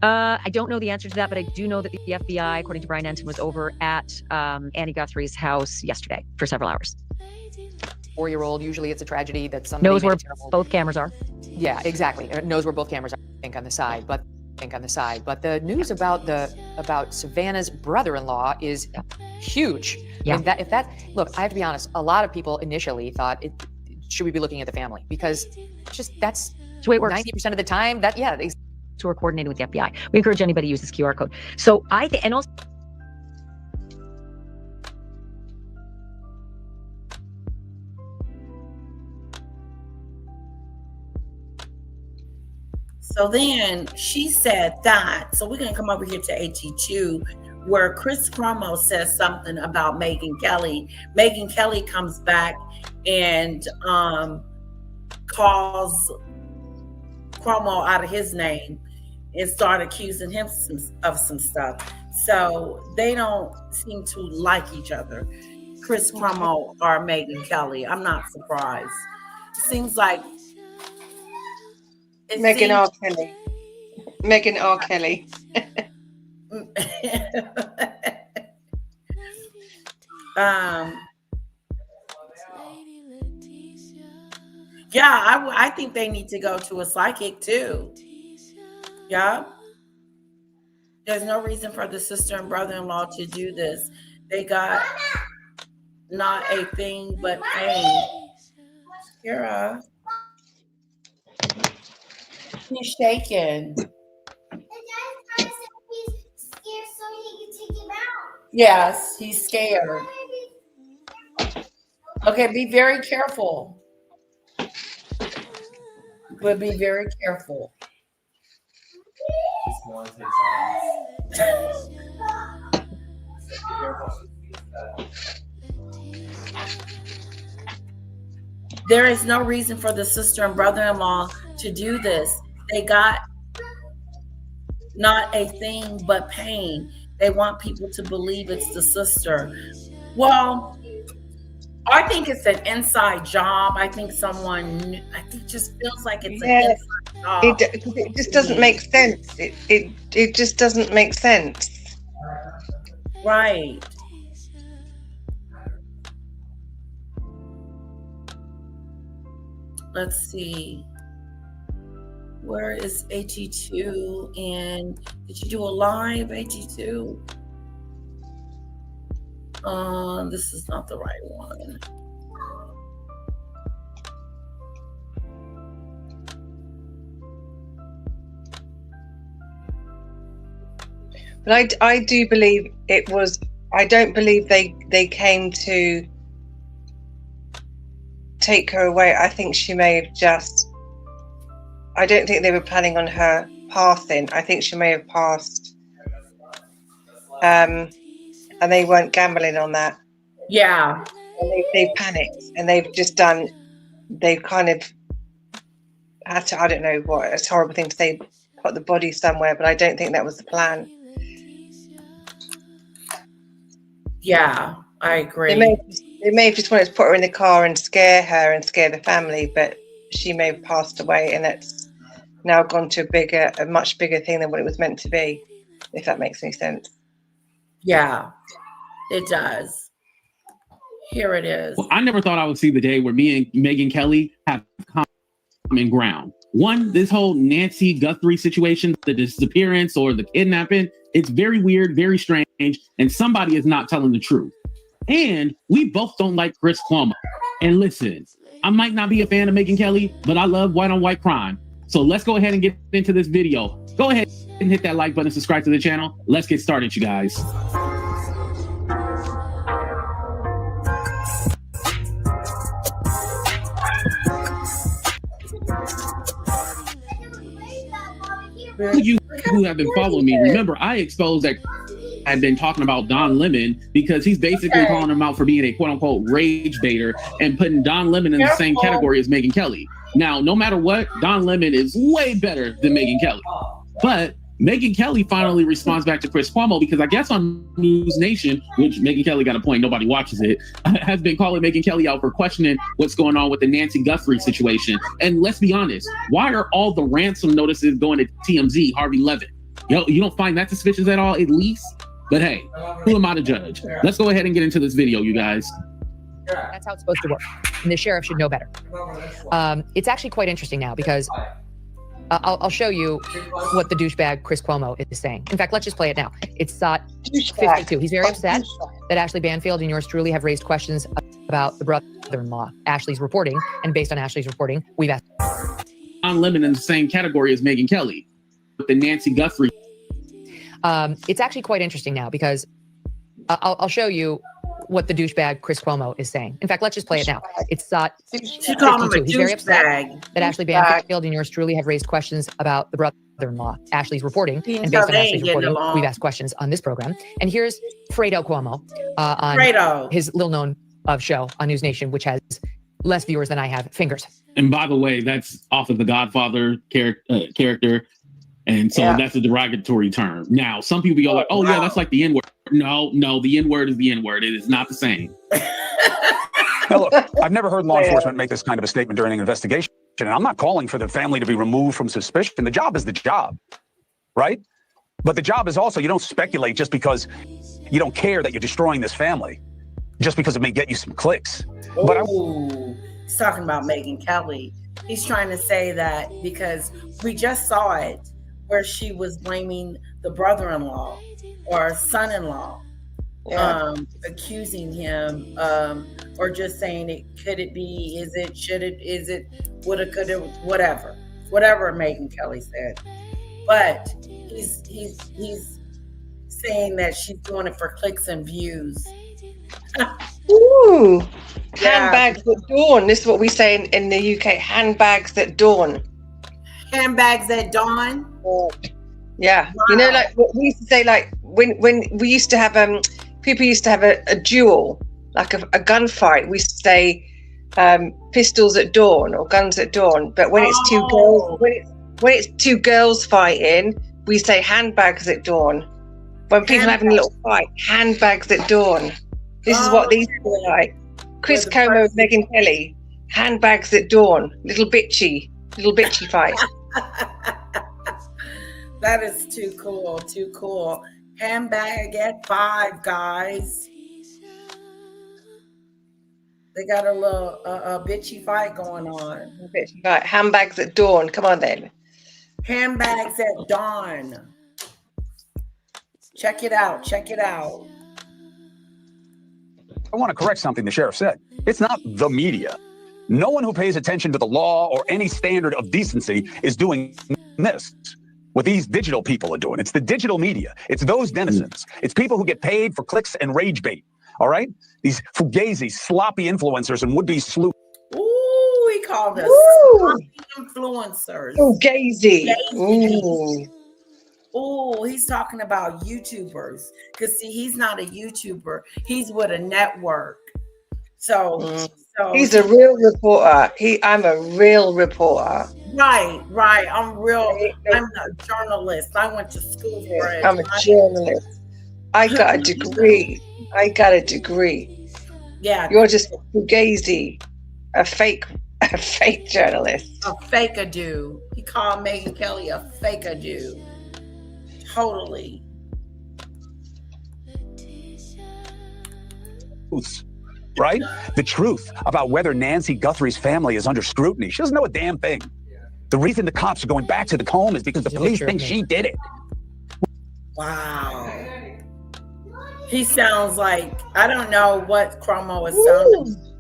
I don't know the answer to that, but I do know that the FBI, according to Brian Ensign, was over at Annie Guthrie's house yesterday for several hours. 4-year-old, usually it's a tragedy that somebody knows where both cameras are. Yeah, exactly. Knows where both cameras are, I think, on the side. But the news about Savannah's brother-in-law is huge. Yeah. I mean, look, I have to be honest, a lot of people initially thought, should we be looking at the family? Because that's the way it works. 90% of the time, So we're coordinating with the FBI. We encourage anybody to use this QR code. So I think, and also, so then she said that. So we're going to come over here to AT2, where Chris Cuomo says something about Meghn Kelly. Meghn Kelly comes back and calls Cuomo out of his name and start accusing him of some stuff. So they don't seem to like each other, Chris Cuomo or Meghn Kelly. I'm not surprised. Seems like Meghn R. Kelly. Meghn R. Kelly. Yeah, I think they need to go to a psychic too. Yeah. There's no reason for the sister and brother-in-law to do this. They got not a thing but pain. Kira, he's shaking. Yes, he's scared. Okay, be very careful. But be very careful. There is no reason for the sister and brother-in-law to do this. They got not a thing but pain. They want people to believe it's the sister. Well, I think it's an inside job. I think just feels like it's an inside job. It just doesn't make sense. It just doesn't make sense. Right. Let's see. Where is AT2? And did you do a live, AT2? This is not the right one. But I do believe it was. I don't believe they came to take her away. I think she may have just. I don't think they were planning on her passing. I think she may have passed. And they weren't gambling on that. Yeah. And they've panicked and they've kind of had to, I don't know what, it's a horrible thing to say, put the body somewhere, but I don't think that was the plan. Yeah, I agree. They may have just wanted to put her in the car and scare her and scare the family, but she may have passed away and it's now gone to a much bigger thing than what it was meant to be, if that makes any sense. Yeah, it does. Here it is. Well, I never thought I would see the day where me and Meghn Kelly have common ground. One, this whole Nancy Guthrie situation, the disappearance or the kidnapping, it's very weird, very strange, and somebody is not telling the truth. And we both don't like Chris Cuomo. And listen, I might not be a fan of Meghn Kelly, but I love white on white crime. So let's go ahead and get into this video. Go ahead and hit that like button and subscribe to the channel. Let's get started, you guys. You who have been following me, remember I exposed that I've been talking about Don Lemon because he's basically calling him out for being a quote unquote rage baiter and putting Don Lemon in the same category as Meghn Kelly. Now, no matter what, Don Lemon is way better than Meghn Kelly. But Meghn Kelly finally responds back to Chris Cuomo because I guess on News Nation, which Meghn Kelly got a point, nobody watches it, has been calling Meghn Kelly out for questioning what's going on with the Nancy Guthrie situation. And let's be honest, why are all the ransom notices going to TMZ, Harvey Levin? You don't find that suspicious at all, at least? But hey, who am I to judge? Let's go ahead and get into this video, you guys. That's how it's supposed to work. And the sheriff should know better. It's actually quite interesting now because I'll show you what the douchebag Chris Cuomo is saying. In fact, let's just play it now. It's 52. He's very upset that Ashley Banfield and yours truly have raised questions about the brother-in-law. Ashley's reporting, and based on Ashley's reporting, we've asked Don Lemon in the same category as Meghn Kelly with the Nancy Guthrie. It's actually quite interesting now because I'll show you what the douchebag Chris Cuomo is saying. In fact, let's just play it now. It's 52. He's very upset that Ashley Banfield and yours truly have raised questions about the brother-in-law. Ashley's reporting, and based on Ashley's reporting, we've asked questions on this program. And here's Fredo Cuomo on his little-known show on News Nation, which has less viewers than I have fingers. And by the way, that's off of the Godfather character. And so that's a derogatory term. Now, some people go like, oh, yeah, that's like the N-word. No, the N-word is the N-word. It is not the same. Now, look, I've never heard law enforcement make this kind of a statement during an investigation. And I'm not calling for the family to be removed from suspicion. The job is the job, right? But the job is also, you don't speculate just because you don't care that you're destroying this family, just because it may get you some clicks. But he's talking about Meghn Kelly. He's trying to say that because we just saw it where she was blaming the brother-in-law or son-in-law, accusing him, or just saying it, could it be, is it, should it, is it, woulda, coulda, whatever Meghn Kelly said. But he's saying that she's doing it for clicks and views. Ooh, handbags at dawn. This is what we say in the UK. Handbags at dawn. Handbags at dawn. Yeah, wow. You know, like what we used to say, like when we used to have people used to have a duel, like a gunfight. We used to say pistols at dawn or guns at dawn. But when it's two girls, when it's two girls fighting, we say handbags at dawn. When people are having a little fight, handbags at dawn. This is what these people are like. Chris Cuomo and Meghn Kelly, handbags at dawn. Little bitchy fight. That is too cool, too cool. Handbag at 5, guys. They got a little bitchy fight going on. Bitchy fight. Handbags at dawn. Come on then. Handbags at dawn. Check it out. Check it out. I want to correct something the sheriff said. It's not the media. No one who pays attention to the law or any standard of decency is doing this. What these digital people are doing. It's the digital media. It's those denizens. It's people who get paid for clicks and rage bait. All right? These fugazi, sloppy influencers and would-be sleuths. Ooh, he called us sloppy influencers. Fugazi. Ooh. Oh, he's talking about YouTubers. Because, see, he's not a YouTuber. He's with a network. So he's a real reporter. I'm a real reporter. Right. I'm a journalist. I went to school for it. I'm a journalist. I got a degree. Yeah. You're just a fugazi, a fake journalist. A fake-a-do. He called Meghn Kelly a fake-a-do. Totally. Right? The truth about whether Nancy Guthrie's family is under scrutiny. She doesn't know a damn thing. The reason the cops are going back to the home is because the police think she did it. Wow. He sounds like, I don't know what Cuomo is sounding.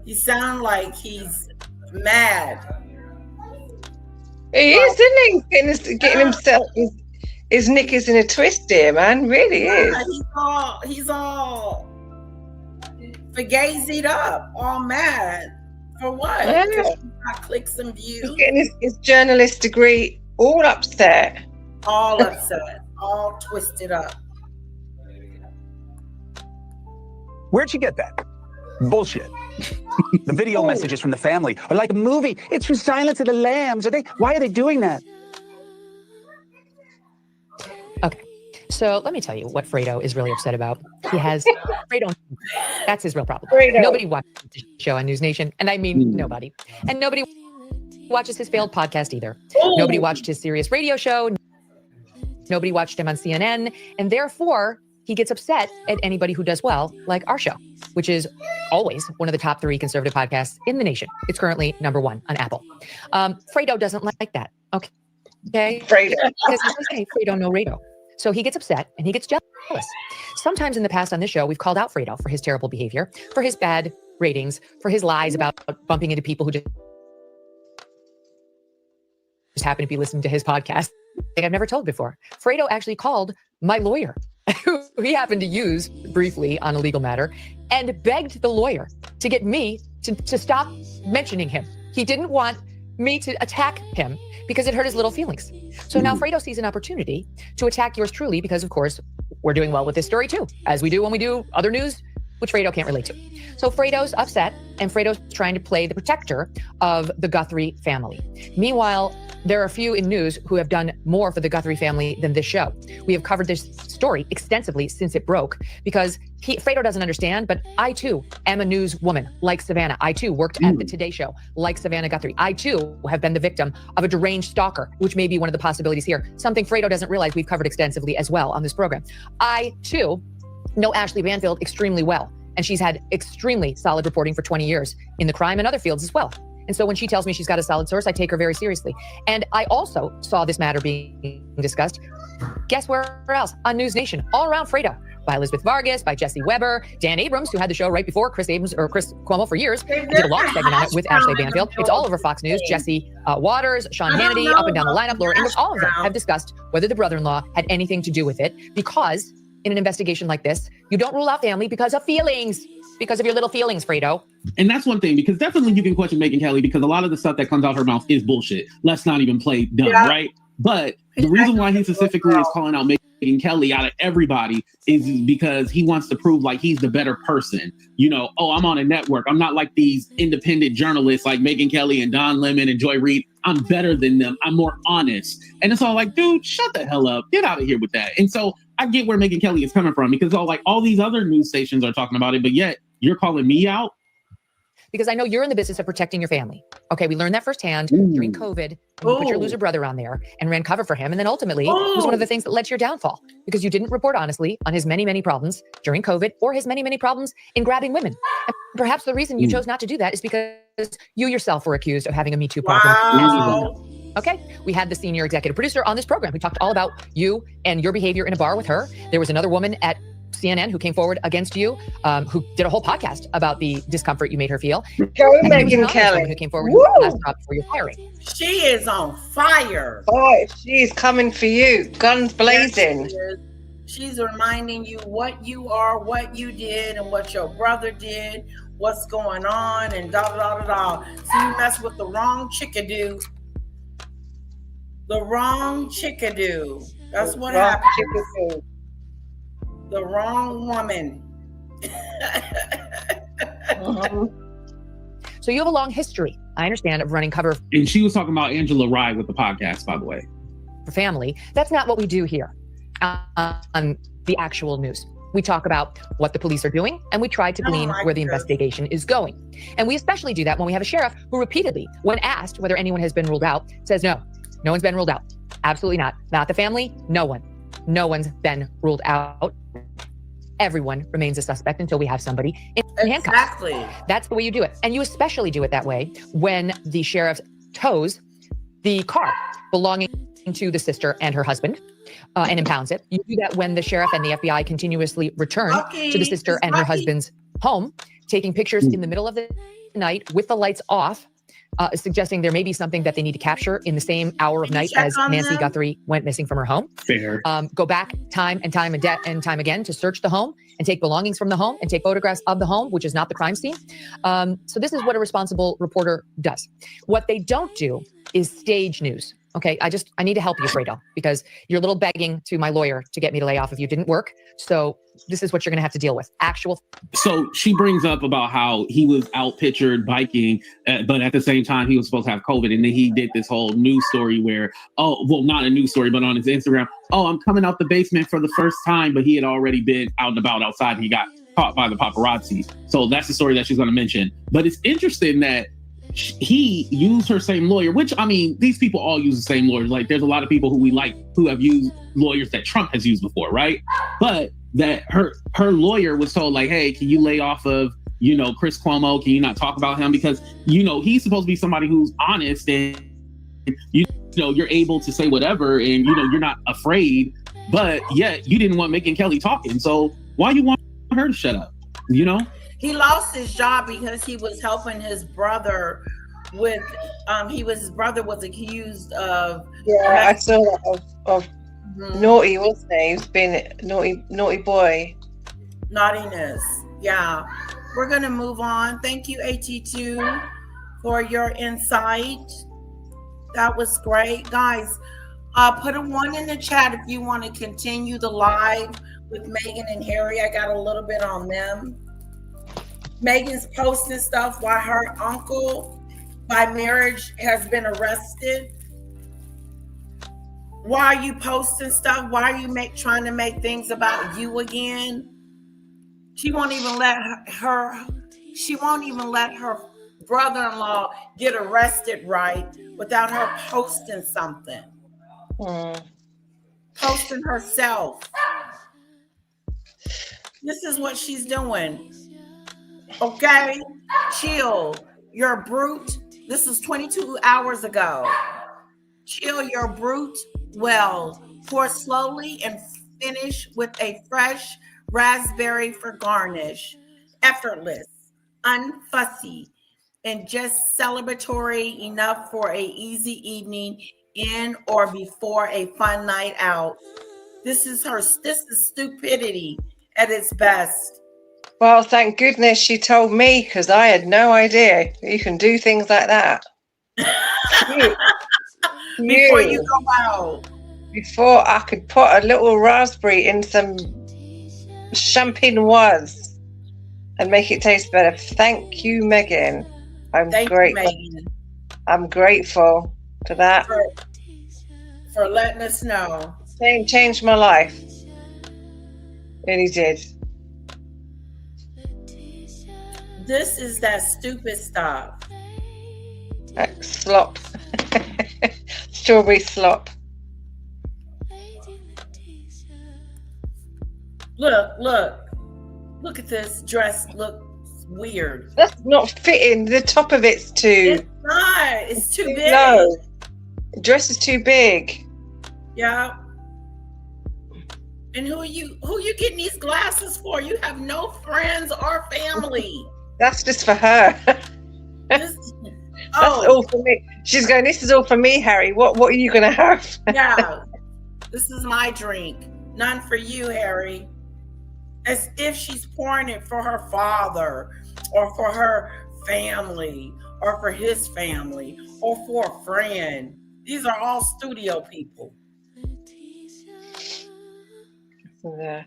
He sounds like he's mad. He is, isn't he? He's getting himself, his knickers in a twist here, man. Really is. He's all fugazied up, all mad. For what? Yeah. Because he's got clicks and views. He's getting his journalist degree all upset. All upset. All twisted up. Where'd you get that? Bullshit. The video messages from the family are like a movie. It's for Silence of the Lambs. Why are they doing that? Okay. So let me tell you what Fredo is really upset about. He has Fredo. That's his real problem. Fredo. Nobody watches the show on News Nation, and I mean nobody. And nobody watches his failed podcast either. Nobody watched his Sirius radio show. Nobody watched him on CNN, and therefore he gets upset at anybody who does well, like our show, which is always one of the top 3 conservative podcasts in the nation. It's currently number 1 on Apple. Fredo doesn't like that. Okay. Fredo. Because hey, Fredo no Rado. So he gets upset and he gets jealous. Sometimes in the past on this show, we've called out Fredo for his terrible behavior, for his bad ratings, for his lies about bumping into people who just happen to be listening to his podcast. Like I've never told before. Fredo actually called my lawyer, who he happened to use briefly on a legal matter, and begged the lawyer to get me to stop mentioning him. He didn't want me to attack him because it hurt his little feelings. So now Fredo sees an opportunity to attack yours truly because, of course, we're doing well with this story too, as we do when we do other news, which Fredo can't relate to. So Fredo's upset, and Fredo's trying to play the protector of the Guthrie family. Meanwhile, there are a few in news who have done more for the Guthrie family than this show. We have covered this story extensively since it broke because Fredo doesn't understand, but I too am a news woman like Savannah. I too worked at the Today Show like Savannah Guthrie. I too have been the victim of a deranged stalker, which may be one of the possibilities here. Something Fredo doesn't realize we've covered extensively as well on this program. I too know Ashley Banfield extremely well, and she's had extremely solid reporting for 20 years in the crime and other fields as well. And so when she tells me she's got a solid source, I take her very seriously. And I also saw this matter being discussed. Guess where else? On News Nation, all around Fredo. By Elizabeth Vargas, by Jesse Weber, Dan Abrams, who had the show right before Chris Cuomo for years, and did a long segment on it with Ashley Banfield. It's all over Fox News. Jesse Waters, Sean Hannity, up and down the lineup, Laura Ingalls, all of them have discussed whether the brother-in-law had anything to do with it, because in an investigation like this, you don't rule out family because of feelings, because of your little feelings, Fredo. And that's one thing, because definitely you can question Meghn Kelly, because a lot of the stuff that comes out her mouth is bullshit. Let's not even play dumb, right? But the reason why he specifically is calling out Meghn Kelly out of everybody is because he wants to prove like he's the better person. You know, oh, I'm on a network. I'm not like these independent journalists like Meghn Kelly and Don Lemon and Joy Reid. I'm better than them. I'm more honest. And it's all like, dude, shut the hell up. Get out of here with that. And so I get where Meghn Kelly is coming from, because all these other news stations are talking about it, but yet you're calling me out. Because I know you're in the business of protecting your family. Okay, we learned that firsthand during COVID. You put your loser brother on there and ran cover for him. And then ultimately, it was one of the things that led to your downfall, because you didn't report honestly on his many, many problems during COVID, or his many, many problems in grabbing women. And perhaps the reason you chose not to do that is because you yourself were accused of having a Me Too problem. As you well know. Okay, we had the senior executive producer on this program who talked all about you and your behavior in a bar with her. There was another woman at CNN who came forward against you, who did a whole podcast about the discomfort you made her feel. Go Meghn Kelly. Who came forward with last job before your firing. She is on fire. Oh, she's coming for you. Guns blazing. Yes, she's reminding you what you are, what you did, and what your brother did, what's going on, and da-da-da-da-da. So you mess with the wrong chickadoo. The wrong chickadoo. That's what happened. Chickadoo. The wrong woman. So you have a long history, I understand, of running cover. And she was talking about Angela Rye with the podcast, by the way. For family. That's not what we do here on the actual news. We talk about what the police are doing, and we try to glean where the investigation is going. And we especially do that when we have a sheriff who repeatedly, when asked whether anyone has been ruled out, says no one's been ruled out. Absolutely not. Not the family, no one. No one's been ruled out. Everyone remains a suspect until we have somebody in handcuffs. Exactly. That's the way you do it. And you especially do it that way when the sheriff tows the car belonging to the sister and her husband and impounds it. You do that when the sheriff and the FBI continuously return to the sister and her husband's home, taking pictures in the middle of the night with the lights off, suggesting there may be something that they need to capture in the same hour of night as Nancy Guthrie went missing from her home. Fair. Go back time and time again to search the home and take belongings from the home and take photographs of the home, which is not the crime scene. So this is what a responsible reporter does. What they don't do is stage news. Okay, I need to help you, Fredo, because your little begging to my lawyer to get me to lay off of you didn't work. So this is what you're going to have to deal with. So she brings up about how he was out pictured biking, but at the same time, he was supposed to have COVID. And then he did this whole news story where, not a news story, but on his Instagram, I'm coming out the basement for the first time, but he had already been out and about outside. And he got caught by the paparazzi. So that's the story that she's going to mention. But it's interesting that he used her same lawyer, which, I mean, these people all use the same lawyers. Like, there's a lot of people who we like who have used lawyers that Trump has used before, right? But that her lawyer was told, like, hey, can you lay off of, Chris Cuomo? Can you not talk about him? Because, he's supposed to be somebody who's honest and, you're able to say whatever and, you're not afraid. But yet you didn't want Meghn Kelly talking. So why you want her to shut up, He lost his job because he was helping his brother with, his brother was accused of. Yeah, I saw that of naughty, wasn't he? He was being a naughty boy. Naughtiness, yeah. We're going to move on. Thank you, AT2, for your insight. That was great. Guys, put a 1 in the chat if you want to continue the live with Meghn and Harry. I got a little bit on them. Megan's posting stuff while her uncle by marriage has been arrested. Why are you posting stuff? Why are you trying to make things about you again? She won't even let her brother-in-law get arrested right without her posting something. Posting herself. This is what she's doing. Okay, chill. You're a brute. This is 22 hours ago. Chill your brute well. Pour slowly and finish with a fresh raspberry for garnish. Effortless, unfussy, and just celebratory enough for a easy evening in or before a fun night out. This is stupidity at its best. Well, thank goodness she told me, because I had no idea you can do things like that. Before you go out. Before I could put a little raspberry in some champenoise and make it taste better. Thank you, Meghn. Thank grateful. you, Meghn. I'm grateful for that. For letting us know. Changed my life. Really did. This is that stupid stuff. Slop. Strawberry slop. Look at this dress. Looks weird. That's not fitting. The top of it's too. It's not. It's too big. No. The dress is too big. Yeah. And who are you getting these glasses for? You have no friends or family. That's just for her. That's all for me. She's going, this is all for me, Harry. What are you gonna have? Yeah. This is my drink. None for you, Harry. As if she's pouring it for her father or for her family or for his family or for a friend. These are all studio people. Yeah.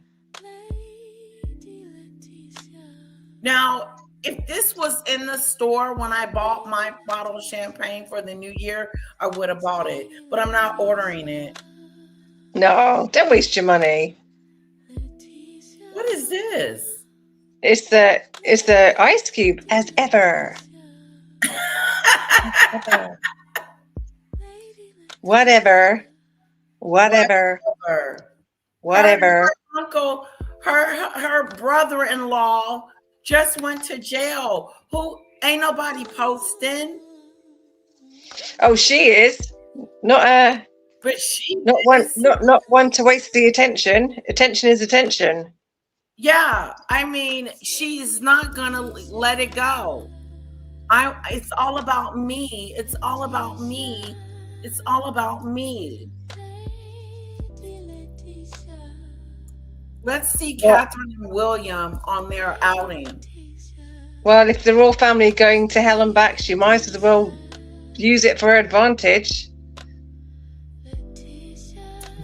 Now, if this was in the store when I bought my bottle of champagne for the new year, I would have bought it, but I'm not ordering it. No, don't waste your money. What is this? It's the ice cube as ever. Whatever. Her uncle, her brother-in-law just went to jail. Who ain't nobody posting? Oh, she is not but she not one to waste the attention. Attention is attention. Yeah, I mean, she's not gonna let it go. It's all about me. It's all about me. It's all about me. Let's see Catherine and William on their outing. Well, if the royal family are going to hell and back, she might as well use it for her advantage.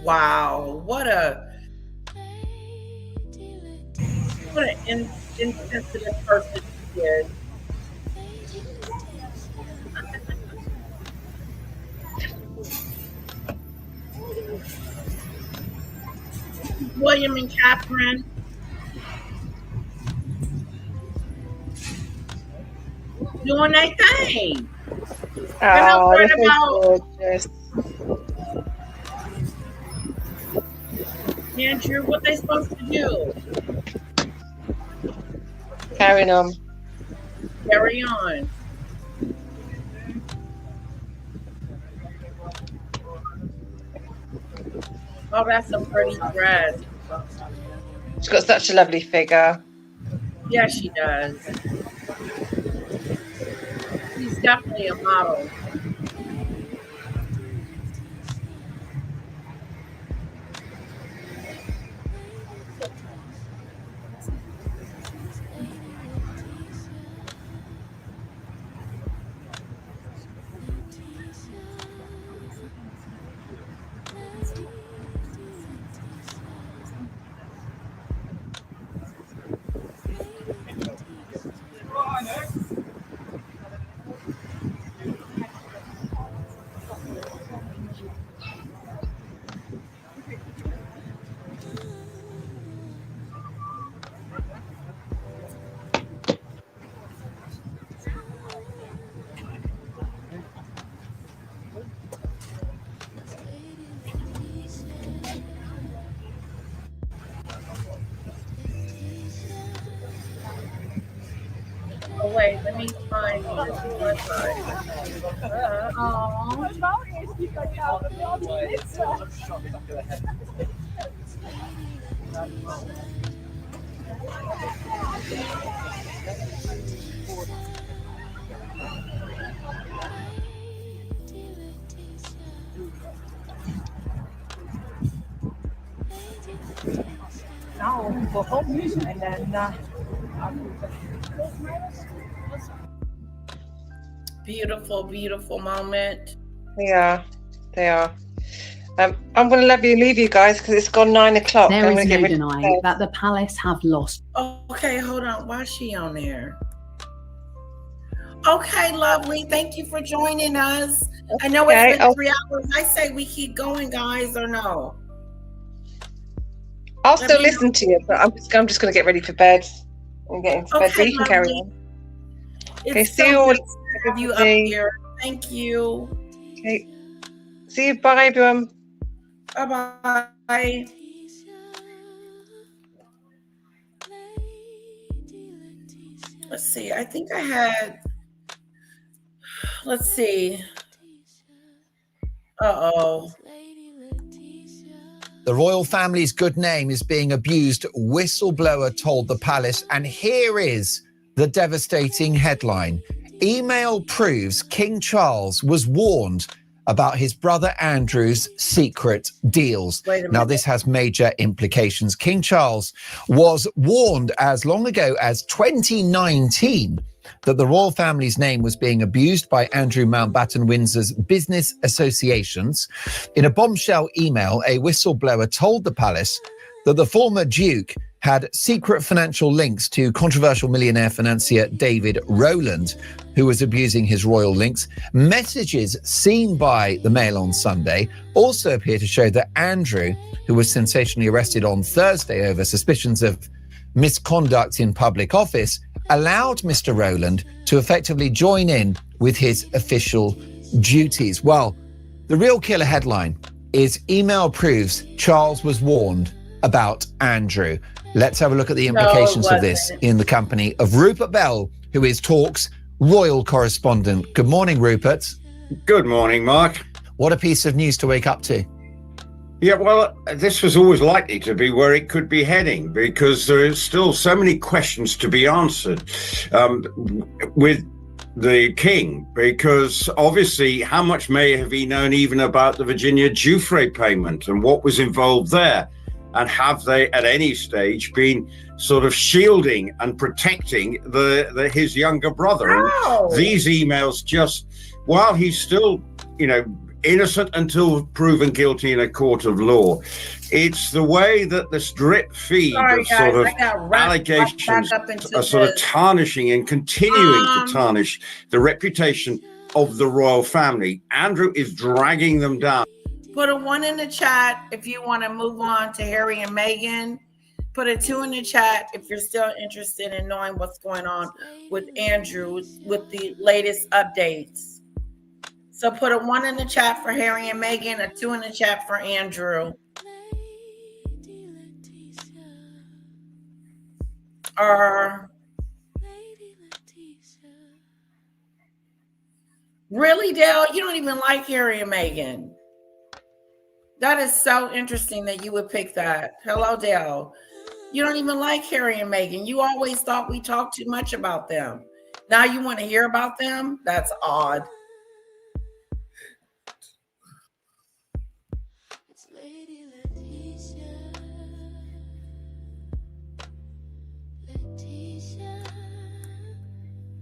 Wow, what an insensitive person she is. William and Catherine. Doing their thing. Oh, this is gorgeous. Andrew, what they supposed to do? Carrying on. Carry on. Oh, that's a pretty dress. She's got such a lovely figure. Yeah, she does. She's definitely a model. Oh wait, let me find this website. Now we go home and then Beautiful, beautiful moment. Yeah, they are. I'm going to leave you guys because it's gone 9 o'clock. There I'm is gonna no get rid of denying that the palace have lost. Okay, hold on. Why is she on there? Okay, lovely. Thank you for joining us. I know it's been 3 hours. I say we keep going, guys, or no? I'll still listen to you, but I'm just going to get ready for bed and get into bed. But you can carry on. Okay, It's see you so all. good to have you up here. Thank you. Okay. See you. Bye, everyone. Bye-bye. Let's see. I think I had... Let's see. Uh-oh. The royal family's good name is being abused, whistleblower told the palace. And here is the devastating headline. Email proves King Charles was warned about his brother Andrew's secret deals. Now, this has major implications. King Charles was warned as long ago as 2019 that the royal family's name was being abused by Andrew Mountbatten Windsor's business associations. In a bombshell email, a whistleblower told the palace that the former Duke had secret financial links to controversial millionaire financier David Rowland, who was abusing his royal links. Messages seen by the Mail on Sunday also appear to show that Andrew, who was sensationally arrested on Thursday over suspicions of misconduct in public office, allowed Mr. Rowland to effectively join in with his official duties. Well, the real killer headline is email proves Charles was warned about Andrew. Let's have a look at the implications of this in the company of Rupert Bell, who is Talk's royal correspondent. Good morning, Rupert. Good morning, Mark. What a piece of news to wake up to. Yeah, well, this was always likely to be where it could be heading, because there is still so many questions to be answered with the king, because obviously how much may have he known even about the Virginia Giuffre payment and what was involved there? And have they at any stage been sort of shielding and protecting his younger brother? And these emails just, while he's still, innocent until proven guilty in a court of law, it's the way that this drip feed of sort of allegations are sort of tarnishing and continuing to tarnish the reputation of the royal family. Andrew is dragging them down. Put a 1 in the chat if you want to move on to Harry and Meghan. Put a 2 in the chat if you're still interested in knowing what's going on with Andrew with the latest updates. So put a 1 in the chat for Harry and Meghan, a 2 in the chat for Andrew. Really, Dale? You don't even like Harry and Meghan. That is so interesting that you would pick that. Hello, Dale. You don't even like Harry and Meghan. You always thought we talked too much about them. Now you want to hear about them? That's odd.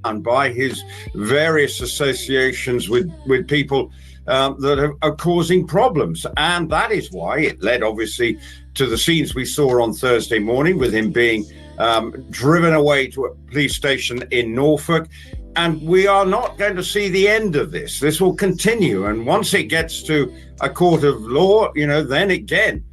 And by his various associations with people that are causing problems. And that is why it led, obviously, to the scenes we saw on Thursday morning with him being driven away to a police station in Norfolk. And we are not going to see the end of this. This will continue. And once it gets to a court of law, then again,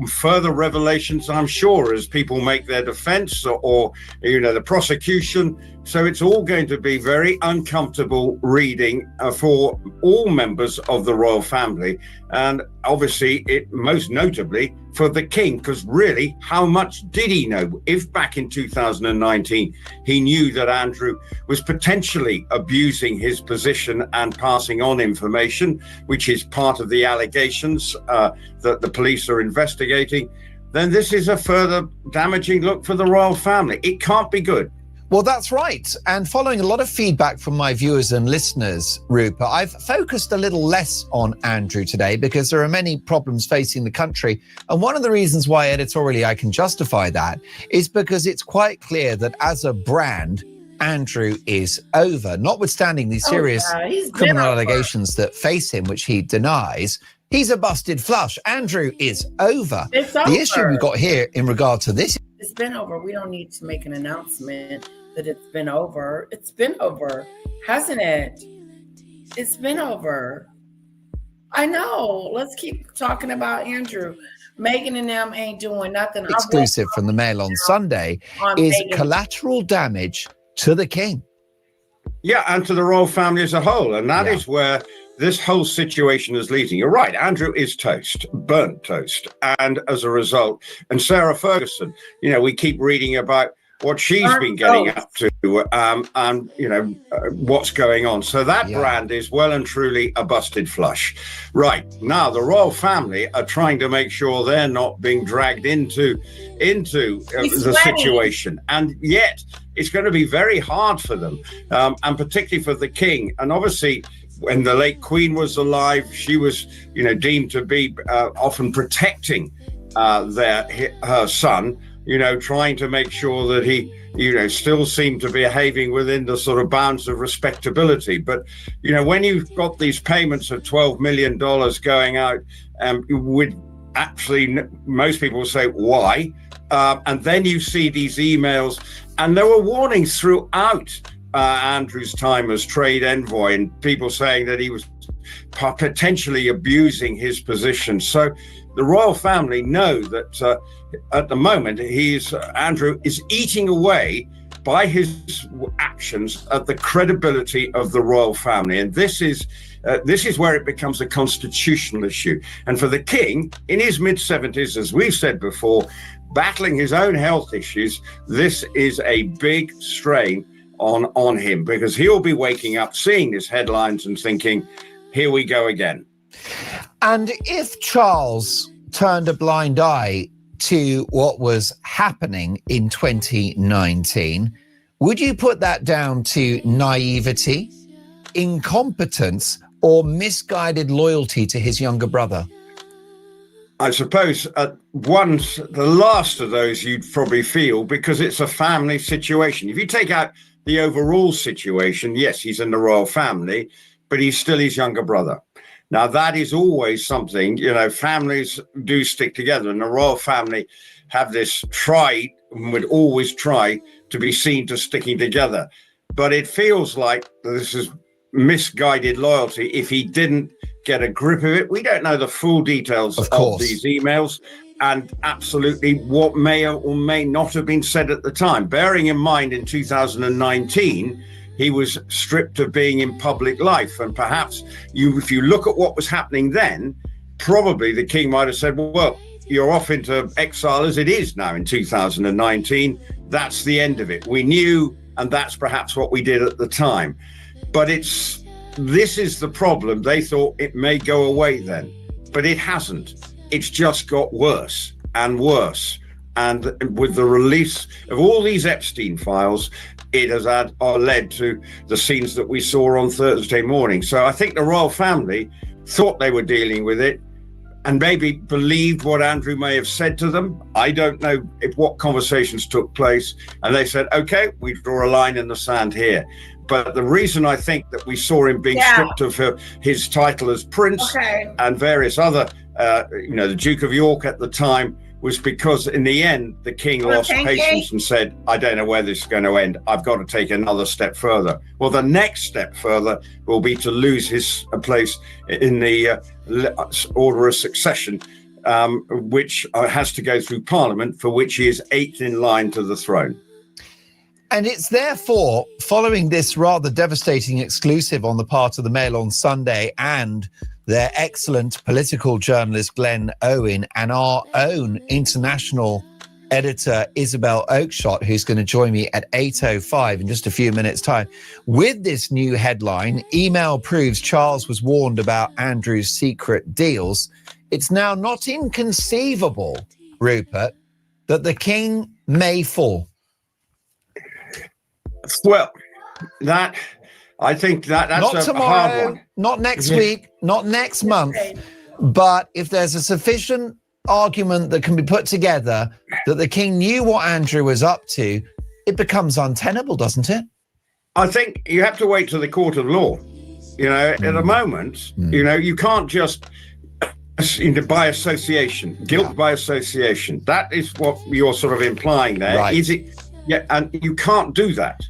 further revelations, I'm sure, as people make their defense or the prosecution So it's all going to be very uncomfortable reading for all members of the royal family. And obviously, it most notably for the king, because really, how much did he know? If back in 2019, he knew that Andrew was potentially abusing his position and passing on information, which is part of the allegations that the police are investigating, then this is a further damaging look for the royal family. It can't be good. Well, that's right. And following a lot of feedback from my viewers and listeners, Rupert, I've focused a little less on Andrew today because there are many problems facing the country. And one of the reasons why editorially I can justify that is because it's quite clear that as a brand, Andrew is over, notwithstanding these serious criminal allegations that face him, which he denies. He's a busted flush. Andrew is over. The issue we've got here in regard to this. It's been over. We don't need to make an announcement that it's been over. It's been over, hasn't it? It's been over. I know. Let's keep talking about Andrew. Meghn and them ain't doing nothing. Exclusive from the Mail on Sunday is Meghn. Collateral damage to the king. Yeah, and to the royal family as a whole. And that is where this whole situation is leading. You're right. Andrew is toast, burnt toast. And as a result, and Sarah Ferguson, you know, we keep reading about what she's been getting up to and, you know, what's going on. So that brand is well and truly a busted flush. Right. Now, the royal family are trying to make sure they're not being dragged into the situation. And yet it's going to be very hard for them, and particularly for the king. And obviously, when the late Queen was alive, she was, you know, deemed to be often protecting her son, you know, trying to make sure that he, you know, still seemed to be behaving within the sort of bounds of respectability. But, you know, when you've got these payments of $12 million going out, would actually, most people say, why? And then you see these emails, and there were warnings throughout Andrew's time as trade envoy, and people saying that he was potentially abusing his position. So the royal family know that at the moment Andrew is eating away by his actions at the credibility of the royal family, and this is where it becomes a constitutional issue. And for the king, in his mid-70s, as we've said before, battling his own health issues, this is a big strain on him, because he'll be waking up, seeing these headlines and thinking, here we go again. And if Charles turned a blind eye to what was happening in 2019, would you put that down to naivety, incompetence, or misguided loyalty to his younger brother? I suppose at once, the last of those you'd probably feel, because it's a family situation. If you take out the overall situation, yes, he's in the royal family, but he's still his younger brother. Now, that is always something, you know, families do stick together, and the royal family have this would always try to be seen to sticking together. But it feels like this is misguided loyalty if he didn't get a grip of it. We don't know the full details of these emails, and absolutely what may or may not have been said at the time. Bearing in mind, in 2019, he was stripped of being in public life. And perhaps if you look at what was happening then, probably the king might have said, well, you're off into exile as it is now in 2019. That's the end of it. We knew, and that's perhaps what we did at the time. But this is the problem. They thought it may go away then, but it hasn't. It's just got worse and worse. And with the release of all these Epstein files, it has led to the scenes that we saw on Thursday morning. So I think the royal family thought they were dealing with it and maybe believed what Andrew may have said to them. I don't know what conversations took place. And they said, okay, we draw a line in the sand here. But the reason I think that we saw him being stripped of his title as prince and various other, the Duke of York at the time, was because in the end, the king lost patience and said, I don't know where this is going to end. I've got to take another step further. Well, the next step further will be to lose his place in the order of succession, which has to go through Parliament, for which he is 8th in line to the throne. And it's therefore, following this rather devastating exclusive on the part of the Mail on Sunday and their excellent political journalist Glenn Owen and our own international editor Isabel Oakeshott, who's going to join me at 8:05 in just a few minutes' time. With this new headline, email proves Charles was warned about Andrew's secret deals. It's now not inconceivable, Rupert, that the king may fall. Well, I think that's not a tomorrow, hard one. not next week, not next month, but if there's a sufficient argument that can be put together that the king knew what Andrew was up to, it becomes untenable, doesn't it? I think you have to wait to the court of law. At the moment, you can't just by association, guilt by association. That is what you're sort of implying there. Right. Is it? Yeah, and you can't do that.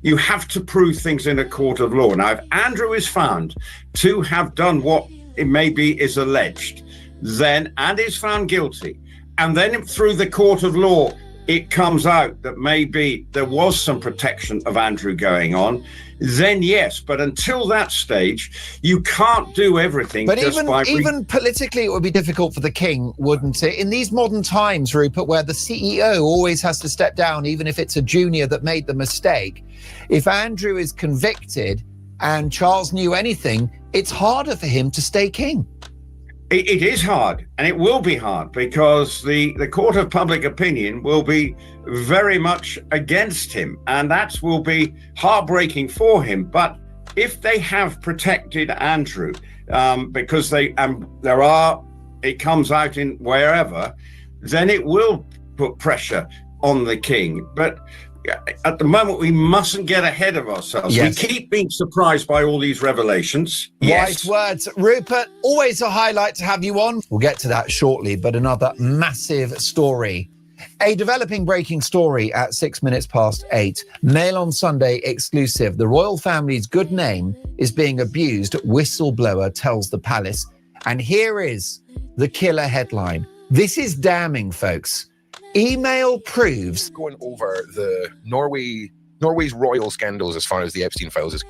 You have to prove things in a court of law. Now, if Andrew is found to have done what it maybe is alleged, and is found guilty, and then through the court of law, it comes out that maybe there was some protection of Andrew going on, then yes. But until that stage, you can't do everything. But just even politically, it would be difficult for the king, wouldn't it? In these modern times, Rupert, where the CEO always has to step down, even if it's a junior that made the mistake. If Andrew is convicted and Charles knew anything, it's harder for him to stay king. It is hard, and it will be hard, because the court of public opinion will be very much against him, and that will be heartbreaking for him. But if they have protected Andrew, because it comes out in wherever, then it will put pressure on the king. But at the moment, we mustn't get ahead of ourselves. Yes. We keep being surprised by all these revelations. Wise words. Rupert, always a highlight to have you on. We'll get to that shortly, but another massive story. A developing breaking story at 8:06. Mail on Sunday exclusive. The royal family's good name is being abused, whistleblower tells the palace. And here is the killer headline. This is damning, folks. Email proves... Going over the Norway's royal scandals as far as the Epstein files is...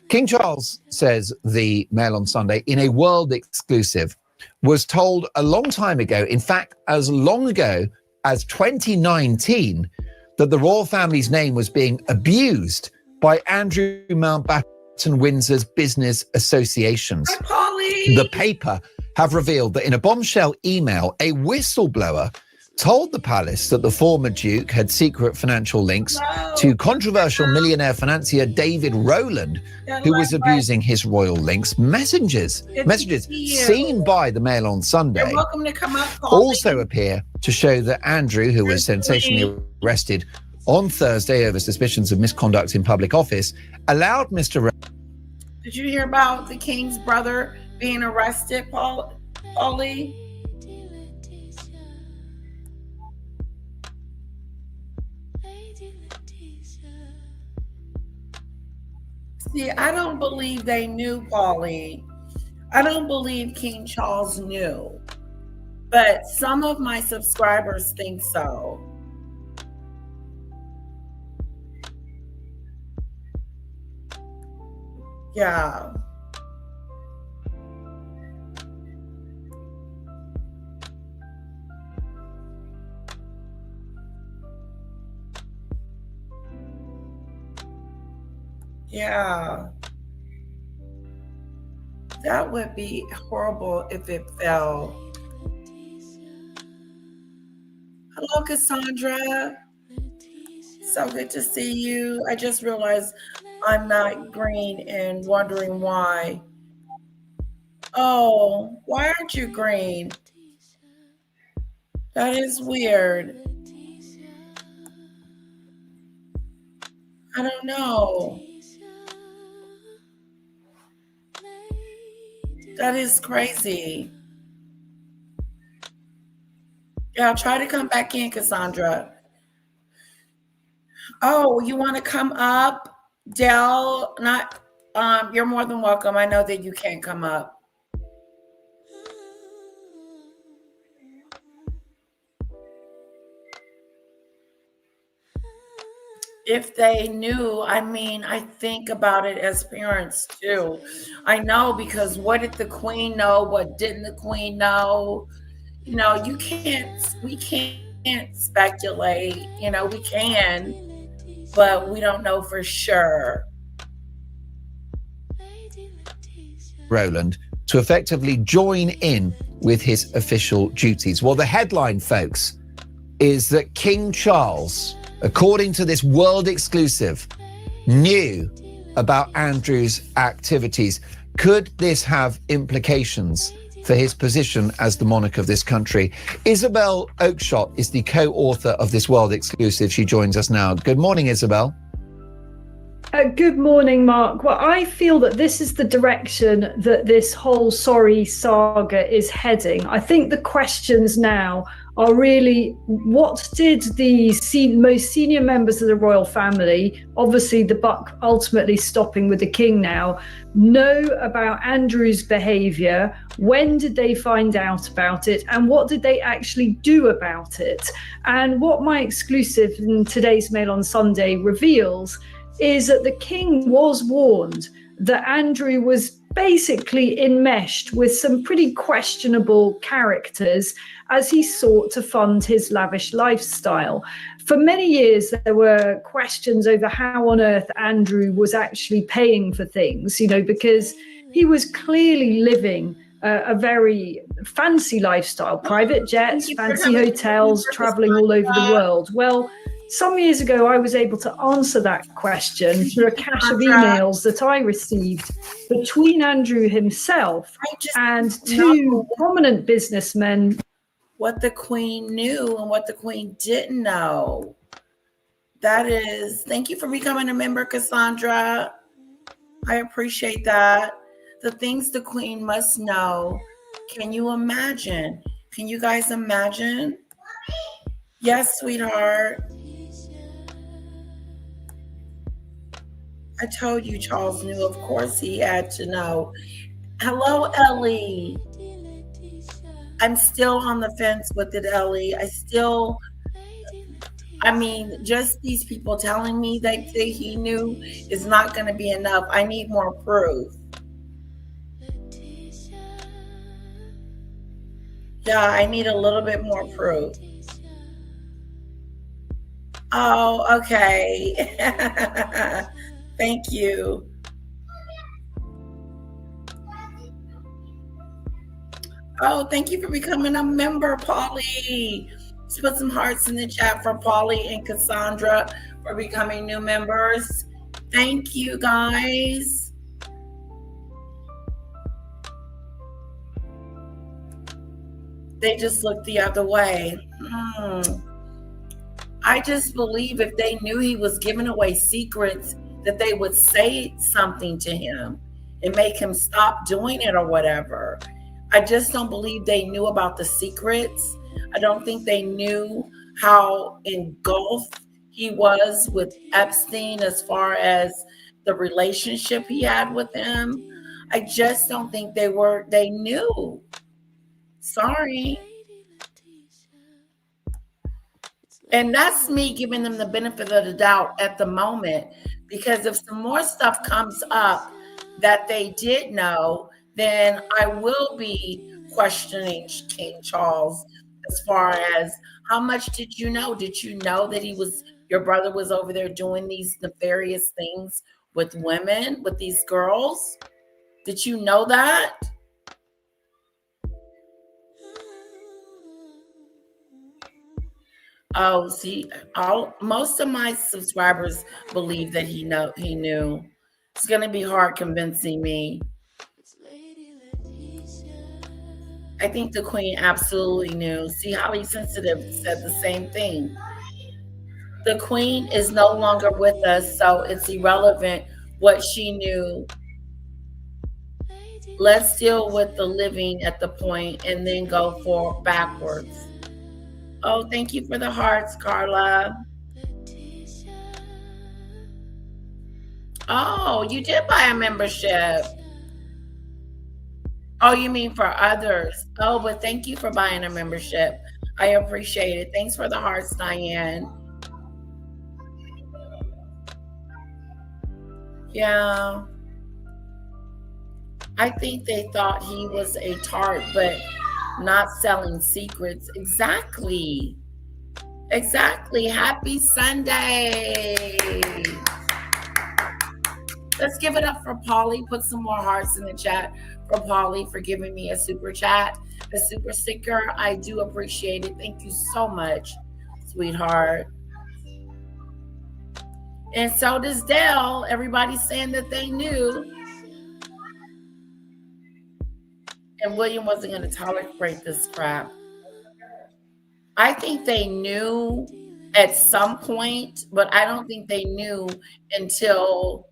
King Charles, says the Mail on Sunday, in a world exclusive, was told a long time ago, in fact, as long ago as 2019, that the royal family's name was being abused by Andrew Mountbatten Windsor's business associations. The paper have revealed that in a bombshell email, a whistleblower told the palace that the former Duke had secret financial links to controversial millionaire financier David Rowland, who was abusing his royal links. Messages seen by the Mail on Sunday You're welcome to come up, also appear to show that Andrew, who was sensationally arrested on Thursday over suspicions of misconduct in public office, allowed Mr. Did you hear about the king's brother being arrested, Paulie? See, I don't believe they knew, Paulie. I don't believe King Charles knew. But some of my subscribers think so. Yeah. Yeah. That would be horrible if it fell. Hello, Cassandra. So good to see you. I just realized I'm not green and wondering why. Oh, why aren't you green? That is weird. I don't know. That is crazy. Yeah, try to come back in, Cassandra. Oh, you want to come up? Dell, you're more than welcome. I know that you can't come up. If they knew, I mean, I think about it as parents too. I know, because what did the queen know? What didn't the queen know? You know, we can't speculate. You know, we can, but we don't know for sure. Roland, to effectively join in with his official duties. Well, the headline, folks, is that King Charles, according to this world exclusive, knew about Andrew's activities. Could this have implications for his position as the monarch of this country? Isabel Oakeshott is the co-author of this world exclusive. She joins us now. Good morning, Isabel. Good morning, Mark. Well, I feel that this is the direction that this whole sorry saga is heading. I think the questions now are really, what did the most senior members of the royal family, obviously the buck ultimately stopping with the king now, know about Andrew's behaviour? When did they find out about it? And what did they actually do about it? And what my exclusive in today's Mail on Sunday reveals is that the king was warned that Andrew was basically enmeshed with some pretty questionable characters as he sought to fund his lavish lifestyle. For many years, there were questions over how on earth Andrew was actually paying for things, you know, because he was clearly living a very fancy lifestyle, private jets, fancy hotels, traveling all over the world. Well, some years ago, I was able to answer that question through a cache of emails that I received between Andrew himself and two prominent businessmen. What the queen knew and what the queen didn't know. That is, thank you for becoming a member, Cassandra. I appreciate that. The things the queen must know. Can you imagine? Can you guys imagine? Yes, sweetheart. I told you Charles knew. Of course he had to know. Hello, Ellie. I'm still on the fence with it, Ellie. I mean, just these people telling me that he knew is not going to be enough. I need more proof. Yeah, I need a little bit more proof. Oh, okay. Thank you. Oh, thank you for becoming a member, Polly. Let's put some hearts in the chat for Polly and Cassandra for becoming new members. Thank you, guys. They just looked the other way. I just believe if they knew he was giving away secrets, that they would say something to him and make him stop doing it or whatever. I just don't believe they knew about the secrets. I don't think they knew how engulfed he was with Epstein as far as the relationship he had with him. I just don't think they knew. Sorry. And that's me giving them the benefit of the doubt at the moment, because if some more stuff comes up that they did know, then I will be questioning King Charles as far as how much did you know? Did you know that your brother was over there doing these nefarious things with women, with these girls? Did you know that? Oh, see, most of my subscribers believe that he knew. It's going to be hard convincing me. I think the queen absolutely knew. See, Highly Sensitive said the same thing. The queen is no longer with us, so it's irrelevant what she knew. Let's deal with the living at the point and then go backwards. Oh, thank you for the hearts, Carla. Oh, you did buy a membership. Oh, you mean for others? Oh, but thank you for buying a membership. I appreciate it. Thanks for the hearts, Diane. Yeah. I think they thought he was a tart, but not selling secrets. Exactly. Exactly. Happy Sunday. Let's give it up for Polly. Put some more hearts in the chat for Polly for giving me a super chat, a super sticker. I do appreciate it. Thank you so much, sweetheart. And so does Dell. Everybody's saying that they knew. And William wasn't going to tolerate this crap. I think they knew at some point, but I don't think they knew until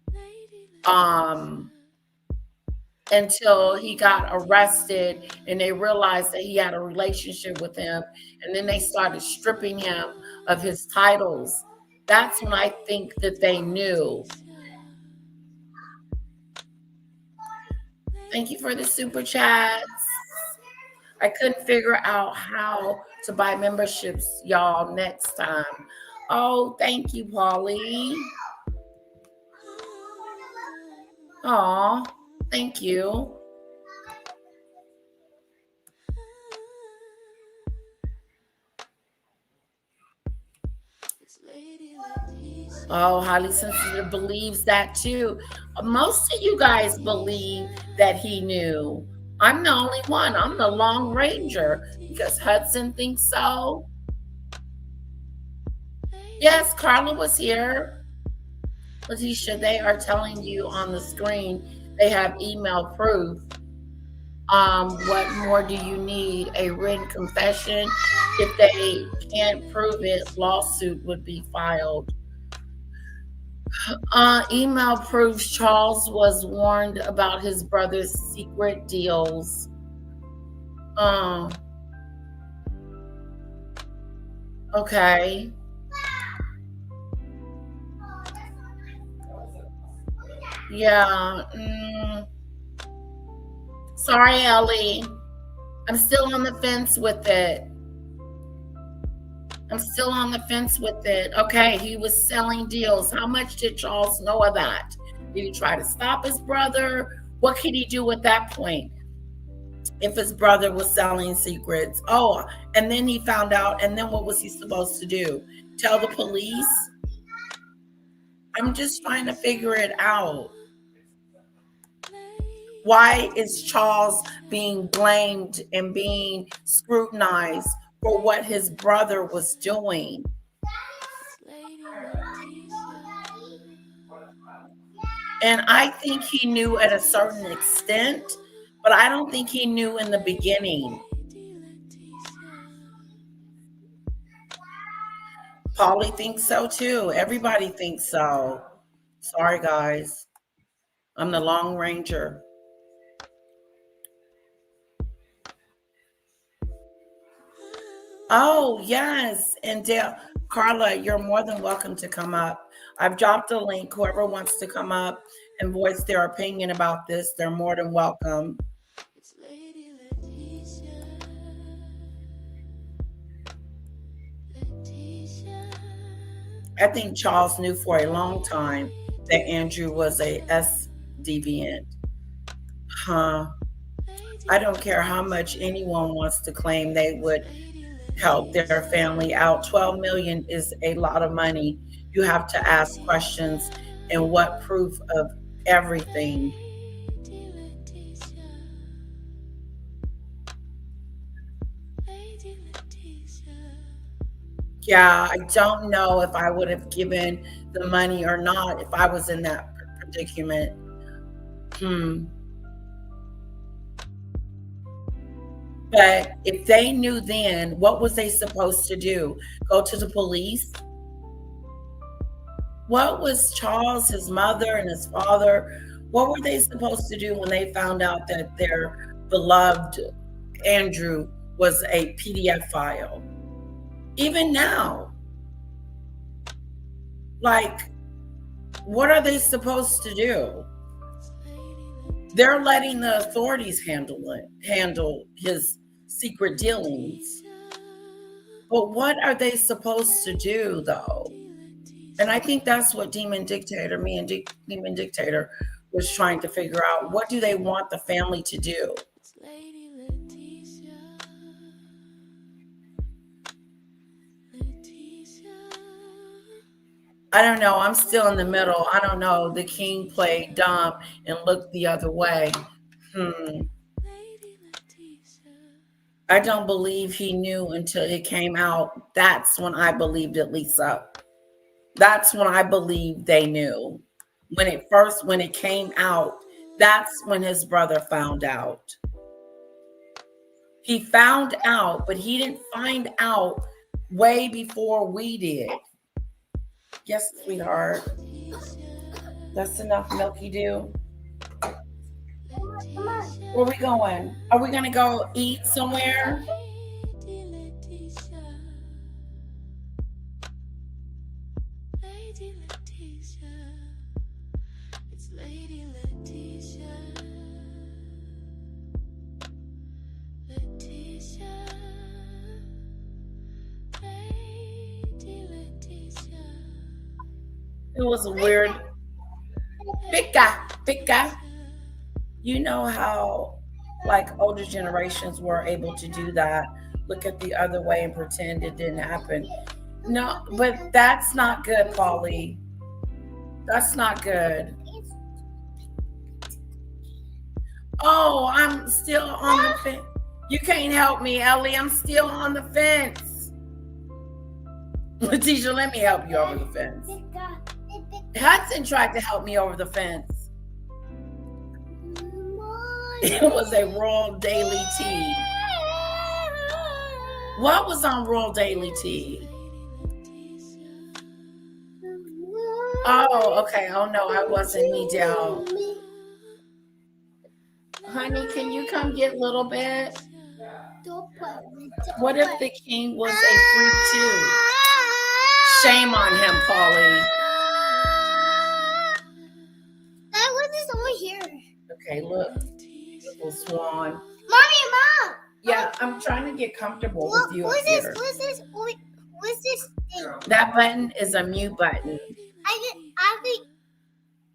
he got arrested and they realized that he had a relationship with him, and then they started stripping him of his titles. That's when I think that they knew. Thank you for the super chats. I couldn't figure out how to buy memberships, y'all, next time. Oh, thank you, Polly. Aw, thank you. Oh, highly sensitive believes that too. Most of you guys believe that he knew. I'm the only one. I'm the Long Ranger because Hudson thinks so. Yes, Carla was here. Letitia, they are telling you on the screen they have email proof. What more do you need? A written confession? If they can't prove it, lawsuit would be filed. Email proves Charles was warned about his brother's secret deals. Okay. Yeah. Sorry, Ellie. I'm still on the fence with it. Okay, he was selling deals. How much did Charles know of that? Did he try to stop his brother? What could he do at that point if his brother was selling secrets? Oh, and then he found out, and then what was he supposed to do? Tell the police? I'm just trying to figure it out. Why is Charles being blamed and being scrutinized for what his brother was doing? And I think he knew at a certain extent, but I don't think he knew in the beginning. Polly thinks so too. Everybody thinks so. Sorry, guys. I'm the Long Ranger. Oh, yes. And Carla, you're more than welcome to come up. I've dropped a link. Whoever wants to come up and voice their opinion about this, they're more than welcome. I think Charles knew for a long time that Andrew was a deviant. I don't care how much anyone wants to claim they would help their family out. 12 million is a lot of money. You have to ask questions and what proof of everything. Yeah, I don't know if I would have given the money or not if I was in that predicament. But if they knew then, what was they supposed to do? Go to the police? What was Charles, his mother, and his father, what were they supposed to do when they found out that their beloved Andrew was a PDF file? Even now. Like, what are they supposed to do? They're letting the authorities handle his secret dealings. But what are they supposed to do, though? And I think that's what Demon Dictator, me and Demon Dictator was trying to figure out. What do they want the family to do? I don't know. I'm still in the middle. I don't know. The king played dumb and looked the other way. I don't believe he knew until it came out. That's when I believed it, Lisa. That's when I believed they knew. When it came out, that's when his brother found out. He found out, but he didn't find out way before we did. Yes, sweetheart. That's enough, Milky Dew. Where we going? Are we gonna go eat somewhere? It was a weird Pika. You know how like older generations were able to do that. Look at the other way and pretend it didn't happen. No, but that's not good, Polly. That's not good. Oh, I'm still on the fence. You can't help me, Ellie. I'm still on the fence. Letitia, let me help you over the fence. Hudson tried to help me over the fence. It was a Royal Daily Tea. What was on Royal Daily Tea? Oh, okay. Oh no, I wasn't me down. Honey, can you come get a little bit? What if the king was a freak too? Shame on him, Polly. That wasn't over here. Okay, look. Little swan. Mommy, Mom! Yeah, I'm trying to get comfortable with you up here. What's this thing? That button is a mute button. I think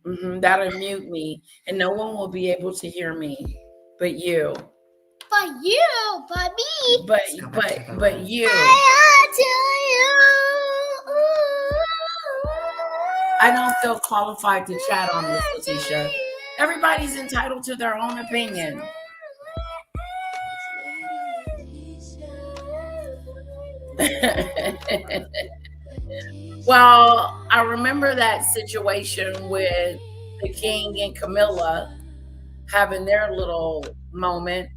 That'll mute me, and no one will be able to hear me, but you. But you, but me. But you. I don't feel qualified to chat on this, Letitia. Everybody's entitled to their own opinion. Well, I remember that situation with the king and Camilla having their little moment.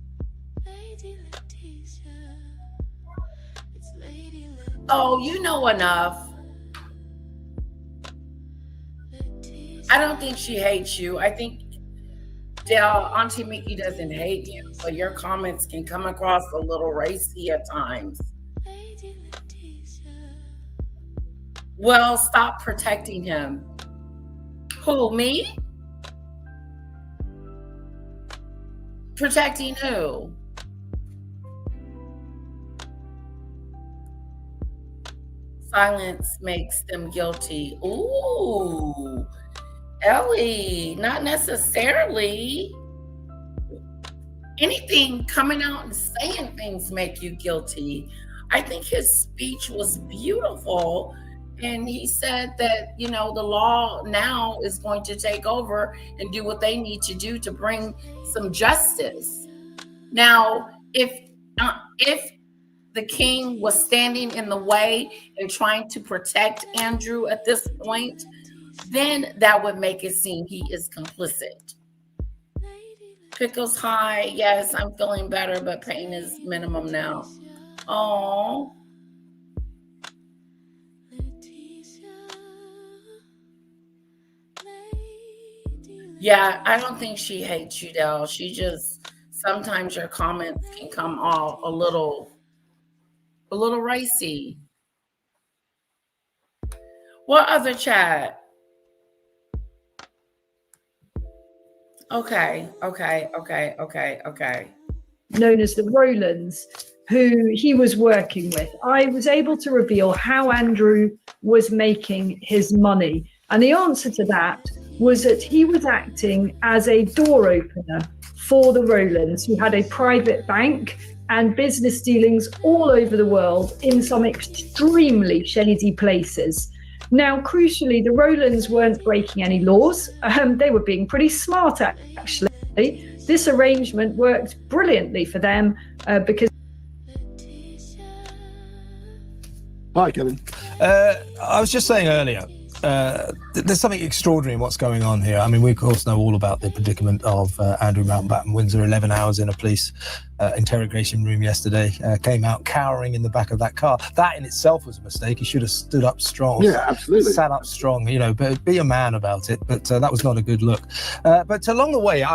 Oh, you know enough. I don't think she hates you. I think Auntie Mickey doesn't hate you, but your comments can come across a little racy at times. Well, stop protecting him. Who, me? Protecting who? Silence makes them guilty. Ooh, Ellie, not necessarily. Anything coming out and saying things make you guilty. I think his speech was beautiful. And he said that, the law now is going to take over and do what they need to do to bring some justice. Now, if the king was standing in the way and trying to protect Andrew at this point, then that would make it seem he is complicit. Pickles high. Yes, I'm feeling better, but pain is minimum now. Oh. Yeah, I don't think she hates you, Del. She just, sometimes your comments can come off a little racy. What other chat? Okay. Known as the Rolands. who he was working with, I was able to reveal how Andrew was making his money. And the answer to that was that he was acting as a door opener for the Rowlands, who had a private bank and business dealings all over the world in some extremely shady places. Now, crucially, the Rowlands weren't breaking any laws. They were being pretty smart, actually. This arrangement worked brilliantly for them because... Hi, Kevin. I was just saying earlier, there's something extraordinary in what's going on here. I mean, we of course know all about the predicament of Andrew Mountbatten Windsor, 11 hours in a police interrogation room yesterday, came out cowering in the back of that car. That in itself was a mistake. He should have stood up strong. Yeah, absolutely. Sat up strong, you know, but be a man about it. But that was not a good look. But along the way,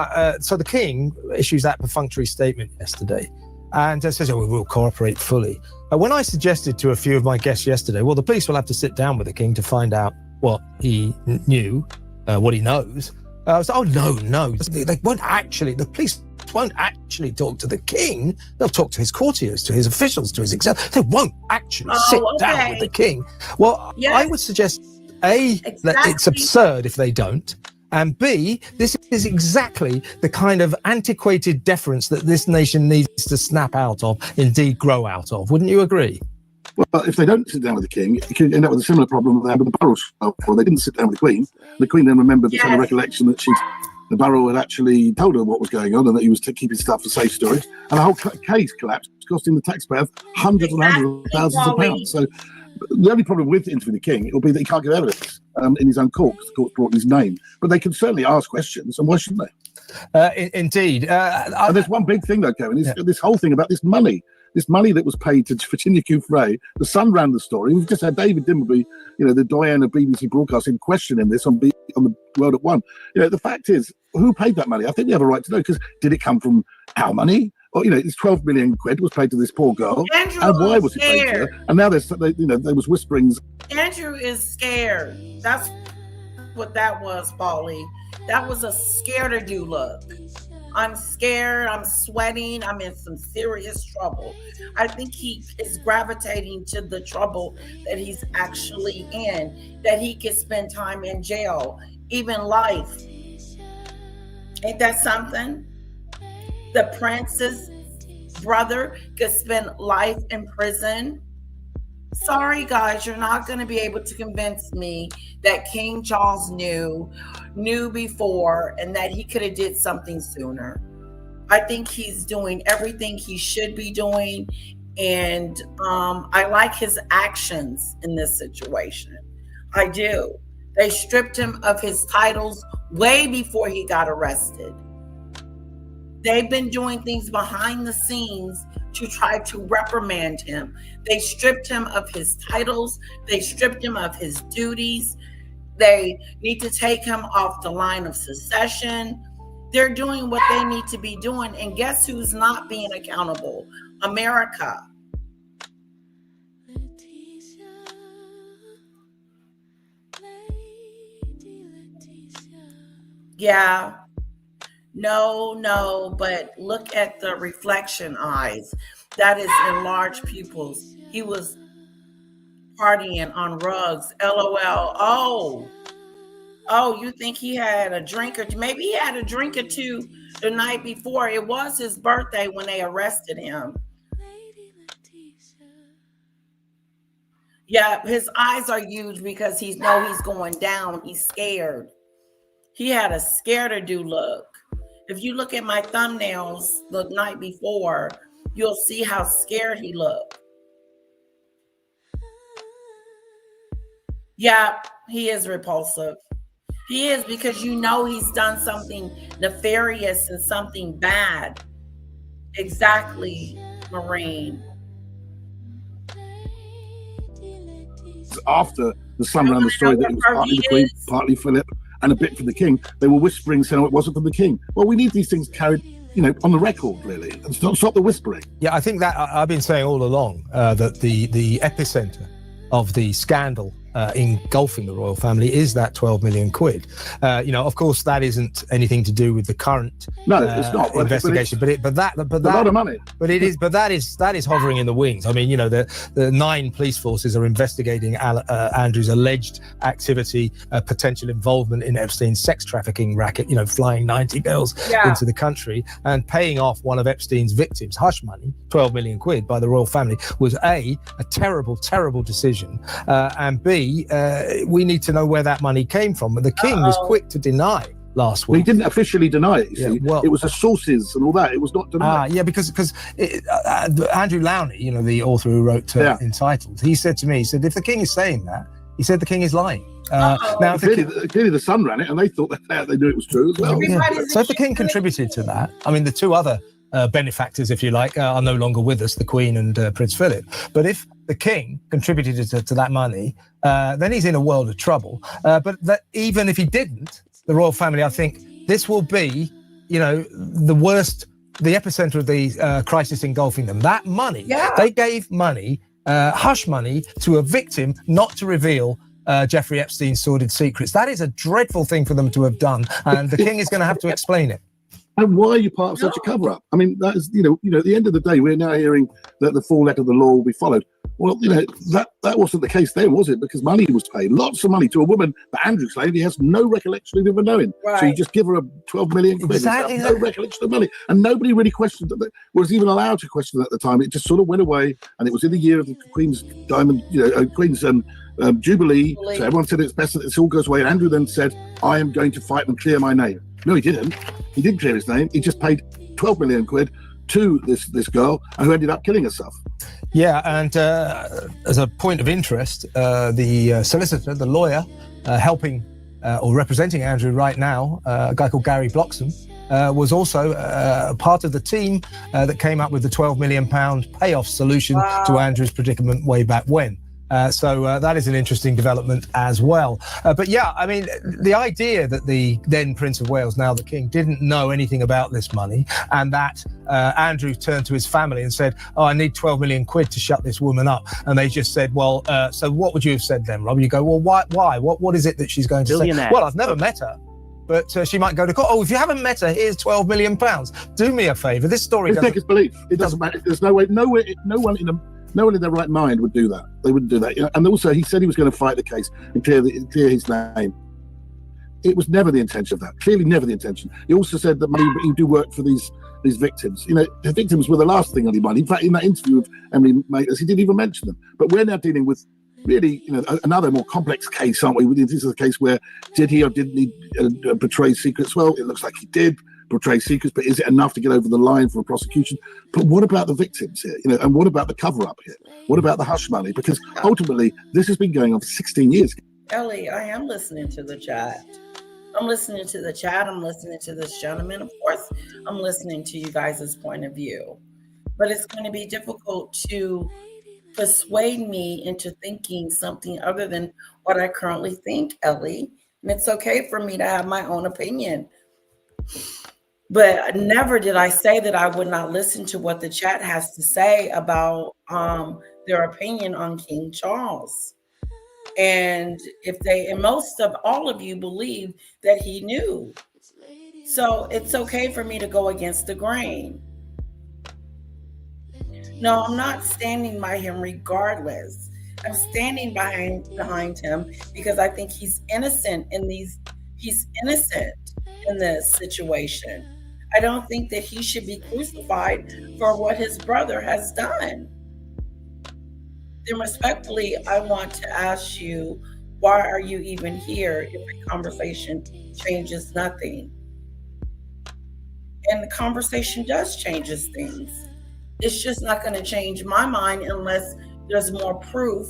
so the King issues that perfunctory statement yesterday and says, oh, we will cooperate fully. When I suggested to a few of my guests yesterday, well, the police will have to sit down with the King to find out what he knew, what he knows. I was like, oh, no. They won't actually, the police won't actually talk to the King. They'll talk to his courtiers, to his officials, to his exec. They won't actually sit down with the King. Well, yes. I would suggest, A, that it's absurd if they don't. And B, this is exactly the kind of antiquated deference that this nation needs to snap out of, indeed grow out of. Wouldn't you agree? Well, if they don't sit down with the King, you could end up with a similar problem that they had with the Burrell trial. Well, they didn't sit down with the Queen. The Queen then remembered this recollection that the Burrell had actually told her what was going on and that he was keeping stuff for safe storage. And the whole case collapsed, costing the taxpayer hundreds and hundreds of thousands of pounds. So the only problem with interviewing the King will be that he can't give evidence in his own court, because the court's brought his name. But they can certainly ask questions, and why shouldn't they? Indeed. And there's one big thing, though, Kevin, is this whole thing about this money. This money that was paid to Virginia Guthrie. The Sun ran the story. We've just had David Dimbleby, you know, the doyen of BBC Broadcasting, questioning this on the World at One. You know, the fact is, who paid that money? I think we have a right to know, because did it come from our money? Or, you know, it's 12 million quid was paid to this poor girl. Andrew and why was it paid to her? And now there was whisperings. Andrew is scared. That's what that was, Paulie. That was a scared-to-do look. I'm scared, I'm sweating, I'm in some serious trouble. I think he is gravitating to the trouble that he's actually in, that he could spend time in jail, even life. Ain't that something? The prince's brother could spend life in prison. Sorry, guys, you're not going to be able to convince me that King Charles knew before and that he could have did something sooner. I think he's doing everything he should be doing, and I like his actions in this situation. I do. They stripped him of his titles way before he got arrested. They've been doing things behind the scenes to try to reprimand him. They stripped him of his titles. They stripped him of his duties. They need to take him off the line of succession. They're doing what they need to be doing. And guess who's not being accountable? America. Yeah. No, but look at the reflection eyes. That is enlarged pupils. He was partying on rugs. LOL. Oh, you think he had a drink or two? Maybe he had a drink or two the night before. It was his birthday when they arrested him. Yeah, his eyes are huge because he knows he's going down. He's scared. He had a scared-to-do look. If you look at my thumbnails the night before, you'll see how scared he looked. Yeah, he is repulsive. He is, because you know he's done something nefarious and something bad. Exactly, Maureen. After the Sun ran the story that it was partly the Queen, partly Philip, and a bit for the King, they were whispering saying, oh, it wasn't for the King. Well, we need these things carried, you know, on the record, really, and stop the whispering. Yeah, I think that I've been saying all along that the epicenter of the scandal engulfing the royal family is that 12 million quid. Of course, that isn't anything to do with the current it's not investigation, but that a lot of money. But it is, but that is hovering in the wings. I mean, the 9 police forces are investigating Andrew's alleged activity, potential involvement in Epstein's sex trafficking racket. Flying 90 girls into the country and paying off one of Epstein's victims, hush money, 12 million quid by the royal family, was a terrible, terrible decision, and B, we need to know where that money came from. And the king was quick to deny last week. He didn't officially deny it. It was the sources and all that. It was not denied. Because Andrew Lowney, the author who wrote Entitled, he said to me, if the king is saying that, he said the king is lying. Now, clearly the Sun ran it, and they thought that they knew it was true as well. So if the king contributed to that, I mean, the 2 other benefactors, if you like, are no longer with us, the Queen and Prince Philip. But if the king contributed to that money, then he's in a world of trouble. But even if he didn't, the royal family, I think this will be, the worst, the epicenter of the crisis engulfing them. That money, they gave money, hush money, to a victim not to reveal Jeffrey Epstein's sordid secrets. That is a dreadful thing for them to have done, and the king is going to have to explain it. And why are you part of such a cover-up? I mean, that is, at the end of the day, we're now hearing that the full letter of the law will be followed. Well, that wasn't the case then, was it? Because money was paid, lots of money, to a woman that Andrew claimed he has no recollection of ever knowing. Right. So you just give her a 12 million quid, exactly. No recollection of money. And nobody really questioned it, was even allowed to question it at the time. It just sort of went away, and it was in the year of the Queen's diamond, Queen's Jubilee. So everyone said it's best that this all goes away. And Andrew then said, I am going to fight and clear my name. No, he didn't. He didn't clear his name. He just paid 12 million quid to this girl, who ended up killing herself. Yeah, and as a point of interest, the solicitor, the lawyer, helping or representing Andrew right now, a guy called Gary Bloxham, was also part of the team that came up with the £12 million payoff solution to Andrew's predicament way back when. So that is an interesting development as well. But yeah, I mean, the idea that the then Prince of Wales, now the King, didn't know anything about this money, and that Andrew turned to his family and said, I need 12 million quid to shut this woman up. And they just said, well, so what would you have said then, Rob? You go, well, why? What is it that she's going to say? Well, I've never met her. But she might go to court. Oh, if you haven't met her, here's £12 million. Do me a favour. This story doesn't take his belief. It doesn't matter. There's no way, no one in their right mind would do that. They wouldn't do that. And also, he said he was going to fight the case and clear his name. It was never the intention of that. Clearly, never the intention. He also said that money he'd do work for these victims. The victims were the last thing on his mind. In fact, in that interview with Emily Maitlis, he didn't even mention them. But we're now dealing with really, another more complex case, aren't we? This is a case where did he or didn't he betray secrets? Well, it looks like he did betray secrets, but is it enough to get over the line for a prosecution? But what about the victims here? And what about the cover-up here? What about the hush money? Because ultimately, this has been going on for 16 years. Ellie, I am listening to the chat. I'm listening to the chat. I'm listening to this gentleman. Of course, I'm listening to you guys' point of view. But it's going to be difficult to persuade me into thinking something other than what I currently think, Ellie. And it's okay for me to have my own opinion. But never did I say that I would not listen to what the chat has to say about their opinion on King Charles. And most of all of you believe that he knew. So it's okay for me to go against the grain. No, I'm not standing by him regardless. I'm standing behind him because I think he's innocent in this situation. I don't think that he should be crucified for what his brother has done. Then respectfully, I want to ask you, why are you even here if the conversation changes nothing? And the conversation does changes things. It's just not going to change my mind unless there's more proof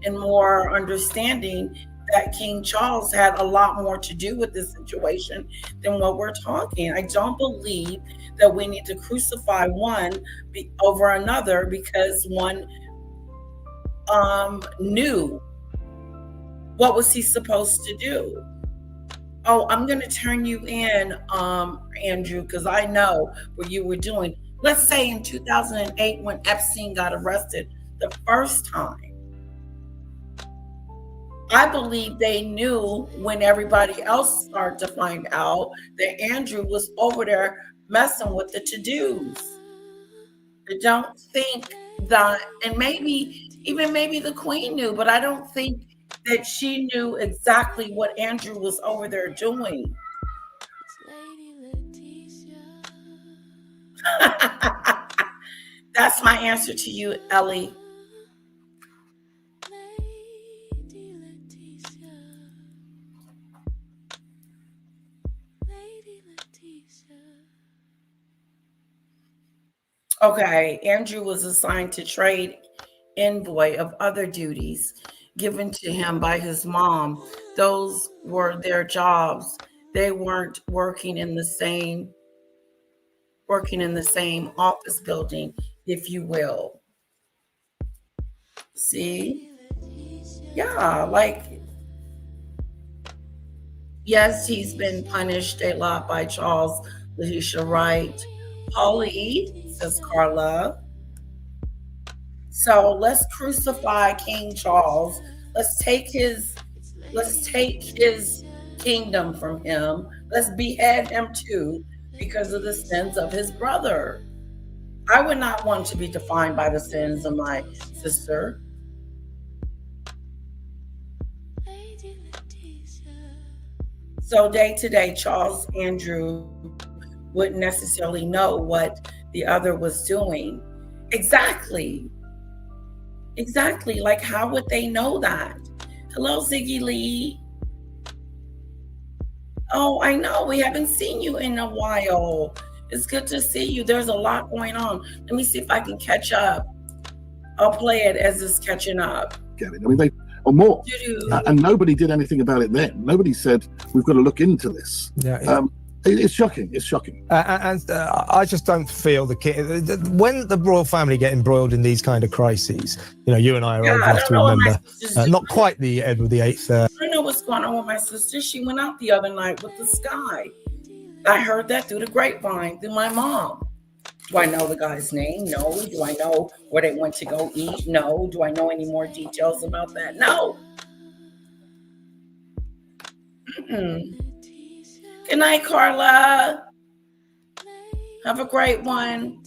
and more understanding that King Charles had a lot more to do with this situation than what we're talking. I don't believe that we need to crucify one over another because one knew. What was he supposed to do? Oh, I'm going to turn you in, Andrew, because I know what you were doing. Let's say in 2008 when Epstein got arrested the first time. I believe they knew when everybody else started to find out that Andrew was over there messing with the to-dos. I don't think that, and maybe the queen knew, but I don't think that she knew exactly what Andrew was over there doing. That's my answer to you, Ellie. Okay, Andrew was assigned to trade envoy of other duties given to him by his mom. Those were their jobs. They weren't working in the same office building, if you will. See? Yeah, like, yes, he's been punished a lot by Charles. Letitia Wright. Polly, says Carla. So let's crucify King Charles. Let's take his kingdom from him. Let's behead him too because of the sins of his brother. I would not want to be defined by the sins of my sister. So day to day, Charles Andrew wouldn't necessarily know what the other was doing. Exactly. Like, how would they know that? Hello, Ziggy Lee. Oh, I know. We haven't seen you in a while. It's good to see you. There's a lot going on. Let me see if I can catch up. I'll play it as it's catching up. Get it? I mean, or more. And nobody did anything about it then. Nobody said, we've got to look into this. Yeah. It's shocking. It's shocking. I just don't feel the king. When the royal family get embroiled in these kind of crises, you and I are old enough to remember. Not quite the Edward VIII. I don't know what's going on with my sister. She went out the other night with the Sky. I heard that through the grapevine, through my mom. Do I know the guy's name? No. Do I know where they went to go eat? No. Do I know any more details about that? No. Good night, Carla. Have a great one.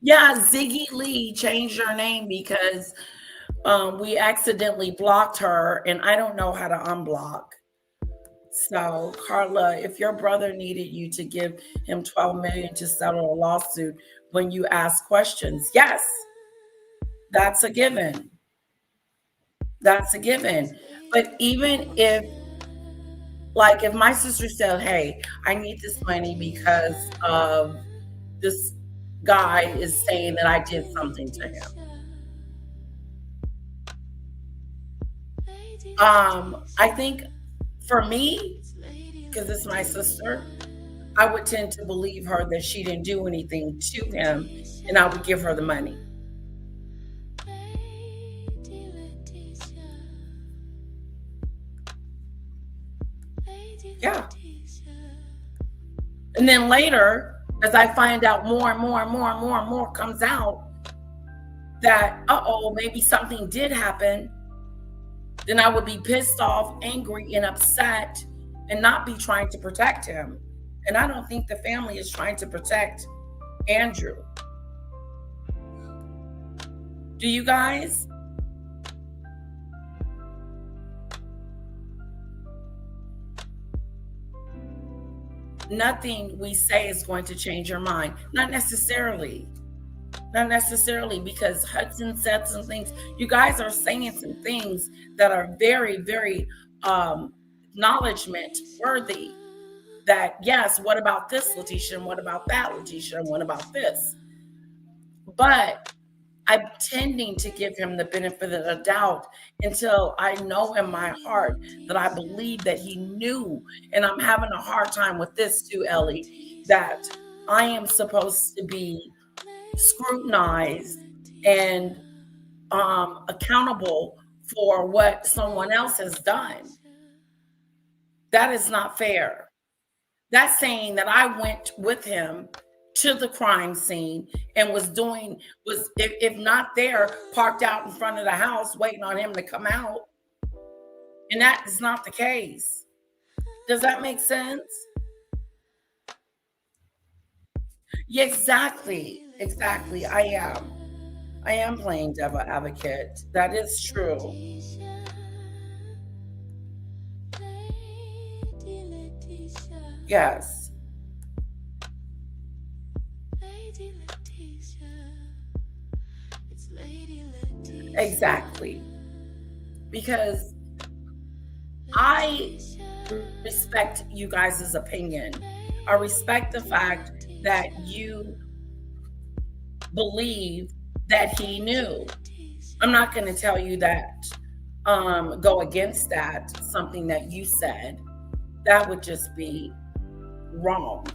Yeah, Ziggy Lee changed her name because we accidentally blocked her, and I don't know how to unblock. So, Carla, if your brother needed you to give him $12 million to settle a lawsuit when you ask questions, yes, that's a given. That's a given. But even if my sister said, hey, I need this money because of this guy is saying that I did something to him. I think for me, because it's my sister, I would tend to believe her that she didn't do anything to him, and I would give her the money. Yeah. And then later, as I find out more and more comes out that, maybe something did happen, then I would be pissed off, angry, and upset and not be trying to protect him. And I don't think the family is trying to protect Andrew. Do you guys? Nothing we say is going to change your mind. Not necessarily. Not necessarily, because Hudson said some things. You guys are saying some things that are very, very acknowledgement worthy. That, yes, what about this, Letitia? And what about that, Letitia? And what about this? But I'm tending to give him the benefit of the doubt until I know in my heart that I believe that he knew. And I'm having a hard time with this too, Ellie, that I am supposed to be scrutinized and accountable for what someone else has done. That is not fair. That's saying that I went with him to the crime scene and was if not there, parked out in front of the house waiting on him to come out. And that is not the case. Does that make sense? Yeah, exactly. I am playing devil advocate. That is true. Yes. Exactly. Because I respect you guys' opinion. I respect the fact that you believe that he knew. I'm not going to tell you that, go against that, something that you said. That would just be wrong.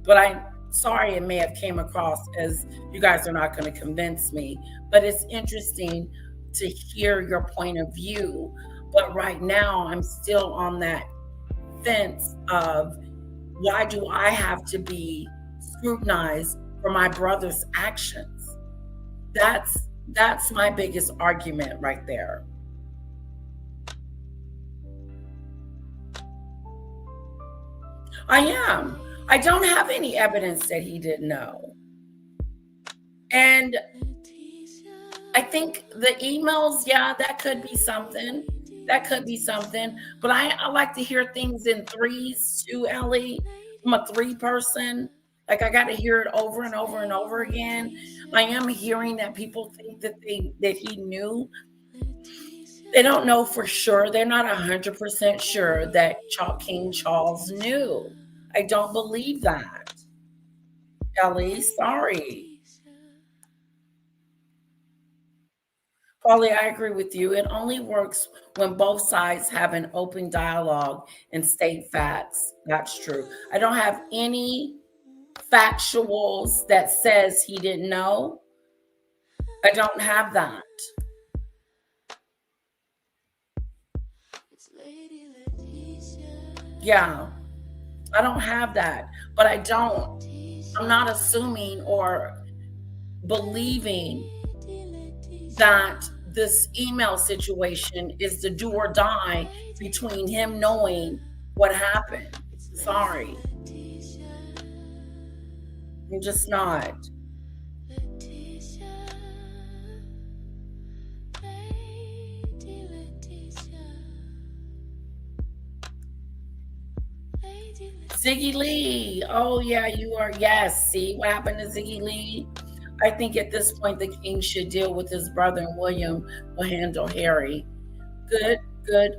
But I'm sorry it may have came across as you guys are not going to convince me. But it's interesting to hear your point of view. But right now, I'm still on that fence of why do I have to be scrutinized for my brother's actions? That's my biggest argument right there. I am. I don't have any evidence that he didn't know. And I think the emails, yeah, that could be something. That could be something. But I like to hear things in threes too, Ellie. I'm a 3-person. Like I got to hear it over and over and over again. I am hearing that people think that he knew. They don't know for sure. They're not 100% sure that King Charles knew. I don't believe that. Ellie, sorry. Polly, I agree with you. It only works when both sides have an open dialogue and state facts. That's true. I don't have any factuals that says he didn't know. I don't have that. Yeah, I don't have that. But I'm not assuming or believing that this email situation is the do or die between him knowing what happened. Sorry. I'm just not. Ziggy Lee. Oh, yeah, you are. Yes. See what happened to Ziggy Lee? I think at this point, the king should deal with his brother, and William will handle Harry. Good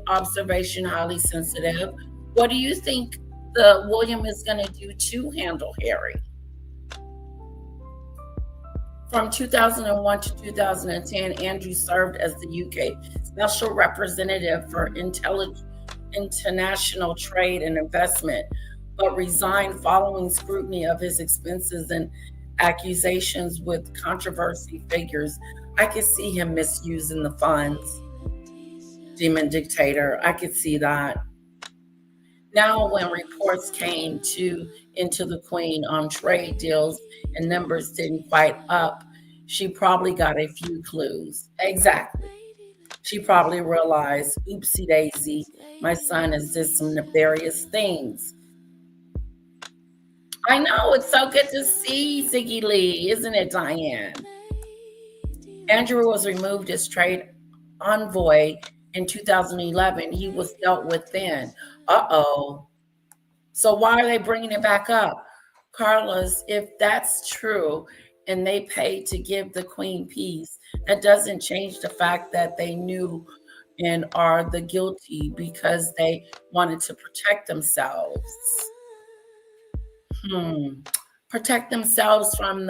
observation, highly sensitive. What do you think William is going to do to handle Harry? From 2001 to 2010, Andrew served as the UK Special Representative for International Trade and Investment, but resigned following scrutiny of his expenses and accusations with controversy figures. I could see him misusing the funds. Demon dictator. I could see that. Now, when reports came into the Queen on trade deals and numbers didn't quite up, she probably got a few clues. Exactly. She probably realized, oopsie daisy, my son has did some nefarious things. I know, it's so good to see Ziggy Lee, isn't it, Diane? Andrew was removed as trade envoy in 2011. He was dealt with then. Uh-oh. So why are they bringing it back up? Carlos, if that's true and they paid to give the Queen peace, that doesn't change the fact that they knew and are the guilty because they wanted to protect themselves. Protect themselves from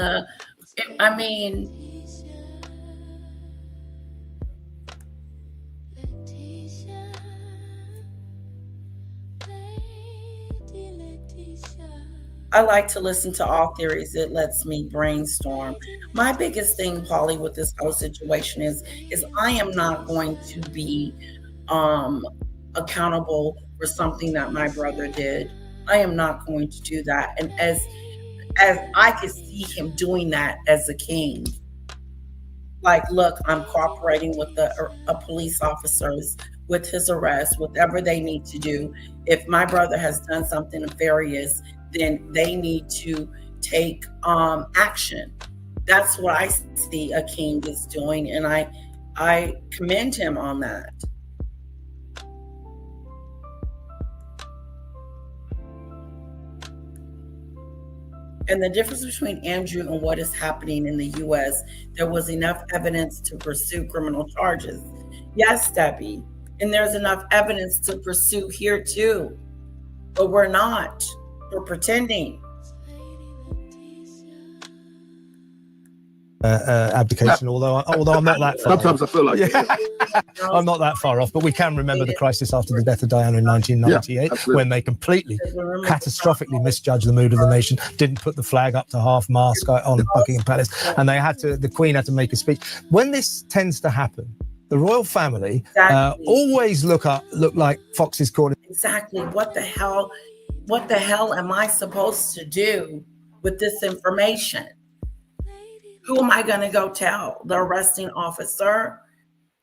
I like to listen to all theories. It lets me brainstorm. My biggest thing, Polly, with this whole situation is I am not going to be accountable for something that my brother did. I am not going to do that. And as I could see him doing that as a king. Like, look, I'm cooperating with the police officers with his arrest, whatever they need to do. If my brother has done something nefarious, then they need to take action. That's what I see a king is doing, and I commend him on that. And the difference between Andrew and what is happening in the U.S., there was enough evidence to pursue criminal charges. Yes, Debbie. And there's enough evidence to pursue here too. But we're not. We're pretending. Abdication, although I'm not that far Sometimes off. I feel like I'm not that far off, but we can remember the crisis after the death of Diana in 1998, when they completely, catastrophically misjudged the mood of the nation, didn't put the flag up to half-mast on Buckingham Palace, and the Queen had to make a speech. When this tends to happen, the royal family always look like foxes caught. Exactly. What the hell am I supposed to do with this information? Who am I going to go tell? The arresting officer?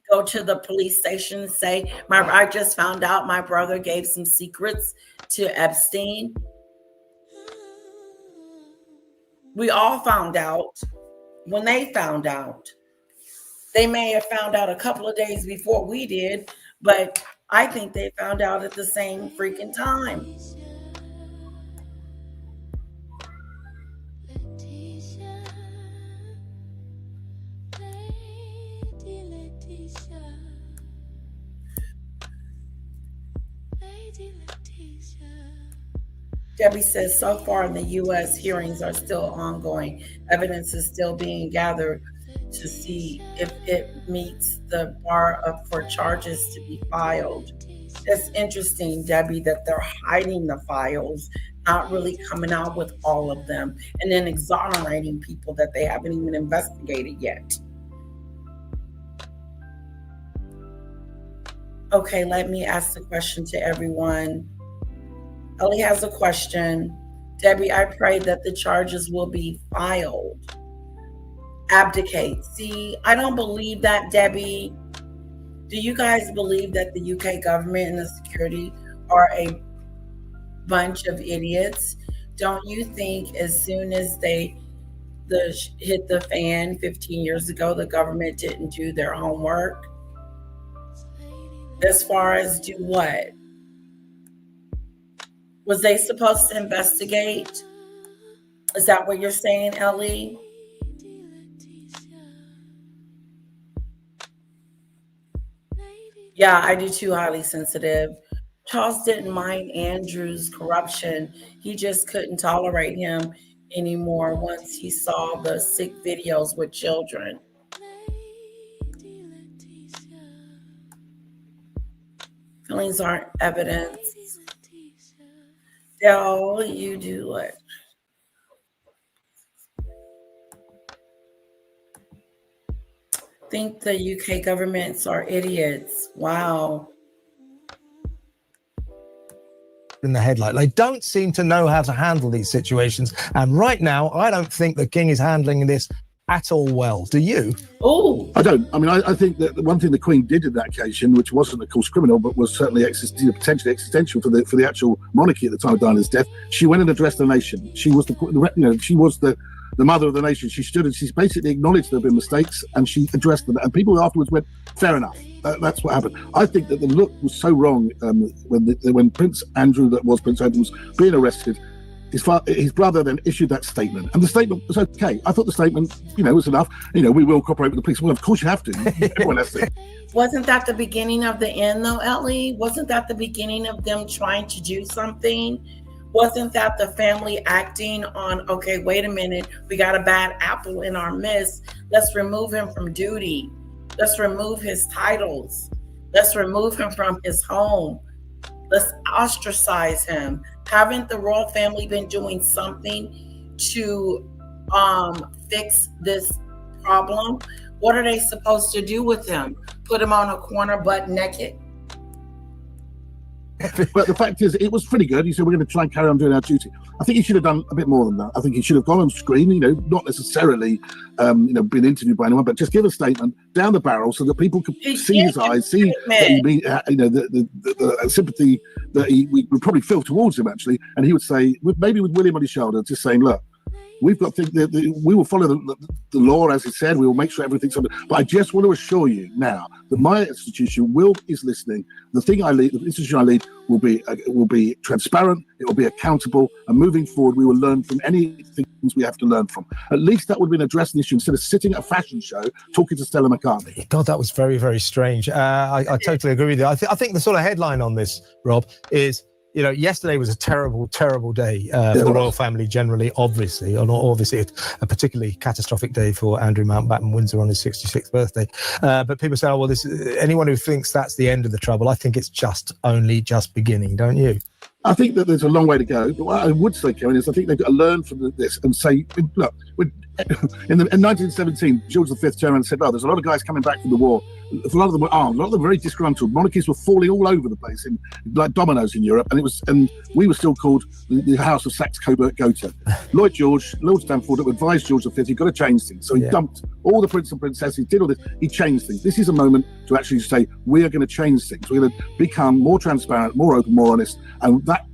Go to the police station and say, I just found out my brother gave some secrets to Epstein. We all found out when they found out. They may have found out a couple of days before we did, but I think they found out at the same freaking time. Debbie says, so far in the U.S., hearings are still ongoing. Evidence is still being gathered to see if it meets the bar for charges to be filed. It's interesting, Debbie, that they're hiding the files, not really coming out with all of them, and then exonerating people that they haven't even investigated yet. Okay, let me ask the question to everyone. Ellie has a question. Debbie, I pray that the charges will be filed. Abdicate. See, I don't believe that, Debbie. Do you guys believe that the UK government and the security are a bunch of idiots? Don't you think as soon as they hit the fan 15 years ago, the government didn't do their homework? As far as do what? Was they supposed to investigate? Is that what you're saying, Ellie? Yeah, I do too, highly sensitive. Charles didn't mind Andrew's corruption. He just couldn't tolerate him anymore once he saw the sick videos with children. Feelings aren't evidence. Del, you do what? Think the UK governments are idiots. Wow. In the headlight. They don't seem to know how to handle these situations. And right now, I don't think the king is handling this at all well. Do you? Oh, I don't. I mean, I think that the one thing the Queen did in that occasion, which wasn't, of course, criminal, but was certainly potentially existential for the actual monarchy at the time of Diana's death, she went and addressed the nation. She was the mother of the nation. She stood and she's basically acknowledged there have been mistakes, and she addressed them. And people afterwards went, "Fair enough." That's what happened. I think that the look was so wrong when Prince Andrew was being arrested. His brother then issued that statement, and the statement was okay. I thought the statement, was enough. We will cooperate with the police. Well, of course you have to. Everyone has to. Wasn't that the beginning of the end, though, Ellie? Wasn't that the beginning of them trying to do something? Wasn't that the family acting on, okay, wait a minute, we got a bad apple in our midst. Let's remove him from duty. Let's remove his titles. Let's remove him from his home. Let's ostracize him. Haven't the royal family been doing something to fix this problem? What are they supposed to do with him? Put him on a corner butt naked? But the fact is, it was pretty good. He said, we're going to try and carry on doing our duty. I think he should have done a bit more than that. I think he should have gone on screen, not necessarily, been interviewed by anyone, but just give a statement down the barrel so that people could see his eyes, see that he, the sympathy that we would probably feel towards him, actually. And he would say, maybe with William on his shoulder, just saying, look, we've got we will follow the law, as he said. We will make sure everything's under. But I just want to assure you now that my institution is listening. The thing I lead, the institution I lead, will be transparent. It will be accountable, and moving forward, we will learn from any things we have to learn from. At least that would have been addressed in the issue instead of sitting at a fashion show talking to Stella McCartney. God, that was very, very strange. I totally agree with you. I think the sort of headline on this, Rob, is. Yesterday was a terrible, terrible day for the royal family generally, obviously, and obviously a particularly catastrophic day for Andrew Mountbatten Windsor on his 66th birthday. But people say, anyone who thinks that's the end of the trouble, I think it's only just beginning, don't you? I think that there's a long way to go. But what I would say, Karen, is I think they've got to learn from this and say, look, in 1917, George V turned around and said, there's a lot of guys coming back from the war. A lot of them were armed. A lot of them were very disgruntled. Monarchies were falling all over the place, like dominoes in Europe. And we were still called the House of Saxe-Coburg-Gotha. Lloyd George, Lord Stamford, advised George V, you've got to change things. So he dumped all the prince and princesses, did all this. He changed things. This is a moment to actually say, we are going to change things. We're going to become more transparent, more open, more honest. And that,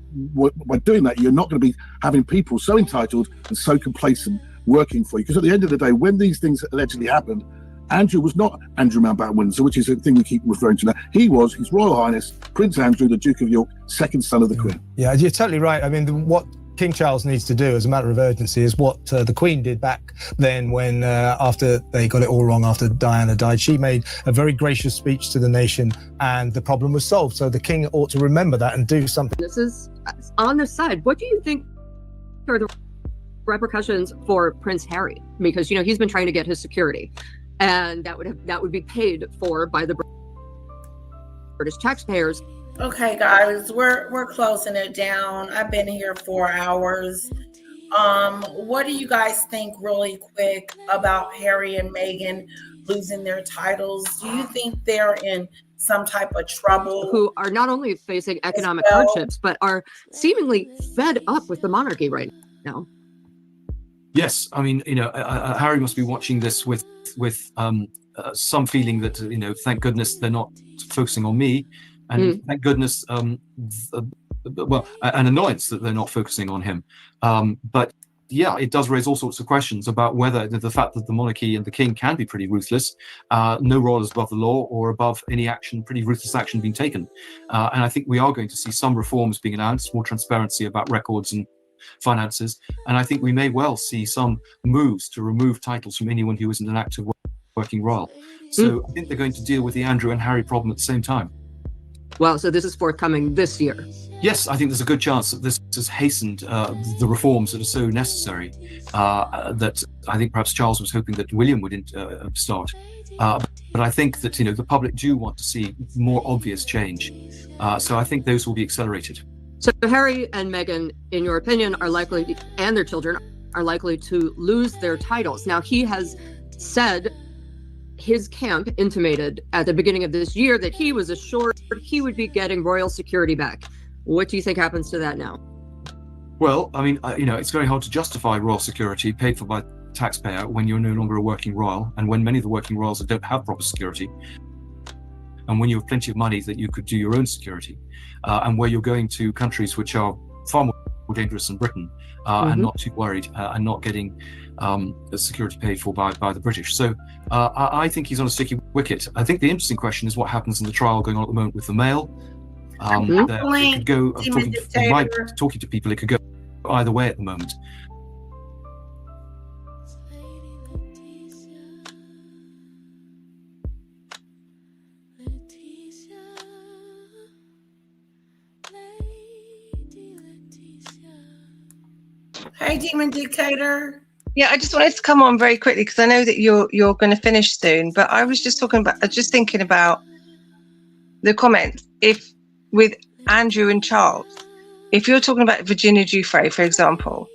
by doing that, you're not going to be having people so entitled and so complacent working for you. Because at the end of the day, when these things allegedly happened, Andrew was not Andrew Mountbatten Windsor, which is a thing we keep referring to now. He was His Royal Highness Prince Andrew, the Duke of York, second son of the Queen. Yeah, you're totally right. I mean, what King Charles needs to do as a matter of urgency is what the Queen did back then when, after they got it all wrong after Diana died, she made a very gracious speech to the nation and the problem was solved. So the King ought to remember that and do something. This is on this side. What do you think are the repercussions for Prince Harry? Because, he's been trying to get his security. And that would be paid for by the British taxpayers. Okay, guys, we're closing it down. I've been here 4 hours. What do you guys think, really quick, about Harry and Meghan losing their titles? Do you think they're in some type of trouble? Who are not only facing economic hardships, but are seemingly fed up with the monarchy right now. Yes, I mean, Harry must be watching this with some feeling that, thank goodness they're not focusing on me, and thank goodness, an annoyance that they're not focusing on him. But yeah, it does raise all sorts of questions about whether the fact that the monarchy and the king can be pretty ruthless, no royal is above the law or above any action, pretty ruthless action being taken. And I think we are going to see some reforms being announced, more transparency about records and finances, and I think we may well see some moves to remove titles from anyone who isn't an active working royal. So I think they're going to deal with the Andrew and Harry problem at the same time. Wow, so this is forthcoming this year. Yes, I think there's a good chance that this has hastened the reforms that are so necessary that I think perhaps Charles was hoping that William would start. But I think that the public do want to see more obvious change. So I think those will be accelerated. So Harry and Meghan, in your opinion, are likely, and their children, are likely to lose their titles. Now, he has said, his camp intimated at the beginning of this year that he was assured he would be getting royal security back. What do you think happens to that now? Well, I mean, it's very hard to justify royal security paid for by the taxpayer when you're no longer a working royal, and when many of the working royals don't have proper security, and when you have plenty of money that you could do your own security, and where you're going to countries which are far more dangerous than Britain, and not too worried, and not getting the security paid for by the British. So I think he's on a sticky wicket. I think the interesting question is what happens in the trial going on at the moment with the Mail. It could go, talking to people, it could go either way at the moment. Hey, Demon Dictator. Yeah, I just wanted to come on very quickly because I know that you're going to finish soon. But I was just thinking about the comments. If with Andrew and Charles, if you're talking about Virginia Giuffre, for example,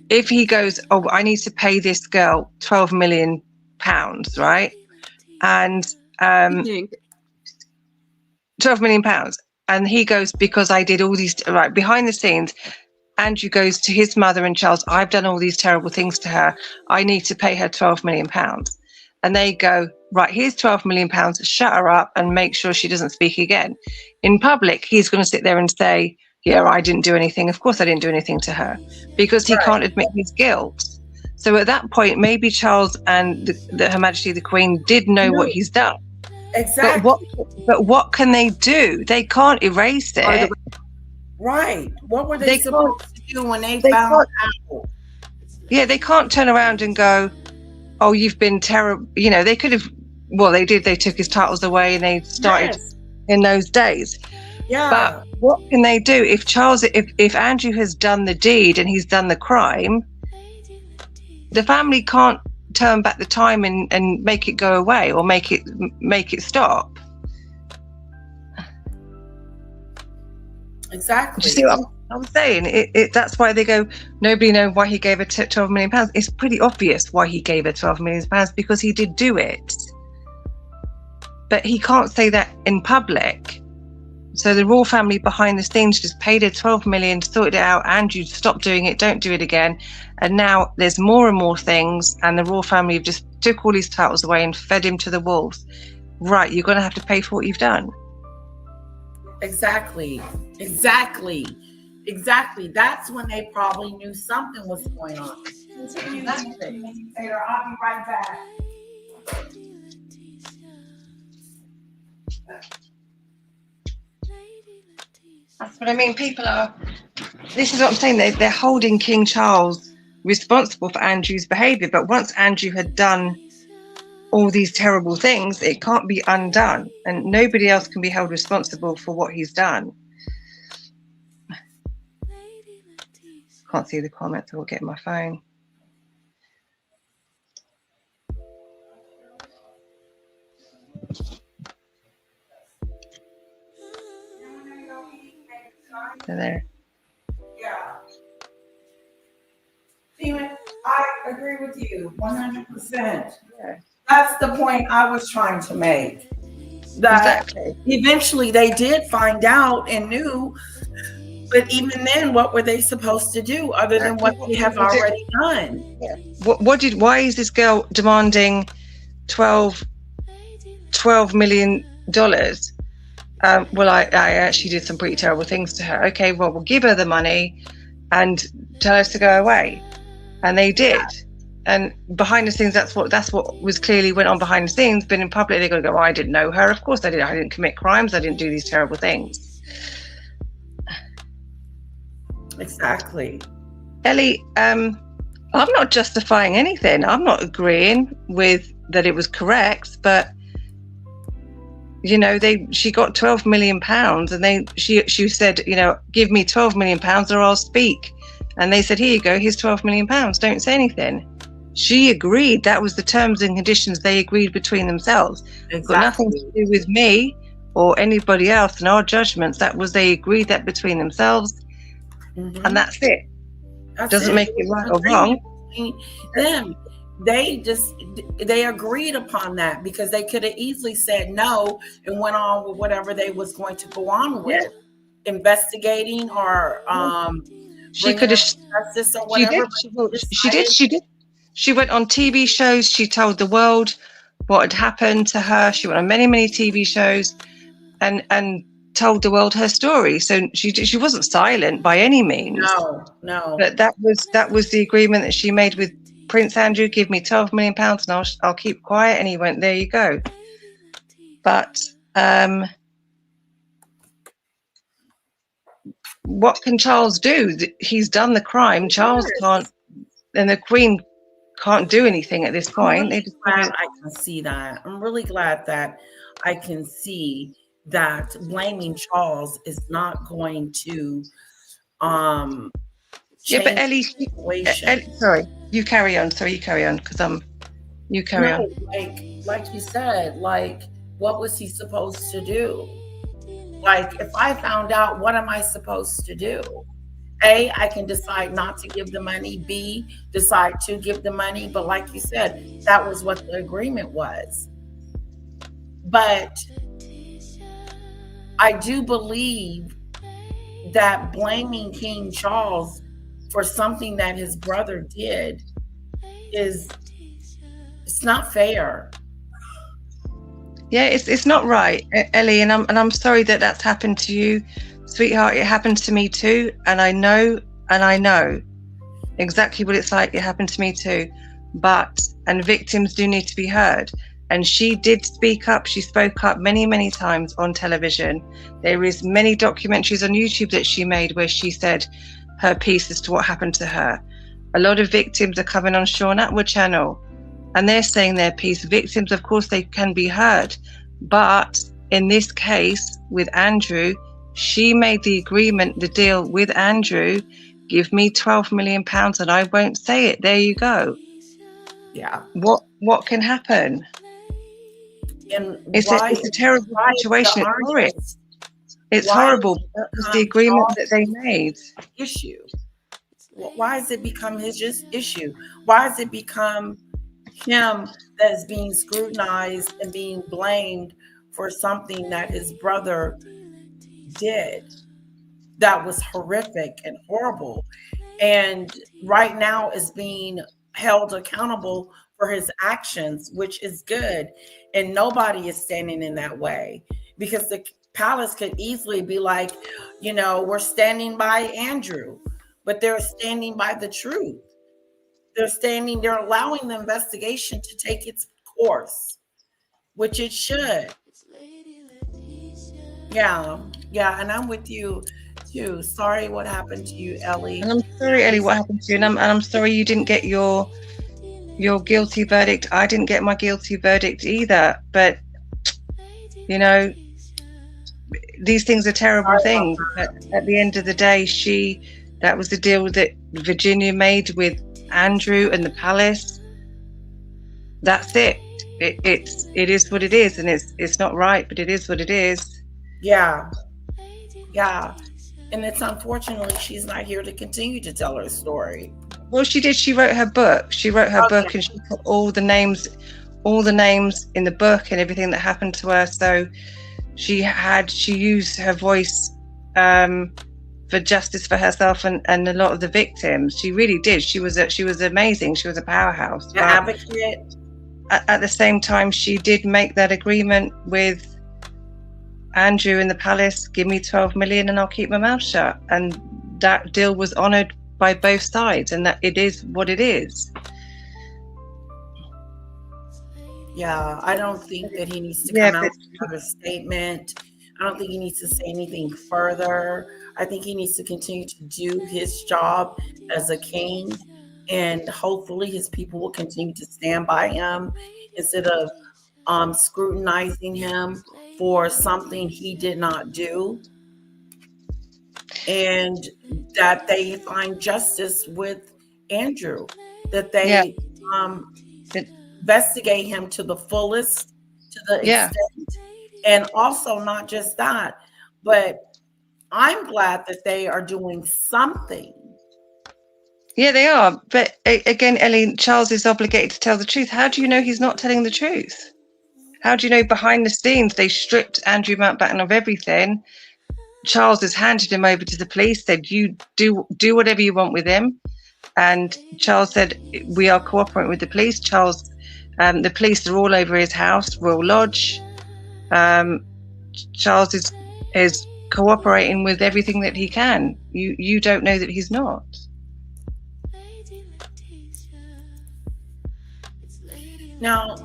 if he goes, "Oh, I need to pay this girl £12 million," right? And £12 million. and he goes, because I did all these, right, behind the scenes, Andrew goes to his mother and Charles, I've done all these terrible things to her. I need to pay her £12 million. And they go, right, here's £12 million, shut her up and make sure she doesn't speak again. In public, he's going to sit there and say, yeah, I didn't do anything. Of course I didn't do anything to her, because he can't admit his guilt. So at that point, maybe Charles and Her Majesty the Queen did know what he's done. Exactly. But what can they do? They can't erase it. Right. What were they supposed to do when they found out? Yeah, they can't turn around and go, oh, you've been terrible. You know, they could have, well, they did. They took his titles away and they started in those days. Yeah. But what can they do if Andrew has done the deed and he's done the crime? The family can't turn back the time and make it go away or make it stop. Exactly. Do you see what I'm saying? That's why they go, nobody knows why he gave her £12 million. It's pretty obvious why he gave her £12 million, because he did do it. But he can't say that in public. So the royal family behind the scenes just paid her £12 million, sorted it out. Andrew, stop doing it, don't do it again. And now there's more and more things, and the royal family have just took all his titles away and fed him to the wolves. Right, you're going to have to pay for what you've done. Exactly. That's when they probably knew something was going on. Continue, Taylor. I'll be right back. That's what I mean. This is what I'm saying. They're holding King Charles responsible for Andrew's behaviour. But once Andrew had done all these terrible things, it can't be undone. And nobody else can be held responsible for what he's done. Can't see the comments. I'll get my phone. There. Yeah. Tina, I agree with you 100%. That's the point I was trying to make. That eventually they did find out and knew, but even then, what were they supposed to do other than what they have already done? Why is this girl demanding $12 million? Well, I actually did some pretty terrible things to her. Okay, well, we'll give her the money and tell her to go away. And they did. And behind the scenes, that's what was clearly went on behind the scenes. But in public, they're going to go, I didn't know her. Of course I did. I didn't commit crimes. I didn't do these terrible things. Exactly. Ellie, I'm not justifying anything. I'm not agreeing with that it was correct, but you know, she got £12 million and she said, you know, give me £12 million or I'll speak. And they said, here you go, here's £12 million. Don't say anything. She agreed. That was the terms and conditions they agreed between themselves. Exactly. Got nothing to do with me or anybody else in our judgments. That was, they agreed that between themselves. Mm-hmm. And that's it. Doesn't make it right or wrong. Them. They agreed upon that because they could have easily said no and went on with whatever they was going to go on with, investigating or she could have justice or whatever. She did. She went on TV shows. She told the world what had happened to her. She went on many TV shows and told the world her story. So she wasn't silent by any means. No. But that was the agreement that she made with Prince Andrew. Give me £12 million and I'll keep quiet. And he went, there you go. But what can Charles do? He's done the crime. Charles can't, and the Queen can't do anything at this point. I can see that. I'm really glad that I can see that blaming Charles is not going to yeah, but Ellie, sorry, you carry on because you carry on. Like you said, like what was he supposed to do? Like if I found out, what am I supposed to do? A, I can decide not to give the money. B, decide to give the money. But like you said, that was what the agreement was. But I do believe that blaming King Charles for something that his brother did it's not fair. Yeah, it's not right, Ellie, and I'm sorry that that's happened to you, sweetheart. It happened to me too, and I know exactly what it's like. It happened to me too, and victims do need to be heard. And she did speak up. She spoke up many times on television. There is many documentaries on YouTube that she made where she said her piece as to what happened to her. A lot of victims are coming on Sean Atwood channel and they're saying their piece. Victims, of course, they can be heard. But in this case with Andrew, she made the agreement, the deal with Andrew, give me £12 million and I won't say it. There you go. Yeah. What can happen? And it's a terrible situation. It's horrid. It's horrible. That was the agreement that they made. Issue. Why has it become his issue? Why has it become him that is being scrutinized and being blamed for something that his brother did that was horrific and horrible, and right now is being held accountable for his actions, which is good, and nobody is standing in that way, because the palace could easily be like, we're standing by Andrew, but they're standing by the truth. They're allowing the investigation to take its course, which it should. Yeah, and I'm with you too. Sorry what happened to you, Ellie. And I'm sorry, Ellie, what happened to you, and I'm sorry you didn't get your guilty verdict. I didn't get my guilty verdict either, but these things are terrible things. But at the end of the day, that was the deal that Virginia made with Andrew and the palace. That's it. It is what it is, and it's not right, but it is what it is. Yeah. And it's unfortunately she's not here to continue to tell her story. Well, she did. She wrote her book. Book, and she put all the names in the book and everything that happened to her. So she used her voice for justice for herself and a lot of the victims. She really did. She was amazing. She was a powerhouse. An advocate. At the same time, she did make that agreement with Andrew in the palace. Give me 12 million and I'll keep my mouth shut. And that deal was honored by both sides, and that it is what it is. Yeah, I don't think that he needs to come out with another statement. I don't think he needs to say anything further. I think he needs to continue to do his job as a king, and hopefully his people will continue to stand by him instead of scrutinizing him for something he did not do, and that they find justice with Andrew, that they investigate him to the fullest, to the extent. And also not just that, but I'm glad that they are doing something. Yeah, they are. But again, Ellie, Charles is obligated to tell the truth. How do you know he's not telling the truth? How do you know behind the scenes they stripped Andrew Mountbatten of everything? Charles has handed him over to the police, said, you do whatever you want with him. And Charles said, we are cooperating with the police. Charles, the police are all over his house, Royal Lodge. Charles is cooperating with everything that he can. You don't know that he's not. Now,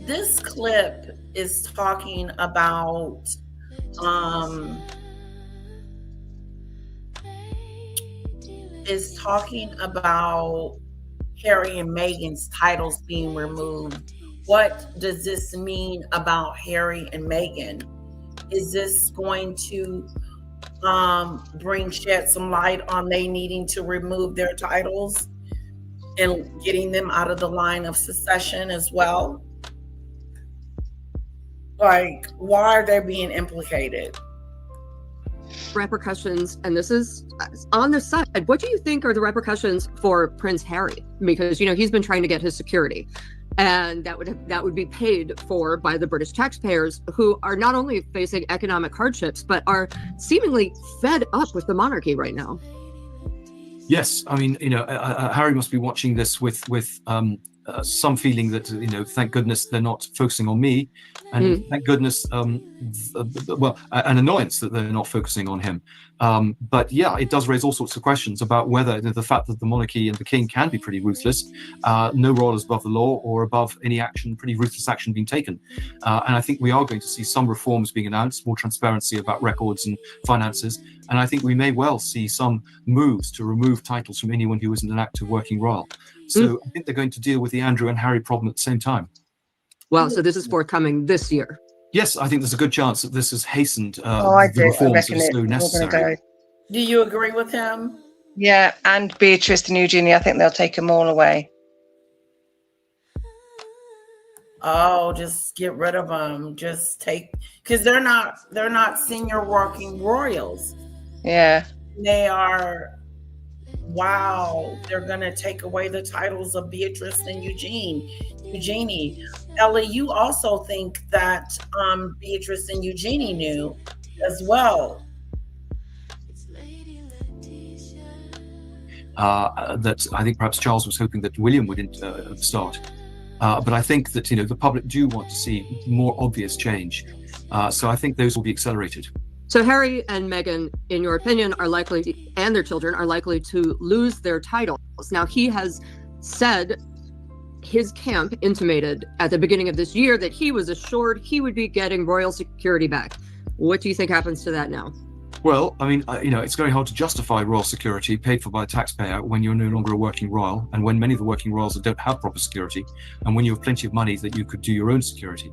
this clip is talking about Harry and Meghan's titles being removed. What does this mean about Harry and Meghan? Is this going to shed some light on they needing to remove their titles and getting them out of the line of succession as well? Like, why are they being implicated? Repercussions, and this is on the side. What do you think are the repercussions for Prince Harry? Because, he's been trying to get his security. and that would be paid for by the British taxpayers, who are not only facing economic hardships but are seemingly fed up with the monarchy right now. Yes, I mean, Harry must be watching this with some feeling that, thank goodness they're not focusing on me, and thank goodness, an annoyance that they're not focusing on him. But yeah, it does raise all sorts of questions about whether the fact that the monarchy and the king can be pretty ruthless, no royal is above the law or above any action, pretty ruthless action being taken. And I think we are going to see some reforms being announced, more transparency about records and finances. And I think we may well see some moves to remove titles from anyone who isn't an active working royal. So I think they're going to deal with the Andrew and Harry problem at the same time. Wow, so this is forthcoming this year. Yes, I think there's a good chance that this has hastened I the do. I reforms that reckon are it's so all necessary. going to go. Do you agree with him? Yeah, and Beatrice and Eugenie, I think they'll take them all away. Oh, just get rid of them. Just take, because they're not senior working royals. Yeah. They are. Wow, they're gonna take away the titles of Beatrice and Eugenie. Ellie, you also think that Beatrice and Eugenie knew as well. That I think perhaps Charles was hoping that William would start. But I think that the public do want to see more obvious change. So I think those will be accelerated. So Harry and Meghan, in your opinion, and their children are likely to lose their titles. Now, he has said, his camp intimated at the beginning of this year that he was assured he would be getting royal security back. What do you think happens to that now? Well, I mean, it's very hard to justify royal security paid for by the taxpayer when you're no longer a working royal, and when many of the working royals don't have proper security, and when you have plenty of money that you could do your own security,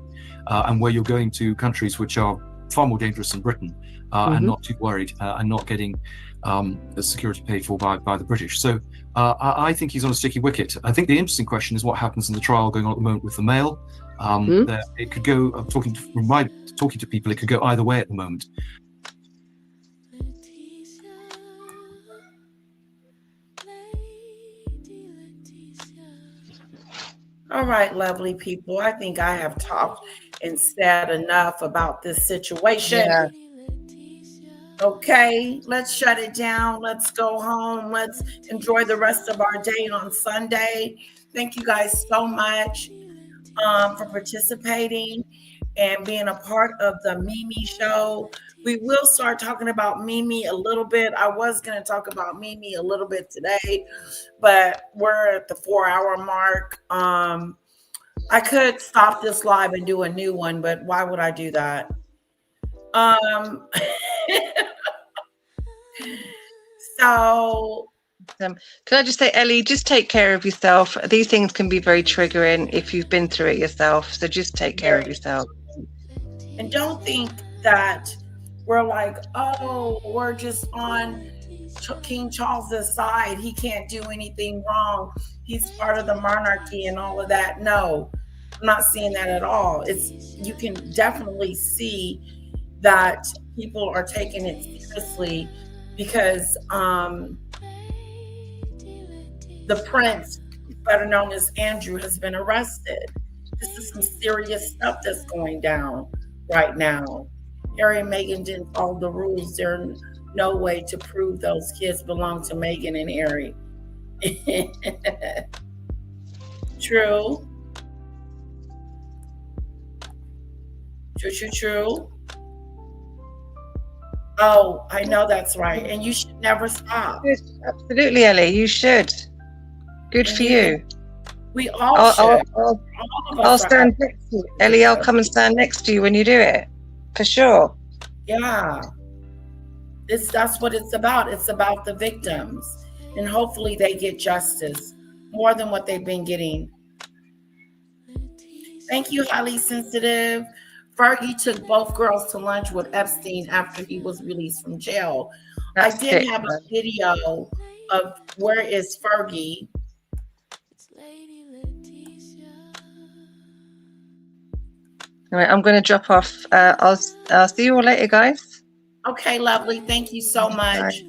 and where you're going to countries which are far more dangerous than Britain, and not too worried, and not getting the security paid for by the British. So I think he's on a sticky wicket. I think the interesting question is what happens in the trial going on at the moment with the Mail. It could go, talking to people, it could go either way at the moment. All right, lovely people. I think I have talked and said enough about this situation. Yeah. Okay, let's shut it down. Let's go home. Let's enjoy the rest of our day on Sunday. Thank you guys so much for participating and being a part of the Mimi show. We will start talking about Mimi a little bit. I was going to talk about Mimi a little bit today, but we're at the 4-hour mark. I could stop this live and do a new one, but why would I do that? So can I just say, Ellie, just take care of yourself. These things can be very triggering if you've been through it yourself. So just take care of yourself. And don't think that we're like, oh, we're just on King Charles's side. He can't do anything wrong. He's part of the monarchy and all of that. No, I'm not seeing that at all. You can definitely see that people are taking it seriously because the prince, better known as Andrew, has been arrested. This is some serious stuff that's going down right now. Harry and Meghan didn't follow the rules. There's no way to prove those kids belong to Meghan and Harry. True. True. Oh, I know that's right. And you should never stop. Absolutely, Ellie. You should. Good for you. We all should. I'll stand next to you. Ellie, I'll come and stand next to you when you do it. For sure. Yeah. That's what it's about. It's about the victims. And hopefully they get justice more than what they've been getting. Thank you, highly sensitive. Fergie took both girls to lunch with Epstein after he was released from jail. I did have a video of where is Fergie. All right, I'm going to drop off. I'll see you all later, guys. Okay, lovely. Thank you so much.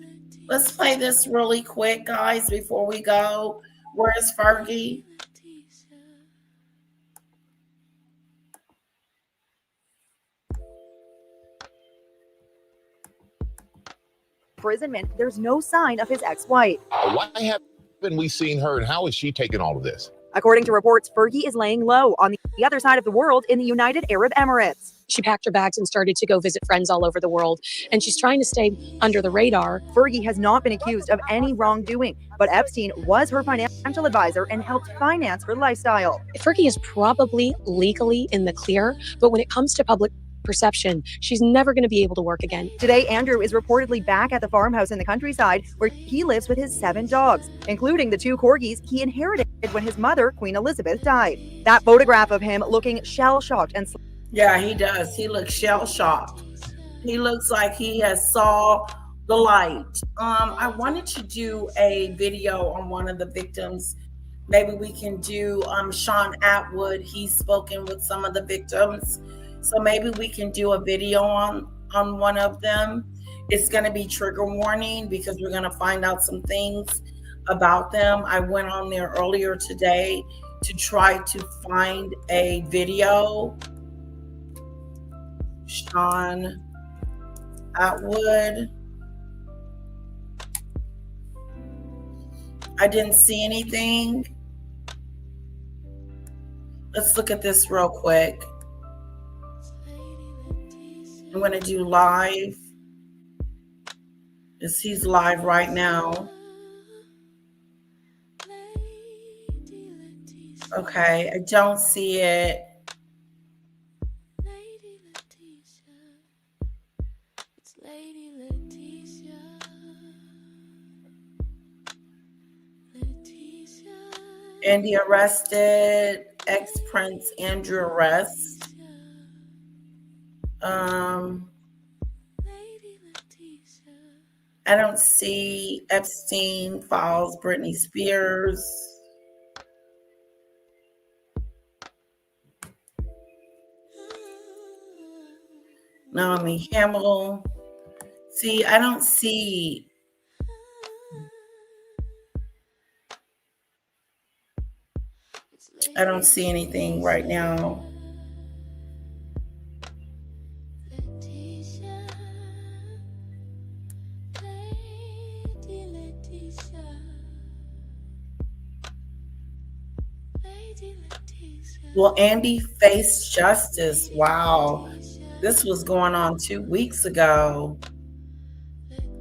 Let's play this really quick, guys, before we go. Where is Fergie? imprisonment, there's no sign of his ex-wife. Why haven't we seen her, and how is she taking all of this? According to reports, Fergie is laying low on the other side of the world in the United Arab Emirates. She packed her bags and started to go visit friends all over the world, and she's trying to stay under the radar. Fergie has not been accused of any wrongdoing, but Epstein was her financial advisor and helped finance her lifestyle. Fergie is probably legally in the clear, but when it comes to public perception, she's never going to be able to work again. Today, Andrew is reportedly back at the farmhouse in the countryside where he lives with his 7 dogs, including the 2 corgis he inherited when his mother, Queen Elizabeth, died. That photograph of him looking shell-shocked and yeah, he does. He looks shell-shocked. He looks like he has saw the light. I wanted to do a video on one of the victims. Maybe we can do Sean Atwood. He's spoken with some of the victims. So maybe we can do a video on one of them. It's going to be trigger warning because we're going to find out some things about them. I went on there earlier today to try to find a video. Sean Atwood. I didn't see anything. Let's look at this real quick. I'm going to do live. He's live right now. Okay, I don't see it. Andy arrested, ex-Prince Andrew arrest. I don't see Epstein files Britney Spears. Naomi Campbell. See, I don't see. I don't see anything right now. Will Andy face justice? Wow. This was going on 2 weeks ago.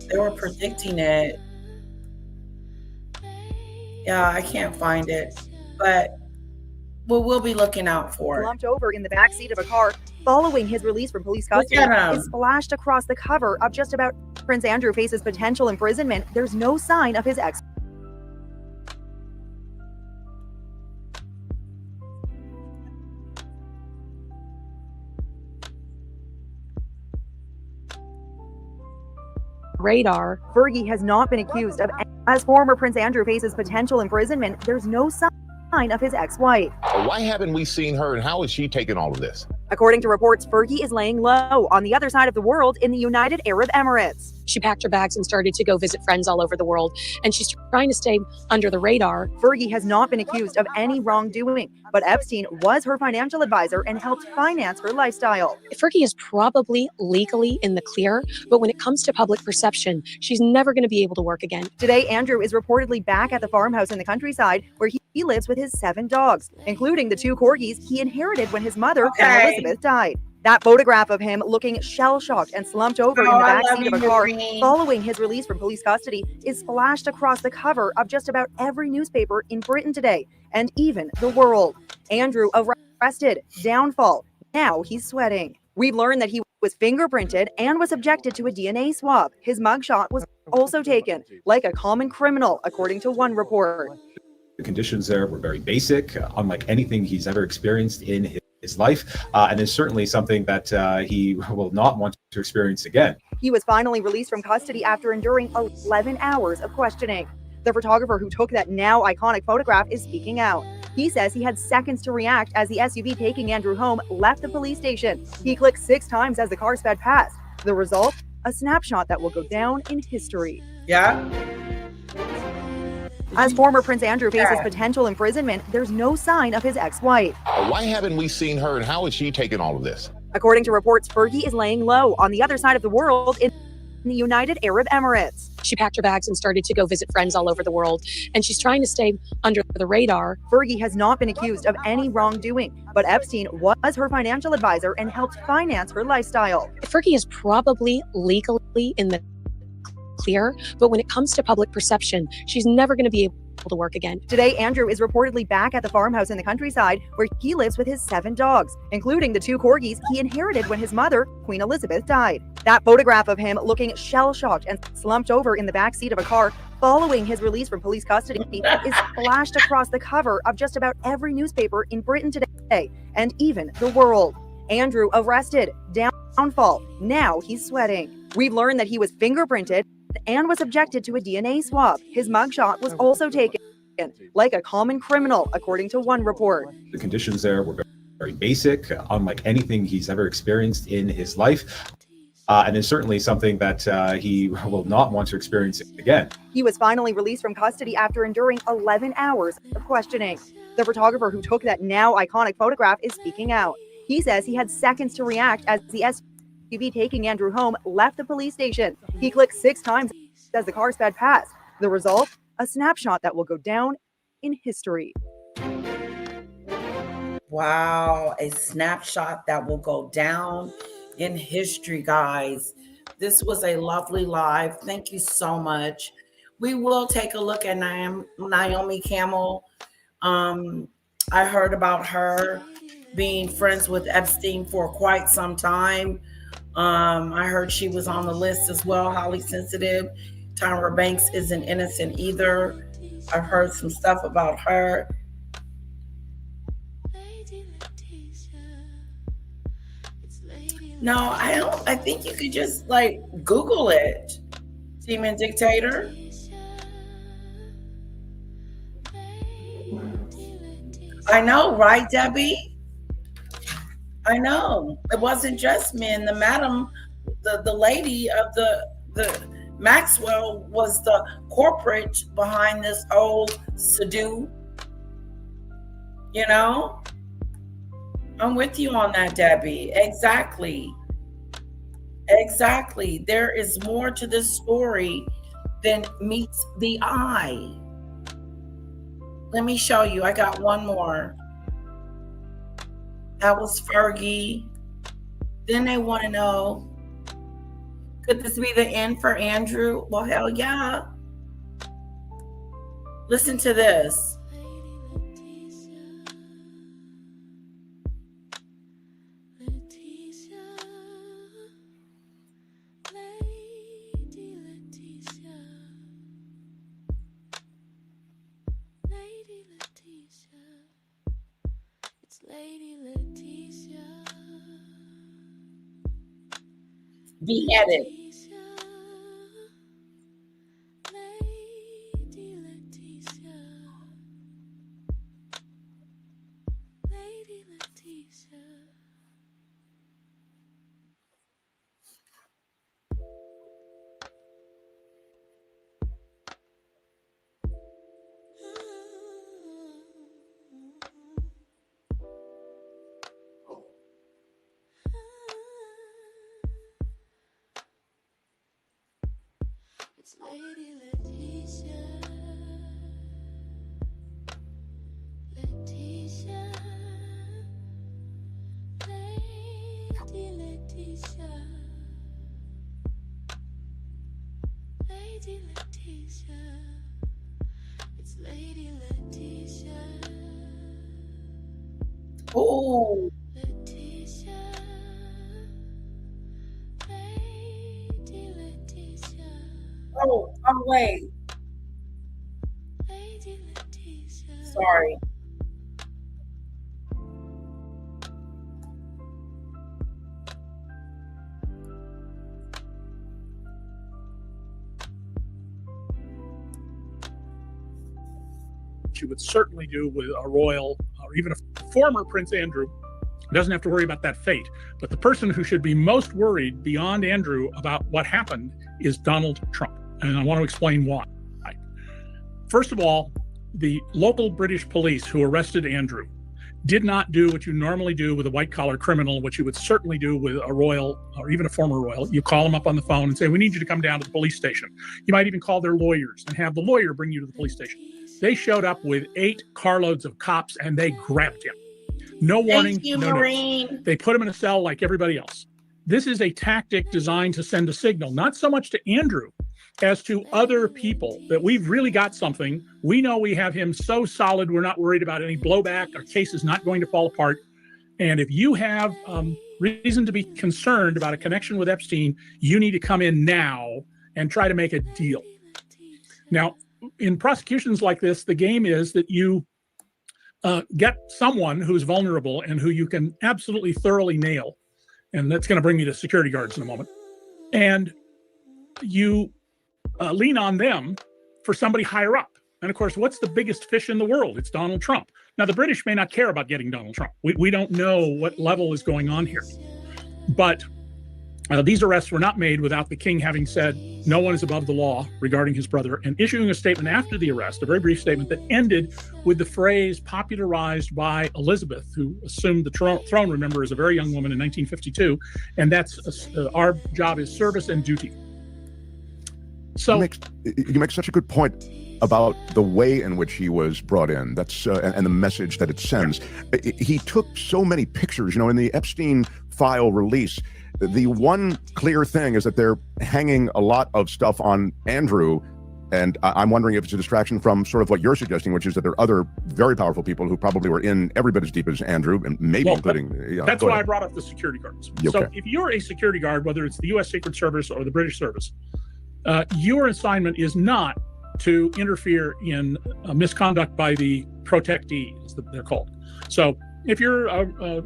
They were predicting it. Yeah, I can't find it. But we'll be looking out for it. Slumped over in the backseat of a car following his release from police custody is splashed across the cover of just about Prince Andrew faces potential imprisonment. There's no sign of his ex. Radar. Fergie has not been accused of. As former Prince Andrew faces potential imprisonment, there's no sign of his ex-wife. Why haven't we seen her, and how is she taking all of this? According to reports, Fergie is laying low on the other side of the world in the United Arab Emirates. She packed her bags and started to go visit friends all over the world, and she's trying to stay under the radar. Fergie has not been accused of any wrongdoing, but Epstein was her financial advisor and helped finance her lifestyle. Fergie is probably legally in the clear, but when it comes to public perception, she's never going to be able to work again. Today, Andrew is reportedly back at the farmhouse in the countryside where he lives with his 7 dogs, including the 2 corgis he inherited when his mother, Queen Elizabeth, died. That photograph of him looking shell-shocked and slumped over in the backseat of a car following his release from police custody is splashed across the cover of just about every newspaper in Britain today, and even the world. Andrew arrested, downfall. Now he's sweating. We've learned that he was fingerprinted and was subjected to a DNA swab. His mugshot was also taken, like a common criminal, according to one report. The conditions there were very basic, unlike anything he's ever experienced in his life, and is certainly something that he will not want to experience again. He was finally released from custody after enduring 11 hours of questioning. The photographer who took that now iconic photograph is speaking out. He says he had seconds to react as the SUV taking Andrew home left the police station. He clicked 6 times as the car sped past. The result, a snapshot that will go down in history. Yeah. As former Prince Andrew faces potential imprisonment, there's no sign of his ex-wife. Why haven't we seen her, and how is she taking all of this? According to reports, Fergie is laying low on the other side of the world in in the United Arab Emirates. She packed her bags and started to go visit friends all over the world, and she's trying to stay under the radar. Fergie has not been accused of any wrongdoing, but Epstein was her financial advisor and helped finance her lifestyle. Fergie is probably legally in the clear, but when it comes to public perception, she's never going to be able to work again. Today, Andrew is reportedly back at the farmhouse in the countryside where he lives with his 7 dogs, including the 2 corgis he inherited when his mother, Queen Elizabeth, died. That photograph of him looking shell-shocked and slumped over in the back seat of a car following his release from police custody is flashed across the cover of just about every newspaper in Britain today, and even the world. Andrew arrested, downfall, now he's sweating. We've learned that he was fingerprinted and was subjected to a DNA swab. His mugshot was also taken, like a common criminal, according to one report. The conditions there were very basic, unlike anything he's ever experienced in his life. And it's certainly something that he will not want to experience again. He was finally released from custody after enduring 11 hours of questioning. The photographer who took that now iconic photograph is speaking out. He says he had seconds to react as the SUV taking Andrew home left the police station. He clicked 6 times as the car sped past. The result, a snapshot that will go down in history. Wow, a snapshot that will go down in history, guys. This was a lovely live. Thank you so much. We will take a look at Naomi Campbell. I heard about her being friends with Epstein for quite some time. I heard she was on the list as well, highly sensitive. Tyra Banks isn't innocent either. I've heard some stuff about her. No, I don't. I think you could just like Google it. Demon Dictator. I know, right, Debbie? I know. It wasn't just men. The madam, the lady of the Maxwell was the corporate behind this whole Sadu. You know? I'm with you on that, Debbie. Exactly. Exactly. There is more to this story than meets the eye. Let me show you. I got one more. That was Fergie. Then they want to know, could this be the end for Andrew? Well, hell yeah. Listen to this. Beheaded. Oh. Oh, wait. Sorry. You would certainly do with a royal or even a former Prince Andrew. Doesn't have to worry about that fate. But the person who should be most worried beyond Andrew about what happened is Donald Trump. And I want to explain why. First of all, the local British police who arrested Andrew did not do what you normally do with a white-collar criminal, what you would certainly do with a royal or even a former royal. You call them up on the phone and say, we need you to come down to the police station. You might even call their lawyers and have the lawyer bring you to the police station. They showed up with 8 carloads of cops and they grabbed him. No warning, Thank you, no Maureen. notice. They put him in a cell like everybody else. This is a tactic designed to send a signal, not so much to Andrew as to other people, that we've really got something. We know we have him so solid, we're not worried about any blowback. Our case is not going to fall apart. And if you have reason to be concerned about a connection with Epstein, you need to come in now and try to make a deal. Now, in prosecutions like this, the game is that you get someone who's vulnerable and who you can absolutely thoroughly nail. And that's going to bring me to security guards in a moment. And you lean on them for somebody higher up. And of course, what's the biggest fish in the world? It's Donald Trump. Now, the British may not care about getting Donald Trump. We don't know what level is going on here. But these arrests were not made without the king having said no one is above the law regarding his brother, and issuing a statement after the arrest, a very brief statement that ended with the phrase popularized by Elizabeth, who assumed the throne, remember, as a very young woman in 1952. And that's our job is service and duty. So you make such a good point about the way in which he was brought in. That's and the message that it sends. He took so many pictures. In the Epstein file release, the one clear thing is that they're hanging a lot of stuff on Andrew. And I'm wondering if it's a distraction from sort of what you're suggesting, which is that there are other very powerful people who probably were in every bit as deep as Andrew, and maybe including. That's why I brought up the security guards. Okay. So if you're a security guard, whether it's the U.S. Secret Service or the British Service, your assignment is not to interfere in misconduct by the protectee, as they're called. So if your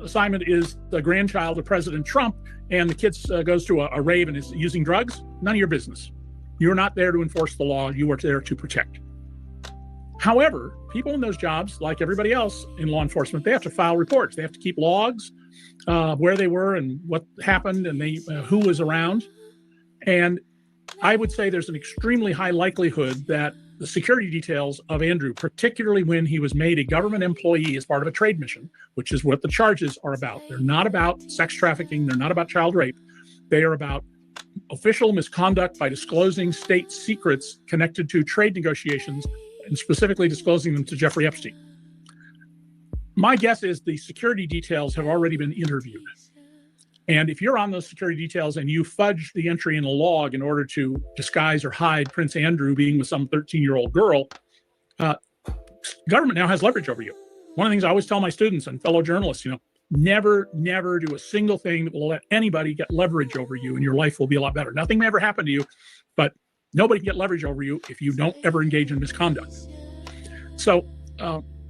assignment is the grandchild of President Trump and the kid goes to a rave and is using drugs, none of your business. You're not there to enforce the law. You are there to protect. However, people in those jobs, like everybody else in law enforcement, they have to file reports. They have to keep logs where they were and what happened and who was around. And I would say there's an extremely high likelihood that the security details of Andrew, particularly when he was made a government employee as part of a trade mission, which is what the charges are about. They're not about sex trafficking. They're not about child rape. They are about official misconduct by disclosing state secrets connected to trade negotiations, and specifically disclosing them to Jeffrey Epstein. My guess is the security details have already been interviewed. And if you're on those security details and you fudge the entry in a log in order to disguise or hide Prince Andrew being with some 13-year-old girl, government now has leverage over you. One of the things I always tell my students and fellow journalists, never do a single thing that will let anybody get leverage over you, and your life will be a lot better. Nothing may ever happen to you, but nobody can get leverage over you if you don't ever engage in misconduct. So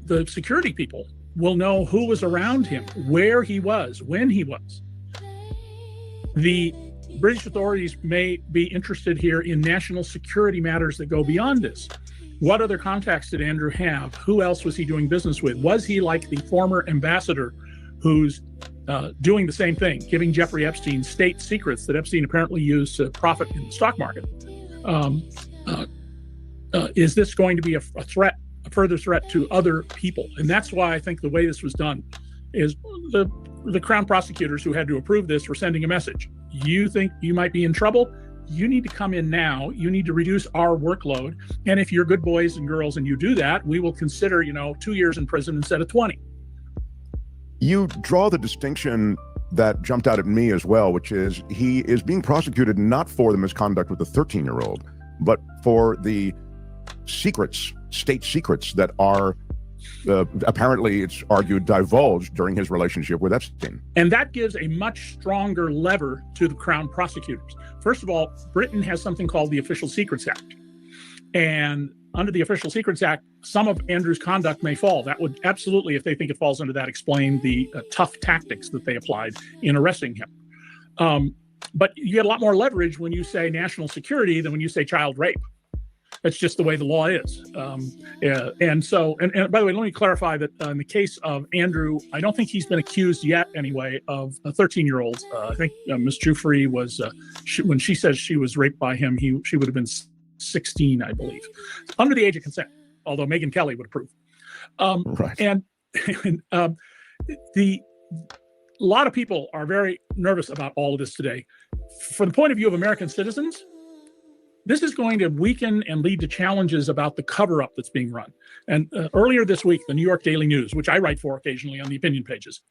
the security people will know who was around him, where he was, when he was. The British authorities may be interested here in national security matters that go beyond this. What other contacts did Andrew have? Who else was he doing business with? Was he like the former ambassador who's doing the same thing, giving Jeffrey Epstein state secrets that Epstein apparently used to profit in the stock market? Is this going to be a threat, a further threat to other people? And that's why I think the way this was done is the Crown prosecutors who had to approve this were sending a message. You think you might be in trouble? You need to come in now. You need to reduce our workload. And if you're good boys and girls and you do that, we will consider, 2 years in prison instead of 20. You draw the distinction that jumped out at me as well, which is he is being prosecuted not for the misconduct with the 13-year-old, but for the secrets, state secrets that are apparently, it's argued, divulged during his relationship with Epstein. And that gives a much stronger lever to the Crown prosecutors. First of all, Britain has something called the Official Secrets Act. And under the Official Secrets Act, some of Andrew's conduct may fall. That would absolutely, if they think it falls under that, explain the tough tactics that they applied in arresting him. But you get a lot more leverage when you say national security than when you say child rape. That's just the way the law is. And by the way, let me clarify that in the case of Andrew, I don't think he's been accused yet anyway of a 13-year-old. I think Ms. Guthrie was, when she says she was raped by him, she would have been 16, I believe, under the age of consent, although Meghn Kelly would approve. Right. And A lot of people are very nervous about all of this today. From the point of view of American citizens, this is going to weaken and lead to challenges about the cover-up that's being run. And earlier this week, the New York Daily News, which I write for occasionally on the opinion pages,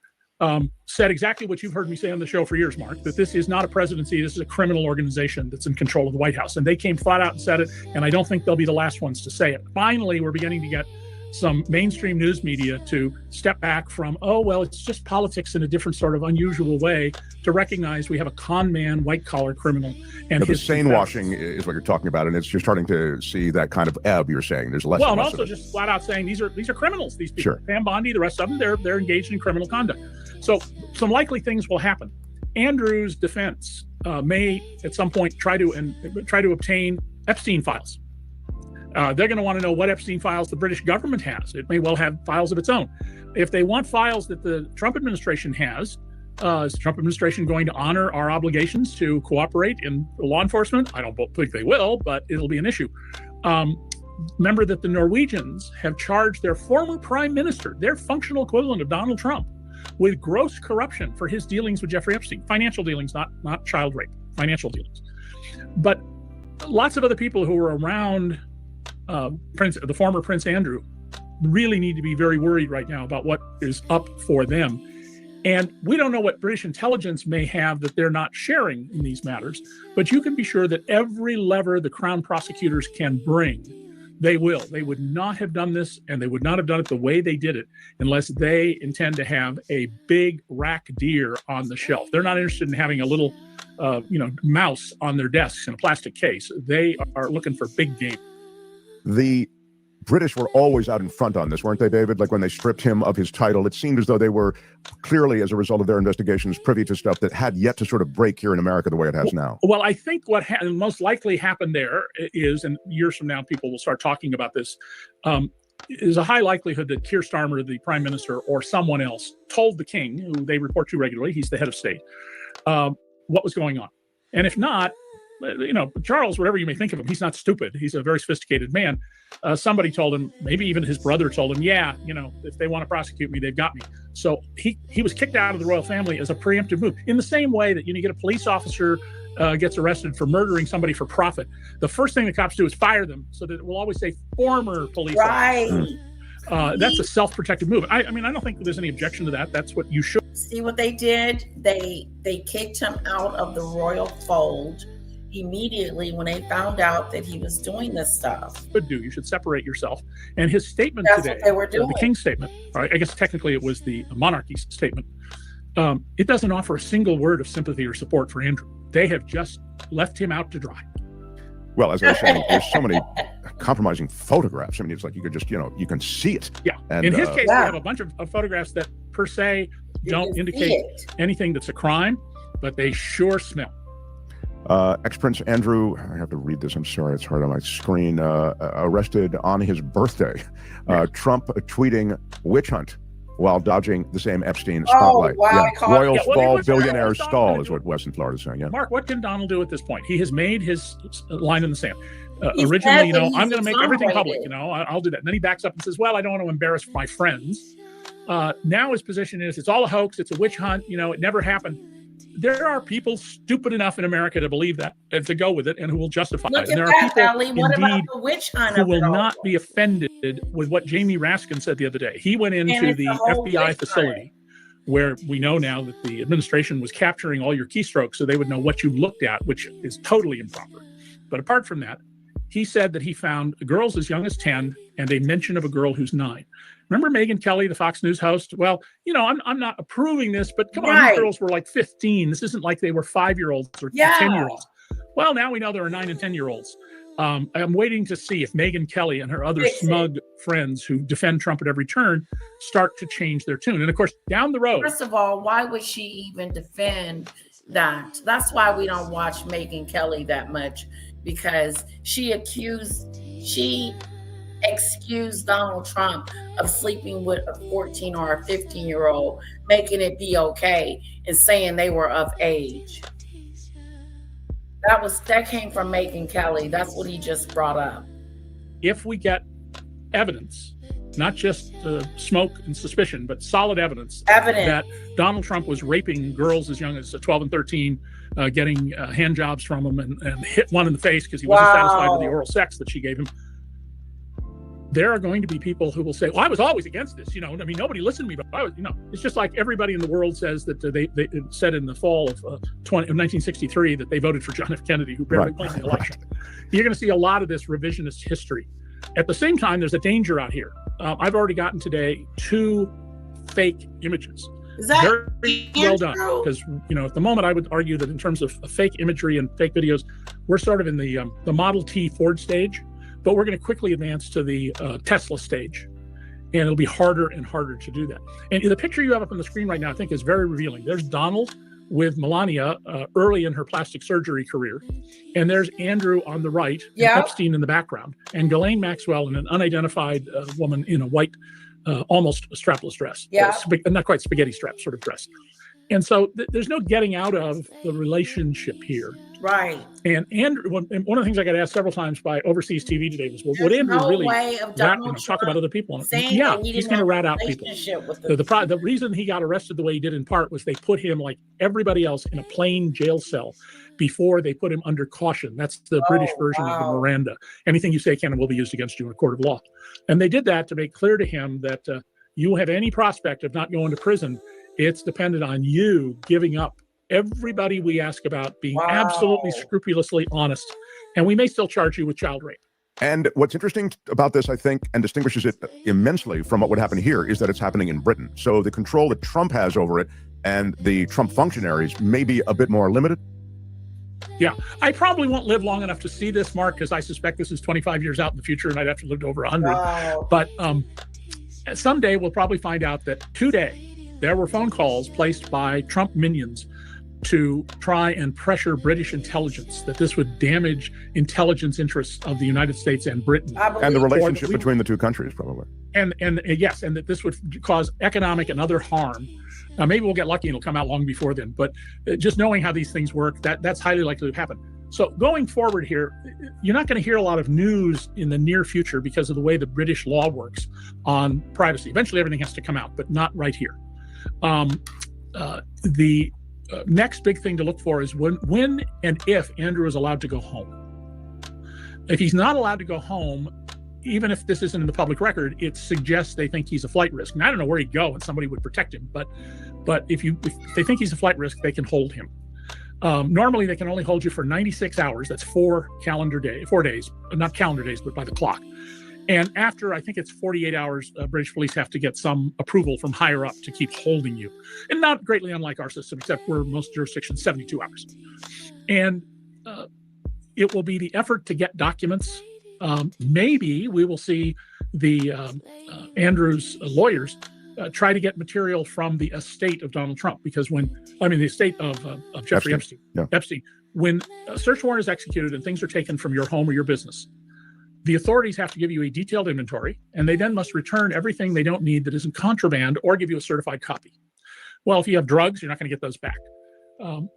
said exactly what you've heard me say on the show for years, Mark, that this is not a presidency, this is a criminal organization that's in control of the White House. And they came flat out and said it, and I don't think they'll be the last ones to say it. Finally, we're beginning to get some mainstream news media to step back from, oh, well, it's just politics in a different sort of unusual way, to recognize we have a con man, white-collar criminal. And the sane washing is what you're talking about, and you're starting to see that kind of ebb, you're saying. There's less and less also of it. Just flat out saying these are criminals, these people. Sure. Pam Bondi, the rest of them, they're engaged in criminal conduct. So some likely things will happen. Andrew's defense may at some point try to obtain Epstein files. They're going to want to know what Epstein files the British government has. It may well have files of its own. If they want files that the Trump administration has, is the Trump administration going to honor our obligations to cooperate in law enforcement? I don't think they will, but it'll be an issue. Remember that the Norwegians have charged their former prime minister, their functional equivalent of Donald Trump, with gross corruption for his dealings with Jeffrey Epstein. Financial dealings, not child rape, financial dealings. But lots of other people who were around the former Prince Andrew really need to be very worried right now about what is up for them. And we don't know what British intelligence may have that they're not sharing in these matters, but you can be sure that every lever the Crown prosecutors can bring, they will. They would not have done this, and they would not have done it the way they did it unless they intend to have a big rack deer on the shelf. They're not interested in having a little mouse on their desks in a plastic case. They are looking for big game. The British were always out in front on this, weren't they, David? Like when they stripped him of his title, it seemed as though they were clearly, as a result of their investigations, privy to stuff that had yet to sort of break here in America the way it has now. Well, I think what most likely happened there is, and years from now people will start talking about this, is a high likelihood that Keir Starmer, the prime minister, or someone else told the king, who they report to regularly, he's the head of state, what was going on. And if not, Charles, whatever you may think of him, he's not stupid. He's a very sophisticated man. Somebody told him, maybe even his brother told him, if they want to prosecute me, they've got me. So he was kicked out of the royal family as a preemptive move. In the same way that you get a police officer gets arrested for murdering somebody for profit, the first thing the cops do is fire them, so that it will always say former police officer. That's a self-protective move. I mean, I don't think there's any objection to that. That's what you should. See what they did? They kicked him out of the royal fold immediately when they found out that he was doing this stuff. You should separate yourself. And his statement today, what they were doing. The king's statement, or I guess technically it was the monarchy's statement, it doesn't offer a single word of sympathy or support for Andrew. They have just left him out to dry. Well, as I was saying, there's so many compromising photographs. I mean, it's like you could just, you can see it. Yeah. And, in his case, we have a bunch of photographs that per se don't indicate anything that's a crime, but they sure smell. Ex-Prince Andrew, I have to read this, I'm sorry, it's hard on my screen, arrested on his birthday. Trump tweeting witch hunt while dodging the same Epstein spotlight. Oh, wow. Royals fall, billionaires stall is what Wes in Florida is saying. Yeah. Mark, what can Donald do at this point? He has made his line in the sand. Originally, I'm going to make everything public. I'll do that. And then he backs up and says, well, I don't want to embarrass my friends. Now his position is it's all a hoax. It's a witch hunt. It never happened. There are people stupid enough in America to believe that and to go with it, and who will justify it. And there are people indeed who will not be offended with what Jamie Raskin said the other day. He went into the FBI facility where we know now that the administration was capturing all your keystrokes so they would know what you looked at, which is totally improper. But apart from that, he said that he found girls as young as 10 and a mention of a girl who's 9. Remember Meghn Kelly, the Fox News host? Well, I'm not approving this, but come on, these girls were like 15. This isn't like they were 5-year-olds or 10-year-olds. Well, now we know there are 9 and 10-year-olds. I'm waiting to see if Meghn Kelly and her other smug friends who defend Trump at every turn start to change their tune. And of course, down the road. First of all, why would she even defend that? That's why we don't watch Meghn Kelly that much, because she excused Donald Trump of sleeping with a 14 or a 15-year-old, making it be okay and saying they were of age. That came from Meghn Kelly. That's what he just brought up. If we get evidence not just smoke and suspicion, but solid evidence that Donald Trump was raping girls as young as 12 and 13, getting hand jobs from them and hit one in the face because he wasn't satisfied with the oral sex that she gave him. There are going to be people who will say, well, I was always against this. You know, I mean, nobody listened to me, but I was, you know, it's just like everybody in the world says that they said in the fall of 1963 that they voted for John F. Kennedy, who barely won the election. You're going to see a lot of this revisionist history. At the same time, there's a danger out here. I've already gotten today 2 fake images. Is that very well done? Because, you know, at the moment, I would argue that in terms of fake imagery and fake videos, we're sort of in the Model T Ford stage. But we're going to quickly advance to the Tesla stage, and it'll be harder and harder to do that. And the picture you have up on the screen right now, I think, is very revealing. There's Donald with Melania early in her plastic surgery career, and there's Andrew on the right, and Epstein in the background, and Ghislaine Maxwell and an unidentified woman in a white, almost strapless dress. Not quite spaghetti strap sort of dress. And so there's no getting out of the relationship here. Right. And Andrew, one of the things I got asked several times by overseas TV today was, well, would Andrew really talk about other people? Yeah, he's going to rat out people. The reason he got arrested the way he did in part was they put him, like everybody else, in a plain jail cell before they put him under caution. That's the British version of the Miranda. Anything you say can and will be used against you in a court of law. And they did that to make clear to him that you have any prospect of not going to prison. It's dependent on you giving up everybody we ask about, being absolutely scrupulously honest, and we may still charge you with child rape. And what's interesting about this, I think, and distinguishes it immensely from what would happen here, is that it's happening in Britain. So the control that Trump has over it and the Trump functionaries may be a bit more limited. Yeah, I probably won't live long enough to see this, Mark, because I suspect this is 25 years out in the future, and I'd have to live to over 100. But someday we'll probably find out that today there were phone calls placed by Trump minions to try and pressure British intelligence that this would damage intelligence interests of the United States and Britain. And the relationship between the two countries, probably. And yes, and that this would cause economic and other harm. Now, maybe we'll get lucky and it'll come out long before then, but just knowing how these things work, that's highly likely to happen. So going forward here, you're not going to hear a lot of news in the near future because of the way the British law works on privacy. Eventually everything has to come out, but not right here. The next big thing to look for is when and if Andrew is allowed to go home. If he's not allowed to go home, even if this isn't in the public record, it suggests they think he's a flight risk. And I don't know where he'd go and somebody would protect him, but if they think he's a flight risk, they can hold him. Normally they can only hold you for 96 hours. That's 4 days, not calendar days, but by the clock. And after, I think it's 48 hours, British police have to get some approval from higher up to keep holding you. And not greatly unlike our system, except we're most jurisdictions 72 hours. And it will be the effort to get documents. Maybe we will see the Andrew's lawyers try to get material from the estate of Donald Trump, because the estate of Jeffrey Epstein. Yeah. Epstein, when a search warrant is executed and things are taken from your home or your business, the authorities have to give you a detailed inventory, and they then must return everything they don't need that isn't contraband or give you a certified copy. Well, if you have drugs, you're not going to get those back.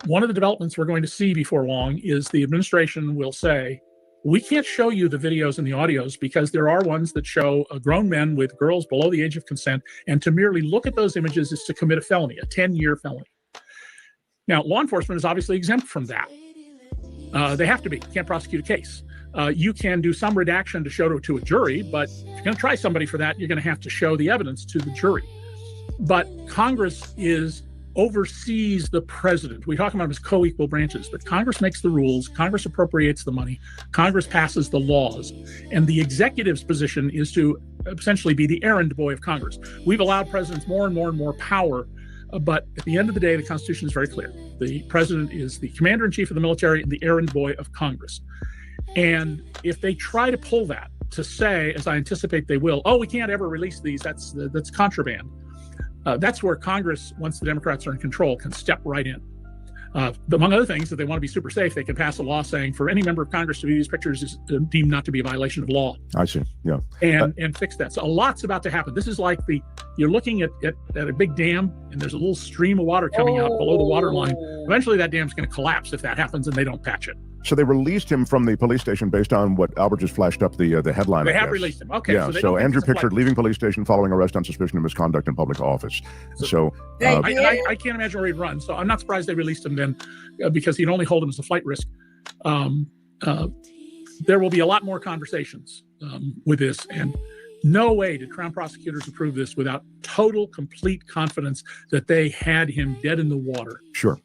One of the developments we're going to see before long is the administration will say, we can't show you the videos and the audios because there are ones that show grown men with girls below the age of consent, and to merely look at those images is to commit a felony, a 10-year felony. Now, law enforcement is obviously exempt from that. They have to be. You can't prosecute a case. You can do some redaction to show to a jury, but if you're going to try somebody for that, you're going to have to show the evidence to the jury. But Congress oversees the president. We talk about them as co-equal branches, but Congress makes the rules, Congress appropriates the money, Congress passes the laws, and the executive's position is to essentially be the errand boy of Congress. We've allowed presidents more and more and more power, but at the end of the day, the Constitution is very clear. The president is the commander-in-chief of the military and the errand boy of Congress. And if they try to pull that to say, as I anticipate they will, we can't ever release these, that's contraband. That's where Congress, once the Democrats are in control, can step right in. Among other things, if they want to be super safe, they can pass a law saying for any member of Congress to view these pictures is deemed not to be a violation of law. I see, yeah. And fix that. So a lot's about to happen. This is like the you're looking at a big dam, and there's a little stream of water coming out below the water line. Eventually, that dam's going to collapse if that happens, and they don't patch it. So they released him from the police station based on what Albert just flashed up the headline. They have released him. Okay. Yeah. So Andrew pictured leaving police station following arrest on suspicion of misconduct in public office. So I can't imagine where he'd run. So I'm not surprised they released him then, because he'd only hold him as a flight risk. There will be a lot more conversations with this, and no way did Crown prosecutors approve this without total, complete confidence that they had him dead in the water. Sure.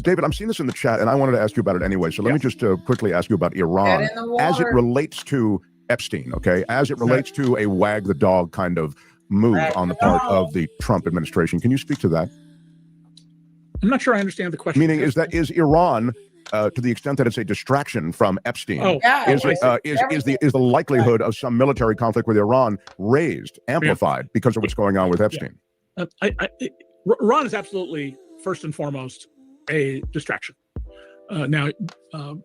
David, I'm seeing this in the chat, and I wanted to ask you about it anyway. So let me just quickly ask you about Iran as it relates to Epstein, okay? As it relates to a wag the dog kind of move on the part of the Trump administration. Can you speak to that? I'm not sure I understand the question. Meaning, is Iran, to the extent that it's a distraction from Epstein, is the likelihood of some military conflict with Iran raised, amplified because of what's going on with Epstein? Iran is absolutely, first and foremost, a distraction. Now,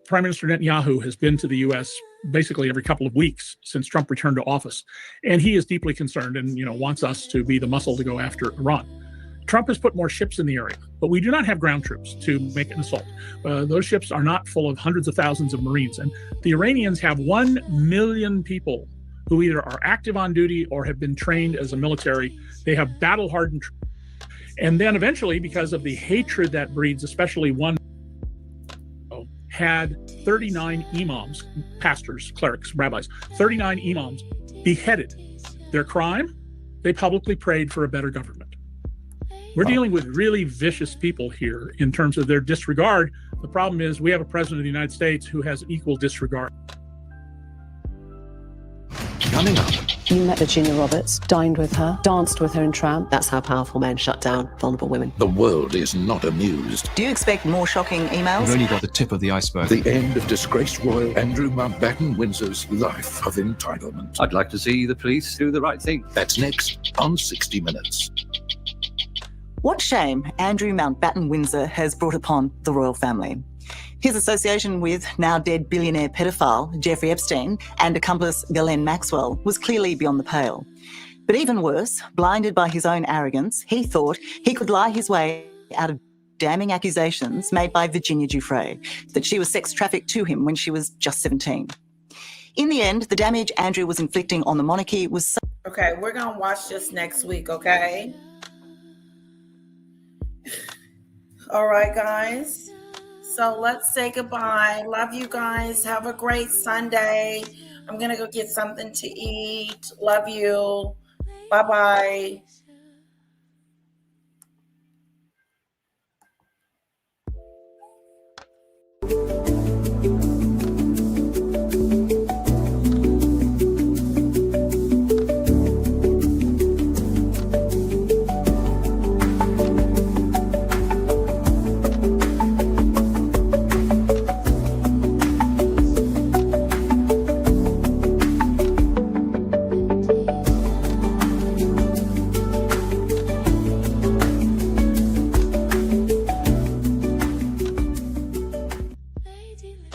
Prime Minister Netanyahu has been to the U.S. basically every couple of weeks since Trump returned to office, and he is deeply concerned and wants us to be the muscle to go after Iran. Trump has put more ships in the area, but we do not have ground troops to make an assault. Those ships are not full of hundreds of thousands of Marines, and the Iranians have 1 million people who either are active on duty or have been trained as a military. They have battle-hardened troops. And then eventually, because of the hatred that breeds, especially one had 39 imams, pastors, clerics, rabbis, 39 imams beheaded. Their crime? They publicly prayed for a better government. We're dealing with really vicious people here in terms of their disregard. The problem is we have a president of the United States who has equal disregard. Coming up. You met Virginia Roberts, dined with her, danced with her in Tramp. That's how powerful men shut down vulnerable women. The world is not amused. Do you expect more shocking emails? We've only got the tip of the iceberg. The end of disgraced royal Andrew Mountbatten Windsor's life of entitlement. I'd like to see the police do the right thing. That's next on 60 Minutes. What shame Andrew Mountbatten Windsor has brought upon the royal family. His association with now dead billionaire pedophile Jeffrey Epstein and accomplice Ghislaine Maxwell was clearly beyond the pale. But even worse, blinded by his own arrogance, he thought he could lie his way out of damning accusations made by Virginia Giuffre that she was sex trafficked to him when she was just 17. In the end, the damage Andrew was inflicting on the monarchy was so... Okay, we're going to watch this next week, okay? All right, guys. So let's say goodbye. Love you guys. Have a great Sunday. I'm going to go get something to eat. Love you. Bye-bye.